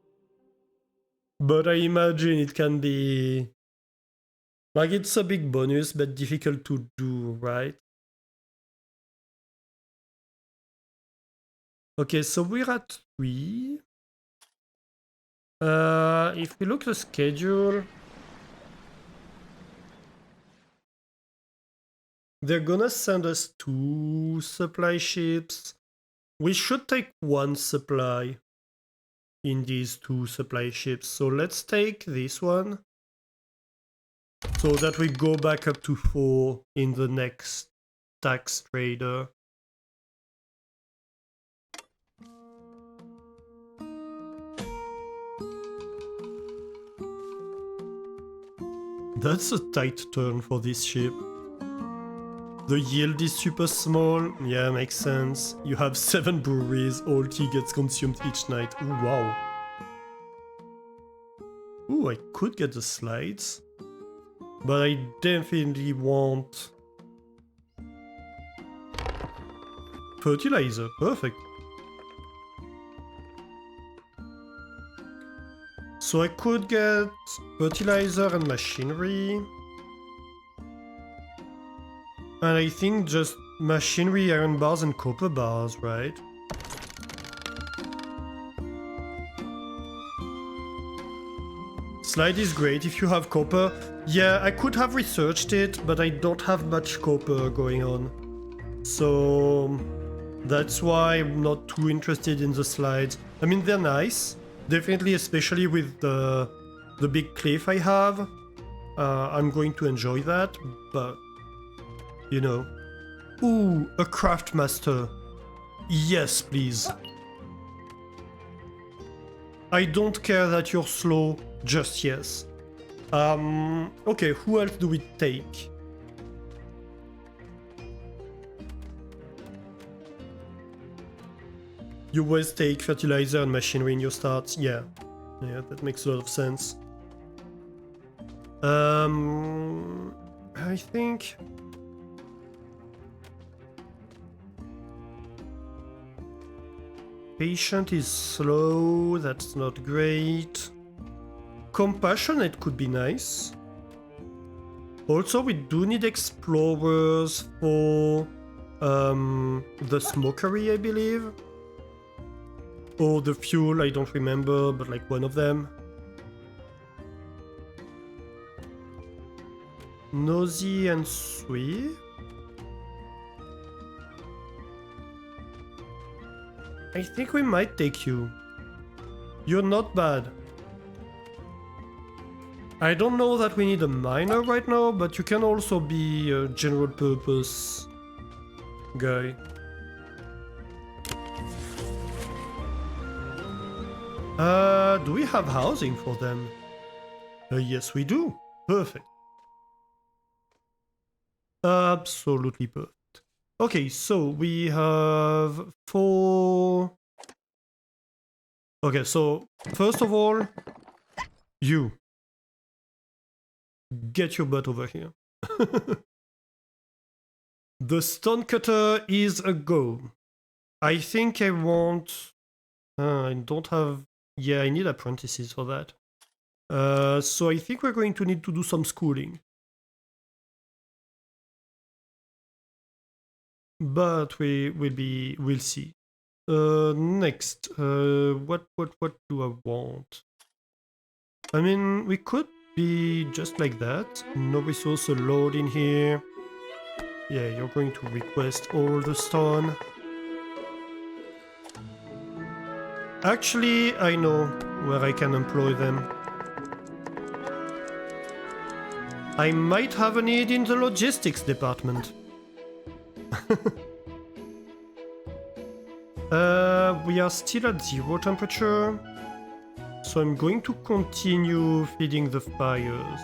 But I imagine it can be... Like, it's a big bonus, but difficult to do, right? Okay, so we're at 3. If we look at the schedule, They're gonna send us 2 supply ships. We should take 1 supply in these 2 supply ships. So let's take this one. So that we go back up to 4 in the next tax trader. That's a tight turn for this ship. The yield is super small. Yeah, makes sense. You have 7 breweries, all tea gets consumed each night. Ooh, wow. Ooh, I could get the slides. But I definitely want fertilizer. Perfect. So I could get fertilizer and machinery. And I think just machinery, iron bars and copper bars, right? Slide is great if you have copper. Yeah, I could have researched it, but I don't have much copper going on. So that's why I'm not too interested in the slides. I mean, they're nice. Definitely, especially with the big cliff I have. I'm going to enjoy that, but you know. Ooh, a craft master. Yes, please. I don't care that you're slow, just yes. Okay, who else do we take? You always take fertilizer and machinery in your starts. Yeah, that makes a lot of sense. I think patient is slow. That's not great. Compassionate could be nice. Also, we do need explorers for the smokery, I believe. Or the fuel, I don't remember, but like one of them. Nosy and sweet. I think we might take you. You're not bad. I don't know that we need a miner right now, but you can also be a general purpose guy. Do we have housing for them? Yes, we do. Perfect. Absolutely perfect. Okay, so we have 4... Okay, so first of all, you. Get your butt over here. The stone cutter is a go. I think I want... I don't have... Yeah, I need apprentices for that. So I think we're going to need to do some schooling. But we'll see. Next, what do I want? I mean, we could be just like that. No resource allowed in here. Yeah, you're going to request all the stone. Actually, I know where I can employ them. I might have a need in the logistics department. We are still at 0 temperature, so I'm going to continue feeding the fires.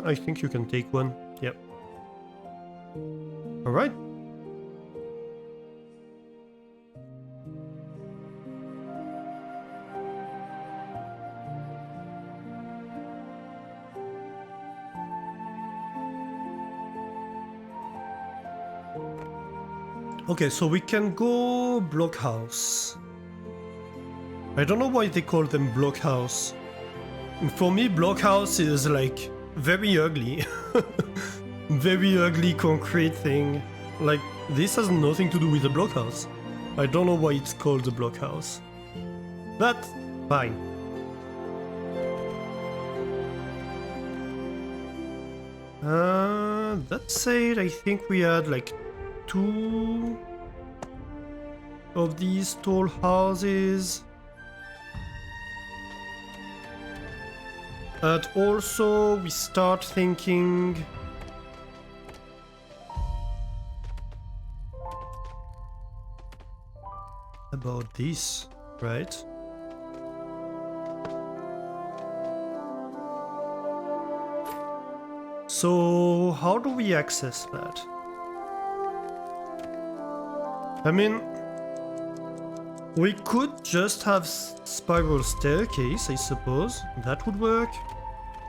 I think you can take one. Yep. Alright. Okay, so we can go blockhouse. I don't know why they call them blockhouse. For me, blockhouse is like very ugly. Very ugly concrete thing. Like, this has nothing to do with the blockhouse. I don't know why it's called the blockhouse. But, fine. That said, I think we had like 2 of these tall houses. And also we start thinking about this, right? So how do we access that? I mean, we could just have spiral staircase, I suppose. That would work,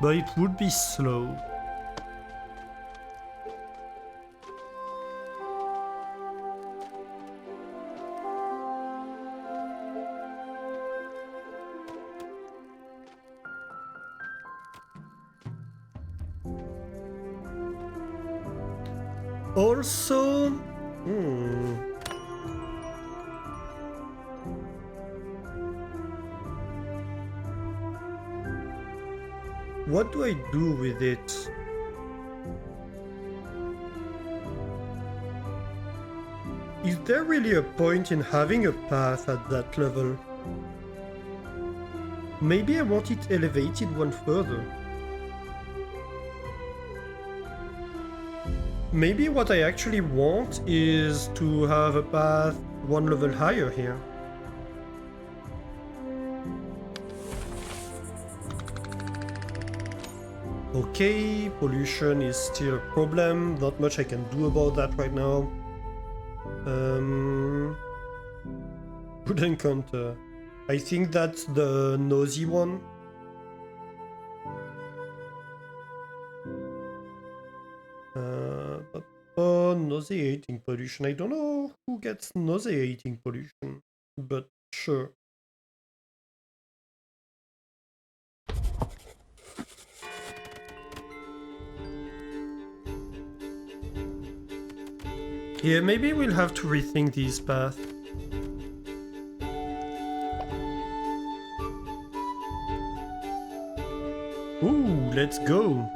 but it would be slow. Also, what do I do with it? Is there really a point in having a path at that level? Maybe I want it elevated one further. Maybe what I actually want is to have a path one level higher here. Okay, pollution is still a problem. Not much I can do about that right now. Good encounter. I think that's the nosy one. Nauseating pollution. I don't know who gets nauseating pollution, but sure. Yeah, maybe we'll have to rethink these paths. Ooh, let's go.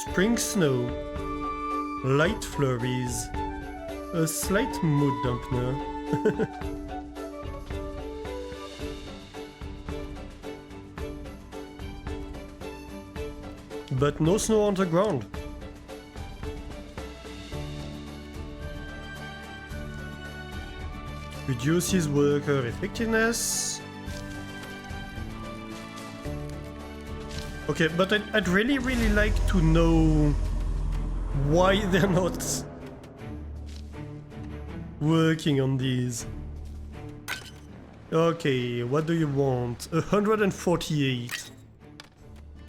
Spring snow, light flurries, a slight mood dampener. But no snow on the ground. Reduces worker effectiveness. Okay, but I'd really like to know why they're not working on these. Okay, what do you want? 148.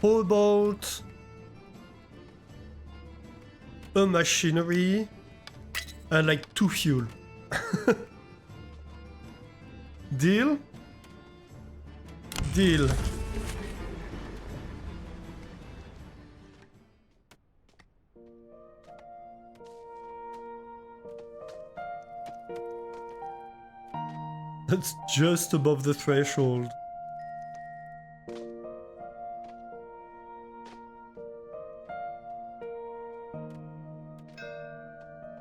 How about a machinery and like 2 fuel? Deal? Deal. That's just above the threshold.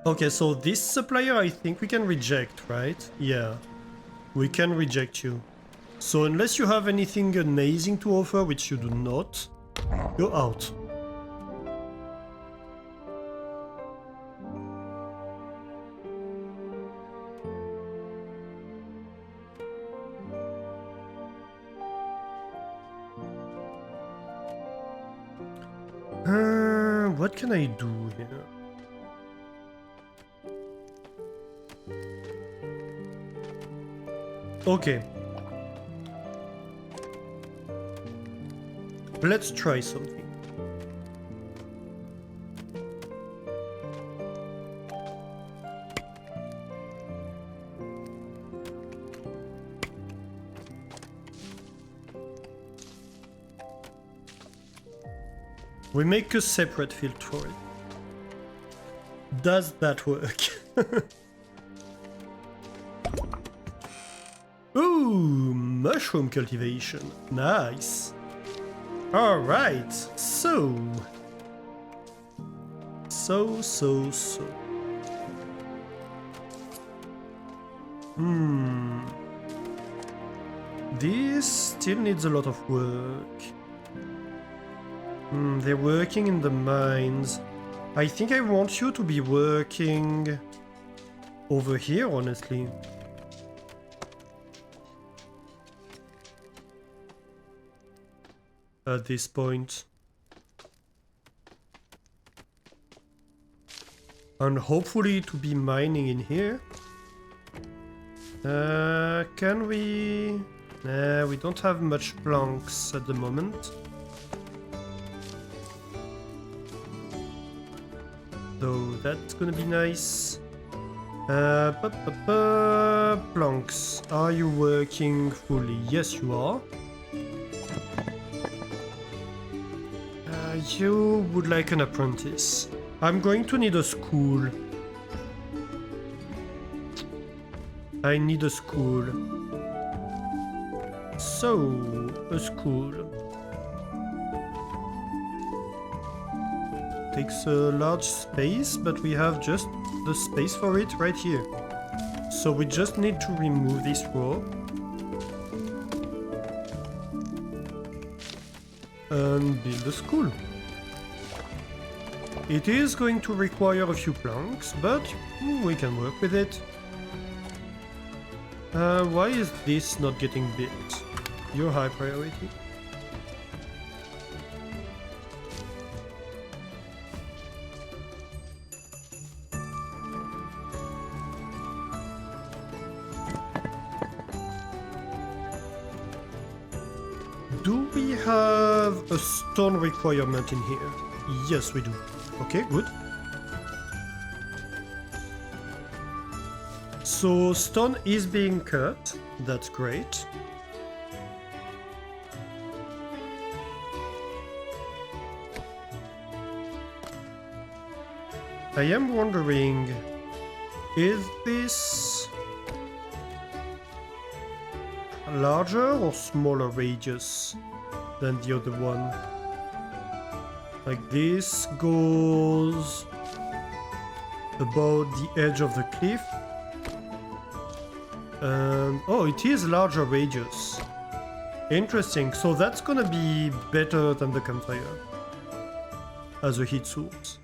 Okay, so this supplier I think we can reject, right? Yeah, we can reject you. So unless you have anything amazing to offer, which you do not, you're out. What can I do here? Okay. Let's try something. We make a separate field for it. Does that work? Ooh, mushroom cultivation. Nice. Alright, so. This still needs a lot of work. They're working in the mines. I think I want you to be working over here, honestly. At this point. And hopefully to be mining in here. Can we... Nah, we don't have much planks at the moment. So that's gonna be nice. Planks. Are you working fully? Yes, you are. You would like an apprentice. I'm going to need a school. I need a school. So, a school. Takes a large space, but we have just the space for it right here. So we just need to remove this row. And build a school. It is going to require a few planks, but we can work with it. Why is this not getting built? Your high priority. Do we have a stone requirement in here? Yes, we do. Okay, good. So stone is being cut. That's great. I am wondering, is this larger or smaller radius than the other one? Like this goes about the edge of the cliff. Oh, it is larger radius. Interesting, so that's gonna be better than the campfire as a heat source.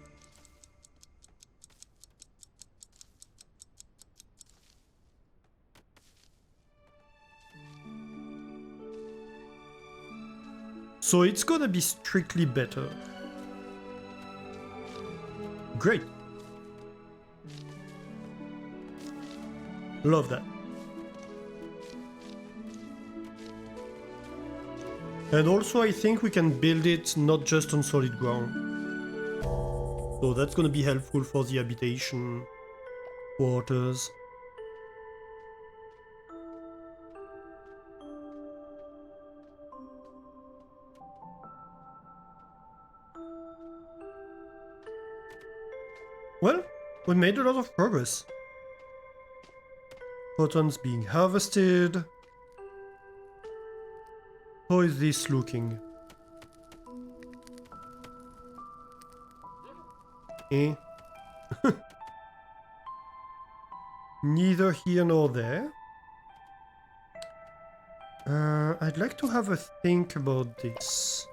So it's gonna be strictly better. Great. Love that. And also I think we can build it not just on solid ground. So that's gonna be helpful for the habitation quarters. Well, we made a lot of progress. Cotton's being harvested. How is this looking? Eh? Neither here nor there. I'd like to have a think about this.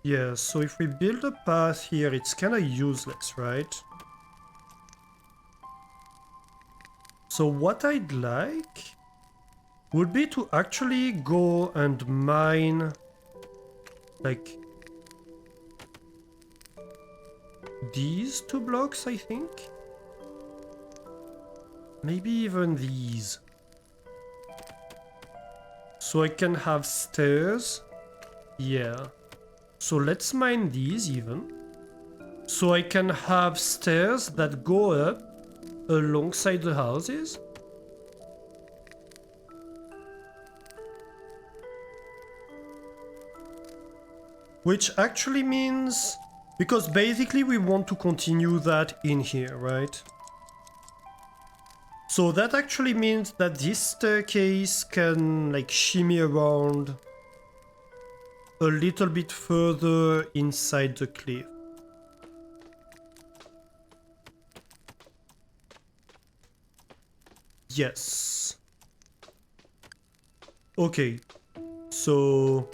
Yeah, so if we build a path here, it's kinda useless, right? So what I'd like would be to actually go and mine, like, these 2 blocks, I think? Maybe even these. So I can have stairs. Yeah. So let's mine these even. So I can have stairs that go up alongside the houses. Which actually means... Because basically we want to continue that in here, right? So that actually means that this staircase can like shimmy around a little bit further inside the cliff. Yes. Okay. So...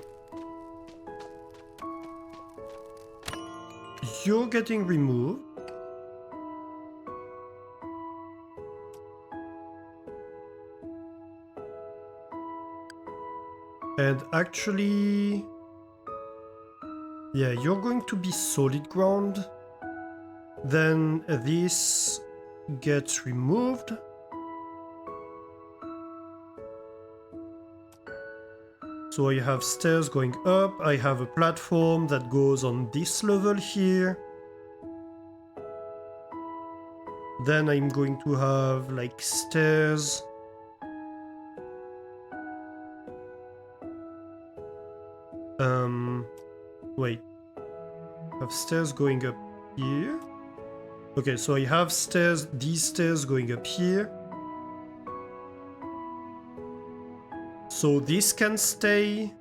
You're getting removed. And actually... Yeah, you're going to be solid ground. Then this gets removed. So I have stairs going up, I have a platform that goes on this level here. Then I'm going to have like stairs. Wait. I have stairs going up here. Okay, so I have stairs, these stairs going up here. So this can stay.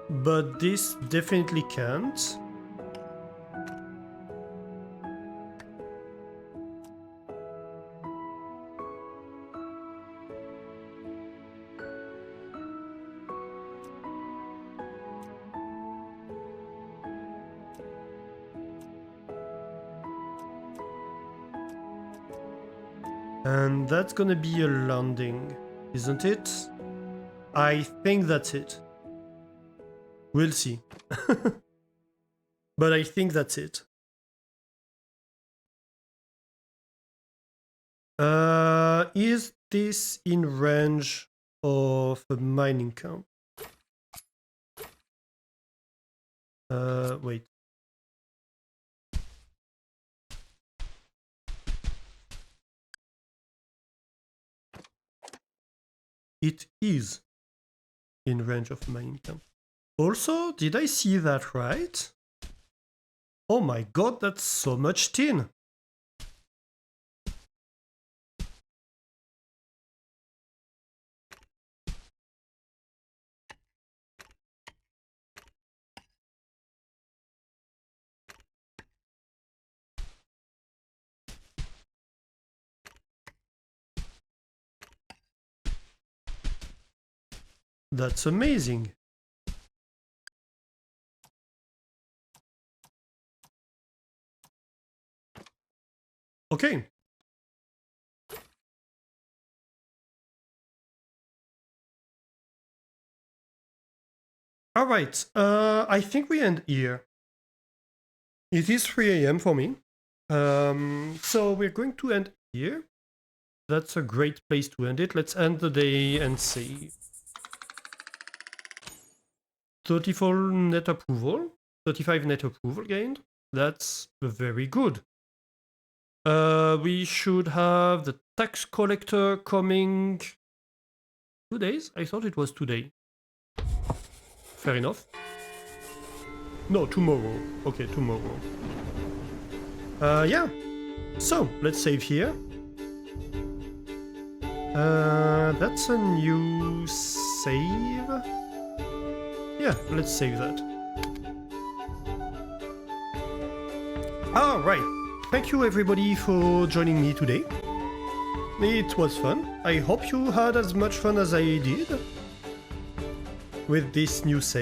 But this definitely can't. And that's gonna be a landing, isn't it? I think that's it. We'll see. But I think that's it. Is this in range of a mining camp? Wait. It is in range of mining camp. Also, did I see that right? Oh my god, that's so much tin! That's amazing. Okay. All right. I think we end here. It is 3 AM for me. So we're going to end here. That's a great place to end it. Let's end the day and save. 34 net approval, 35 net approval gained. That's very good. We should have the tax collector coming 2 days? I thought it was today. Fair enough. No, tomorrow. Okay, tomorrow. Yeah. So, let's save here. That's a new save. Yeah, let's save that. Alright, thank you everybody for joining me today. It was fun. I hope you had as much fun as I did with this new save.